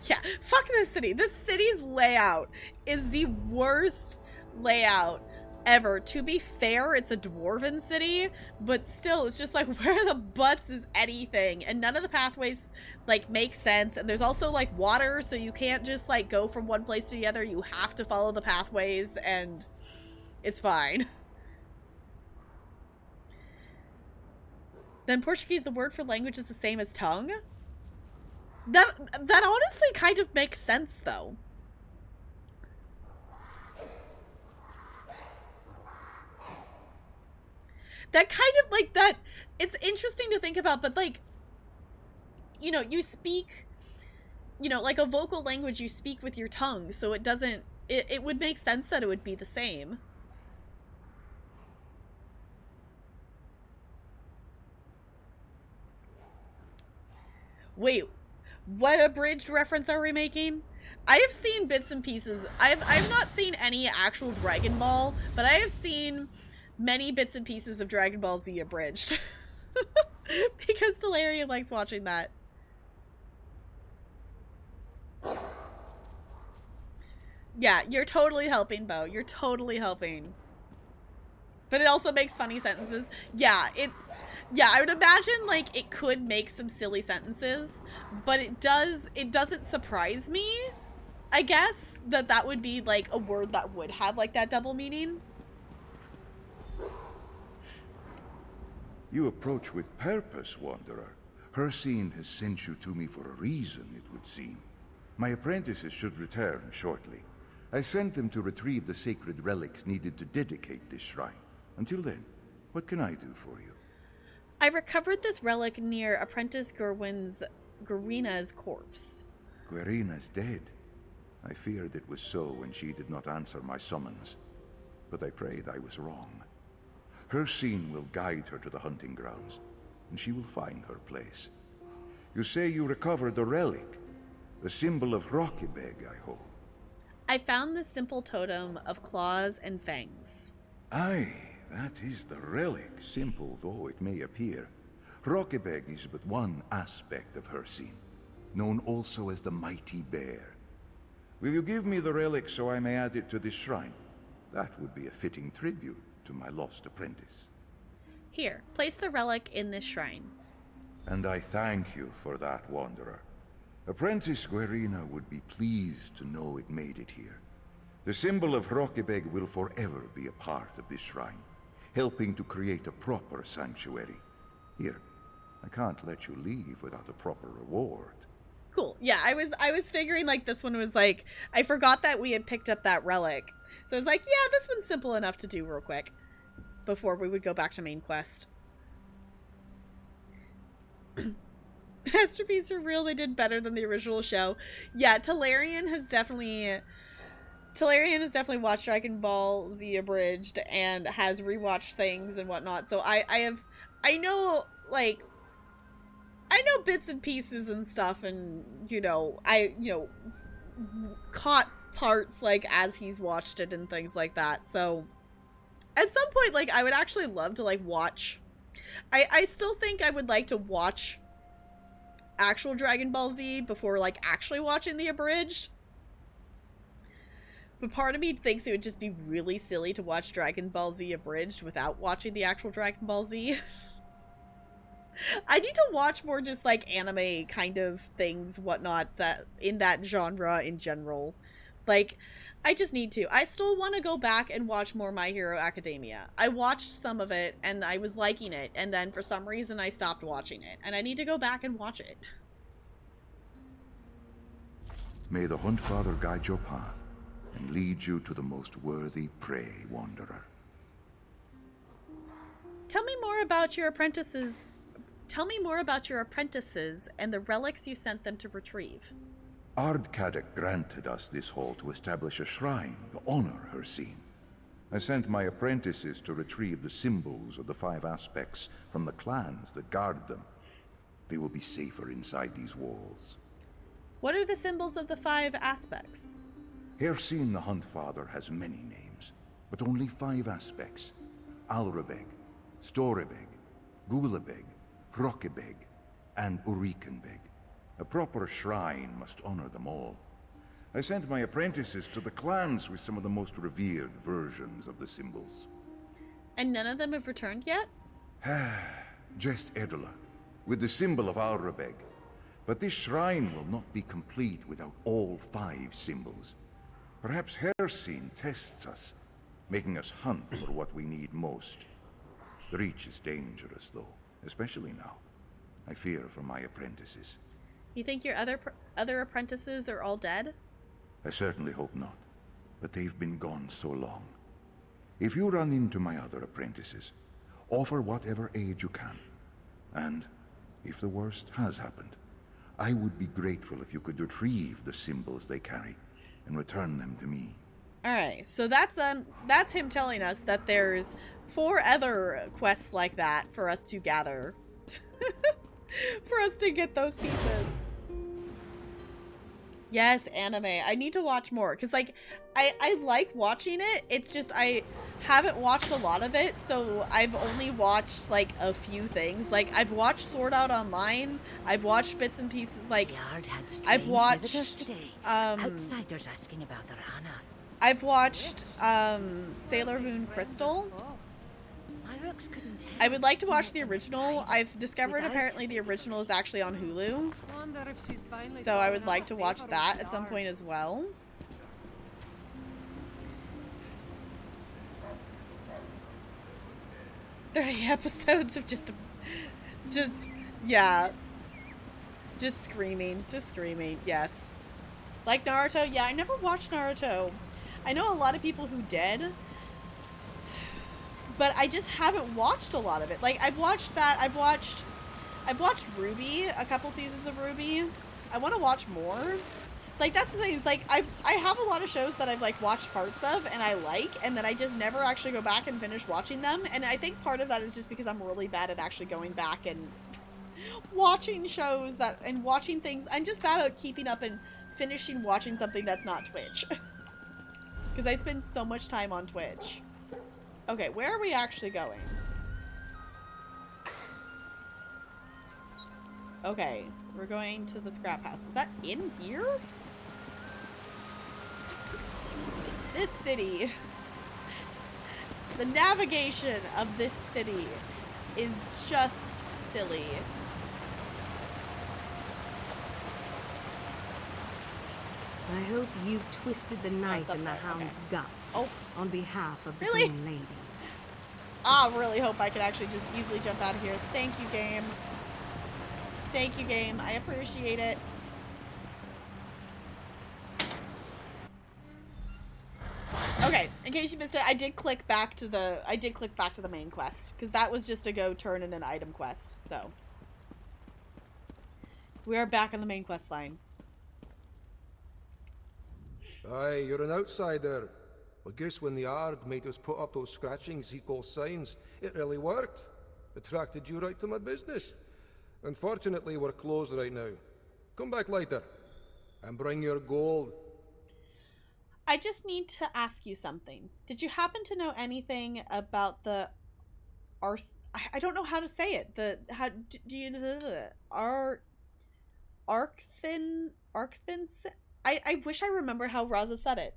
[SPEAKER 1] Yeah, fuck this city. This city's layout is the worst layout ever. To be fair, it's a dwarven city, but still, it's just like, where the butts is anything? And none of the pathways, like, make sense. And there's also, like, water, so you can't just, like, go from one place to the other. You have to follow the pathways, and it's fine. Then Portuguese, the word for language is the same as tongue? That honestly kind of makes sense, though. That kind of, like, that... It's interesting to think about, but, like... You know, you speak... You know, like a vocal language, you speak with your tongue, so it doesn't... It would make sense that it would be the same. Wait, what abridged reference are we making? I have seen bits and pieces. I've not seen any actual Dragon Ball, but I have seen many bits and pieces of Dragon Ball Z abridged. Because Talarian likes watching that. Yeah, you're totally helping, Bo. You're totally helping. But it also makes funny sentences. Yeah, it's... Yeah, I would imagine, like, it could make some silly sentences, but it doesn't surprise me, I guess, that would be, like, a word that would have, like, that double meaning.
[SPEAKER 16] You approach with purpose, Wanderer. Hircine has sent you to me for a reason, it would seem. My apprentices should return shortly. I sent them to retrieve the sacred relics needed to dedicate this shrine. Until then, what can I do for you?
[SPEAKER 1] I recovered this relic near Apprentice Guerina's corpse.
[SPEAKER 16] Guerina's dead. I feared it was so when she did not answer my summons. But I prayed I was wrong. Hircine will guide her to the hunting grounds, and she will find her place. You say you recovered the relic, the symbol of Rockybeg, I hope.
[SPEAKER 1] I found the simple totem of claws and fangs.
[SPEAKER 16] Aye, that is the relic, simple though it may appear. Rockybeg is but one aspect of Hircine, known also as the Mighty Bear. Will you give me the relic so I may add it to this shrine? That would be a fitting tribute to my lost apprentice.
[SPEAKER 1] Here, place the relic in this shrine.
[SPEAKER 16] And I thank you for that, Wanderer. Apprentice Guerina would be pleased to know it made it here. The symbol of Rockybeg will forever be a part of this shrine, helping to create a proper sanctuary. Here, I can't let you leave without a proper reward.
[SPEAKER 1] Cool. Yeah, I was figuring like this one was like, I forgot that we had picked up that relic. So I was like, yeah, this one's simple enough to do real quick before we would go back to main quest. Masterpiece are real. They did better than the original show. Yeah, Talarian has definitely watched Dragon Ball Z abridged and has rewatched things and whatnot. So I know bits and pieces and stuff, and I caught parts like as he's watched it and things like that. So at some point, like, I would actually love to like watch. I still think I would like to watch actual Dragon Ball Z before like actually watching the abridged. But part of me thinks it would just be really silly to watch Dragon Ball Z abridged without watching the actual Dragon Ball Z. I need to watch more just like anime kind of things, whatnot, that in that genre in general. Like, I just need to. I still want to go back and watch more My Hero Academia. I watched some of it and I was liking it, and then for some reason I stopped watching it, and I need to go back and watch it.
[SPEAKER 16] May the Hunt Father guide your path and lead you to the most worthy prey, Wanderer.
[SPEAKER 1] Tell me more about your apprentices. Tell me more about your apprentices and the relics you sent them to retrieve.
[SPEAKER 16] Ardkadek granted us this hall to establish a shrine to honor Hircine. I sent my apprentices to retrieve the symbols of the 5 aspects from the clans that guard them. They will be safer inside these walls.
[SPEAKER 1] What are the symbols of the 5 aspects?
[SPEAKER 16] Hircine the Hunt Father has many names, but only 5 aspects. Alrabeg, Storebeg, Gulabeg, Rockybeg, and Urikenbeg. A proper shrine must honor them all. I sent my apprentices to the clans with some of the most revered versions of the symbols.
[SPEAKER 1] And none of them have returned yet?
[SPEAKER 16] Just Edola, with the symbol of Alrabeg. But this shrine will not be complete without all 5 symbols. Perhaps Hircine tests us, making us hunt for what we need most. The Reach is dangerous, though, especially now. I fear for my apprentices.
[SPEAKER 1] You think your other apprentices are all dead?
[SPEAKER 16] I certainly hope not, but they've been gone so long. If you run into my other apprentices, offer whatever aid you can. And if the worst has happened, I would be grateful if you could retrieve the symbols they carry and return them to me.
[SPEAKER 1] Alright, so that's him telling us that there's 4 other quests like that for us to gather. For us to get those pieces. Yes, anime. I need to watch more, because like I like watching it. It's just I haven't watched a lot of it, so I've only watched like a few things. Like I've watched Sword Art Online. I've watched bits and pieces. Like I've watched
[SPEAKER 14] outsiders asking about their Hannah.
[SPEAKER 1] I've watched Sailor Moon Crystal. I would like to watch the original. I've discovered apparently the original is actually on Hulu. So I would like to watch that at some point as well. 30 episodes of just yeah. Just screaming. Yes. Like Naruto? Yeah, I never watched Naruto. I know a lot of people who did. But I just haven't watched a lot of it. Like, I've watched that. I've watched Ruby, a couple seasons of Ruby. I want to watch more. Like, that's the thing, is like, I have a lot of shows that I've like watched parts of and I like, and then I just never actually go back and finish watching them. And I think part of that is just because I'm really bad at actually going back and watching shows and watching things. I'm just bad at keeping up and finishing watching something that's not Twitch. Because I spend so much time on Twitch. Okay, where are we actually going? Okay, we're going to the scrap house. Is that in here? This city. The navigation of this city is just silly.
[SPEAKER 13] I hope you twisted the knife in the hound's guts on behalf of the
[SPEAKER 1] Really?
[SPEAKER 13] Green Lady.
[SPEAKER 1] I really hope I can actually just easily jump out of here. Thank you, game. Thank you, game. I appreciate it. Okay, in case you missed it, I did click back to the main quest, because that was just to go turn in an item quest. So we are back on the main quest line.
[SPEAKER 18] Aye, you're an outsider. I guess when the Ard made us put up those scratchings he calls signs, it really worked. Attracted you right to my business. Unfortunately, we're closed right now. Come back later, and bring your gold.
[SPEAKER 1] I just need to ask you something. Did you happen to know anything about the I don't know how to say it. Arkthin? I wish I remember how Raza said it.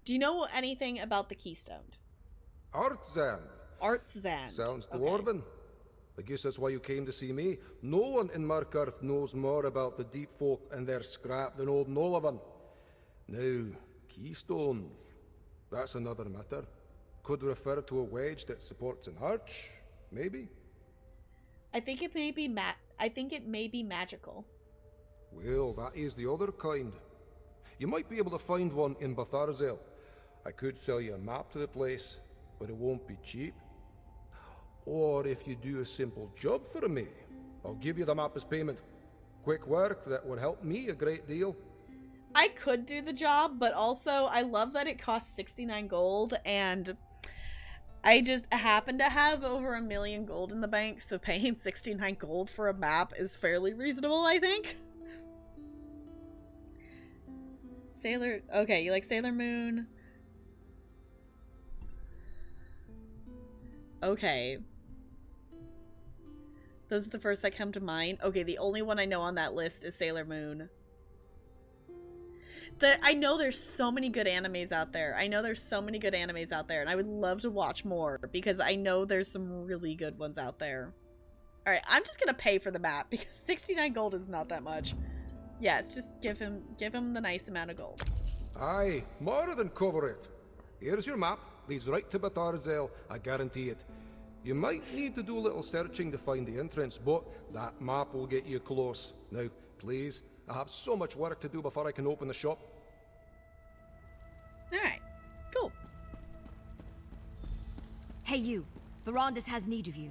[SPEAKER 1] Do you know anything about the Keystone?
[SPEAKER 18] Artzand.
[SPEAKER 1] Artzand.
[SPEAKER 18] Sounds dwarven. I guess that's why you came to see me. No one in Markarth knows more about the deep folk and their scrap than old Nolavan. Now, keystones. That's another matter. Could refer to a wedge that supports an arch, maybe?
[SPEAKER 1] I think it may be magical.
[SPEAKER 18] Well, that is the other kind. You might be able to find one in Batharzel. I could sell you a map to the place, but it won't be cheap. Or if you do a simple job for me, I'll give you the map as payment. Quick work that would help me a great deal.
[SPEAKER 1] I could do the job, but also I love that it costs 69 gold, and I just happen to have over 1 million gold in the bank, so paying 69 gold for a map is fairly reasonable, I think. Okay, you like Sailor Moon? Okay. Those are the first that come to mind. Okay, the only one I know on that list is Sailor Moon. I know there's so many good animes out there. And I would love to watch more, because I know there's some really good ones out there. Alright, I'm just gonna pay for the map, because 69 gold is not that much. Yes, just give him the nice amount of gold.
[SPEAKER 18] Aye, more than cover it. Here's your map. Leads right to Batharzel, I guarantee it. You might need to do a little searching to find the entrance, but that map will get you close. Now, please, I have so much work to do before I can open the shop.
[SPEAKER 1] Alright, cool.
[SPEAKER 14] Hey you, Verandis has need of you.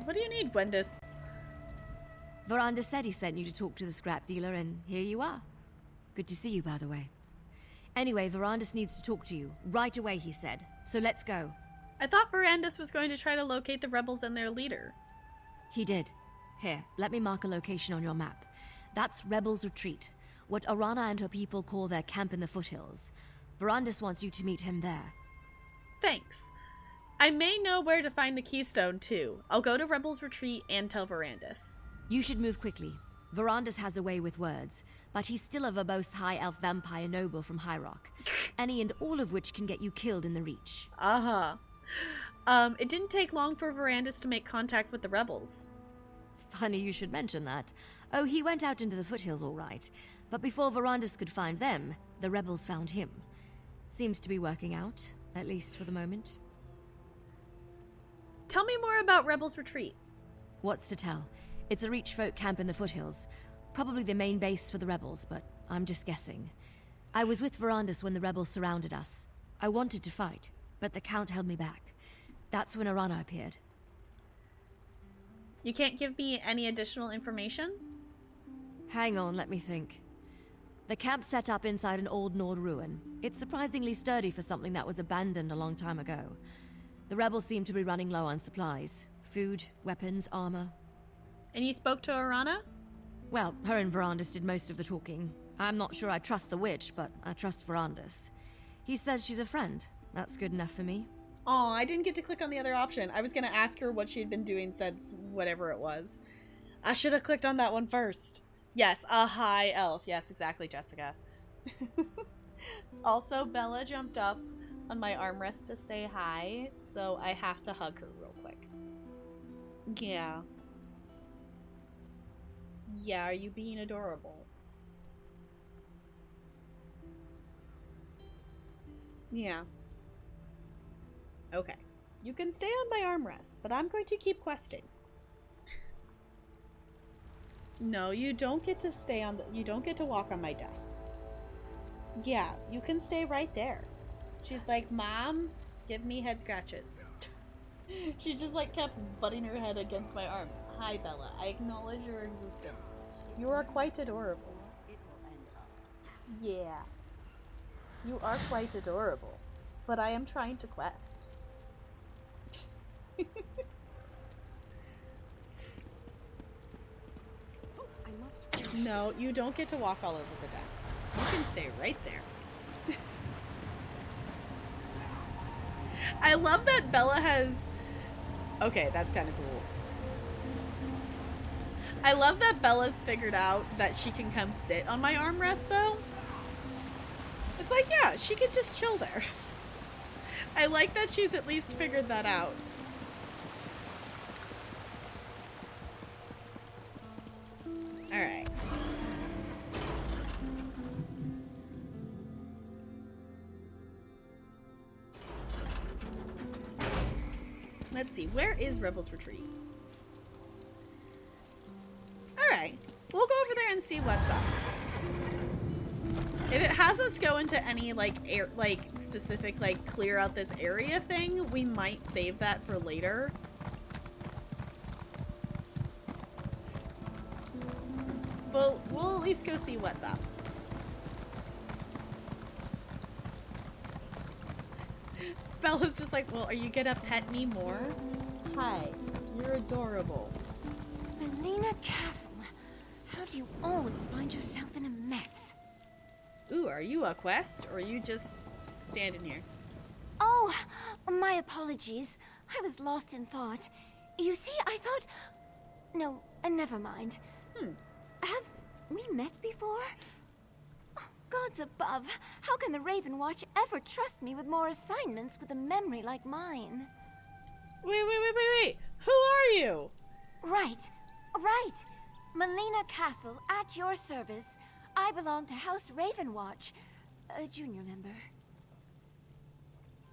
[SPEAKER 1] What do you need, Gwendis?
[SPEAKER 14] Verandis said he sent you to talk to the scrap dealer, and here you are. Good to see you, by the way. Anyway, Verandis needs to talk to you. Right away, he said. So let's go.
[SPEAKER 1] I thought Verandis was going to try to locate the rebels and their leader.
[SPEAKER 14] He did. Here, let me mark a location on your map. That's Rebels Retreat, what Arana and her people call their camp in the foothills. Verandis wants you to meet him there.
[SPEAKER 1] Thanks. I may know where to find the keystone, too. I'll go to Rebels Retreat and tell Verandis.
[SPEAKER 14] You should move quickly. Verandis has a way with words, but he's still a verbose high elf vampire noble from High Rock. Any and all of which can get you killed in the Reach.
[SPEAKER 1] Uh-huh. It didn't take long for Verandis to make contact with the rebels.
[SPEAKER 14] Funny you should mention that. Oh, he went out into the foothills all right. But before Verandis could find them, the rebels found him. Seems to be working out, at least for the moment.
[SPEAKER 1] Tell me more about Rebels Retreat.
[SPEAKER 14] What's to tell? It's a Reach folk camp in the foothills. Probably the main base for the rebels, but I'm just guessing. I was with Verandis when the rebels surrounded us. I wanted to fight, but the Count held me back. That's when Arana appeared.
[SPEAKER 1] You can't give me any additional information?
[SPEAKER 14] Hang on, let me think. The camp's set up inside an old Nord ruin. It's surprisingly sturdy for something that was abandoned a long time ago. The rebels seem to be running low on supplies. Food, weapons, armor.
[SPEAKER 1] And you spoke to Arana?
[SPEAKER 14] Well, her and Verandis did most of the talking. I'm not sure I trust the witch, but I trust Verandis. He says she's a friend. That's good enough for me.
[SPEAKER 1] Oh, I didn't get to click on the other option. I was going to ask her what she had been doing since whatever it was. I should have clicked on that one first. Yes, a high elf. Yes, exactly, Jessica. Also, Bella jumped up on my armrest to say hi, so I have to hug her real quick. Yeah. Yeah, are you being adorable? Yeah. Okay. You can stay on my armrest, but I'm going to keep questing. No, you don't get to stay on you don't get to walk on my desk. Yeah, you can stay right there. She's like, Mom, give me head scratches. She just like kept butting her head against my arm. Hi, Bella. I acknowledge your existence. You are quite adorable. Yeah. You are quite adorable. But I am trying to quest. No, you don't get to walk all over the desk. You can stay right there. I love that Bella has... Okay, that's kind of cool. I love that Bella's figured out that she can come sit on my armrest, though. It's like, yeah, she could just chill there. I like that she's at least figured that out. Alright. Let's see, where is Rebels Retreat? Alright, we'll go over there and see what's up. If it has us go into any, specific, clear out this area thing, we might save that for later. We'll at least go see what's up. Bella's just like, well, are you gonna pet me more? Hi, you're adorable.
[SPEAKER 19] Melina Castle, how do you always find yourself in a mess?
[SPEAKER 1] Ooh, are you a quest, or are you just standing here?
[SPEAKER 19] Oh, my apologies. I was lost in thought. You see, I thought... No, never mind. Have we met before? Oh, gods above, how can the Raven Watch ever trust me with more assignments with a memory like mine?
[SPEAKER 1] Wait. Who are you?
[SPEAKER 19] Right. Melina Castle, at your service. I belong to House Ravenwatch, a junior member.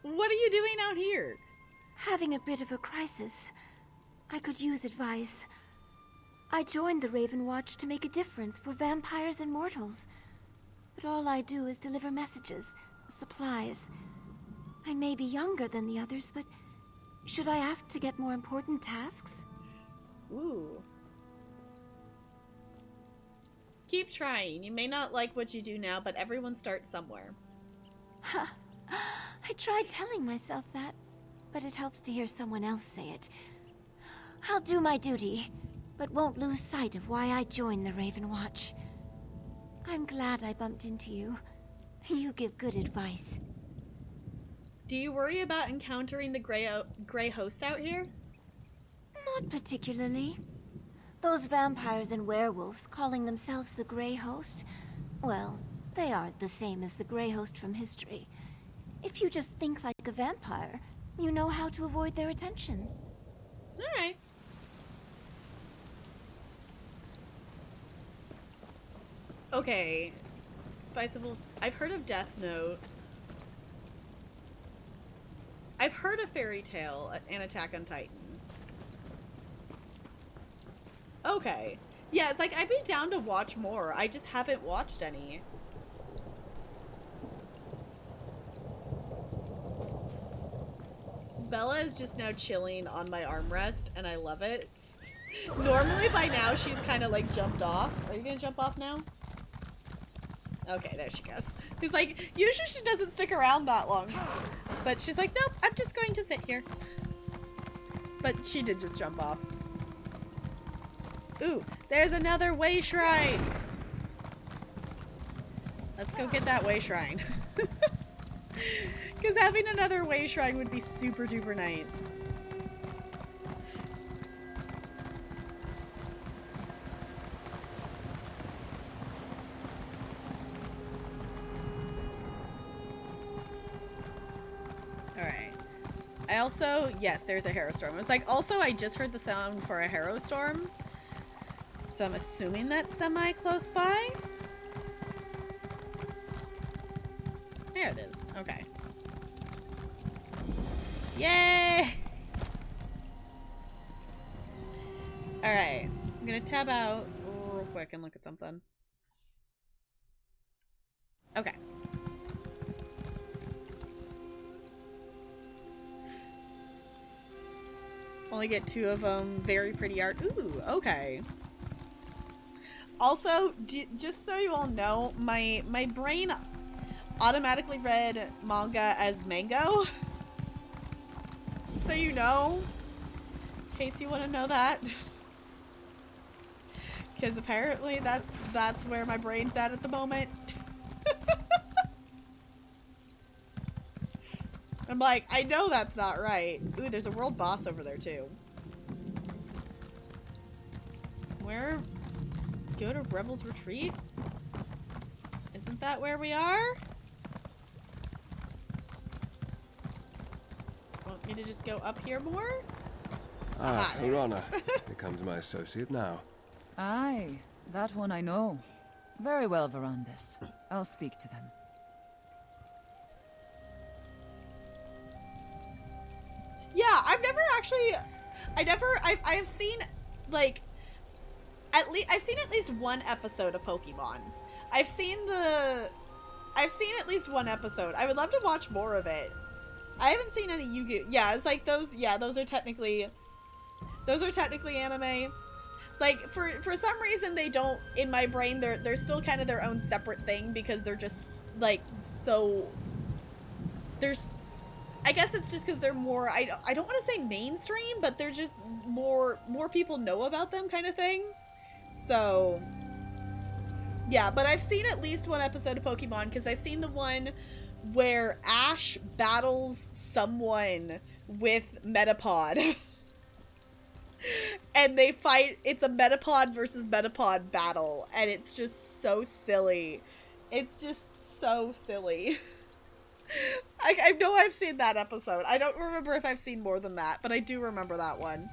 [SPEAKER 1] What are you doing out here?
[SPEAKER 19] Having a bit of a crisis. I could use advice. I joined the Raven Watch to make a difference for vampires and mortals. But all I do is deliver messages, supplies. I may be younger than the others, but should I ask to get more important tasks?
[SPEAKER 1] Ooh. Keep trying. You may not like what you do now, but everyone starts somewhere.
[SPEAKER 19] Huh. I tried telling myself that, but it helps to hear someone else say it. I'll do my duty, but won't lose sight of why I joined the Raven Watch. I'm glad I bumped into you. You give good advice.
[SPEAKER 1] Do you worry about encountering the gray host out here?
[SPEAKER 19] Not particularly. Those vampires and werewolves calling themselves the Grey Host, well, they aren't the same as the Grey Host from history. If you just think like a vampire, you know how to avoid their attention.
[SPEAKER 1] Alright. Okay. Spiceable. I've heard of Death Note. I've heard of Fairy Tail and Attack on Titan. Okay. Yeah, it's like I'd be down to watch more. I just haven't watched any. Bella is just now chilling on my armrest, and I love it. Normally by now she's kind of like jumped off. Are you gonna jump off now? Okay, there she goes. Because like, usually she doesn't stick around that long. But she's like, nope, I'm just going to sit here. But she did just jump off. Ooh, there's another way shrine. Let's go get that way shrine. Because having another way shrine would be super duper nice. Alright. I also, yes, there's a Harrowstorm. I was like, also, I just heard the sound for a Harrowstorm. So I'm assuming that's semi-close by. There it is. Okay. Yay! Alright. I'm gonna tab out real quick and look at something. Okay. Only get 2 of them. Very pretty art. Ooh, okay. Also, just so you all know, my brain automatically read manga as mango. Just so you know. In case you want to know that. Because apparently that's where my brain's at the moment. I'm like, I know that's not right. Ooh, there's a world boss over there too. Where? Go to Rebel's Retreat? Isn't that where we are? Want me to just go up here more?
[SPEAKER 15] Ah, Urana. Here comes my associate now.
[SPEAKER 8] Aye, that one I know. Very well, Verandis. I'll speak to them.
[SPEAKER 1] Yeah, I have seen, like, I've seen at least one episode of Pokemon. I've seen at least one episode. I would love to watch more of it. I haven't seen any Yu-Gi-Oh! Yeah, it's like those are technically anime. Like, for some reason they don't, in my brain, they're still kind of their own separate thing because they're just, like, so, I guess it's just because they're more, I don't want to say mainstream, but they're just more people know about them kind of thing. So, yeah, but I've seen at least one episode of Pokemon because I've seen the one where Ash battles someone with Metapod. And they fight, it's a Metapod versus Metapod battle, and it's just so silly. It's just so silly. I know I've seen that episode. I don't remember if I've seen more than that, but I do remember that one.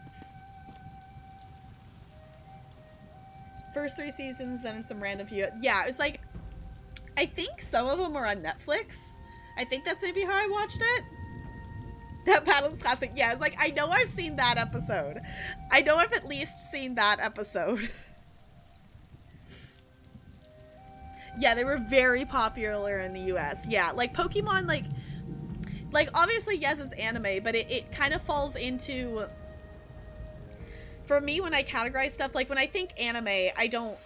[SPEAKER 1] First 3 seasons, then some random few. Yeah, it was like, I think some of them are on Netflix. I think that's maybe how I watched it. That battle's classic. Yeah, it's like, I know I've seen that episode. I know I've at least seen that episode. Yeah, they were very popular in the US. Yeah, like Pokemon, like obviously, yes, it's anime, but it kind of falls into, for me, when I categorize stuff, like when I think anime, I don't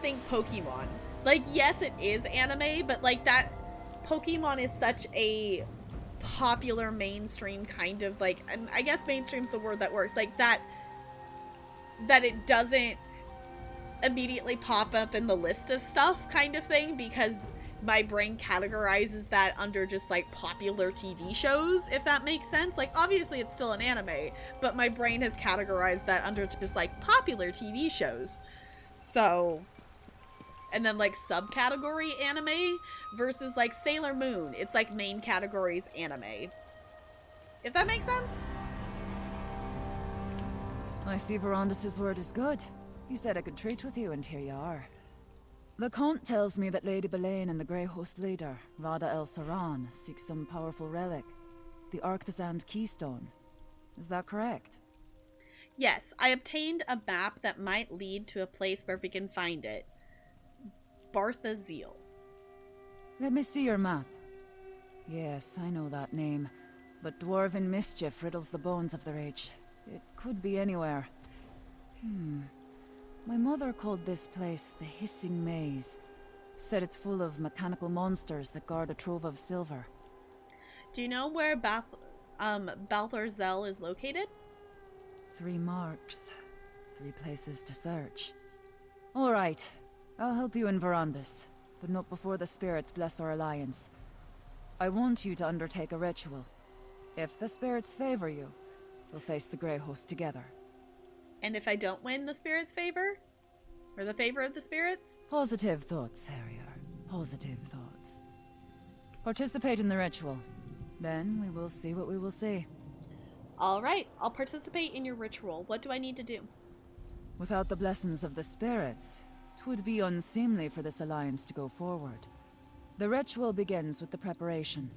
[SPEAKER 1] think Pokemon. Like, yes, it is anime, but like that Pokemon is such a popular mainstream kind of like, and I guess mainstream's the word that works, like that it doesn't immediately pop up in the list of stuff kind of thing, because my brain categorizes that under just like popular TV shows, if that makes sense. Like, obviously it's still an anime, but my brain has categorized that under just like popular TV shows. So, and then like subcategory anime versus like Sailor Moon, it's like main categories anime, if that makes sense.
[SPEAKER 8] I see Verandis' word is good. You said I could treat with you, and here you are. The Count tells me that Lady Belaine and the Grey Host leader, Rada El Saran, seek some powerful relic, the Arcthazand Keystone. Is that correct?
[SPEAKER 1] Yes, I obtained a map that might lead to a place where we can find it. Barthazil.
[SPEAKER 8] Let me see your map. Yes, I know that name, but dwarven mischief riddles the bones of the Reach. It could be anywhere. My mother called this place the Hissing Maze. Said it's full of mechanical monsters that guard a trove of silver.
[SPEAKER 1] Do you know where Balthazar is located?
[SPEAKER 8] 3 marks. 3 places to search. All right. I'll help you in Verandis, but not before the spirits bless our alliance. I want you to undertake a ritual. If the spirits favor you, we'll face the Grey Host together.
[SPEAKER 1] And if I don't win the spirits' favor? Or the favor of the spirits?
[SPEAKER 8] Positive thoughts, Harrier. Positive thoughts. Participate in the ritual. Then we will see what we will see.
[SPEAKER 1] Alright, I'll participate in your ritual. What do I need to do?
[SPEAKER 8] Without the blessings of the spirits, it would be unseemly for this alliance to go forward. The ritual begins with the preparation.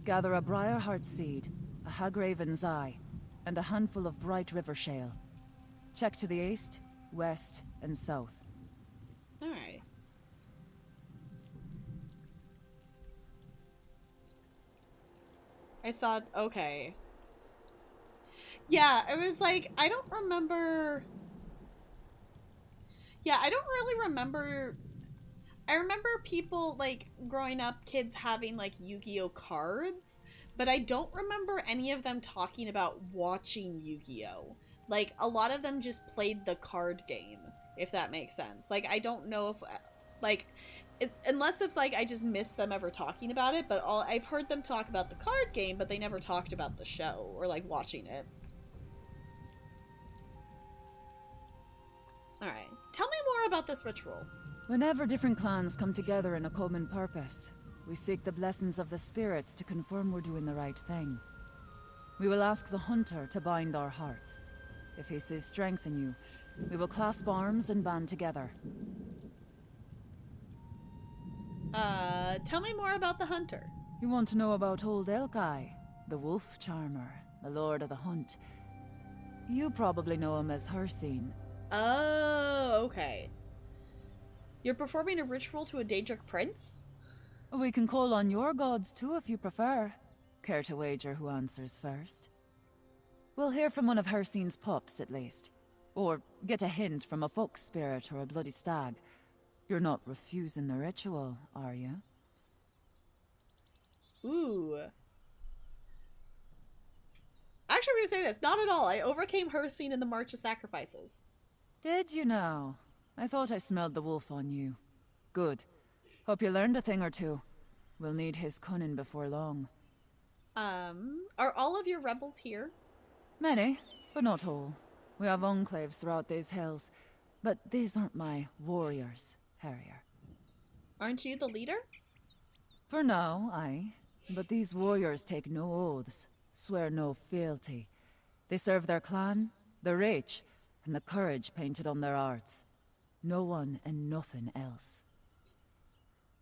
[SPEAKER 8] Gather a Briarheart seed, a Hagraven's eye, and a handful of bright river shale. Check to the east, west, and south.
[SPEAKER 1] Alright. I saw... okay. Yeah, it was like, I don't remember... Yeah, I don't really remember... I remember people, like, growing up, kids having, like, Yu-Gi-Oh cards, but I don't remember any of them talking about watching Yu-Gi-Oh! Like, a lot of them just played the card game, if that makes sense. Like, I don't know if, like, unless it's, like, I just missed them ever talking about it, but I've heard them talk about the card game, but they never talked about the show, or, like, watching it. Alright, tell me more about this ritual.
[SPEAKER 8] Whenever different clans come together in a common purpose, we seek the blessings of the spirits to confirm we're doing the right thing. We will ask the Hunter to bind our hearts. If he sees strength in you, we will clasp arms and band together.
[SPEAKER 1] Tell me more about the Hunter.
[SPEAKER 8] You want to know about old Elkai, the wolf charmer, the lord of the hunt. You probably know him as Hirsine.
[SPEAKER 1] Oh, okay. You're performing a ritual to a Daedric prince?
[SPEAKER 8] We can call on your gods too if you prefer. Care to wager who answers first? We'll hear from one of Hirsine's pups at least. Or get a hint from a fox spirit or a bloody stag. You're not refusing the ritual, are you?
[SPEAKER 1] Ooh. Actually, I'm going to say this. Not at all. I overcame Hirsine in the March of Sacrifices.
[SPEAKER 8] Did you now? I thought I smelled the wolf on you. Good. Hope you learned a thing or two. We'll need his cunning before long.
[SPEAKER 1] Are all of your rebels here?
[SPEAKER 8] Many, but not all. We have enclaves throughout these hills. But these aren't my warriors, Harrier.
[SPEAKER 1] Aren't you the leader?
[SPEAKER 8] For now, aye. But these warriors take no oaths, swear no fealty. They serve their clan, the Reach, and the courage painted on their hearts. No one and nothing else.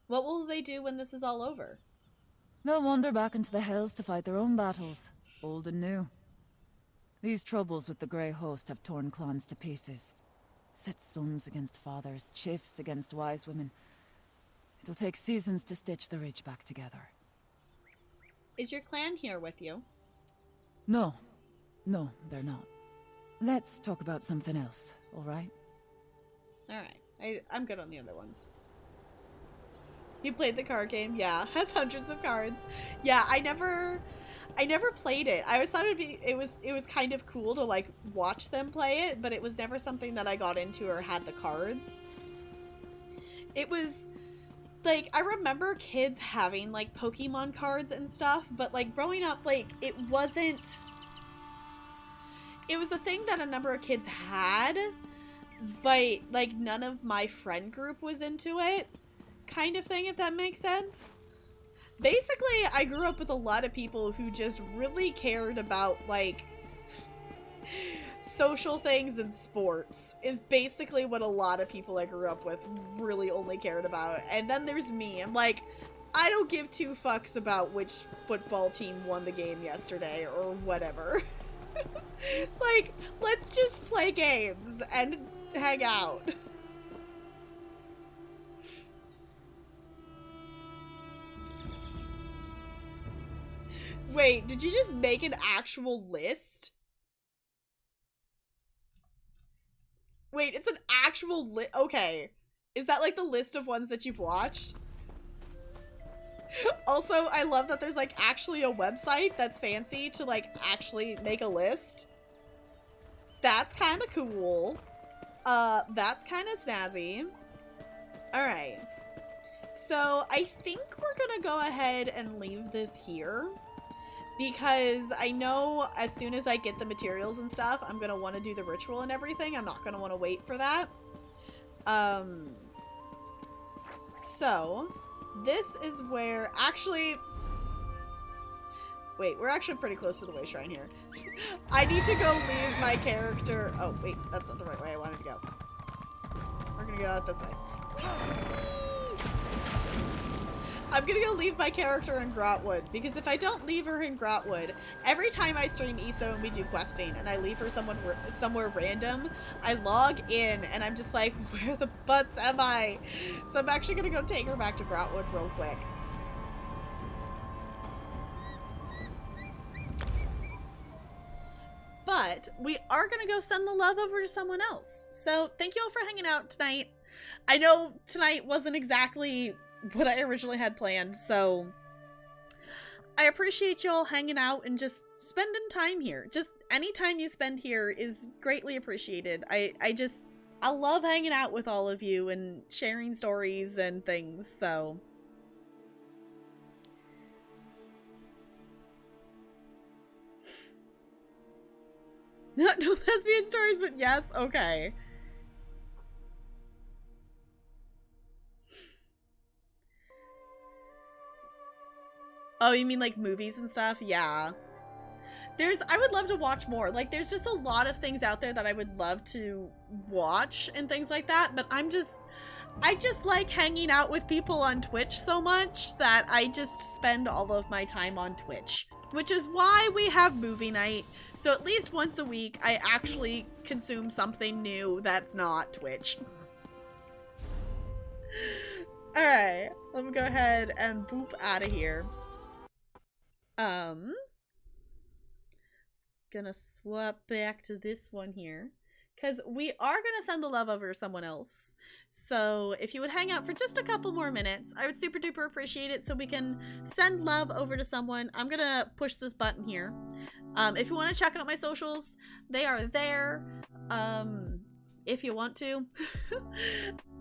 [SPEAKER 1] What will they do when this is all over?
[SPEAKER 8] They'll wander back into the hills to fight their own battles. old and new. These troubles with the Grey Host have torn clans to pieces. Set sons against fathers, chiefs against wise women. It'll take seasons to stitch the Reach back together.
[SPEAKER 1] Is your clan here with you?
[SPEAKER 8] No. No, they're not. Let's talk about something else, alright?
[SPEAKER 1] Alright. I'm good on the other ones. You played the card game? Yeah. Has hundreds of cards. Yeah, I never played it. I always thought it was kind of cool to like watch them play it, but it was never something that I got into or had the cards. It was like, I remember kids having like Pokemon cards and stuff, but like growing up, like it was a thing that a number of kids had, but like none of my friend group was into it, kind of thing, if that makes sense. Basically, I grew up with a lot of people who just really cared about like social things and sports is basically what a lot of people I grew up with really only cared about. And then there's me. I'm like, I don't give two fucks about which football team won the game yesterday or whatever. Like, let's just play games and hang out. Wait, did you just make an actual list? Wait, it's an actual list? Okay. Is that like the list of ones that you've watched? Also, I love that there's like actually a website that's fancy to like actually make a list. That's kind of cool. That's kind of snazzy. Alright. So I think we're gonna go ahead and leave this here, because I know as soon as I get the materials and stuff, I'm gonna want to do the ritual and everything. I'm not gonna want to wait for that. So this is where, actually, wait, we're actually pretty close to the way shrine here. I need to go leave my character. Oh wait, that's not the right way I wanted to go. We're gonna go out this way. I'm gonna go leave my character in Grotwood, because if I don't leave her in Grotwood, every time I stream ESO and we do questing and I leave her somewhere random, I log in and I'm just like, where the butts am I? So I'm actually gonna go take her back to Grotwood real quick. But we are gonna go send the love over to someone else. So thank you all for hanging out tonight. I know tonight wasn't exactly what I originally had planned, so I appreciate y'all hanging out and just spending time here. Just any time you spend here is greatly appreciated. I love hanging out with all of you and sharing stories and things, so no lesbian stories, but yes, okay. Oh, you mean like movies and stuff? Yeah. I would love to watch more. Like, there's just a lot of things out there that I would love to watch and things like that, but I just like hanging out with people on Twitch so much that I just spend all of my time on Twitch. Which is why we have movie night. So at least once a week, I actually consume something new that's not Twitch. Alright, let me go ahead and boop out of here. Gonna swap back to this one here, because we are gonna send the love over to someone else. So if you would hang out for just a couple more minutes, I would super duper appreciate it, so we can send love over to someone. I'm gonna push this button here. If you want to check out my socials, they are there. If you want to.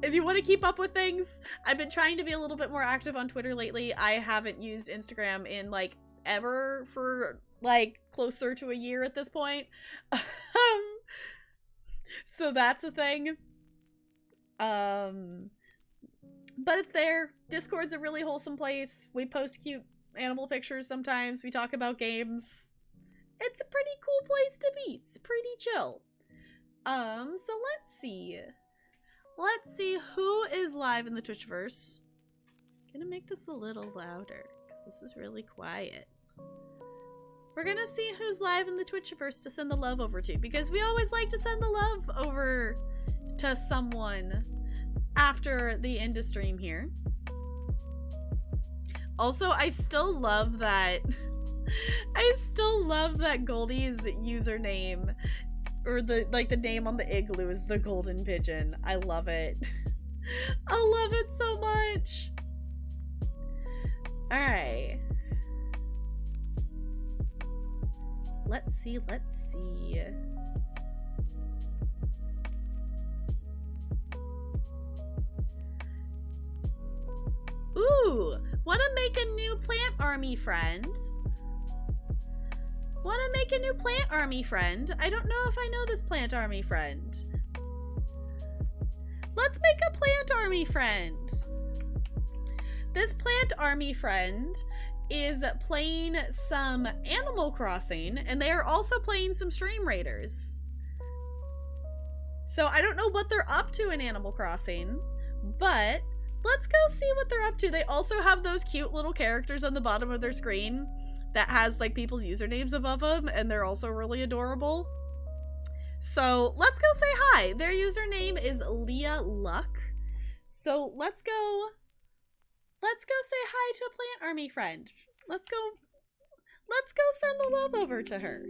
[SPEAKER 1] If you want to keep up with things, I've been trying to be a little bit more active on Twitter lately. I haven't used Instagram in like ever for like closer to a year at this point. So that's a thing. But it's there. Discord's a really wholesome place. We post cute animal pictures sometimes. We talk about games. It's a pretty cool place to be. It's pretty chill. So let's see. Let's see who is live in the Twitchverse. Gonna make this a little louder because this is really quiet. We're gonna see who's live in the Twitchiverse to send the love over to, because we always like to send the love over to someone after the end of stream here. Also, I still love that Goldie's username, or the name on the igloo, is the golden pigeon. I love it. I love it so much. Alright. Let's see. Ooh, wanna make a new plant army friend? I don't know if I know this plant army friend. Let's make a plant army friend. This plant army friend is playing some Animal Crossing, and they are also playing some Stream Raiders. So I don't know what they're up to in Animal Crossing, but let's go see what they're up to. They also have those cute little characters on the bottom of their screen that has like people's usernames above them, and they're also really adorable. So let's go say hi. Their username is Leah Luck. So let's go say hi to a plant army friend. Let's go send the love over to her.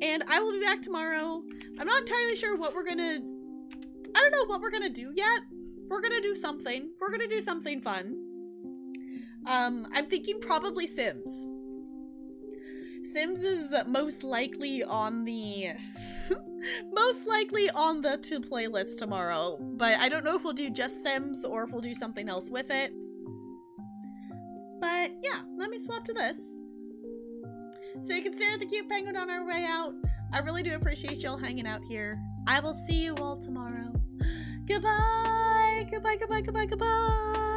[SPEAKER 1] And I will be back tomorrow. I'm not entirely sure what I don't know what we're gonna do yet. We're gonna do something. We're gonna do something fun. I'm thinking probably Sims. Sims is most likely on the to play list tomorrow, but I don't know if we'll do just Sims or if we'll do something else with it. But yeah, let me swap to this. So you can stare at the cute penguin on our way out. I really do appreciate y'all hanging out here. I will see you all tomorrow. Goodbye, goodbye, goodbye, goodbye, goodbye.